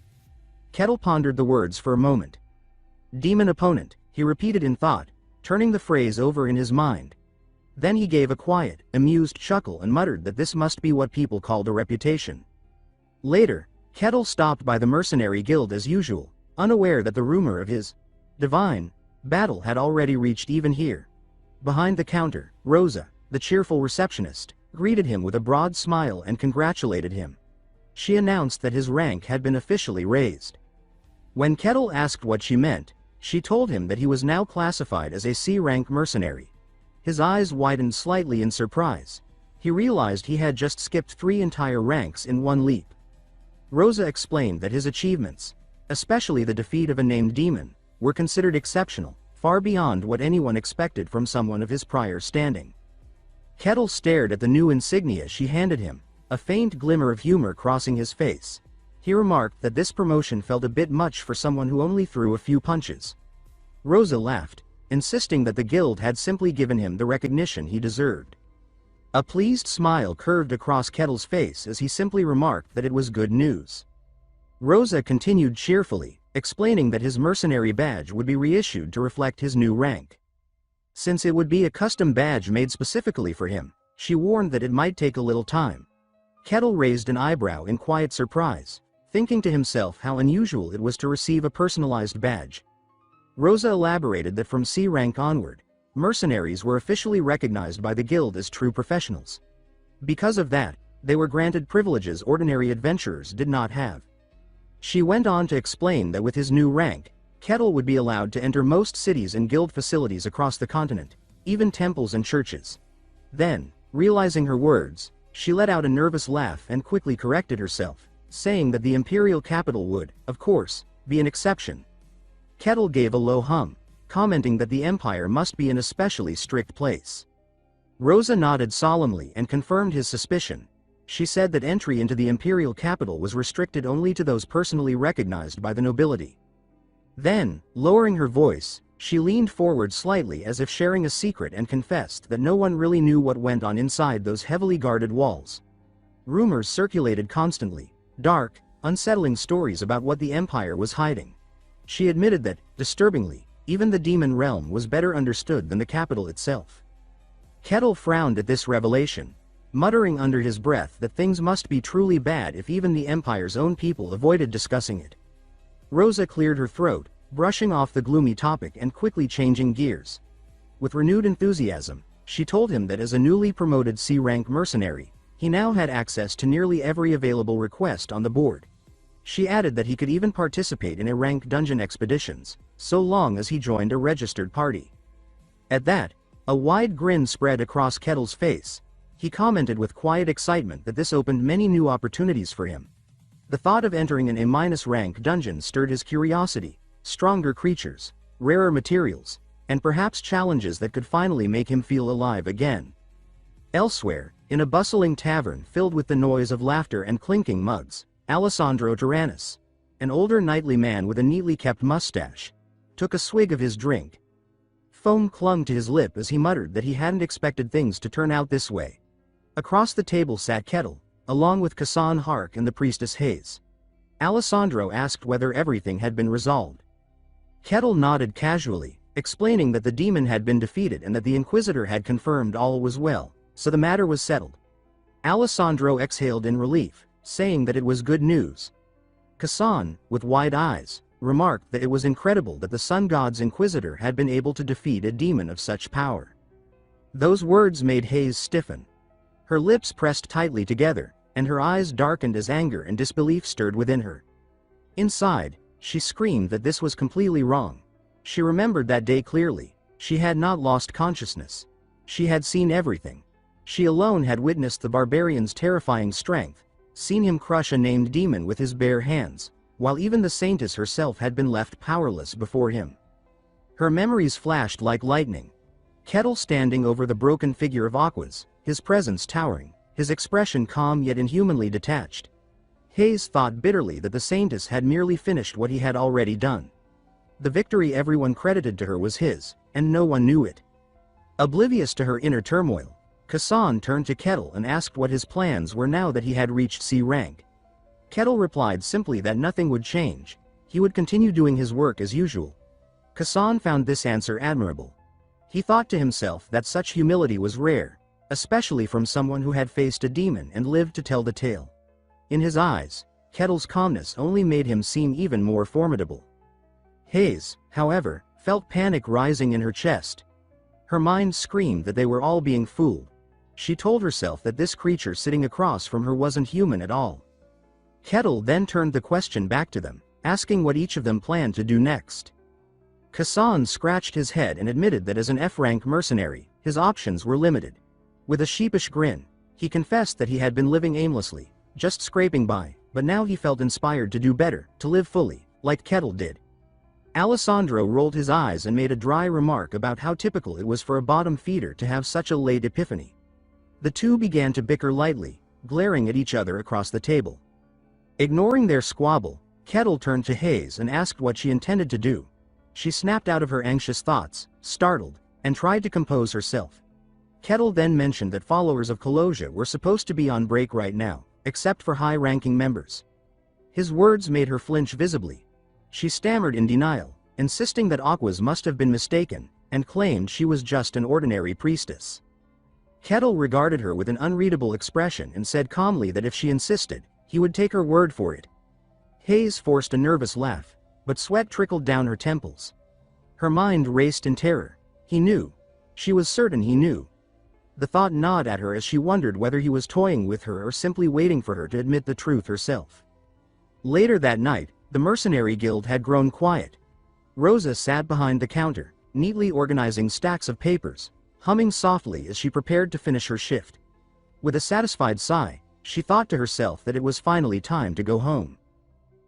Kettle pondered the words for a moment. Demon opponent, he repeated in thought, turning the phrase over in his mind. Then he gave a quiet, amused chuckle and muttered that this must be what people called a reputation. Later, Kettle stopped by the mercenary guild as usual, unaware that the rumor of his divine battle had already reached even here. Behind the counter, Rosa, the cheerful receptionist, greeted him with a broad smile and congratulated him. She announced that his rank had been officially raised. When Kettle asked what she meant, she told him that he was now classified as a C-rank mercenary. His eyes widened slightly in surprise. He realized he had just skipped 3 entire ranks in one leap. Rosa explained that his achievements, especially the defeat of a named demon, were considered exceptional, far beyond what anyone expected from someone of his prior standing. Kettle stared at the new insignia she handed him, a faint glimmer of humor crossing his face. He remarked that this promotion felt a bit much for someone who only threw a few punches. Rosa laughed, insisting that the guild had simply given him the recognition he deserved. A pleased smile curved across Kettle's face as he simply remarked that it was good news. Rosa continued cheerfully, explaining that his mercenary badge would be reissued to reflect his new rank. Since it would be a custom badge made specifically for him, she warned that it might take a little time. Kettle raised an eyebrow in quiet surprise, thinking to himself how unusual it was to receive a personalized badge. Rosa elaborated that from C rank onward, mercenaries were officially recognized by the guild as true professionals. Because of that, they were granted privileges ordinary adventurers did not have. She went on to explain that with his new rank, Kettle would be allowed to enter most cities and guild facilities across the continent, even temples and churches. Then, realizing her words, she let out a nervous laugh and quickly corrected herself, saying that the imperial capital would, of course, be an exception. Kettle gave a low hum, commenting that the empire must be an especially strict place. Rosa nodded solemnly and confirmed his suspicion. She said that entry into the imperial capital was restricted only to those personally recognized by the nobility. Then, lowering her voice, she leaned forward slightly as if sharing a secret and confessed that no one really knew what went on inside those heavily guarded walls. Rumors circulated constantly, dark, unsettling stories about what the empire was hiding. She admitted that, disturbingly, even the demon realm was better understood than the capital itself. Kettle frowned at this revelation, muttering under his breath that things must be truly bad if even the Empire's own people avoided discussing it. Rosa cleared her throat, brushing off the gloomy topic and quickly changing gears. With renewed enthusiasm, she told him that as a newly promoted C-rank mercenary, he now had access to nearly every available request on the board. She added that he could even participate in A-rank dungeon expeditions, so long as he joined a registered party. At that, a wide grin spread across Kettle's face. He commented with quiet excitement that this opened many new opportunities for him. The thought of entering an A-rank dungeon stirred his curiosity: stronger creatures, rarer materials, and perhaps challenges that could finally make him feel alive again. Elsewhere, in a bustling tavern filled with the noise of laughter and clinking mugs, Alessandro Tyrannus, an older knightly man with a neatly kept mustache, took a swig of his drink. Foam clung to his lip as he muttered that he hadn't expected things to turn out this way. Across the table sat Kettle, along with Kassan Hark and the priestess Hayes. Alessandro asked whether everything had been resolved. Kettle nodded casually, explaining that the demon had been defeated and that the Inquisitor had confirmed all was well, so the matter was settled. Alessandro exhaled in relief, saying that it was good news. Kassan, with wide eyes, remarked that it was incredible that the Sun God's Inquisitor had been able to defeat a demon of such power. Those words made Hayes stiffen. Her lips pressed tightly together, and her eyes darkened as anger and disbelief stirred within her. Inside, she screamed that this was completely wrong. She remembered that day clearly. She had not lost consciousness. She had seen everything. She alone had witnessed the barbarian's terrifying strength, seen him crush a named demon with his bare hands, while even the saintess herself had been left powerless before him. Her memories flashed like lightning. Kettle standing over the broken figure of Aquas, his presence towering, his expression calm yet inhumanly detached. Hayes thought bitterly that the saintess had merely finished what he had already done. The victory everyone credited to her was his, and no one knew it. Oblivious to her inner turmoil, Kassan turned to Kettle and asked what his plans were now that he had reached C rank. Kettle replied simply that nothing would change. He would continue doing his work as usual. Kassan found this answer admirable. He thought to himself that such humility was rare, especially from someone who had faced a demon and lived to tell the tale. In his eyes, Kettle's calmness only made him seem even more formidable. Hayes, however, felt panic rising in her chest. Her mind screamed that they were all being fooled. She told herself that this creature sitting across from her wasn't human at all. Kettle then turned the question back to them, asking what each of them planned to do next. Kassan scratched his head and admitted that as an F-rank mercenary, his options were limited. With a sheepish grin, he confessed that he had been living aimlessly, just scraping by, but now he felt inspired to do better, to live fully, like Kettle did. Alessandro rolled his eyes and made a dry remark about how typical it was for a bottom feeder to have such a late epiphany. The two began to bicker lightly, glaring at each other across the table. Ignoring their squabble, Kettle turned to Hayes and asked what she intended to do. She snapped out of her anxious thoughts, startled, and tried to compose herself. Kettle then mentioned that followers of Kolosia were supposed to be on break right now, except for high-ranking members. His words made her flinch visibly. She stammered in denial, insisting that Aquas must have been mistaken, and claimed she was just an ordinary priestess. Kettle regarded her with an unreadable expression and said calmly that if she insisted, he would take her word for it. Hayes forced a nervous laugh, but sweat trickled down her temples. Her mind raced in terror. He knew. She was certain he knew. The thought gnawed at her as she wondered whether he was toying with her or simply waiting for her to admit the truth herself. Later that night, the mercenary guild had grown quiet. Rosa sat behind the counter, neatly organizing stacks of papers, humming softly as she prepared to finish her shift. With a satisfied sigh, she thought to herself that it was finally time to go home.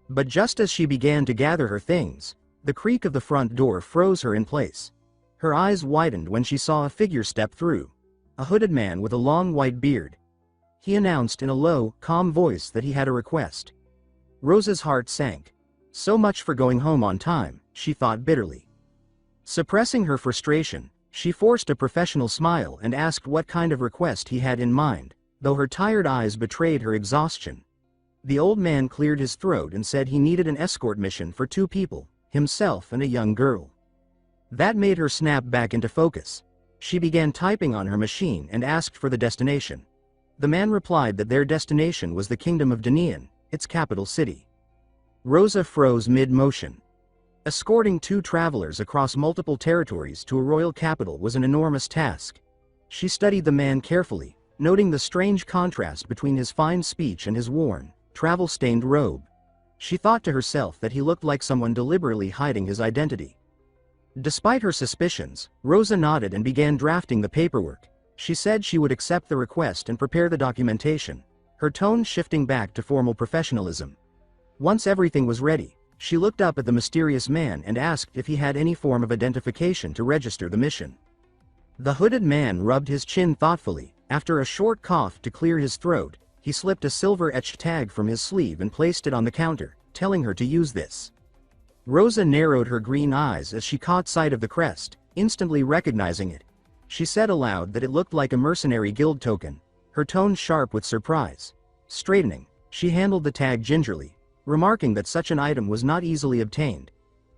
But just as she began to gather her things, the creak of the front door froze her in place. Her eyes widened when she saw a figure step through. A hooded man with a long white beard. He announced in a low, calm voice that he had a request. Rosa's heart sank. So much for going home on time, she thought bitterly. Suppressing her frustration, she forced a professional smile and asked what kind of request he had in mind, though her tired eyes betrayed her exhaustion. The old man cleared his throat and said he needed an escort mission for 2 people, himself and a young girl. That made her snap back into focus. She began typing on her machine and asked for the destination. The man replied that their destination was the kingdom of Danian, its capital city. Rosa froze mid-motion. Escorting 2 travelers across multiple territories to a royal capital was an enormous task. She studied the man carefully, noting the strange contrast between his fine speech and his worn, travel-stained robe. She thought to herself that he looked like someone deliberately hiding his identity. Despite her suspicions, Rosa nodded and began drafting the paperwork. She said she would accept the request and prepare the documentation, her tone shifting back to formal professionalism. Once everything was ready, she looked up at the mysterious man and asked if he had any form of identification to register the mission. The hooded man rubbed his chin thoughtfully. After a short cough to clear his throat, he slipped a silver-etched tag from his sleeve and placed it on the counter, telling her to use this. Rosa narrowed her green eyes as she caught sight of the crest, instantly recognizing it. She said aloud that it looked like a mercenary guild token, her tone sharp with surprise. Straightening, she handled the tag gingerly, remarking that such an item was not easily obtained.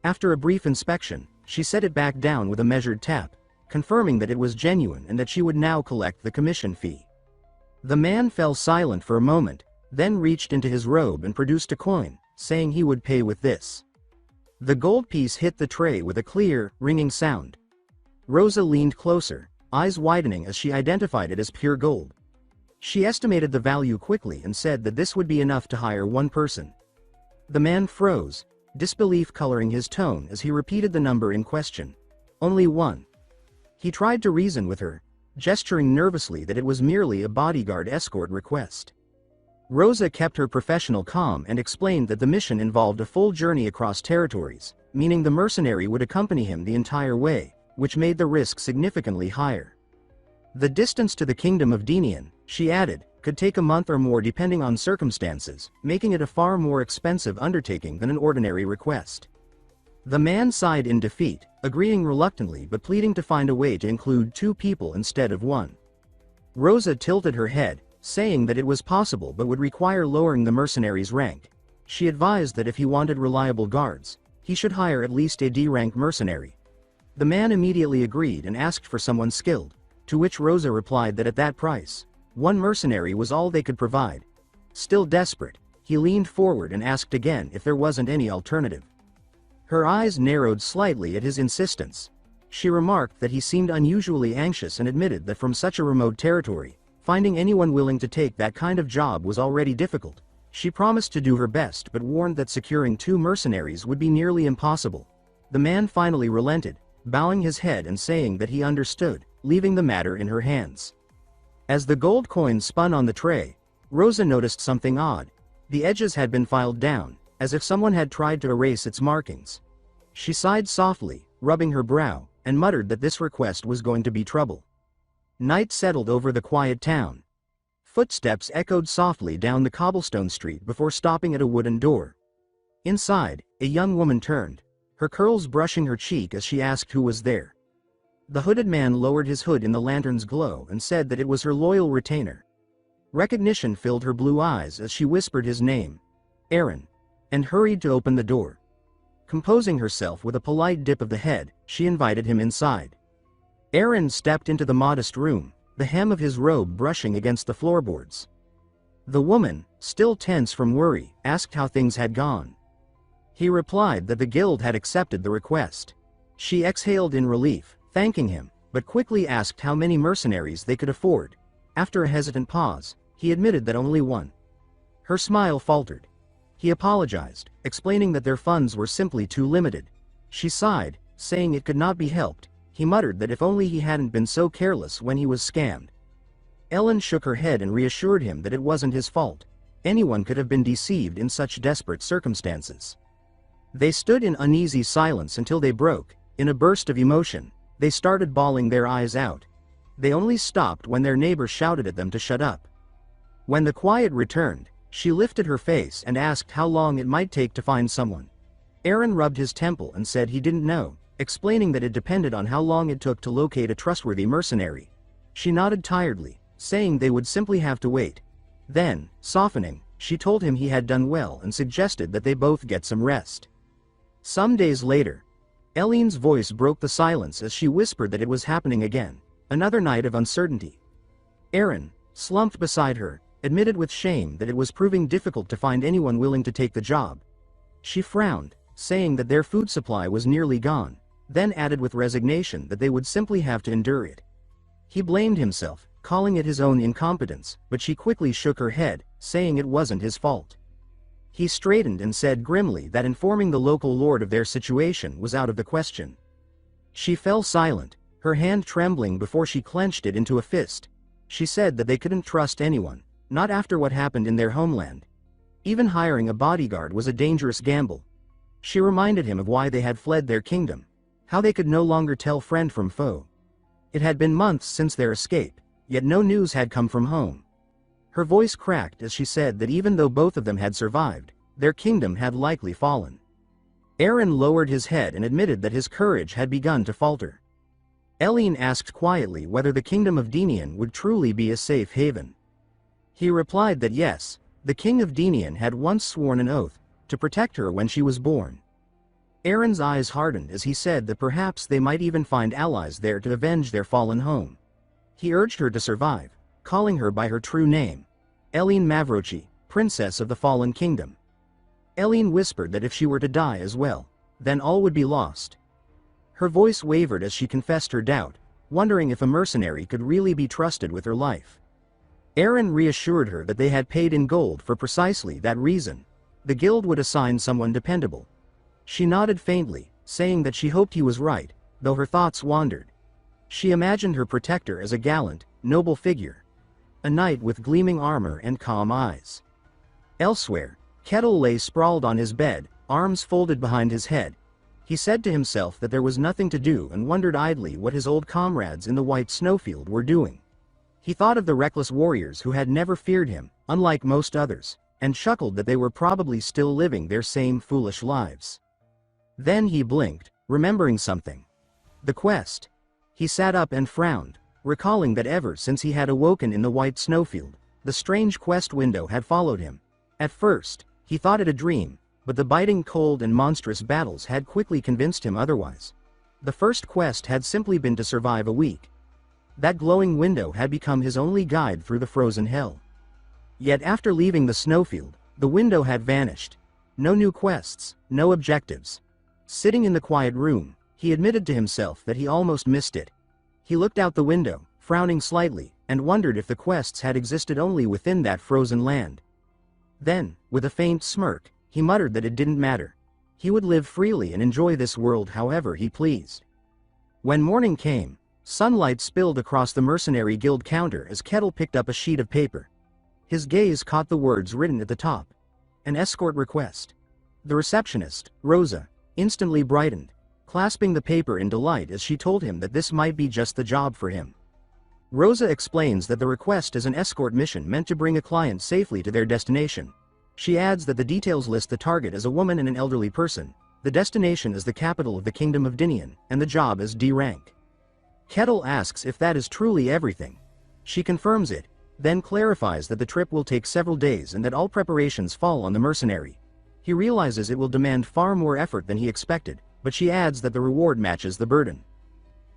After a brief inspection, she set it back down with a measured tap, confirming that it was genuine and that she would now collect the commission fee. The man fell silent for a moment, then reached into his robe and produced a coin, saying he would pay with this. The gold piece hit the tray with a clear, ringing sound. Rosa leaned closer, eyes widening as she identified it as pure gold. She estimated the value quickly and said that this would be enough to hire 1 person. The man froze, disbelief coloring his tone as he repeated the number in question. Only 1. He tried to reason with her, gesturing nervously that it was merely a bodyguard escort request. Rosa kept her professional calm and explained that the mission involved a full journey across territories, meaning the mercenary would accompany him the entire way, which made the risk significantly higher. The distance to the kingdom of Danian, she added, could take a month or more depending on circumstances, making it a far more expensive undertaking than an ordinary request. The man sighed in defeat, agreeing reluctantly but pleading to find a way to include 2 people instead of 1. Rosa tilted her head, saying that it was possible but would require lowering the mercenary's rank. She advised that if he wanted reliable guards, he should hire at least a D-rank mercenary. The man immediately agreed and asked for someone skilled, to which Rosa replied that at that price, 1 mercenary was all they could provide. Still desperate, he leaned forward and asked again if there wasn't any alternative. Her eyes narrowed slightly at his insistence. She remarked that he seemed unusually anxious and admitted that from such a remote territory, finding anyone willing to take that kind of job was already difficult. She promised to do her best but warned that securing 2 mercenaries would be nearly impossible. The man finally relented, bowing his head and saying that he understood, leaving the matter in her hands. As the gold coin spun on the tray, Rosa noticed something odd. The edges had been filed down, as if someone had tried to erase its markings. She sighed softly, rubbing her brow, and muttered that this request was going to be trouble. Night settled over the quiet town. Footsteps echoed softly down the cobblestone street before stopping at a wooden door. Inside, a young woman turned, her curls brushing her cheek as she asked who was there. The hooded man lowered his hood in the lantern's glow and said that it was her loyal retainer. Recognition filled her blue eyes as she whispered his name, Aaron, and hurried to open the door. Composing herself with a polite dip of the head, she invited him inside. Aaron stepped into the modest room, the hem of his robe brushing against the floorboards. The woman, still tense from worry, asked how things had gone. He replied that the guild had accepted the request. She exhaled in relief, thanking him, but quickly asked how many mercenaries they could afford. After a hesitant pause, he admitted that only 1. Her smile faltered. He apologized, explaining that their funds were simply too limited. She sighed, saying it could not be helped. He muttered that if only he hadn't been so careless when he was scammed. Ellen shook her head and reassured him that it wasn't his fault. Anyone could have been deceived in such desperate circumstances. They stood in uneasy silence until they broke. In a burst of emotion, they started bawling their eyes out. They only stopped when their neighbor shouted at them to shut up. When the quiet returned, she lifted her face and asked how long it might take to find someone. Aaron rubbed his temple and said he didn't know, explaining that it depended on how long it took to locate a trustworthy mercenary. She nodded tiredly, saying they would simply have to wait. Then, softening, she told him he had done well and suggested that they both get some rest. Some days later, Eileen's voice broke the silence as she whispered that it was happening again. Another night of uncertainty. Erin, slumped beside her, admitted with shame that it was proving difficult to find anyone willing to take the job. She frowned, saying that their food supply was nearly gone, then added with resignation that they would simply have to endure it. He blamed himself, calling it his own incompetence, but she quickly shook her head, saying it wasn't his fault. He straightened and said grimly that informing the local lord of their situation was out of the question. She fell silent, her hand trembling before she clenched it into a fist. She said that they couldn't trust anyone, not after what happened in their homeland. Even hiring a bodyguard was a dangerous gamble. She reminded him of why they had fled their kingdom, how they could no longer tell friend from foe. It had been months since their escape, yet no news had come from home. Her voice cracked as she said that even though both of them had survived, their kingdom had likely fallen. Aaron lowered his head and admitted that his courage had begun to falter. Eileen asked quietly whether the kingdom of Denian would truly be a safe haven. He replied that yes, the king of Denian had once sworn an oath to protect her when she was born. Aaron's eyes hardened as he said that perhaps they might even find allies there to avenge their fallen home. He urged her to survive, calling her by her true name, Eileen Mavrochi, Princess of the Fallen Kingdom. Eileen whispered that if she were to die as well, then all would be lost. Her voice wavered as she confessed her doubt, wondering if a mercenary could really be trusted with her life. Aaron reassured her that they had paid in gold for precisely that reason. The guild would assign someone dependable. She nodded faintly, saying that she hoped he was right, though her thoughts wandered. She imagined her protector as a gallant, noble figure. A knight with gleaming armor and calm eyes. Elsewhere, Kettle lay sprawled on his bed, arms folded behind his head. He said to himself that there was nothing to do and wondered idly what his old comrades in the white snowfield were doing. He thought of the reckless warriors who had never feared him, unlike most others, and chuckled that they were probably still living their same foolish lives. Then he blinked, remembering something. The quest. He sat up and frowned, recalling that ever since he had awoken in the white snowfield, the strange quest window had followed him. At first, he thought it a dream, but the biting cold and monstrous battles had quickly convinced him otherwise. The first quest had simply been to survive a week. That glowing window had become his only guide through the frozen hell. Yet after leaving the snowfield, the window had vanished. No new quests, no objectives. Sitting in the quiet room, he admitted to himself that he almost missed it. He looked out the window, frowning slightly, and wondered if the quests had existed only within that frozen land. Then, with a faint smirk, he muttered that it didn't matter. He would live freely and enjoy this world however he pleased. When morning came, sunlight spilled across the mercenary guild counter as Kettle picked up a sheet of paper. His gaze caught the words written at the top. An escort request. The receptionist, Rosa, instantly brightened, clasping the paper in delight as she told him that this might be just the job for him. Rosa explains that the request is an escort mission meant to bring a client safely to their destination. She adds that the details list the target as a woman and an elderly person, the destination is the capital of the Kingdom of Denian, and the job is D rank. Kettle asks if that is truly everything. She confirms it, then clarifies that the trip will take several days and that all preparations fall on the mercenary. He realizes it will demand far more effort than he expected, but she adds that the reward matches the burden.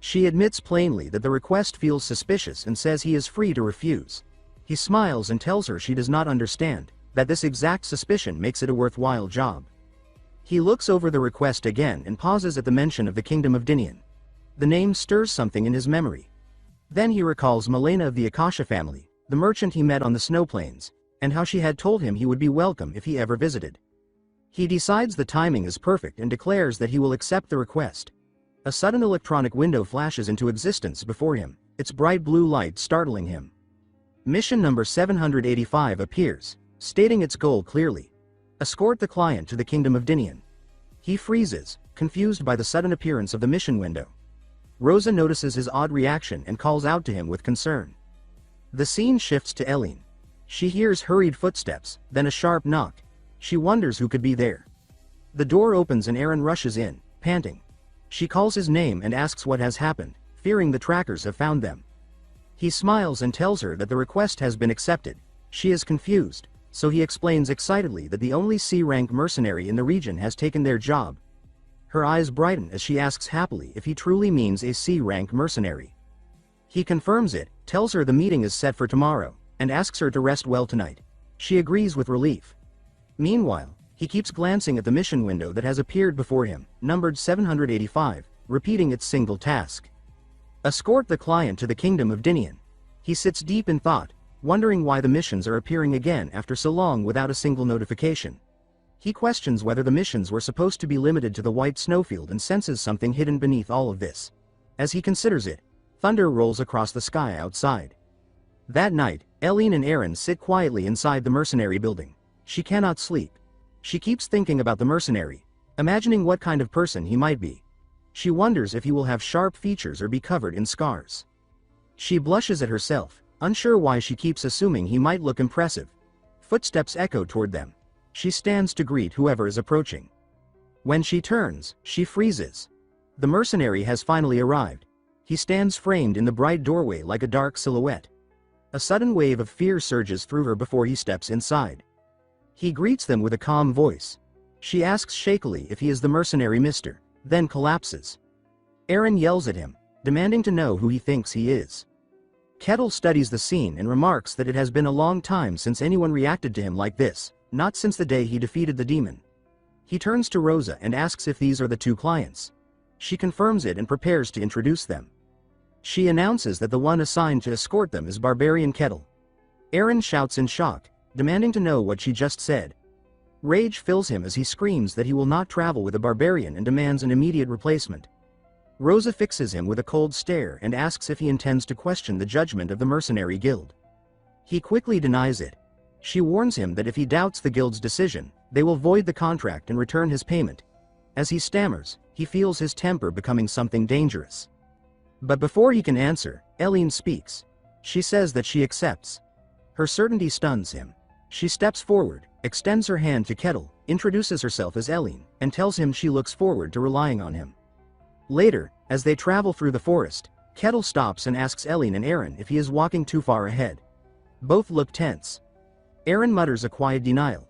She admits plainly that the request feels suspicious and says he is free to refuse. He smiles and tells her she does not understand, that this exact suspicion makes it a worthwhile job. He looks over the request again and pauses at the mention of the Kingdom of Denian. The name stirs something in his memory. Then he recalls Milena of the Akasha family, the merchant he met on the snow plains, and how she had told him he would be welcome if he ever visited. He decides the timing is perfect and declares that he will accept the request. A sudden electronic window flashes into existence before him, its bright blue light startling him. Mission number 785 appears, stating its goal clearly. Escort the client to the Kingdom of Denian. He freezes, confused by the sudden appearance of the mission window. Rosa notices his odd reaction and calls out to him with concern. The scene shifts to Eileen. She hears hurried footsteps, then a sharp knock. She wonders who could be there. The door opens and Aaron rushes in, panting. She calls his name and asks what has happened, fearing the trackers have found them. He smiles and tells her that the request has been accepted. She is confused, so he explains excitedly that the only C-rank mercenary in the region has taken their job. Her eyes brighten as she asks happily if he truly means a C-rank mercenary. He confirms it, tells her the meeting is set for tomorrow, and asks her to rest well tonight. She agrees with relief. Meanwhile, he keeps glancing at the mission window that has appeared before him, numbered 785, repeating its single task. Escort the client to the kingdom of Dinian. He sits deep in thought, wondering why the missions are appearing again after so long without a single notification. He questions whether the missions were supposed to be limited to the white snowfield and senses something hidden beneath all of this. As he considers it, thunder rolls across the sky outside. That night, Eileen and Aaron sit quietly inside the mercenary building. She cannot sleep. She keeps thinking about the mercenary, imagining what kind of person he might be. She wonders if he will have sharp features or be covered in scars. She blushes at herself, unsure why she keeps assuming he might look impressive. Footsteps echo toward them. She stands to greet whoever is approaching. When she turns, she freezes. The mercenary has finally arrived. He stands framed in the bright doorway like a dark silhouette. A sudden wave of fear surges through her before he steps inside. He greets them with a calm voice. She asks shakily if he is the mercenary mister, then collapses. Aaron yells at him, demanding to know who he thinks he is. Kettle studies the scene and remarks that it has been a long time since anyone reacted to him like this, not since the day he defeated the demon. He turns to Rosa and asks if these are the two clients. She confirms it and prepares to introduce them. She announces that the one assigned to escort them is Barbarian Kettle. Aaron shouts in shock, demanding to know what she just said. Rage fills him as he screams that he will not travel with a barbarian and demands an immediate replacement. Rosa fixes him with a cold stare and asks if he intends to question the judgment of the mercenary guild. He quickly denies it. She warns him that if he doubts the guild's decision, they will void the contract and return his payment. As he stammers, he feels his temper becoming something dangerous. But before he can answer, Eileen speaks. She says that she accepts. Her certainty stuns him. She steps forward, extends her hand to Kettle, introduces herself as Eileen, and tells him she looks forward to relying on him. Later, as they travel through the forest, Kettle stops and asks Eileen and Aaron if he is walking too far ahead. Both look tense. Aaron mutters a quiet denial.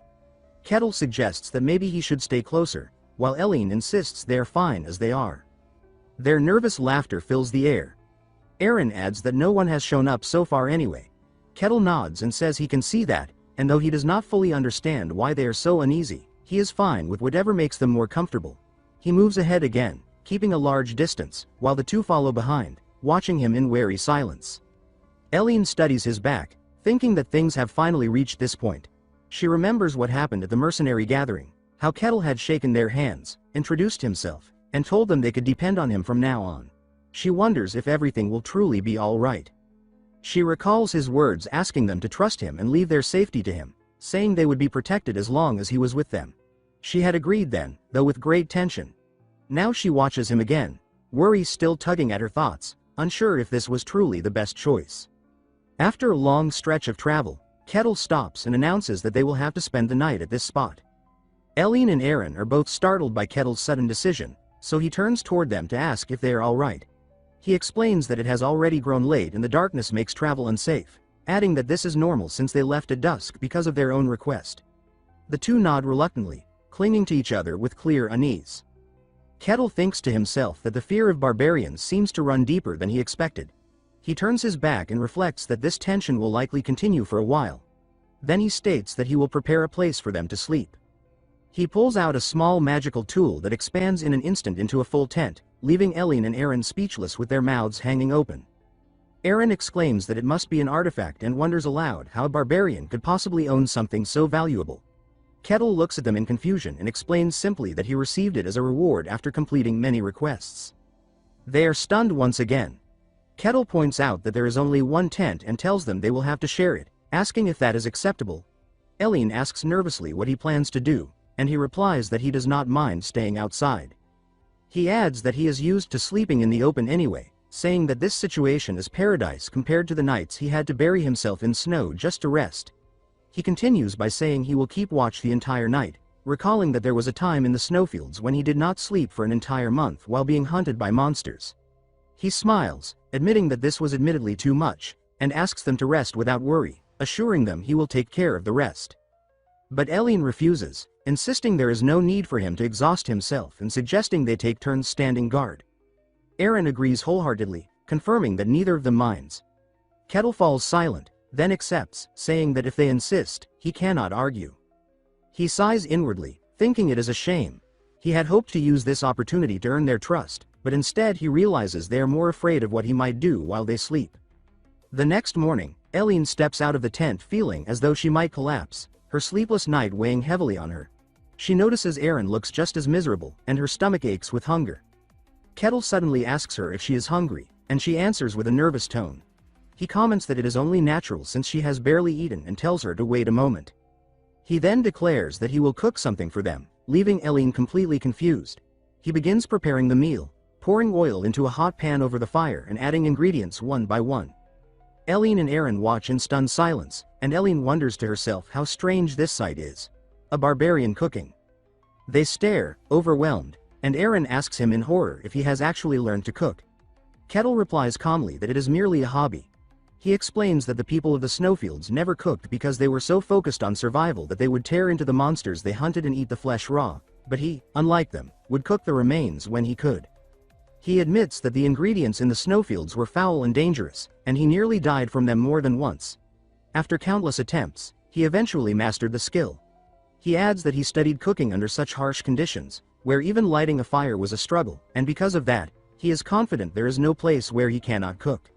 Kettle suggests that maybe he should stay closer, while Eileen insists they are fine as they are. Their nervous laughter fills the air. Aaron adds that no one has shown up so far anyway. Kettle nods and says he can see that, and though he does not fully understand why they are so uneasy, he is fine with whatever makes them more comfortable. He moves ahead again, keeping a large distance, while the two follow behind, watching him in wary silence. Eileen studies his back, thinking that things have finally reached this point. She remembers what happened at the mercenary gathering, how Kettle had shaken their hands, introduced himself, and told them they could depend on him from now on. She wonders if everything will truly be all right. She recalls his words asking them to trust him and leave their safety to him, saying they would be protected as long as he was with them. She had agreed then, though with great tension. Now she watches him again, worry still tugging at her thoughts, unsure if this was truly the best choice. After a long stretch of travel, Kettle stops and announces that they will have to spend the night at this spot. Eileen and Aaron are both startled by Kettle's sudden decision, so he turns toward them to ask if they are all right. He explains that it has already grown late and the darkness makes travel unsafe, adding that this is normal since they left at dusk because of their own request. The two nod reluctantly, clinging to each other with clear unease. Kettle thinks to himself that the fear of barbarians seems to run deeper than he expected. He turns his back and reflects that this tension will likely continue for a while. Then he states that he will prepare a place for them to sleep. He pulls out a small magical tool that expands in an instant into a full tent, leaving Eileen and Aaron speechless with their mouths hanging open. Aaron exclaims that it must be an artifact and wonders aloud how a barbarian could possibly own something so valuable. Kettle looks at them in confusion and explains simply that he received it as a reward after completing many requests. They are stunned once again. Kettle points out that there is only one tent and tells them they will have to share it, asking if that is acceptable. Eileen asks nervously what he plans to do, and he replies that he does not mind staying outside. He adds that he is used to sleeping in the open anyway, saying that this situation is paradise compared to the nights he had to bury himself in snow just to rest. He continues by saying he will keep watch the entire night, recalling that there was a time in the snowfields when he did not sleep for an entire month while being hunted by monsters. He smiles, admitting that this was admittedly too much, and asks them to rest without worry, assuring them he will take care of the rest. But Eileen refuses, insisting there is no need for him to exhaust himself and suggesting they take turns standing guard. Aaron agrees wholeheartedly, confirming that neither of them minds. Kettle falls silent, then accepts, saying that if they insist, he cannot argue. He sighs inwardly, thinking it is a shame. He had hoped to use this opportunity to earn their trust, but instead he realizes they are more afraid of what he might do while they sleep. The next morning, Eileen steps out of the tent feeling as though she might collapse, her sleepless night weighing heavily on her. She notices Aaron looks just as miserable, and her stomach aches with hunger. Kettle suddenly asks her if she is hungry, and she answers with a nervous tone. He comments that it is only natural since she has barely eaten and tells her to wait a moment. He then declares that he will cook something for them, leaving Eileen completely confused. He begins preparing the meal, pouring oil into a hot pan over the fire and adding ingredients one by one. Eileen and Aaron watch in stunned silence, and Eileen wonders to herself how strange this sight is. A barbarian cooking. They stare, overwhelmed, and Aaron asks him in horror if he has actually learned to cook. Kettle replies calmly that it is merely a hobby. He explains that the people of the snowfields never cooked because they were so focused on survival that they would tear into the monsters they hunted and eat the flesh raw, but he, unlike them, would cook the remains when he could. He admits that the ingredients in the snowfields were foul and dangerous, and he nearly died from them more than once. After countless attempts, he eventually mastered the skill. He adds that he studied cooking under such harsh conditions, where even lighting a fire was a struggle, and because of that, he is confident there is no place where he cannot cook.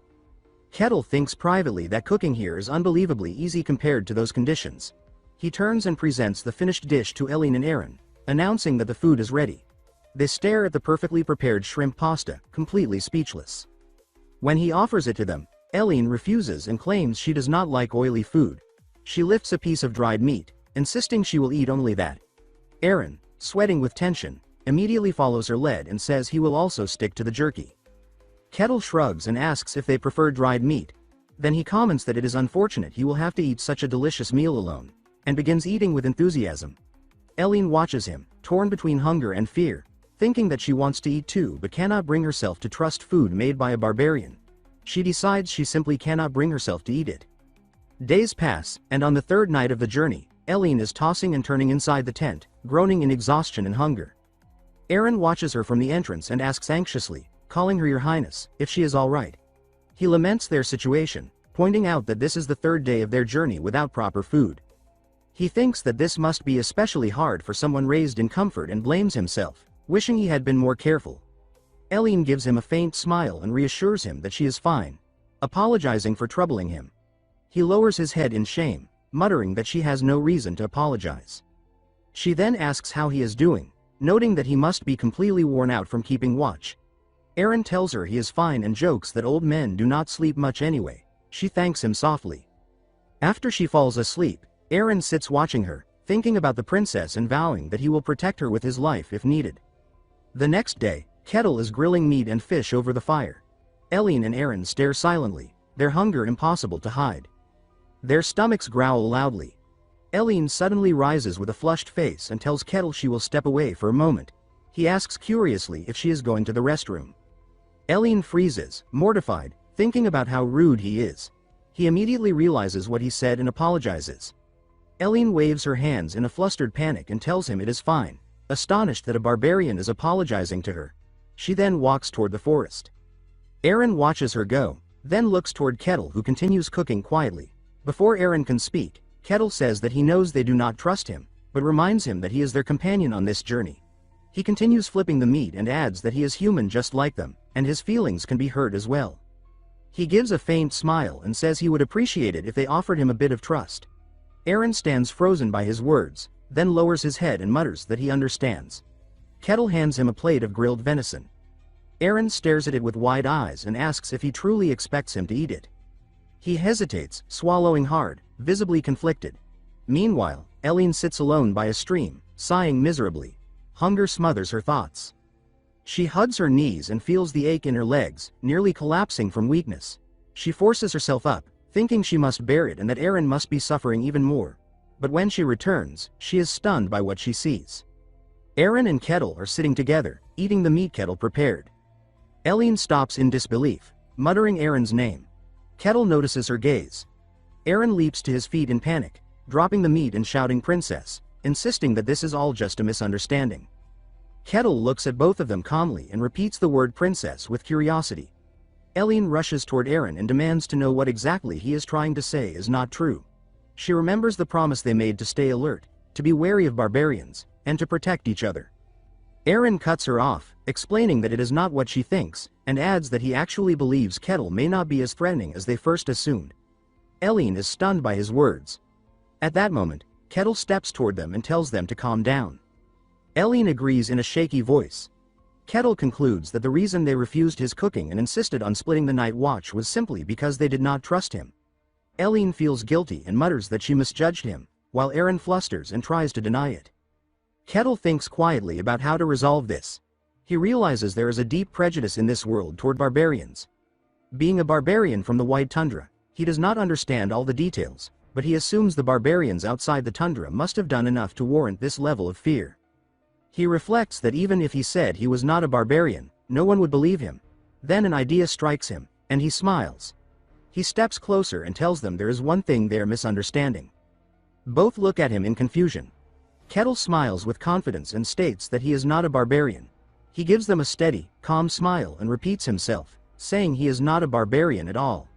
Kettle thinks privately that cooking here is unbelievably easy compared to those conditions. He turns and presents the finished dish to Eileen and Aaron, announcing that the food is ready. They stare at the perfectly prepared shrimp pasta, completely speechless. When he offers it to them, Eileen refuses and claims she does not like oily food. She lifts a piece of dried meat, insisting she will eat only that. Aaron, sweating with tension, immediately follows her lead and says he will also stick to the jerky. Kettle shrugs and asks if they prefer dried meat. Then he comments that it is unfortunate he will have to eat such a delicious meal alone, and begins eating with enthusiasm. Eileen watches him, torn between hunger and fear, thinking that she wants to eat too but cannot bring herself to trust food made by a barbarian. She decides she simply cannot bring herself to eat it. Days pass, and on the third night of the journey, Eileen is tossing and turning inside the tent, groaning in exhaustion and hunger. Aaron watches her from the entrance and asks anxiously, calling her Your Highness, if she is all right. He laments their situation, pointing out that this is the third day of their journey without proper food. He thinks that this must be especially hard for someone raised in comfort and blames himself, wishing he had been more careful. Eileen gives him a faint smile and reassures him that she is fine, apologizing for troubling him. He lowers his head in shame, muttering that she has no reason to apologize. She then asks how he is doing, noting that he must be completely worn out from keeping watch. Aaron tells her he is fine and jokes that old men do not sleep much anyway. She thanks him softly. After she falls asleep, Aaron sits watching her, thinking about the princess and vowing that he will protect her with his life if needed. The next day, Kettle is grilling meat and fish over the fire. Eileen and Aaron stare silently, their hunger impossible to hide. Their stomachs growl loudly. Eileen suddenly rises with a flushed face and tells Kettle she will step away for a moment. He asks curiously if she is going to the restroom. Eileen freezes, mortified, thinking about how rude he is. He immediately realizes what he said and apologizes. Eileen waves her hands in a flustered panic and tells him it is fine, astonished that a barbarian is apologizing to her. She then walks toward the forest. Aaron watches her go, then looks toward Kettle who continues cooking quietly. Before Aaron can speak, Kettle says that he knows they do not trust him, but reminds him that he is their companion on this journey. He continues flipping the meat and adds that he is human just like them, and his feelings can be hurt as well. He gives a faint smile and says he would appreciate it if they offered him a bit of trust. Aaron stands frozen by his words, then lowers his head and mutters that he understands. Kettle hands him a plate of grilled venison. Aaron stares at it with wide eyes and asks if he truly expects him to eat it. He hesitates, swallowing hard, visibly conflicted. Meanwhile, Eileen sits alone by a stream, sighing miserably. Hunger smothers her thoughts. She hugs her knees and feels the ache in her legs, nearly collapsing from weakness. She forces herself up, thinking she must bear it and that Aaron must be suffering even more. But when she returns, she is stunned by what she sees. Aaron and Kettle are sitting together, eating the meat Kettle prepared. Eileen stops in disbelief, muttering Aaron's name. Kettle notices her gaze. Aaron leaps to his feet in panic, dropping the meat and shouting "Princess," insisting that this is all just a misunderstanding. Kettle looks at both of them calmly and repeats the word princess with curiosity. Eileen rushes toward Eren and demands to know what exactly he is trying to say is not true. She remembers the promise they made to stay alert, to be wary of barbarians, and to protect each other. Eren cuts her off, explaining that it is not what she thinks, and adds that he actually believes Kettle may not be as threatening as they first assumed. Eileen is stunned by his words. At that moment, Kettle steps toward them and tells them to calm down. Eileen agrees in a shaky voice. Kettle concludes that the reason they refused his cooking and insisted on splitting the night watch was simply because they did not trust him. Eileen feels guilty and mutters that she misjudged him, while Eren flusters and tries to deny it. Kettle thinks quietly about how to resolve this. He realizes there is a deep prejudice in this world toward barbarians. Being a barbarian from the White Tundra, he does not understand all the details, but he assumes the barbarians outside the tundra must have done enough to warrant this level of fear. He reflects that even if he said he was not a barbarian, no one would believe him. Then an idea strikes him, and he smiles. He steps closer and tells them there is one thing they are misunderstanding. Both look at him in confusion. Kettle smiles with confidence and states that he is not a barbarian. He gives them a steady, calm smile and repeats himself, saying he is not a barbarian at all.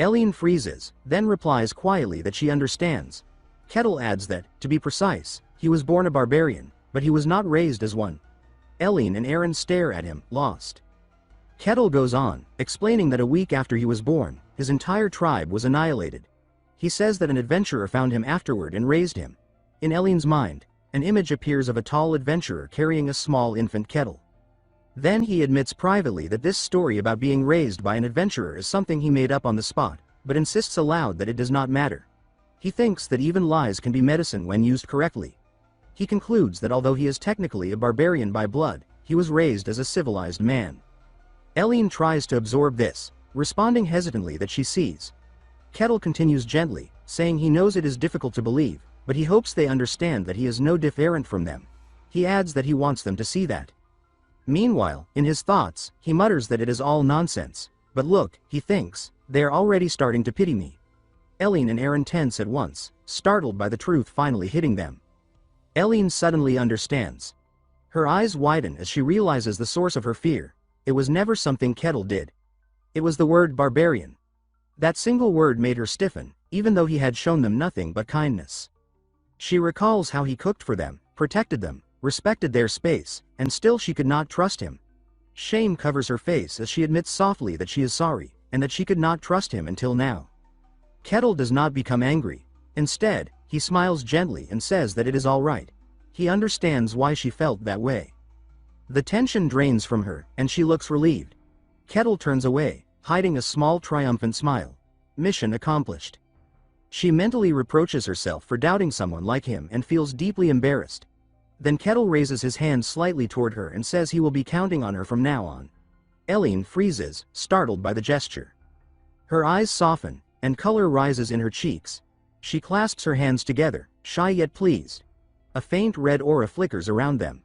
Eileen freezes, then replies quietly that she understands. Kettle adds that, to be precise, he was born a barbarian, but he was not raised as one. Eileen and Eren stare at him, lost. Kettle goes on, explaining that a week after he was born, his entire tribe was annihilated. He says that an adventurer found him afterward and raised him. In Eileen's mind, an image appears of a tall adventurer carrying a small infant Kettle. Then he admits privately that this story about being raised by an adventurer is something he made up on the spot, but insists aloud that it does not matter. He thinks that even lies can be medicine when used correctly. He concludes that although he is technically a barbarian by blood, he was raised as a civilized man. Eileen tries to absorb this, responding hesitantly that she sees. Kettle continues gently, saying he knows it is difficult to believe, but he hopes they understand that he is no different from them. He adds that he wants them to see that. Meanwhile, in his thoughts, he mutters that it is all nonsense. But look, he thinks, they are already starting to pity me. Eileen and Eren tense at once, startled by the truth finally hitting them. Eileen suddenly understands. Her eyes widen as she realizes the source of her fear. It was never something Kettle did. It was the word barbarian. That single word made her stiffen, even though he had shown them nothing but kindness. She recalls how he cooked for them, protected them, respected their space, and still she could not trust him. Shame covers her face as she admits softly that she is sorry, and that she could not trust him until now. Kettle does not become angry. Instead, he smiles gently and says that it is all right. He understands why she felt that way. The tension drains from her, and she looks relieved. Kettle turns away, hiding a small triumphant smile. Mission accomplished. She mentally reproaches herself for doubting someone like him and feels deeply embarrassed. Then Kettle raises his hand slightly toward her and says he will be counting on her from now on. Eileen freezes, startled by the gesture. Her eyes soften, and color rises in her cheeks. She clasps her hands together, shy yet pleased. A faint red aura flickers around them.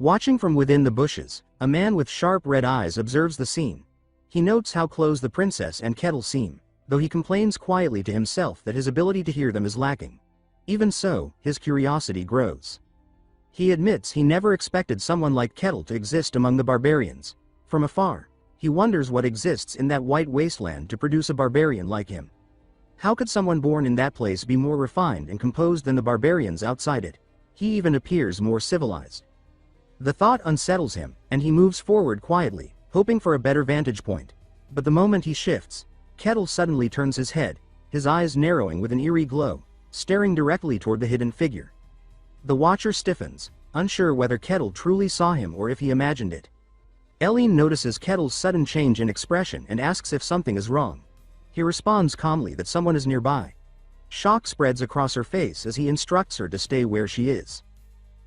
Watching from within the bushes, a man with sharp red eyes observes the scene. He notes how close the princess and Kettle seem, though he complains quietly to himself that his ability to hear them is lacking. Even so, his curiosity grows. He admits he never expected someone like Kettle to exist among the barbarians. From afar, he wonders what exists in that white wasteland to produce a barbarian like him. How could someone born in that place be more refined and composed than the barbarians outside it? He even appears more civilized. The thought unsettles him, and he moves forward quietly, hoping for a better vantage point. But the moment he shifts, Kettle suddenly turns his head, his eyes narrowing with an eerie glow, staring directly toward the hidden figure. The watcher stiffens, unsure whether Kettle truly saw him or if he imagined it. Eileen notices Kettle's sudden change in expression and asks if something is wrong. He responds calmly that someone is nearby. Shock spreads across her face as he instructs her to stay where she is.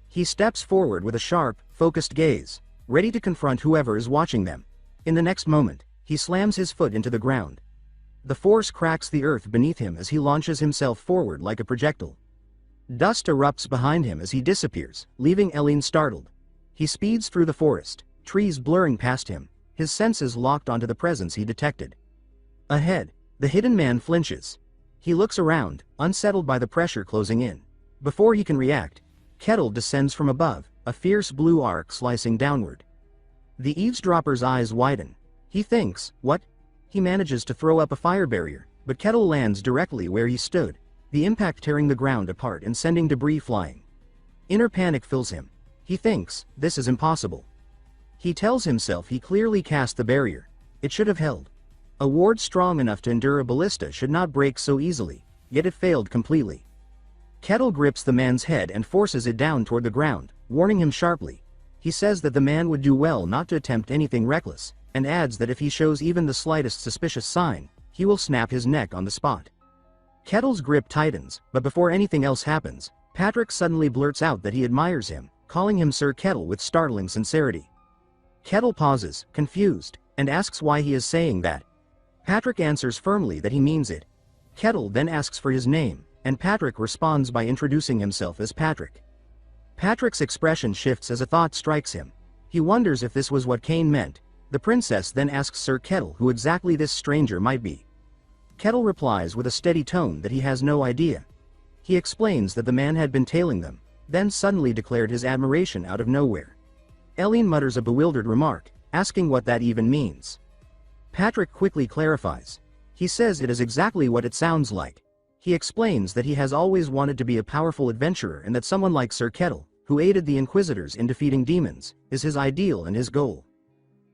He steps forward with a sharp, focused gaze, ready to confront whoever is watching them. In the next moment, he slams his foot into the ground. The force cracks the earth beneath him as he launches himself forward like a projectile. Dust erupts behind him as he disappears, leaving Eileen startled. He speeds through the forest, trees blurring past him, his senses locked onto the presence he detected. Ahead, the hidden man flinches. He looks around, unsettled by the pressure closing in. Before he can react, Kettle descends from above, a fierce blue arc slicing downward. The eavesdropper's eyes widen. He thinks, what? He manages to throw up a fire barrier, but Kettle lands directly where he stood, the impact tearing the ground apart and sending debris flying. Inner panic fills him. He thinks, this is impossible. He tells himself he clearly cast the barrier. It should have held. A ward strong enough to endure a ballista should not break so easily, yet it failed completely. Kettle grips the man's head and forces it down toward the ground, warning him sharply. He says that the man would do well not to attempt anything reckless, and adds that if he shows even the slightest suspicious sign, he will snap his neck on the spot. Kettle's grip tightens, but before anything else happens, Patrick suddenly blurts out that he admires him, calling him Sir Kettle with startling sincerity. Kettle pauses, confused, and asks why he is saying that. Patrick answers firmly that he means it. Kettle then asks for his name, and Patrick responds by introducing himself as Patrick. Patrick's expression shifts as a thought strikes him. He wonders if this was what Kane meant. The princess then asks Sir Kettle who exactly this stranger might be. Kettle replies with a steady tone that he has no idea. He explains that the man had been tailing them, then suddenly declared his admiration out of nowhere. Eileen mutters a bewildered remark, asking what that even means. Patrick quickly clarifies. He says it is exactly what it sounds like. He explains that he has always wanted to be a powerful adventurer and that someone like Sir Kettle, who aided the Inquisitors in defeating demons, is his ideal and his goal.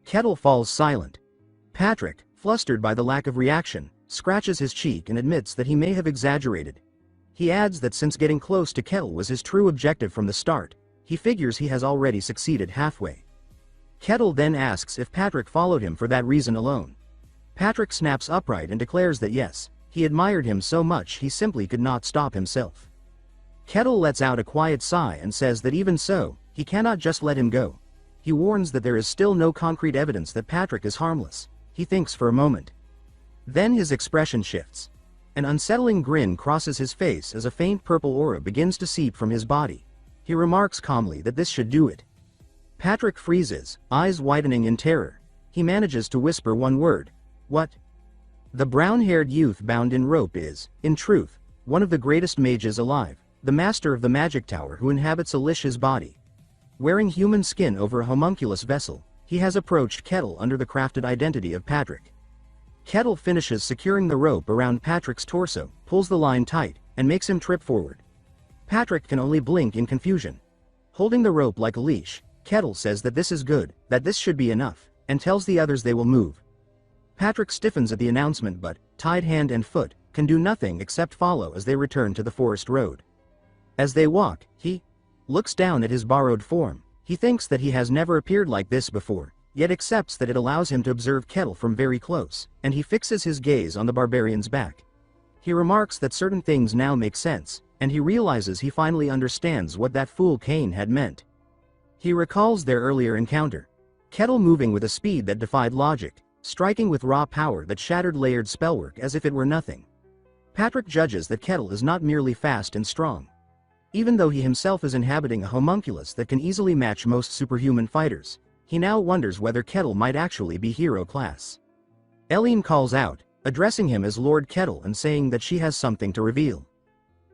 Kettle falls silent. Patrick, flustered by the lack of reaction, scratches his cheek and admits that he may have exaggerated. He adds that since getting close to Kettle was his true objective from the start, he figures he has already succeeded halfway. Kettle then asks if Patrick followed him for that reason alone. Patrick snaps upright and declares that yes, he admired him so much he simply could not stop himself. Kettle lets out a quiet sigh and says that even so, he cannot just let him go. He warns that there is still no concrete evidence that Patrick is harmless. He thinks for a moment. Then his expression shifts. An unsettling grin crosses his face as a faint purple aura begins to seep from his body. He remarks calmly that this should do it. Patrick freezes, eyes widening in terror. He manages to whisper one word. What? The brown-haired youth bound in rope is, in truth, one of the greatest mages alive, the master of the magic tower who inhabits Alicia's body. Wearing human skin over a homunculus vessel, he has approached Kettle under the crafted identity of Patrick. Kettle finishes securing the rope around Patrick's torso, pulls the line tight, and makes him trip forward. Patrick can only blink in confusion. Holding the rope like a leash, Kettle says that this is good, that this should be enough, and tells the others they will move. Patrick stiffens at the announcement but, tied hand and foot, can do nothing except follow as they return to the forest road. As they walk, he looks down at his borrowed form. He thinks that he has never appeared like this before, yet accepts that it allows him to observe Kettle from very close, and he fixes his gaze on the barbarian's back. He remarks that certain things now make sense, and he realizes he finally understands what that fool Kane had meant. He recalls their earlier encounter. Kettle moving with a speed that defied logic, striking with raw power that shattered layered spellwork as if it were nothing. Patrick judges that Kettle is not merely fast and strong. Even though he himself is inhabiting a homunculus that can easily match most superhuman fighters, he now wonders whether Kettle might actually be hero class. Eileen calls out, addressing him as Lord Kettle and saying that she has something to reveal.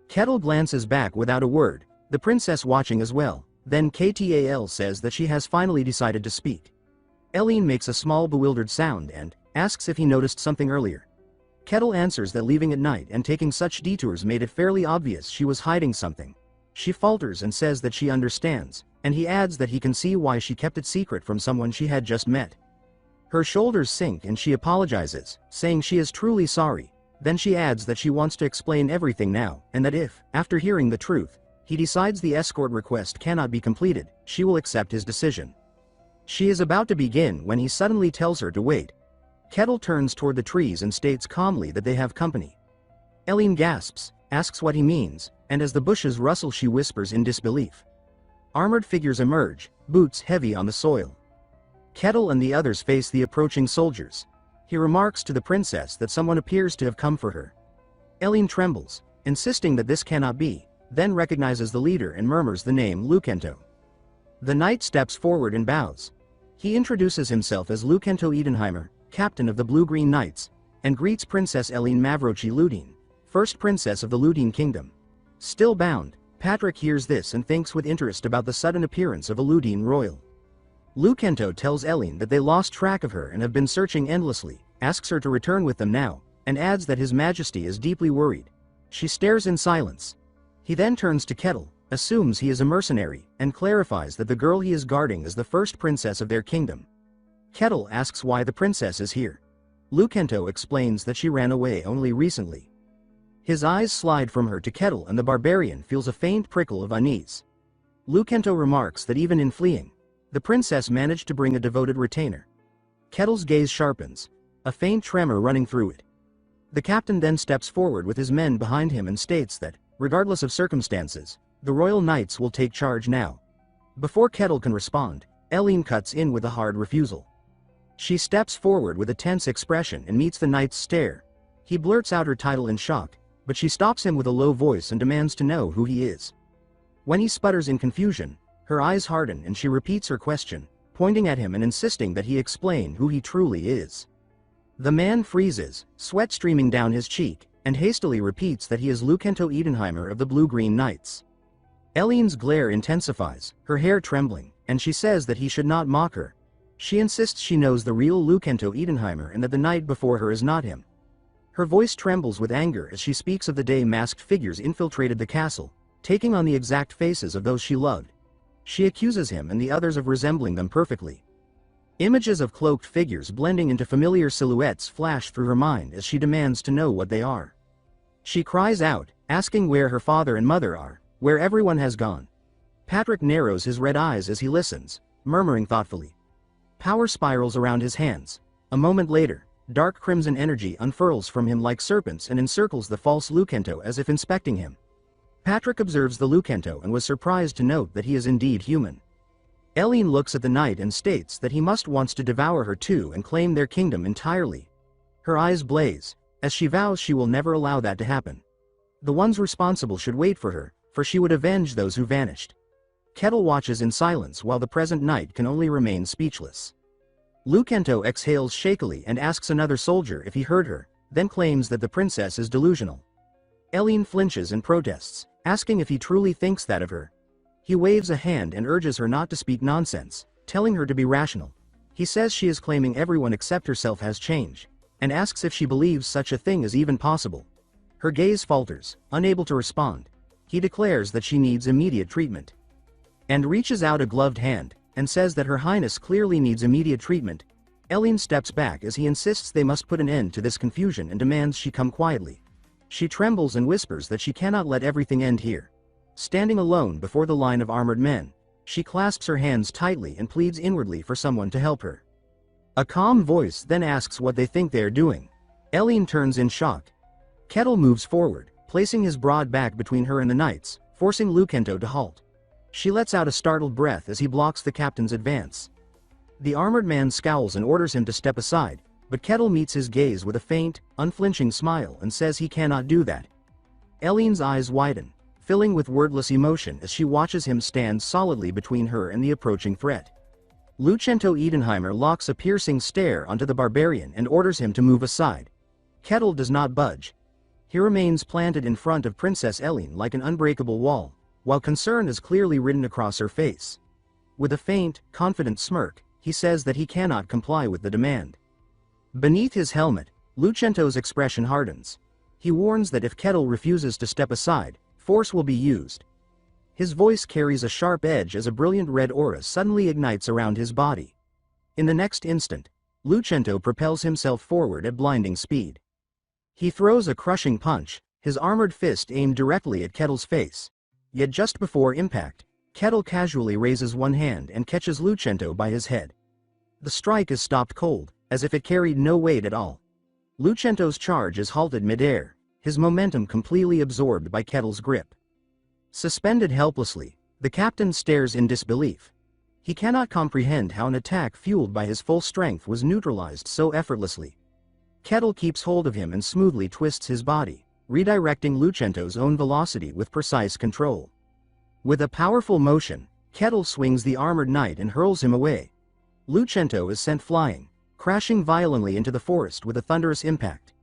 Kettle glances back without a word, the princess watching as well, then Ktal says that she has finally decided to speak. Eileen makes a small bewildered sound and asks if he noticed something earlier. Kettle answers that leaving at night and taking such detours made it fairly obvious she was hiding something. She falters and says that she understands, and he adds that he can see why she kept it secret from someone she had just met. Her shoulders sink and she apologizes, saying she is truly sorry. Then she adds that she wants to explain everything now, and that if, after hearing the truth, he decides the escort request cannot be completed, she will accept his decision. She is about to begin when he suddenly tells her to wait. Kettle turns toward the trees and states calmly that they have company. Eileen gasps, asks what he means, and as the bushes rustle she whispers in disbelief. Armored figures emerge, boots heavy on the soil. Kettle and the others face the approaching soldiers. He remarks to the princess that someone appears to have come for her. Eileen trembles, insisting that this cannot be, then recognizes the leader and murmurs the name Lucento. The knight steps forward and bows. He introduces himself as Lucento Edenheimer, captain of the Blue-Green Knights, and greets Princess Eileen Mavrochi Ludine, first princess of the Ludine Kingdom. Still bound, Patrick hears this and thinks with interest about the sudden appearance of a Ludine royal. Lucento tells Elline that they lost track of her and have been searching endlessly, asks her to return with them now, and adds that His Majesty is deeply worried. She stares in silence. He then turns to Kettle, assumes he is a mercenary, and clarifies that the girl he is guarding is the first princess of their kingdom. Kettle asks why the princess is here. Lucento explains that she ran away only recently. His eyes slide from her to Kettle and the barbarian feels a faint prickle of unease. Lucento remarks that even in fleeing, the princess managed to bring a devoted retainer. Kettle's gaze sharpens, a faint tremor running through it. The captain then steps forward with his men behind him and states that, regardless of circumstances, the royal knights will take charge now. Before Kettle can respond, Elline cuts in with a hard refusal. She steps forward with a tense expression and meets the knight's stare. He blurts out her title in shock, but she stops him with a low voice and demands to know who he is. When he sputters in confusion, her eyes harden and she repeats her question, pointing at him and insisting that he explain who he truly is. The man freezes, sweat streaming down his cheek, and hastily repeats that he is Lucento Edenheimer of the Blue-Green Knights. Elline's glare intensifies, her hair trembling, and she says that he should not mock her. She insists she knows the real Lucento Edenheimer and that the knight before her is not him. Her voice trembles with anger as she speaks of the day masked figures infiltrated the castle, taking on the exact faces of those she loved. She accuses him and the others of resembling them perfectly. Images of cloaked figures blending into familiar silhouettes flash through her mind as she demands to know what they are. She cries out, asking where her father and mother are, where everyone has gone. Patrick narrows his red eyes as he listens, murmuring thoughtfully. Power spirals around his hands. A moment later, dark crimson energy unfurls from him like serpents and encircles the false Lucento as if inspecting him. Patrick observes the Lucento and was surprised to note that he is indeed human. Elline looks at the knight and states that he wants to devour her too and claim their kingdom entirely. Her eyes blaze, as she vows she will never allow that to happen. The ones responsible should wait for her, for she would avenge those who vanished. Kettle watches in silence while the present knight can only remain speechless. Lucento exhales shakily and asks another soldier if he heard her, then claims that the princess is delusional. Elline flinches and protests, asking if he truly thinks that of her. He waves a hand and urges her not to speak nonsense, telling her to be rational. He says she is claiming everyone except herself has changed, and asks if she believes such a thing is even possible. Her gaze falters, unable to respond. He declares that she needs immediate treatment, and reaches out a gloved hand, and says that Her Highness clearly needs immediate treatment. Elline steps back as he insists they must put an end to this confusion and demands she come quietly. She trembles and whispers that she cannot let everything end here. Standing alone before the line of armored men, she clasps her hands tightly and pleads inwardly for someone to help her. A calm voice then asks what they think they are doing. Elline turns in shock. Kettle moves forward, placing his broad back between her and the knights, forcing Lucento to halt. She lets out a startled breath as he blocks the captain's advance. The armored man scowls and orders him to step aside, but Kettle meets his gaze with a faint, unflinching smile and says he cannot do that. Elline's eyes widen, filling with wordless emotion as she watches him stand solidly between her and the approaching threat. Lucento Edenheimer locks a piercing stare onto the barbarian and orders him to move aside. Kettle does not budge. He remains planted in front of Princess Elline like an unbreakable wall, while concern is clearly written across her face. With a faint, confident smirk, he says that he cannot comply with the demand. Beneath his helmet, Lucento's expression hardens. He warns that if Kettle refuses to step aside, force will be used. His voice carries a sharp edge as a brilliant red aura suddenly ignites around his body. In the next instant, Lucento propels himself forward at blinding speed. He throws a crushing punch, his armored fist aimed directly at Kettle's face. Yet just before impact, Kettle casually raises one hand and catches Lucento by his head. The strike is stopped cold, as if it carried no weight at all. Lucento's charge is halted midair, his momentum completely absorbed by Kettle's grip. Suspended helplessly, the captain stares in disbelief. He cannot comprehend how an attack fueled by his full strength was neutralized so effortlessly. Kettle keeps hold of him and smoothly twists his body, redirecting Lucento's own velocity with precise control. With a powerful motion, Kettle swings the armored knight and hurls him away. Lucento is sent flying, crashing violently into the forest with a thunderous impact.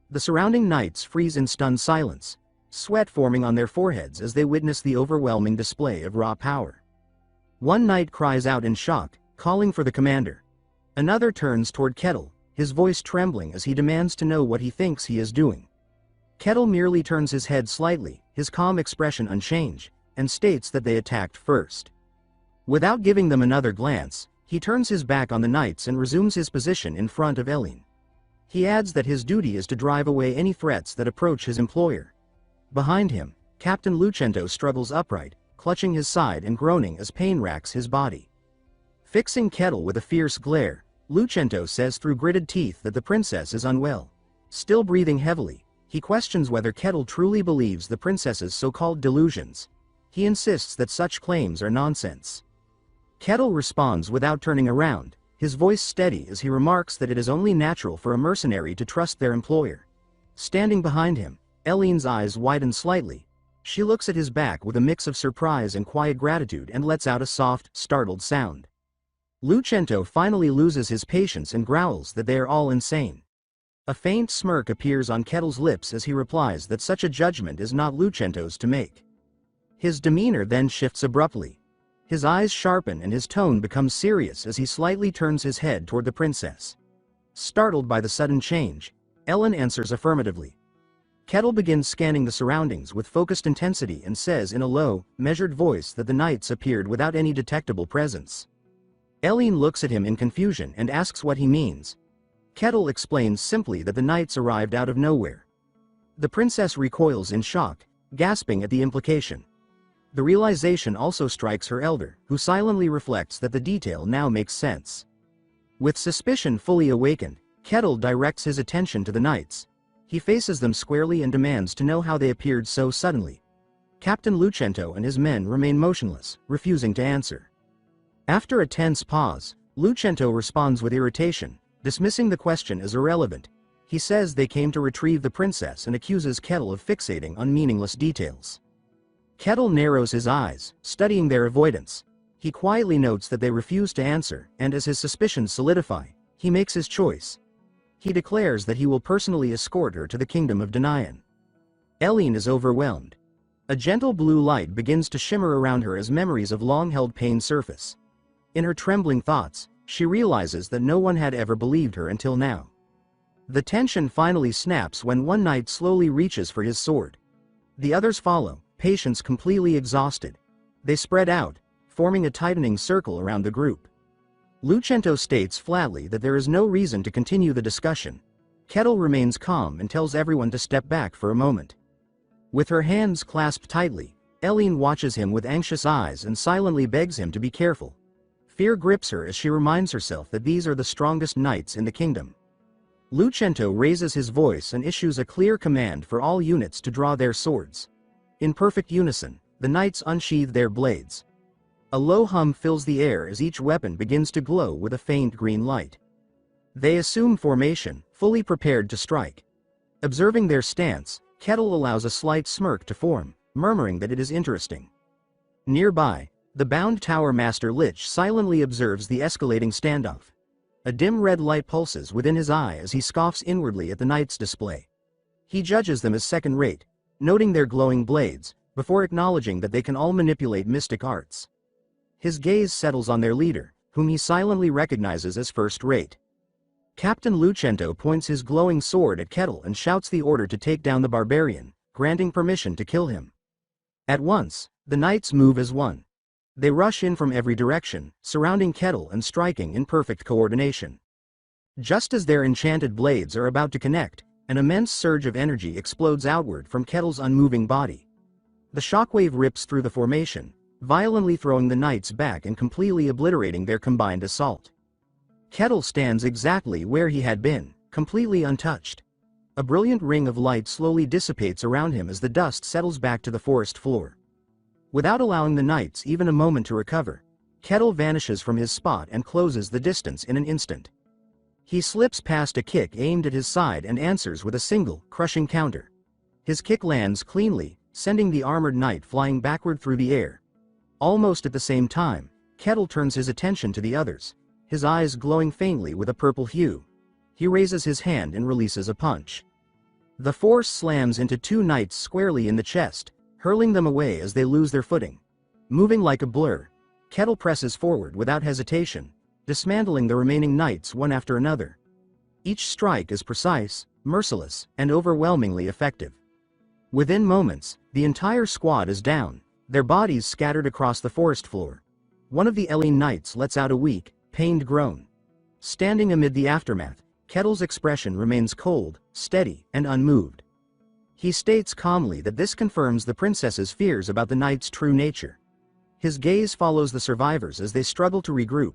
The surrounding knights freeze in stunned silence, sweat forming on their foreheads as they witness the overwhelming display of raw power. One knight cries out in shock, calling for the commander. Another turns toward Kettle, his voice trembling as he demands to know what he thinks he is doing. Kettle merely turns his head slightly, his calm expression unchanged, and states that they attacked first. Without giving them another glance, he turns his back on the knights and resumes his position in front of Eileen. He adds that his duty is to drive away any threats that approach his employer. Behind him, Captain Lucento struggles upright, clutching his side and groaning as pain racks his body. Fixing Kettle with a fierce glare, Lucento says through gritted teeth that the princess is unwell. Still breathing heavily, he questions whether Kettle truly believes the princess's so-called delusions. He insists that such claims are nonsense. Kettle responds without turning around, his voice steady as he remarks that it is only natural for a mercenary to trust their employer. Standing behind him, Eileen's eyes widen slightly. She looks at his back with a mix of surprise and quiet gratitude and lets out a soft, startled sound. Lucento finally loses his patience and growls that they are all insane. A faint smirk appears on Kettle's lips as he replies that such a judgment is not Lucento's to make. His demeanor then shifts abruptly. His eyes sharpen and his tone becomes serious as he slightly turns his head toward the princess. Startled by the sudden change, Ellen answers affirmatively. Kettle begins scanning the surroundings with focused intensity and says in a low, measured voice that the knights appeared without any detectable presence. Eileen looks at him in confusion and asks what he means. Kettle explains simply that the knights arrived out of nowhere. The princess recoils in shock, gasping at the implication. The realization also strikes her elder, who silently reflects that the detail now makes sense. With suspicion fully awakened, Kettle directs his attention to the knights. He faces them squarely and demands to know how they appeared so suddenly. Captain Lucento and his men remain motionless, refusing to answer. After a tense pause, Lucento responds with irritation, dismissing the question as irrelevant. He says they came to retrieve the princess and accuses Kettle of fixating on meaningless details. Kettle narrows his eyes, studying their avoidance. He quietly notes that they refuse to answer, and as his suspicions solidify, he makes his choice. He declares that he will personally escort her to the kingdom of Denian. Eileen is overwhelmed. A gentle blue light begins to shimmer around her as memories of long-held pain surface. In her trembling thoughts, she realizes that no one had ever believed her until now. The tension finally snaps when one knight slowly reaches for his sword. The others follow, patience completely exhausted. They spread out, forming a tightening circle around the group. Lucento states flatly that there is no reason to continue the discussion. Kettle remains calm and tells everyone to step back for a moment. With her hands clasped tightly, Eileen watches him with anxious eyes and silently begs him to be careful. Fear grips her as she reminds herself that these are the strongest knights in the kingdom. Lucento raises his voice and issues a clear command for all units to draw their swords. In perfect unison, the knights unsheathe their blades. A low hum fills the air as each weapon begins to glow with a faint green light. They assume formation, fully prepared to strike. Observing their stance, Kettle allows a slight smirk to form, murmuring that it is interesting. Nearby, the bound tower master Lich silently observes the escalating standoff. A dim red light pulses within his eye as he scoffs inwardly at the knights' display. He judges them as second-rate, noting their glowing blades, before acknowledging that they can all manipulate mystic arts. His gaze settles on their leader, whom he silently recognizes as first-rate. Captain Lucento points his glowing sword at Kettle and shouts the order to take down the barbarian, granting permission to kill him. At once, the knights move as one. They rush in from every direction, surrounding Kettle and striking in perfect coordination. Just as their enchanted blades are about to connect, an immense surge of energy explodes outward from Kettle's unmoving body. The shockwave rips through the formation, violently throwing the knights back and completely obliterating their combined assault. Kettle stands exactly where he had been, completely untouched. A brilliant ring of light slowly dissipates around him as the dust settles back to the forest floor. Without allowing the knights even a moment to recover, Kettle vanishes from his spot and closes the distance in an instant. He slips past a kick aimed at his side and answers with a single, crushing counter. His kick lands cleanly, sending the armored knight flying backward through the air. Almost at the same time, Kettle turns his attention to the others, his eyes glowing faintly with a purple hue. He raises his hand and releases a punch. The force slams into two knights squarely in the chest, hurling them away as they lose their footing. Moving like a blur, Kettle presses forward without hesitation, dismantling the remaining knights one after another. Each strike is precise, merciless, and overwhelmingly effective. Within moments, the entire squad is down, their bodies scattered across the forest floor. One of the Elene knights lets out a weak, pained groan. Standing amid the aftermath, Kettle's expression remains cold, steady, and unmoved. He states calmly that this confirms the princess's fears about the knight's true nature. His gaze follows the survivors as they struggle to regroup.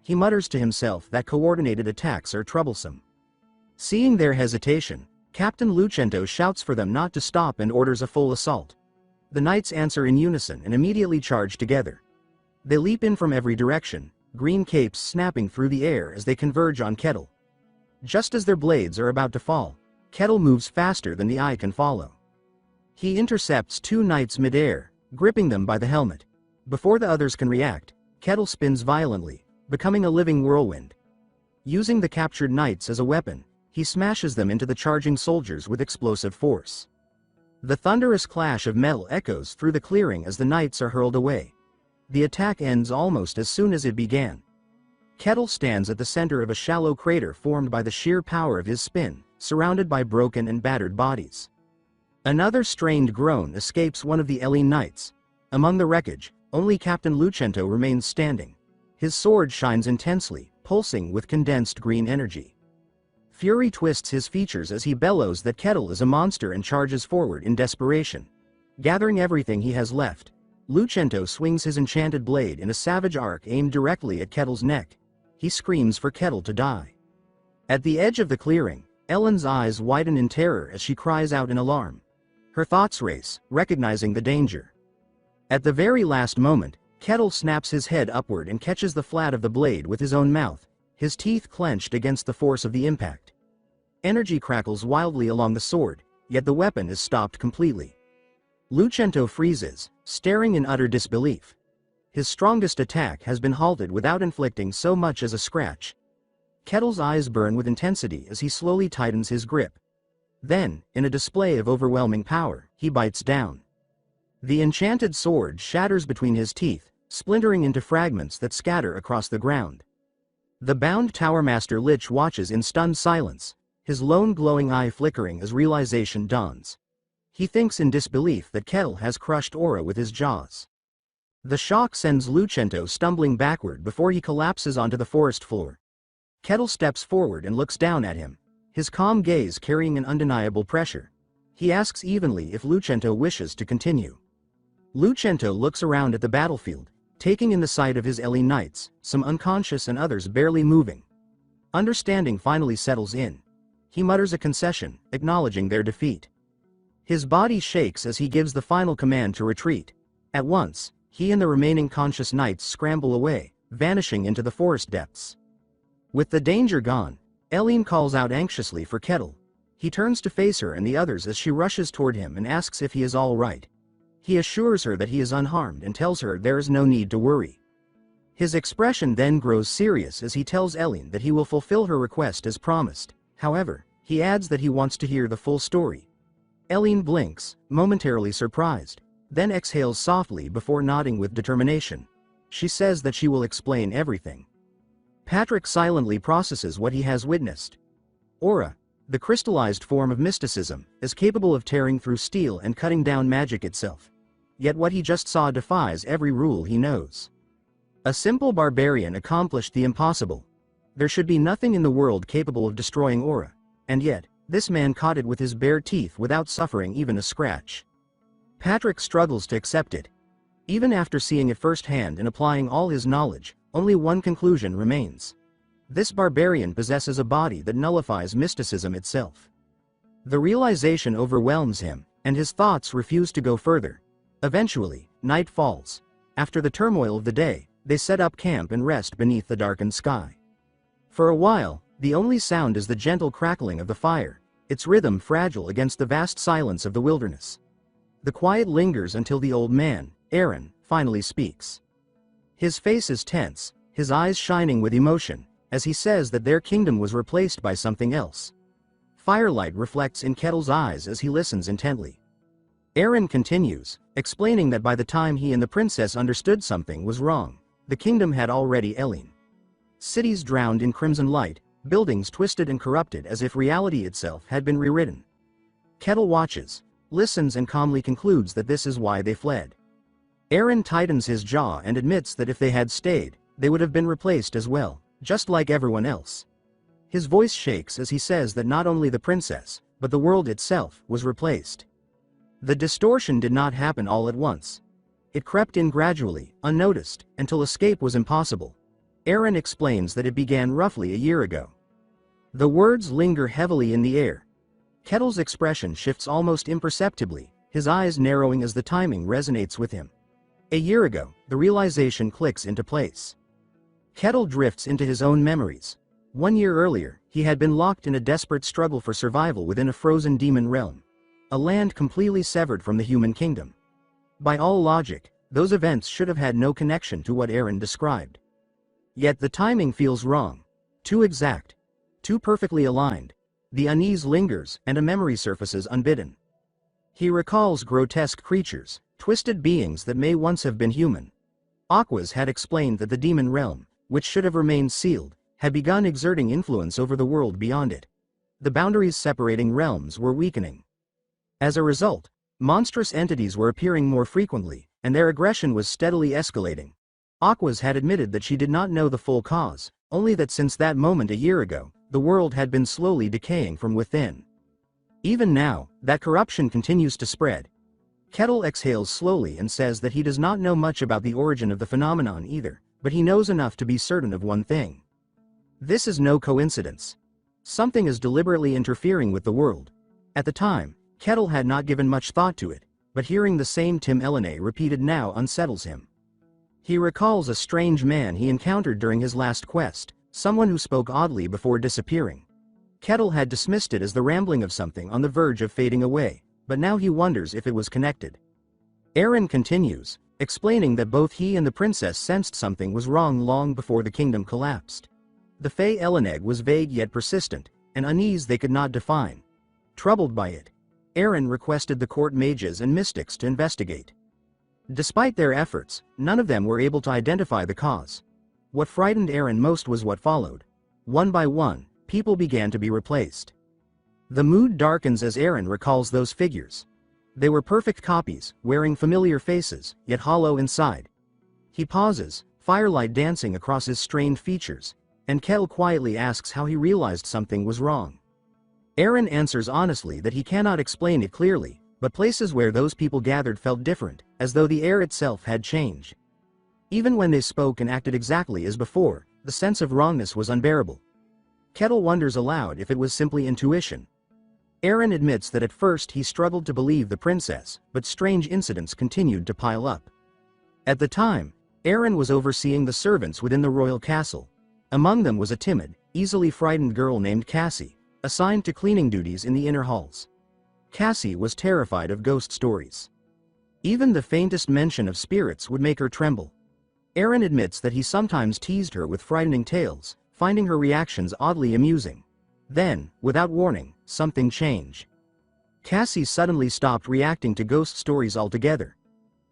He mutters to himself that coordinated attacks are troublesome. Seeing their hesitation, Captain Lucento shouts for them not to stop and orders a full assault. The knights answer in unison and immediately charge together. They leap in from every direction, green capes snapping through the air as they converge on Kettle. Just as their blades are about to fall, Kettle moves faster than the eye can follow. He intercepts two knights mid-air, gripping them by the helmet. Before the others can react, Kettle spins violently, becoming a living whirlwind. Using the captured knights as a weapon, he smashes them into the charging soldiers with explosive force. The thunderous clash of metal echoes through the clearing as the knights are hurled away. The attack ends almost as soon as it began. Kettle stands at the center of a shallow crater formed by the sheer power of his spin, surrounded by broken and battered bodies. Another strained groan escapes one of the Elene knights. Among the wreckage, only Captain Lucento remains standing. His sword shines intensely, pulsing with condensed green energy. Fury twists his features as he bellows that Kettle is a monster and charges forward in desperation. Gathering everything he has left, Lucento swings his enchanted blade in a savage arc aimed directly at Kettle's neck. He screams for Kettle to die. At the edge of the clearing, Ellen's eyes widen in terror as she cries out in alarm. Her thoughts race, recognizing the danger. At the very last moment, Kettle snaps his head upward and catches the flat of the blade with his own mouth, his teeth clenched against the force of the impact. Energy crackles wildly along the sword, yet the weapon is stopped completely. Lucento freezes, staring in utter disbelief. His strongest attack has been halted without inflicting so much as a scratch. Kettle's eyes burn with intensity as he slowly tightens his grip. Then, in a display of overwhelming power, he bites down. The enchanted sword shatters between his teeth, splintering into fragments that scatter across the ground. The bound Towermaster Lich watches in stunned silence, his lone glowing eye flickering as realization dawns. He thinks in disbelief that Kettle has crushed Aura with his jaws. The shock sends Lucento stumbling backward before he collapses onto the forest floor. Kettle steps forward and looks down at him, his calm gaze carrying an undeniable pressure. He asks evenly if Lucento wishes to continue. Lucento looks around at the battlefield, taking in the sight of his Ellie knights, some unconscious and others barely moving. Understanding finally settles in. He mutters a concession, acknowledging their defeat. His body shakes as he gives the final command to retreat. At once, he and the remaining conscious knights scramble away, vanishing into the forest depths. With the danger gone, Elene calls out anxiously for Kettle. He turns to face her and the others as she rushes toward him and asks if he is all right. He assures her that he is unharmed and tells her there is no need to worry. His expression then grows serious as he tells Elene that he will fulfill her request as promised. However, he adds that he wants to hear the full story. Elene blinks, momentarily surprised, then exhales softly before nodding with determination. She says that she will explain everything. Patrick silently processes what he has witnessed. Aura, the crystallized form of mysticism, is capable of tearing through steel and cutting down magic itself. Yet what he just saw defies every rule he knows. A simple barbarian accomplished the impossible. There should be nothing in the world capable of destroying Aura, and yet, this man caught it with his bare teeth without suffering even a scratch. Patrick struggles to accept it. Even after seeing it firsthand and applying all his knowledge, only one conclusion remains. This barbarian possesses a body that nullifies mysticism itself. The realization overwhelms him, and his thoughts refuse to go further. Eventually, night falls. After the turmoil of the day, they set up camp and rest beneath the darkened sky. For a while, the only sound is the gentle crackling of the fire, its rhythm fragile against the vast silence of the wilderness. The quiet lingers until the old man, Aaron, finally speaks. His face is tense, his eyes shining with emotion, as he says that their kingdom was replaced by something else. Firelight reflects in Kettle's eyes as he listens intently. Aaron continues, explaining that by the time he and the princess understood something was wrong, the kingdom had already Elene. Cities drowned in crimson light, buildings twisted and corrupted as if reality itself had been rewritten. Kettle watches, listens and calmly concludes that this is why they fled. Eren tightens his jaw and admits that if they had stayed, they would have been replaced as well, just like everyone else. His voice shakes as he says that not only the princess, but the world itself, was replaced. The distortion did not happen all at once. It crept in gradually, unnoticed, until escape was impossible. Eren explains that it began roughly a year ago. The words linger heavily in the air. Kettle's expression shifts almost imperceptibly, his eyes narrowing as the timing resonates with him. A year ago, the realization clicks into place. Kettle drifts into his own memories. 1 year earlier, he had been locked in a desperate struggle for survival within a frozen demon realm. A land completely severed from the human kingdom. By all logic, those events should have had no connection to what Eren described. Yet the timing feels wrong. Too exact. Too perfectly aligned. The unease lingers, and a memory surfaces unbidden. He recalls grotesque creatures, twisted beings that may once have been human. Aquas had explained that the demon realm, which should have remained sealed, had begun exerting influence over the world beyond it. The boundaries separating realms were weakening. As a result, monstrous entities were appearing more frequently, and their aggression was steadily escalating. Aquas had admitted that she did not know the full cause, only that since that moment a year ago, the world had been slowly decaying from within. Even now, that corruption continues to spread. Kettle exhales slowly and says that he does not know much about the origin of the phenomenon either, but he knows enough to be certain of one thing. This is no coincidence. Something is deliberately interfering with the world. At the time, Kettle had not given much thought to it, but hearing the same Tim Elene repeated now unsettles him. He recalls a strange man he encountered during his last quest, someone who spoke oddly before disappearing. Kettle had dismissed it as the rambling of something on the verge of fading away, but now he wonders if it was connected. Eren continues, explaining that both he and the princess sensed something was wrong long before the kingdom collapsed. The Fey Eleneg was vague yet persistent, an unease they could not define. Troubled by it, Eren requested the court mages and mystics to investigate. Despite their efforts, none of them were able to identify the cause. What frightened Eren most was what followed. One by one, people began to be replaced. The mood darkens as Eren recalls those figures. They were perfect copies, wearing familiar faces, yet hollow inside. He pauses, firelight dancing across his strained features, and Kettle quietly asks how he realized something was wrong. Eren answers honestly that he cannot explain it clearly, but places where those people gathered felt different, as though the air itself had changed. Even when they spoke and acted exactly as before, the sense of wrongness was unbearable. Kettle wonders aloud if it was simply intuition. Eren admits that at first he struggled to believe the princess, but strange incidents continued to pile up. At the time, Eren was overseeing the servants within the royal castle. Among them was a timid, easily frightened girl named Cassie, assigned to cleaning duties in the inner halls. Cassie was terrified of ghost stories. Even the faintest mention of spirits would make her tremble. Eren admits that he sometimes teased her with frightening tales, finding her reactions oddly amusing. Then, without warning, something changed. Cassie suddenly stopped reacting to ghost stories altogether.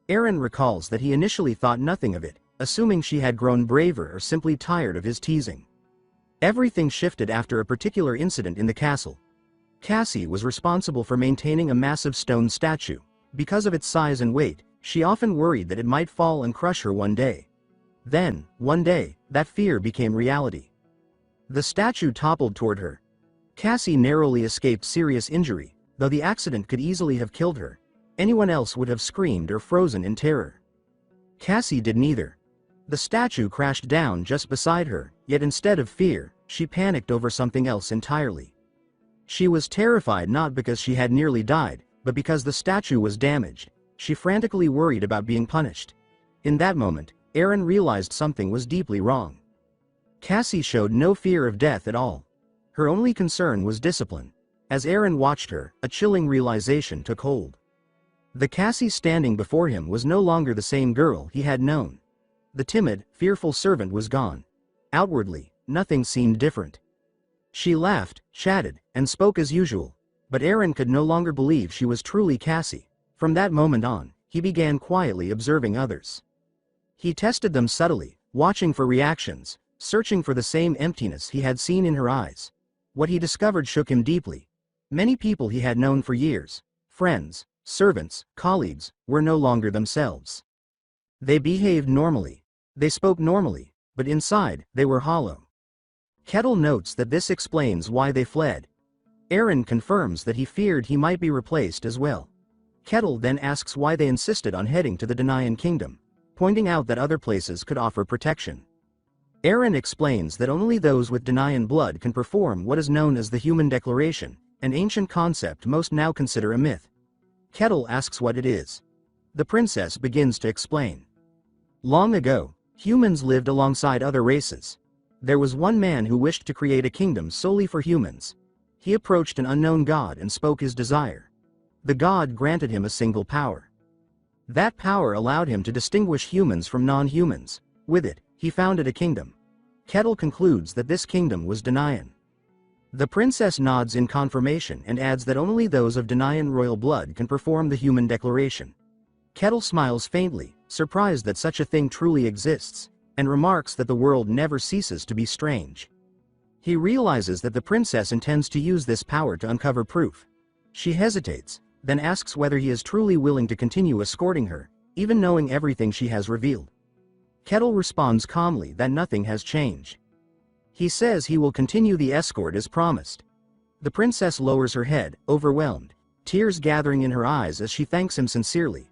Eren recalls that he initially thought nothing of it, assuming she had grown braver or simply tired of his teasing. Everything shifted after a particular incident in the castle. Cassie was responsible for maintaining a massive stone statue. Because of its size and weight, she often worried that it might fall and crush her one day. Then, one day, that fear became reality. The statue toppled toward her. Cassie narrowly escaped serious injury, though the accident could easily have killed her. Anyone else would have screamed or frozen in terror. Cassie did neither. The statue crashed down just beside her, yet instead of fear, she panicked over something else entirely. She was terrified not because she had nearly died, but because the statue was damaged. She frantically worried about being punished. In that moment, Eren realized something was deeply wrong. Cassie showed no fear of death at all. Her only concern was discipline. As Eren watched her, a chilling realization took hold. The Cassie standing before him was no longer the same girl he had known. The timid, fearful servant was gone. Outwardly, nothing seemed different. She laughed, chatted, and spoke as usual, but Eren could no longer believe she was truly Cassie. From that moment on, he began quietly observing others. He tested them subtly, watching for reactions, searching for the same emptiness he had seen in her eyes. What he discovered shook him deeply. Many people he had known for years, friends, servants, colleagues, were no longer themselves. They behaved normally. They spoke normally, but inside, they were hollow. Kettle notes that this explains why they fled. Aaron confirms that he feared he might be replaced as well. Kettle then asks why they insisted on heading to the Denian Kingdom, pointing out that other places could offer protection. Aaron explains that only those with Denian blood can perform what is known as the Human Declaration, an ancient concept most now consider a myth. Kettle asks what it is. The princess begins to explain. Long ago, humans lived alongside other races. There was one man who wished to create a kingdom solely for humans. He approached an unknown god and spoke his desire. The god granted him a single power. That power allowed him to distinguish humans from non-humans. With it, he founded a kingdom. Kettle concludes that this kingdom was Denian. The princess nods in confirmation and adds that only those of Denian royal blood can perform the Human Declaration. Kettle smiles faintly, surprised that such a thing truly exists, and remarks that the world never ceases to be strange. He realizes that the princess intends to use this power to uncover proof. She hesitates, then asks whether he is truly willing to continue escorting her, even knowing everything she has revealed. Kettle responds calmly that nothing has changed. He says he will continue the escort as promised. The princess lowers her head, overwhelmed, tears gathering in her eyes as she thanks him sincerely.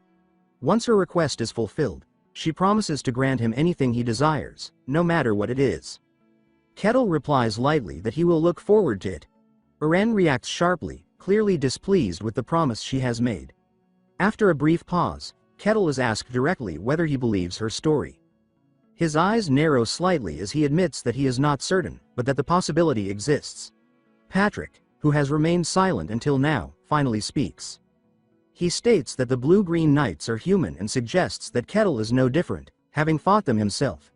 Once her request is fulfilled, she promises to grant him anything he desires, no matter what it is. Kettle replies lightly that he will look forward to it. Eren reacts sharply, clearly displeased with the promise she has made. After a brief pause, Kettle is asked directly whether he believes her story. His eyes narrow slightly as he admits that he is not certain, but that the possibility exists. Patrick, who has remained silent until now, finally speaks. He states that the Blue-Green Knights are human and suggests that Kettle is no different, having fought them himself.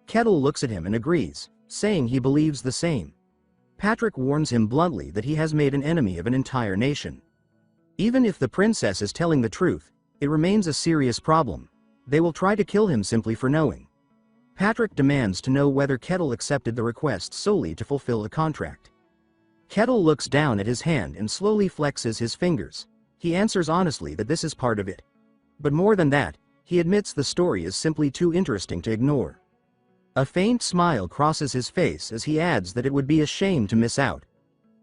Kettle looks at him and agrees, saying he believes the same. Patrick warns him bluntly that he has made an enemy of an entire nation. Even if the princess is telling the truth, it remains a serious problem. They will try to kill him simply for knowing. Patrick demands to know whether Kettle accepted the request solely to fulfill a contract. Kettle looks down at his hand and slowly flexes his fingers. He answers honestly that this is part of it. But more than that, he admits the story is simply too interesting to ignore. A faint smile crosses his face as he adds that it would be a shame to miss out.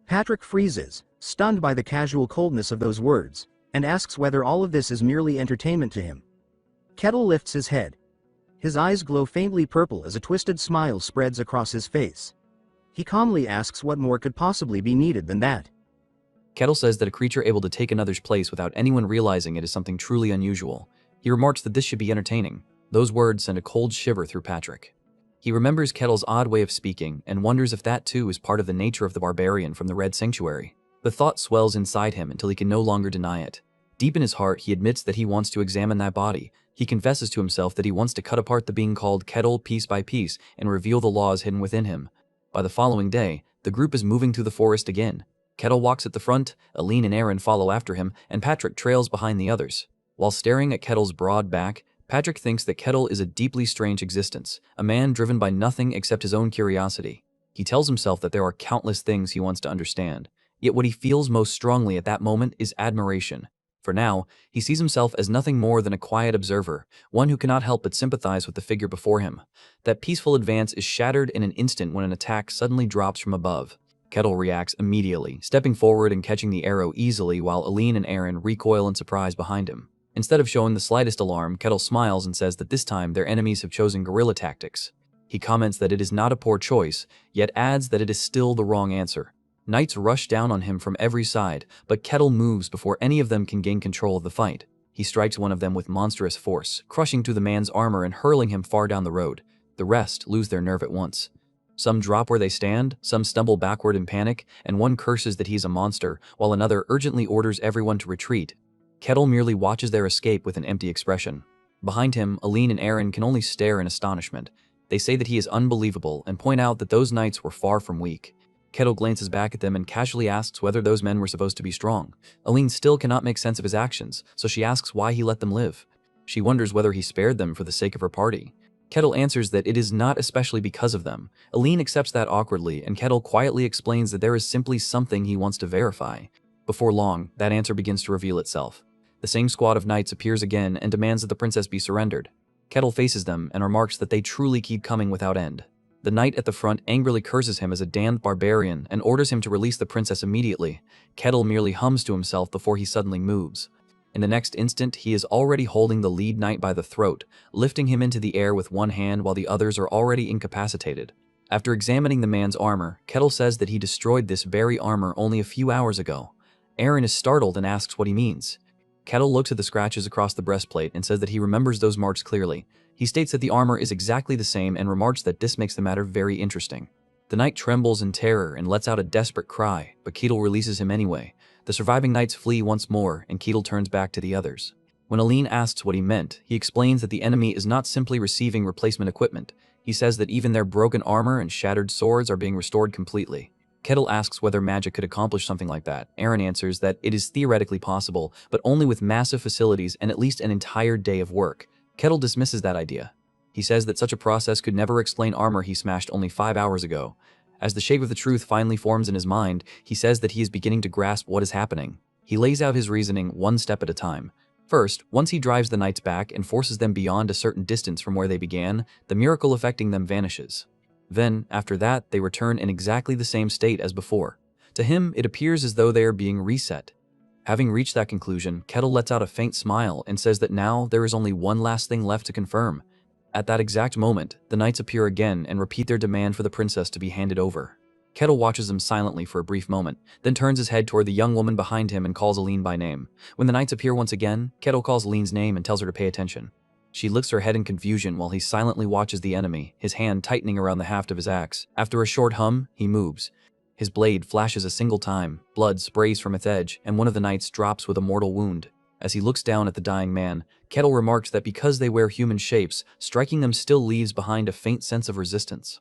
Patrick freezes, stunned by the casual coldness of those words, and asks whether all of this is merely entertainment to him. Kettle lifts his head. His eyes glow faintly purple as a twisted smile spreads across his face. He calmly asks what more could possibly be needed than that. Kettle says that a creature able to take another's place without anyone realizing it is something truly unusual. He remarks that this should be entertaining. Those words send a cold shiver through Patrick. He remembers Kettle's odd way of speaking and wonders if that too is part of the nature of the barbarian from the Red Sanctuary. The thought swells inside him until he can no longer deny it. Deep in his heart, he admits that he wants to examine that body. He confesses to himself that he wants to cut apart the being called Kettle piece by piece and reveal the laws hidden within him. By the following day, the group is moving through the forest again. Kettle walks at the front, Aline and Aaron follow after him, and Patrick trails behind the others. While staring at Kettle's broad back, Patrick thinks that Kettle is a deeply strange existence, a man driven by nothing except his own curiosity. He tells himself that there are countless things he wants to understand, yet what he feels most strongly at that moment is admiration. For now, he sees himself as nothing more than a quiet observer, one who cannot help but sympathize with the figure before him. That peaceful advance is shattered in an instant when an attack suddenly drops from above. Kettle reacts immediately, stepping forward and catching the arrow easily while Aline and Aaron recoil in surprise behind him. Instead of showing the slightest alarm, Kettle smiles and says that this time their enemies have chosen guerrilla tactics. He comments that it is not a poor choice, yet adds that it is still the wrong answer. Knights rush down on him from every side, but Kettle moves before any of them can gain control of the fight. He strikes one of them with monstrous force, crushing through the man's armor and hurling him far down the road. The rest lose their nerve at once. Some drop where they stand, some stumble backward in panic, and one curses that he's a monster, while another urgently orders everyone to retreat. Kettle merely watches their escape with an empty expression. Behind him, Aline and Aaron can only stare in astonishment. They say that he is unbelievable and point out that those knights were far from weak. Kettle glances back at them and casually asks whether those men were supposed to be strong. Aline still cannot make sense of his actions, so she asks why he let them live. She wonders whether he spared them for the sake of her party. Kettle answers that it is not especially because of them. Aline accepts that awkwardly, and Kettle quietly explains that there is simply something he wants to verify. Before long, that answer begins to reveal itself. The same squad of knights appears again and demands that the princess be surrendered. Kettle faces them and remarks that they truly keep coming without end. The knight at the front angrily curses him as a damned barbarian and orders him to release the princess immediately. Kettle merely hums to himself before he suddenly moves. In the next instant, he is already holding the lead knight by the throat, lifting him into the air with one hand while the others are already incapacitated. After examining the man's armor, Kettle says that he destroyed this very armor only a few hours ago. Aaron is startled and asks what he means. Kettle looks at the scratches across the breastplate and says that he remembers those marks clearly. He states that the armor is exactly the same and remarks that this makes the matter very interesting. The knight trembles in terror and lets out a desperate cry, but Kettle releases him anyway. The surviving knights flee once more, and Kettle turns back to the others. When Aline asks what he meant, he explains that the enemy is not simply receiving replacement equipment. He says that even their broken armor and shattered swords are being restored completely. Kettle asks whether magic could accomplish something like that. Aaron answers that it is theoretically possible, but only with massive facilities and at least an entire day of work. Kettle dismisses that idea. He says that such a process could never explain armor he smashed only 5 hours ago. As the shape of the truth finally forms in his mind, he says that he is beginning to grasp what is happening. He lays out his reasoning one step at a time. First, once he drives the knights back and forces them beyond a certain distance from where they began, the miracle affecting them vanishes. Then, after that, they return in exactly the same state as before. To him, it appears as though they are being reset. Having reached that conclusion, Kettle lets out a faint smile and says that now there is only one last thing left to confirm. At that exact moment, the knights appear again and repeat their demand for the princess to be handed over. Kettle watches them silently for a brief moment, then turns his head toward the young woman behind him and calls Aline by name. When the knights appear once again, Kettle calls Aline's name and tells her to pay attention. She lifts her head in confusion while he silently watches the enemy, his hand tightening around the haft of his axe. After a short hum, he moves. His blade flashes a single time, blood sprays from its edge, and one of the knights drops with a mortal wound. As he looks down at the dying man, Kettle remarks that because they wear human shapes, striking them still leaves behind a faint sense of resistance.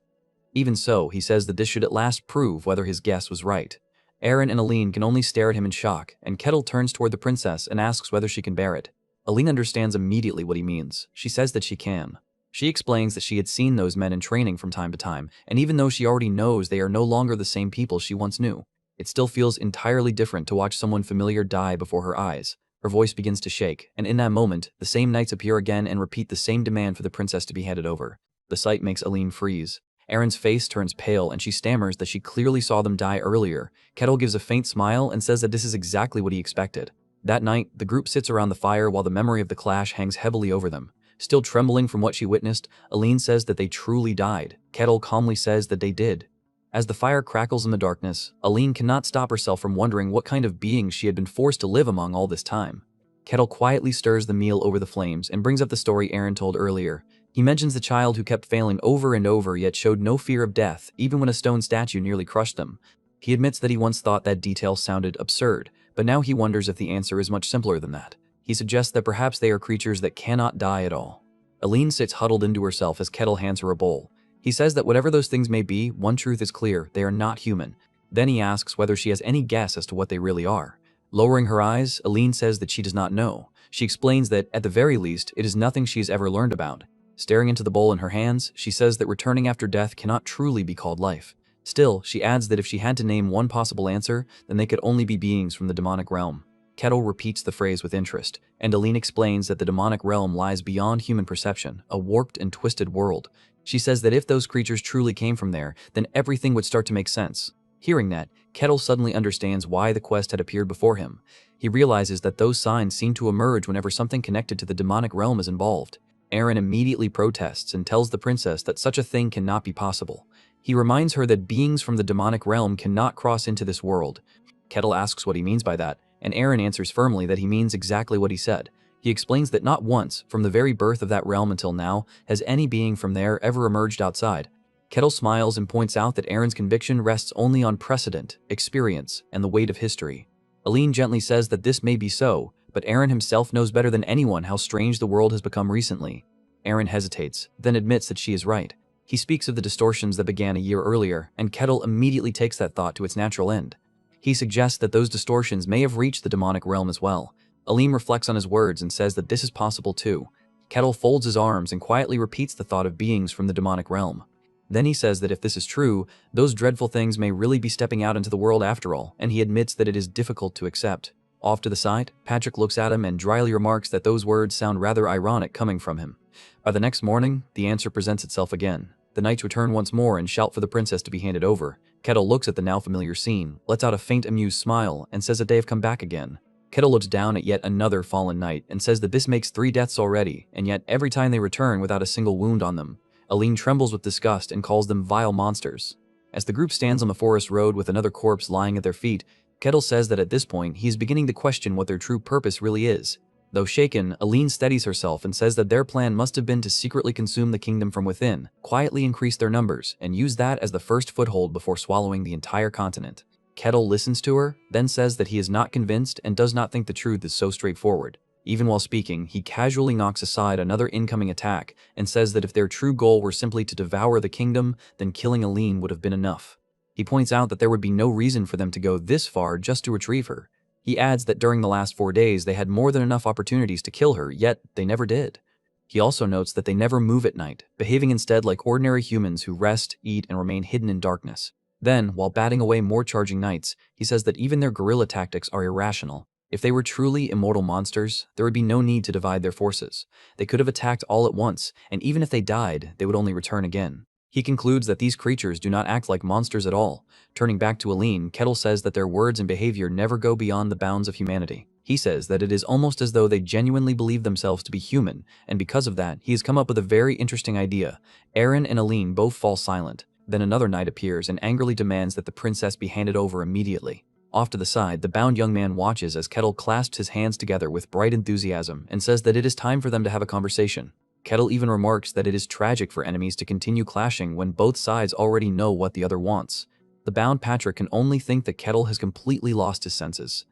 Even so, he says that this should at last prove whether his guess was right. Aaron and Aline can only stare at him in shock, and Kettle turns toward the princess and asks whether she can bear it. Aline understands immediately what he means. She says that she can. She explains that she had seen those men in training from time to time, and even though she already knows they are no longer the same people she once knew, it still feels entirely different to watch someone familiar die before her eyes. Her voice begins to shake, and in that moment, the same knights appear again and repeat the same demand for the princess to be handed over. The sight makes Aline freeze. Erin's face turns pale and she stammers that she clearly saw them die earlier. Kettle gives a faint smile and says that this is exactly what he expected. That night, the group sits around the fire while the memory of the clash hangs heavily over them. Still trembling from what she witnessed, Aline says that they truly died. Kettle calmly says that they did. As the fire crackles in the darkness, Aline cannot stop herself from wondering what kind of beings she had been forced to live among all this time. Kettle quietly stirs the meal over the flames and brings up the story Aaron told earlier. He mentions the child who kept failing over and over yet showed no fear of death, even when a stone statue nearly crushed them. He admits that he once thought that detail sounded absurd, but now he wonders if the answer is much simpler than that. He suggests that perhaps they are creatures that cannot die at all. Aline sits huddled into herself as Kettle hands her a bowl. He says that whatever those things may be, one truth is clear: they are not human. Then he asks whether she has any guess as to what they really are. Lowering her eyes, Aline says that she does not know. She explains that, at the very least, it is nothing she has ever learned about. Staring into the bowl in her hands, she says that returning after death cannot truly be called life. Still, she adds that if she had to name one possible answer, then they could only be beings from the demonic realm. Kettle repeats the phrase with interest, and Aline explains that the demonic realm lies beyond human perception, a warped and twisted world. She says that if those creatures truly came from there, then everything would start to make sense. Hearing that, Kettle suddenly understands why the quest had appeared before him. He realizes that those signs seem to emerge whenever something connected to the demonic realm is involved. Aaron immediately protests and tells the princess that such a thing cannot be possible. He reminds her that beings from the demonic realm cannot cross into this world. Kettle asks what he means by that, and Aaron answers firmly that he means exactly what he said. He explains that not once, from the very birth of that realm until now, has any being from there ever emerged outside. Kettle smiles and points out that Aaron's conviction rests only on precedent, experience, and the weight of history. Aline gently says that this may be so, but Aaron himself knows better than anyone how strange the world has become recently. Aaron hesitates, then admits that she is right. He speaks of the distortions that began a year earlier, and Kettle immediately takes that thought to its natural end. He suggests that those distortions may have reached the demonic realm as well. Aline reflects on his words and says that this is possible too. Kettle folds his arms and quietly repeats the thought of beings from the demonic realm. Then he says that if this is true, those dreadful things may really be stepping out into the world after all, and he admits that it is difficult to accept. Off to the side, Patrick looks at him and dryly remarks that those words sound rather ironic coming from him. By the next morning, the answer presents itself again. The knights return once more and shout for the princess to be handed over. Kettle looks at the now familiar scene, lets out a faint amused smile, and says that they have come back again. Kettle looks down at yet another fallen knight and says that this makes 3 deaths already, and yet every time they return without a single wound on them. Aline trembles with disgust and calls them vile monsters. As the group stands on the forest road with another corpse lying at their feet, Kettle says that at this point he is beginning to question what their true purpose really is. Though shaken, Aline steadies herself and says that their plan must have been to secretly consume the kingdom from within, quietly increase their numbers, and use that as the first foothold before swallowing the entire continent. Kettle listens to her, then says that he is not convinced and does not think the truth is so straightforward. Even while speaking, he casually knocks aside another incoming attack and says that if their true goal were simply to devour the kingdom, then killing Aline would have been enough. He points out that there would be no reason for them to go this far just to retrieve her. He adds that during the last 4 days they had more than enough opportunities to kill her, yet they never did. He also notes that they never move at night, behaving instead like ordinary humans who rest, eat, and remain hidden in darkness. Then, while batting away more charging knights, he says that even their guerrilla tactics are irrational. If they were truly immortal monsters, there would be no need to divide their forces. They could have attacked all at once, and even if they died, they would only return again. He concludes that these creatures do not act like monsters at all. Turning back to Aline, Kettle says that their words and behavior never go beyond the bounds of humanity. He says that it is almost as though they genuinely believe themselves to be human, and because of that, he has come up with a very interesting idea. Aaron and Aline both fall silent. Then another knight appears and angrily demands that the princess be handed over immediately. Off to the side, the bound young man watches as Kettle clasps his hands together with bright enthusiasm and says that it is time for them to have a conversation. Kettle even remarks that it is tragic for enemies to continue clashing when both sides already know what the other wants. The bound Patrick can only think that Kettle has completely lost his senses.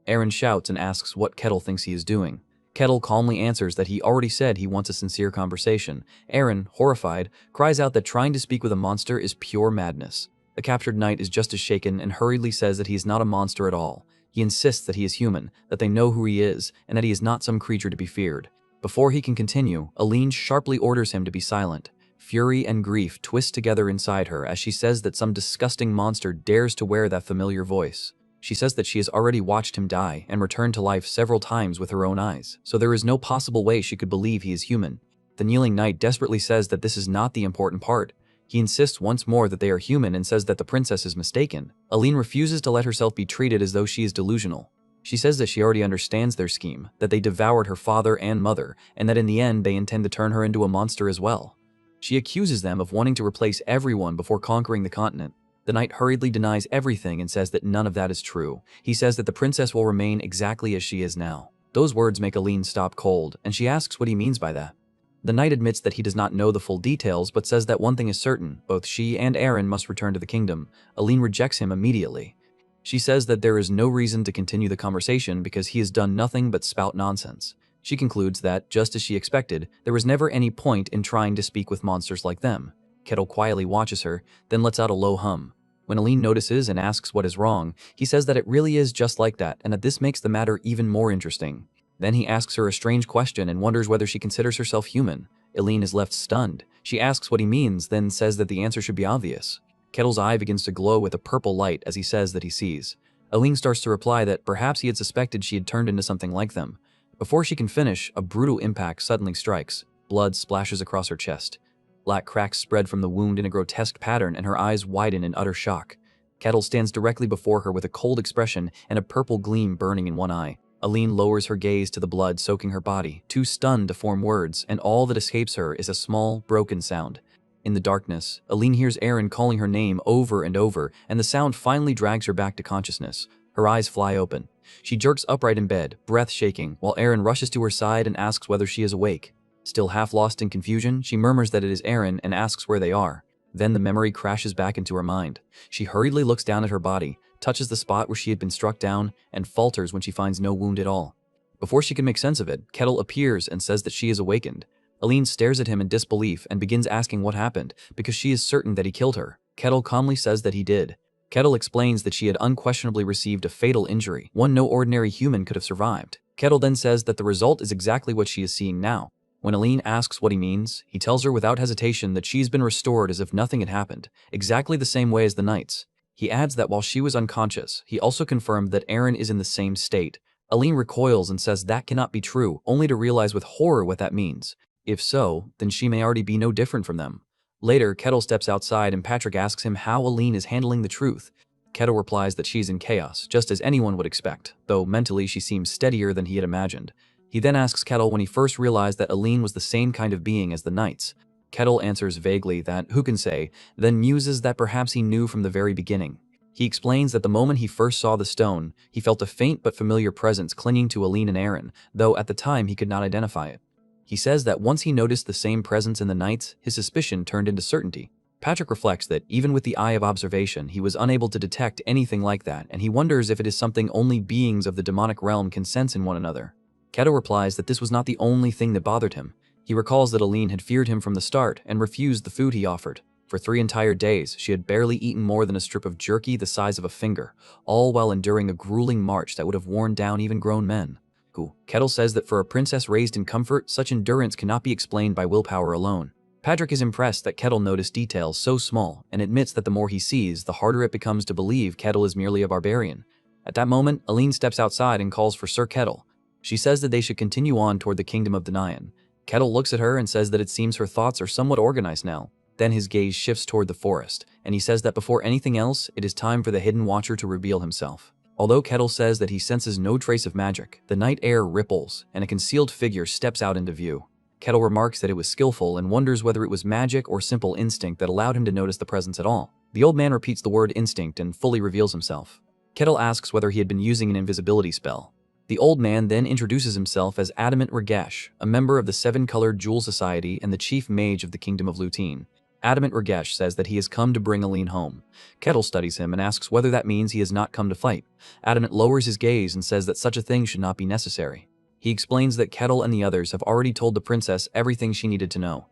Aaron shouts and asks what Kettle thinks he is doing. Kettle calmly answers that he already said he wants a sincere conversation. Aaron, horrified, cries out that trying to speak with a monster is pure madness. The captured knight is just as shaken and hurriedly says that he is not a monster at all. He insists that he is human, that they know who he is, and that he is not some creature to be feared. Before he can continue, Aline sharply orders him to be silent. Fury and grief twist together inside her as she says that some disgusting monster dares to wear that familiar voice. She says that she has already watched him die and return to life several times with her own eyes, so there is no possible way she could believe he is human. The kneeling knight desperately says that this is not the important part. He insists once more that they are human and says that the princess is mistaken. Aline refuses to let herself be treated as though she is delusional. She says that she already understands their scheme, that they devoured her father and mother, and that in the end they intend to turn her into a monster as well. She accuses them of wanting to replace everyone before conquering the continent. The knight hurriedly denies everything and says that none of that is true. He says that the princess will remain exactly as she is now. Those words make Aline stop cold, and she asks what he means by that. The knight admits that he does not know the full details, but says that one thing is certain: both she and Aaron must return to the kingdom. Aline rejects him immediately. She says that there is no reason to continue the conversation because he has done nothing but spout nonsense. She concludes that, just as she expected, there was never any point in trying to speak with monsters like them. Kettle quietly watches her, then lets out a low hum. When Aline notices and asks what is wrong, he says that it really is just like that and that this makes the matter even more interesting. Then he asks her a strange question and wonders whether she considers herself human. Aline is left stunned. She asks what he means, then says that the answer should be obvious. Kettle's eye begins to glow with a purple light as he says that he sees. Aline starts to reply that perhaps he had suspected she had turned into something like them. Before she can finish, a brutal impact suddenly strikes. Blood splashes across her chest. Black cracks spread from the wound in a grotesque pattern and her eyes widen in utter shock. Kettle stands directly before her with a cold expression and a purple gleam burning in one eye. Aline lowers her gaze to the blood soaking her body, too stunned to form words, and all that escapes her is a small, broken sound. In the darkness, Aline hears Aaron calling her name over and over, and the sound finally drags her back to consciousness. Her eyes fly open. She jerks upright in bed, breath shaking, while Aaron rushes to her side and asks whether she is awake. Still half lost in confusion, she murmurs that it is Aaron and asks where they are. Then the memory crashes back into her mind. She hurriedly looks down at her body, touches the spot where she had been struck down, and falters when she finds no wound at all. Before she can make sense of it, Kettle appears and says that she is awakened. Aline stares at him in disbelief and begins asking what happened, because she is certain that he killed her. Kettle calmly says that he did. Kettle explains that she had unquestionably received a fatal injury, one no ordinary human could have survived. Kettle then says that the result is exactly what she is seeing now. When Aline asks what he means, he tells her without hesitation that she's been restored as if nothing had happened, exactly the same way as the knights. He adds that while she was unconscious, he also confirmed that Aaron is in the same state. Aline recoils and says that cannot be true, only to realize with horror what that means. If so, then she may already be no different from them. Later, Kettle steps outside and Patrick asks him how Aline is handling the truth. Kettle replies that she's in chaos, just as anyone would expect, though mentally she seems steadier than he had imagined. He then asks Kettle when he first realized that Aline was the same kind of being as the knights. Kettle answers vaguely that who can say, then muses that perhaps he knew from the very beginning. He explains that the moment he first saw the stone, he felt a faint but familiar presence clinging to Aline and Aaron, though at the time he could not identify it. He says that once he noticed the same presence in the knights, his suspicion turned into certainty. Patrick reflects that even with the eye of observation, he was unable to detect anything like that, and he wonders if it is something only beings of the demonic realm can sense in one another. Kettle replies that this was not the only thing that bothered him. He recalls that Aline had feared him from the start and refused the food he offered. For 3 entire days, she had barely eaten more than a strip of jerky the size of a finger, all while enduring a grueling march that would have worn down even grown men. Kettle says that for a princess raised in comfort, such endurance cannot be explained by willpower alone. Patrick is impressed that Kettle noticed details so small and admits that the more he sees, the harder it becomes to believe Kettle is merely a barbarian. At that moment, Aline steps outside and calls for Sir Kettle. She says that they should continue on toward the kingdom of Denian. Kettle looks at her and says that it seems her thoughts are somewhat organized now. Then his gaze shifts toward the forest, and he says that before anything else, it is time for the Hidden Watcher to reveal himself. Although Kettle says that he senses no trace of magic, the night air ripples, and a concealed figure steps out into view. Kettle remarks that it was skillful and wonders whether it was magic or simple instinct that allowed him to notice the presence at all. The old man repeats the word instinct and fully reveals himself. Kettle asks whether he had been using an invisibility spell. The old man then introduces himself as Adamant Regesh, a member of the 7-Colored Jewel Society and the chief mage of the Kingdom of Lutein. Adamant Regesh says that he has come to bring Aline home. Kettle studies him and asks whether that means he has not come to fight. Adamant lowers his gaze and says that such a thing should not be necessary. He explains that Kettle and the others have already told the princess everything she needed to know.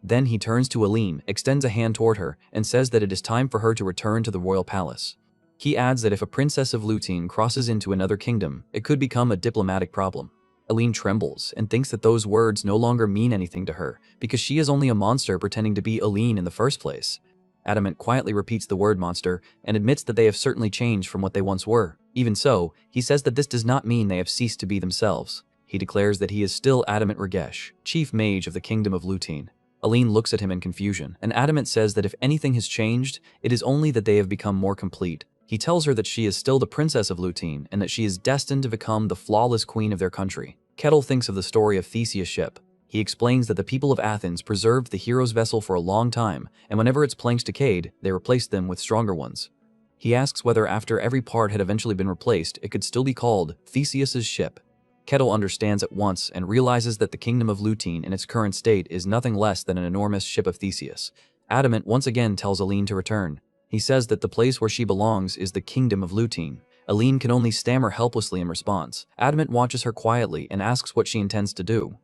Then he turns to Aline, extends a hand toward her, and says that it is time for her to return to the royal palace. He adds that if a princess of Lutein crosses into another kingdom, it could become a diplomatic problem. Aline trembles and thinks that those words no longer mean anything to her, because she is only a monster pretending to be Aline in the first place. Adamant quietly repeats the word monster and admits that they have certainly changed from what they once were. Even so, he says that this does not mean they have ceased to be themselves. He declares that he is still Adamant Regesh, chief mage of the Kingdom of Lutein. Aline looks at him in confusion, and Adamant says that if anything has changed, it is only that they have become more complete. He tells her that she is still the princess of Lutein and that she is destined to become the flawless queen of their country. Kettle thinks of the story of Theseus' ship. He explains that the people of Athens preserved the hero's vessel for a long time, and whenever its planks decayed, they replaced them with stronger ones. He asks whether after every part had eventually been replaced, it could still be called Theseus' ship. Kettle understands at once and realizes that the Kingdom of Lutein in its current state is nothing less than an enormous ship of Theseus. Adamant once again tells Aline to return. He says that the place where she belongs is the Kingdom of Lutein. Aline can only stammer helplessly in response. Adamant watches her quietly and asks what she intends to do.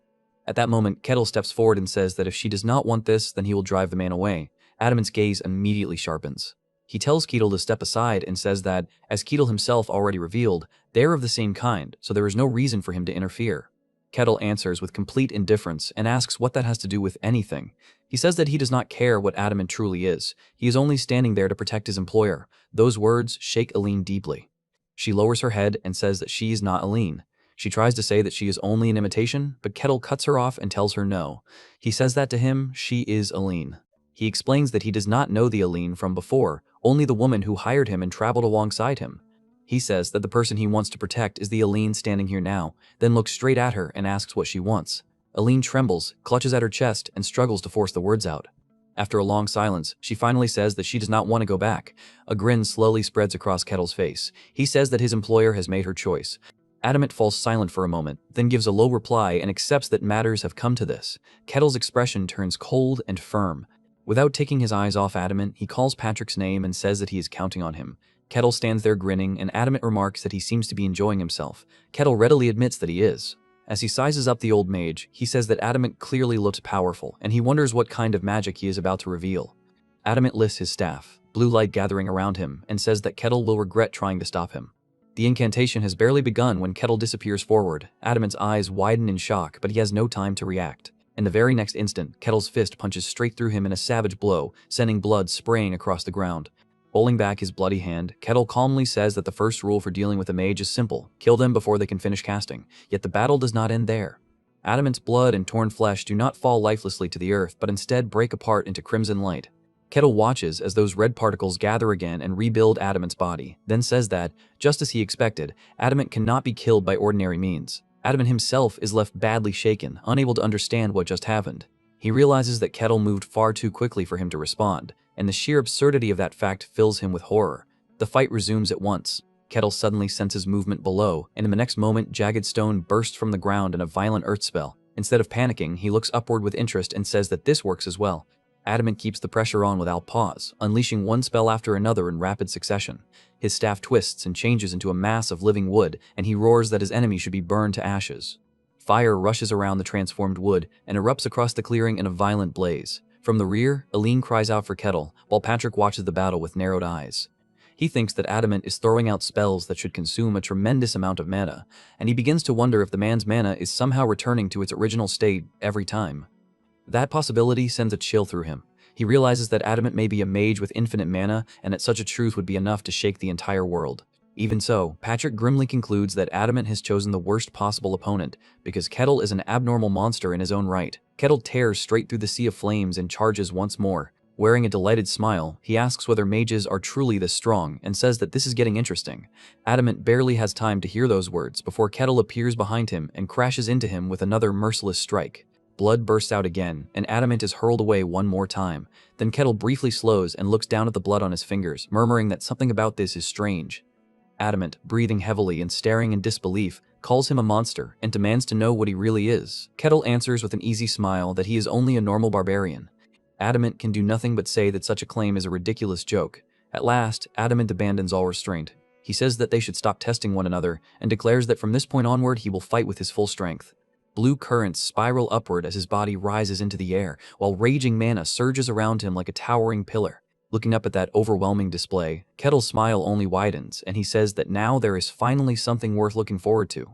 At that moment, Kettle steps forward and says that if she does not want this, then he will drive the man away. Adamant's gaze immediately sharpens. He tells Kettle to step aside and says that, as Kettle himself already revealed, they are of the same kind, so there is no reason for him to interfere. Kettle answers with complete indifference and asks what that has to do with anything. He says that he does not care what Adamant truly is. He is only standing there to protect his employer. Those words shake Aline deeply. She lowers her head and says that she is not Aline. She tries to say that she is only an imitation, but Kettle cuts her off and tells her no. He says that to him, she is Aline. He explains that he does not know the Aline from before, only the woman who hired him and traveled alongside him. He says that the person he wants to protect is the Aline standing here now, then looks straight at her and asks what she wants. Aline trembles, clutches at her chest, and struggles to force the words out. After a long silence, she finally says that she does not want to go back. A grin slowly spreads across Kettle's face. He says that his employer has made her choice. Adamant falls silent for a moment, then gives a low reply and accepts that matters have come to this. Kettle's expression turns cold and firm. Without taking his eyes off Adamant, he calls Patrick's name and says that he is counting on him. Kettle stands there grinning, and Adamant remarks that he seems to be enjoying himself. Kettle readily admits that he is. As he sizes up the old mage, he says that Adamant clearly looked powerful, and he wonders what kind of magic he is about to reveal. Adamant lifts his staff, blue light gathering around him, and says that Kettle will regret trying to stop him. The incantation has barely begun when Kettle disappears forward. Adamant's eyes widen in shock, but he has no time to react. In the very next instant, Kettle's fist punches straight through him in a savage blow, sending blood spraying across the ground. Pulling back his bloody hand, Kettle calmly says that the first rule for dealing with a mage is simple: kill them before they can finish casting. Yet the battle does not end there. Adamant's blood and torn flesh do not fall lifelessly to the earth, but instead break apart into crimson light. Kettle watches as those red particles gather again and rebuild Adamant's body, then says that, just as he expected, Adamant cannot be killed by ordinary means. Adamant himself is left badly shaken, unable to understand what just happened. He realizes that Kettle moved far too quickly for him to respond, and the sheer absurdity of that fact fills him with horror. The fight resumes at once. Kettle suddenly senses movement below, and in the next moment, jagged stone bursts from the ground in a violent earth spell. Instead of panicking, he looks upward with interest and says that this works as well. Adamant keeps the pressure on without pause, unleashing one spell after another in rapid succession. His staff twists and changes into a mass of living wood, and he roars that his enemy should be burned to ashes. Fire rushes around the transformed wood and erupts across the clearing in a violent blaze. From the rear, Aline cries out for Kettle, while Patrick watches the battle with narrowed eyes. He thinks that Adamant is throwing out spells that should consume a tremendous amount of mana, and he begins to wonder if the man's mana is somehow returning to its original state every time. That possibility sends a chill through him. He realizes that Adamant may be a mage with infinite mana, and that such a truth would be enough to shake the entire world. Even so, Patrick grimly concludes that Adamant has chosen the worst possible opponent, because Kettle is an abnormal monster in his own right. Kettle tears straight through the sea of flames and charges once more. Wearing a delighted smile, he asks whether mages are truly this strong, and says that this is getting interesting. Adamant barely has time to hear those words before Kettle appears behind him and crashes into him with another merciless strike. Blood bursts out again, and Adamant is hurled away one more time. Then Kettle briefly slows and looks down at the blood on his fingers, murmuring that something about this is strange. Adamant, breathing heavily and staring in disbelief, calls him a monster and demands to know what he really is. Kettle answers with an easy smile that he is only a normal barbarian. Adamant can do nothing but say that such a claim is a ridiculous joke. At last, Adamant abandons all restraint. He says that they should stop testing one another and declares that from this point onward he will fight with his full strength. Blue currents spiral upward as his body rises into the air, while raging mana surges around him like a towering pillar. Looking up at that overwhelming display, Kettle's smile only widens, and he says that now there is finally something worth looking forward to.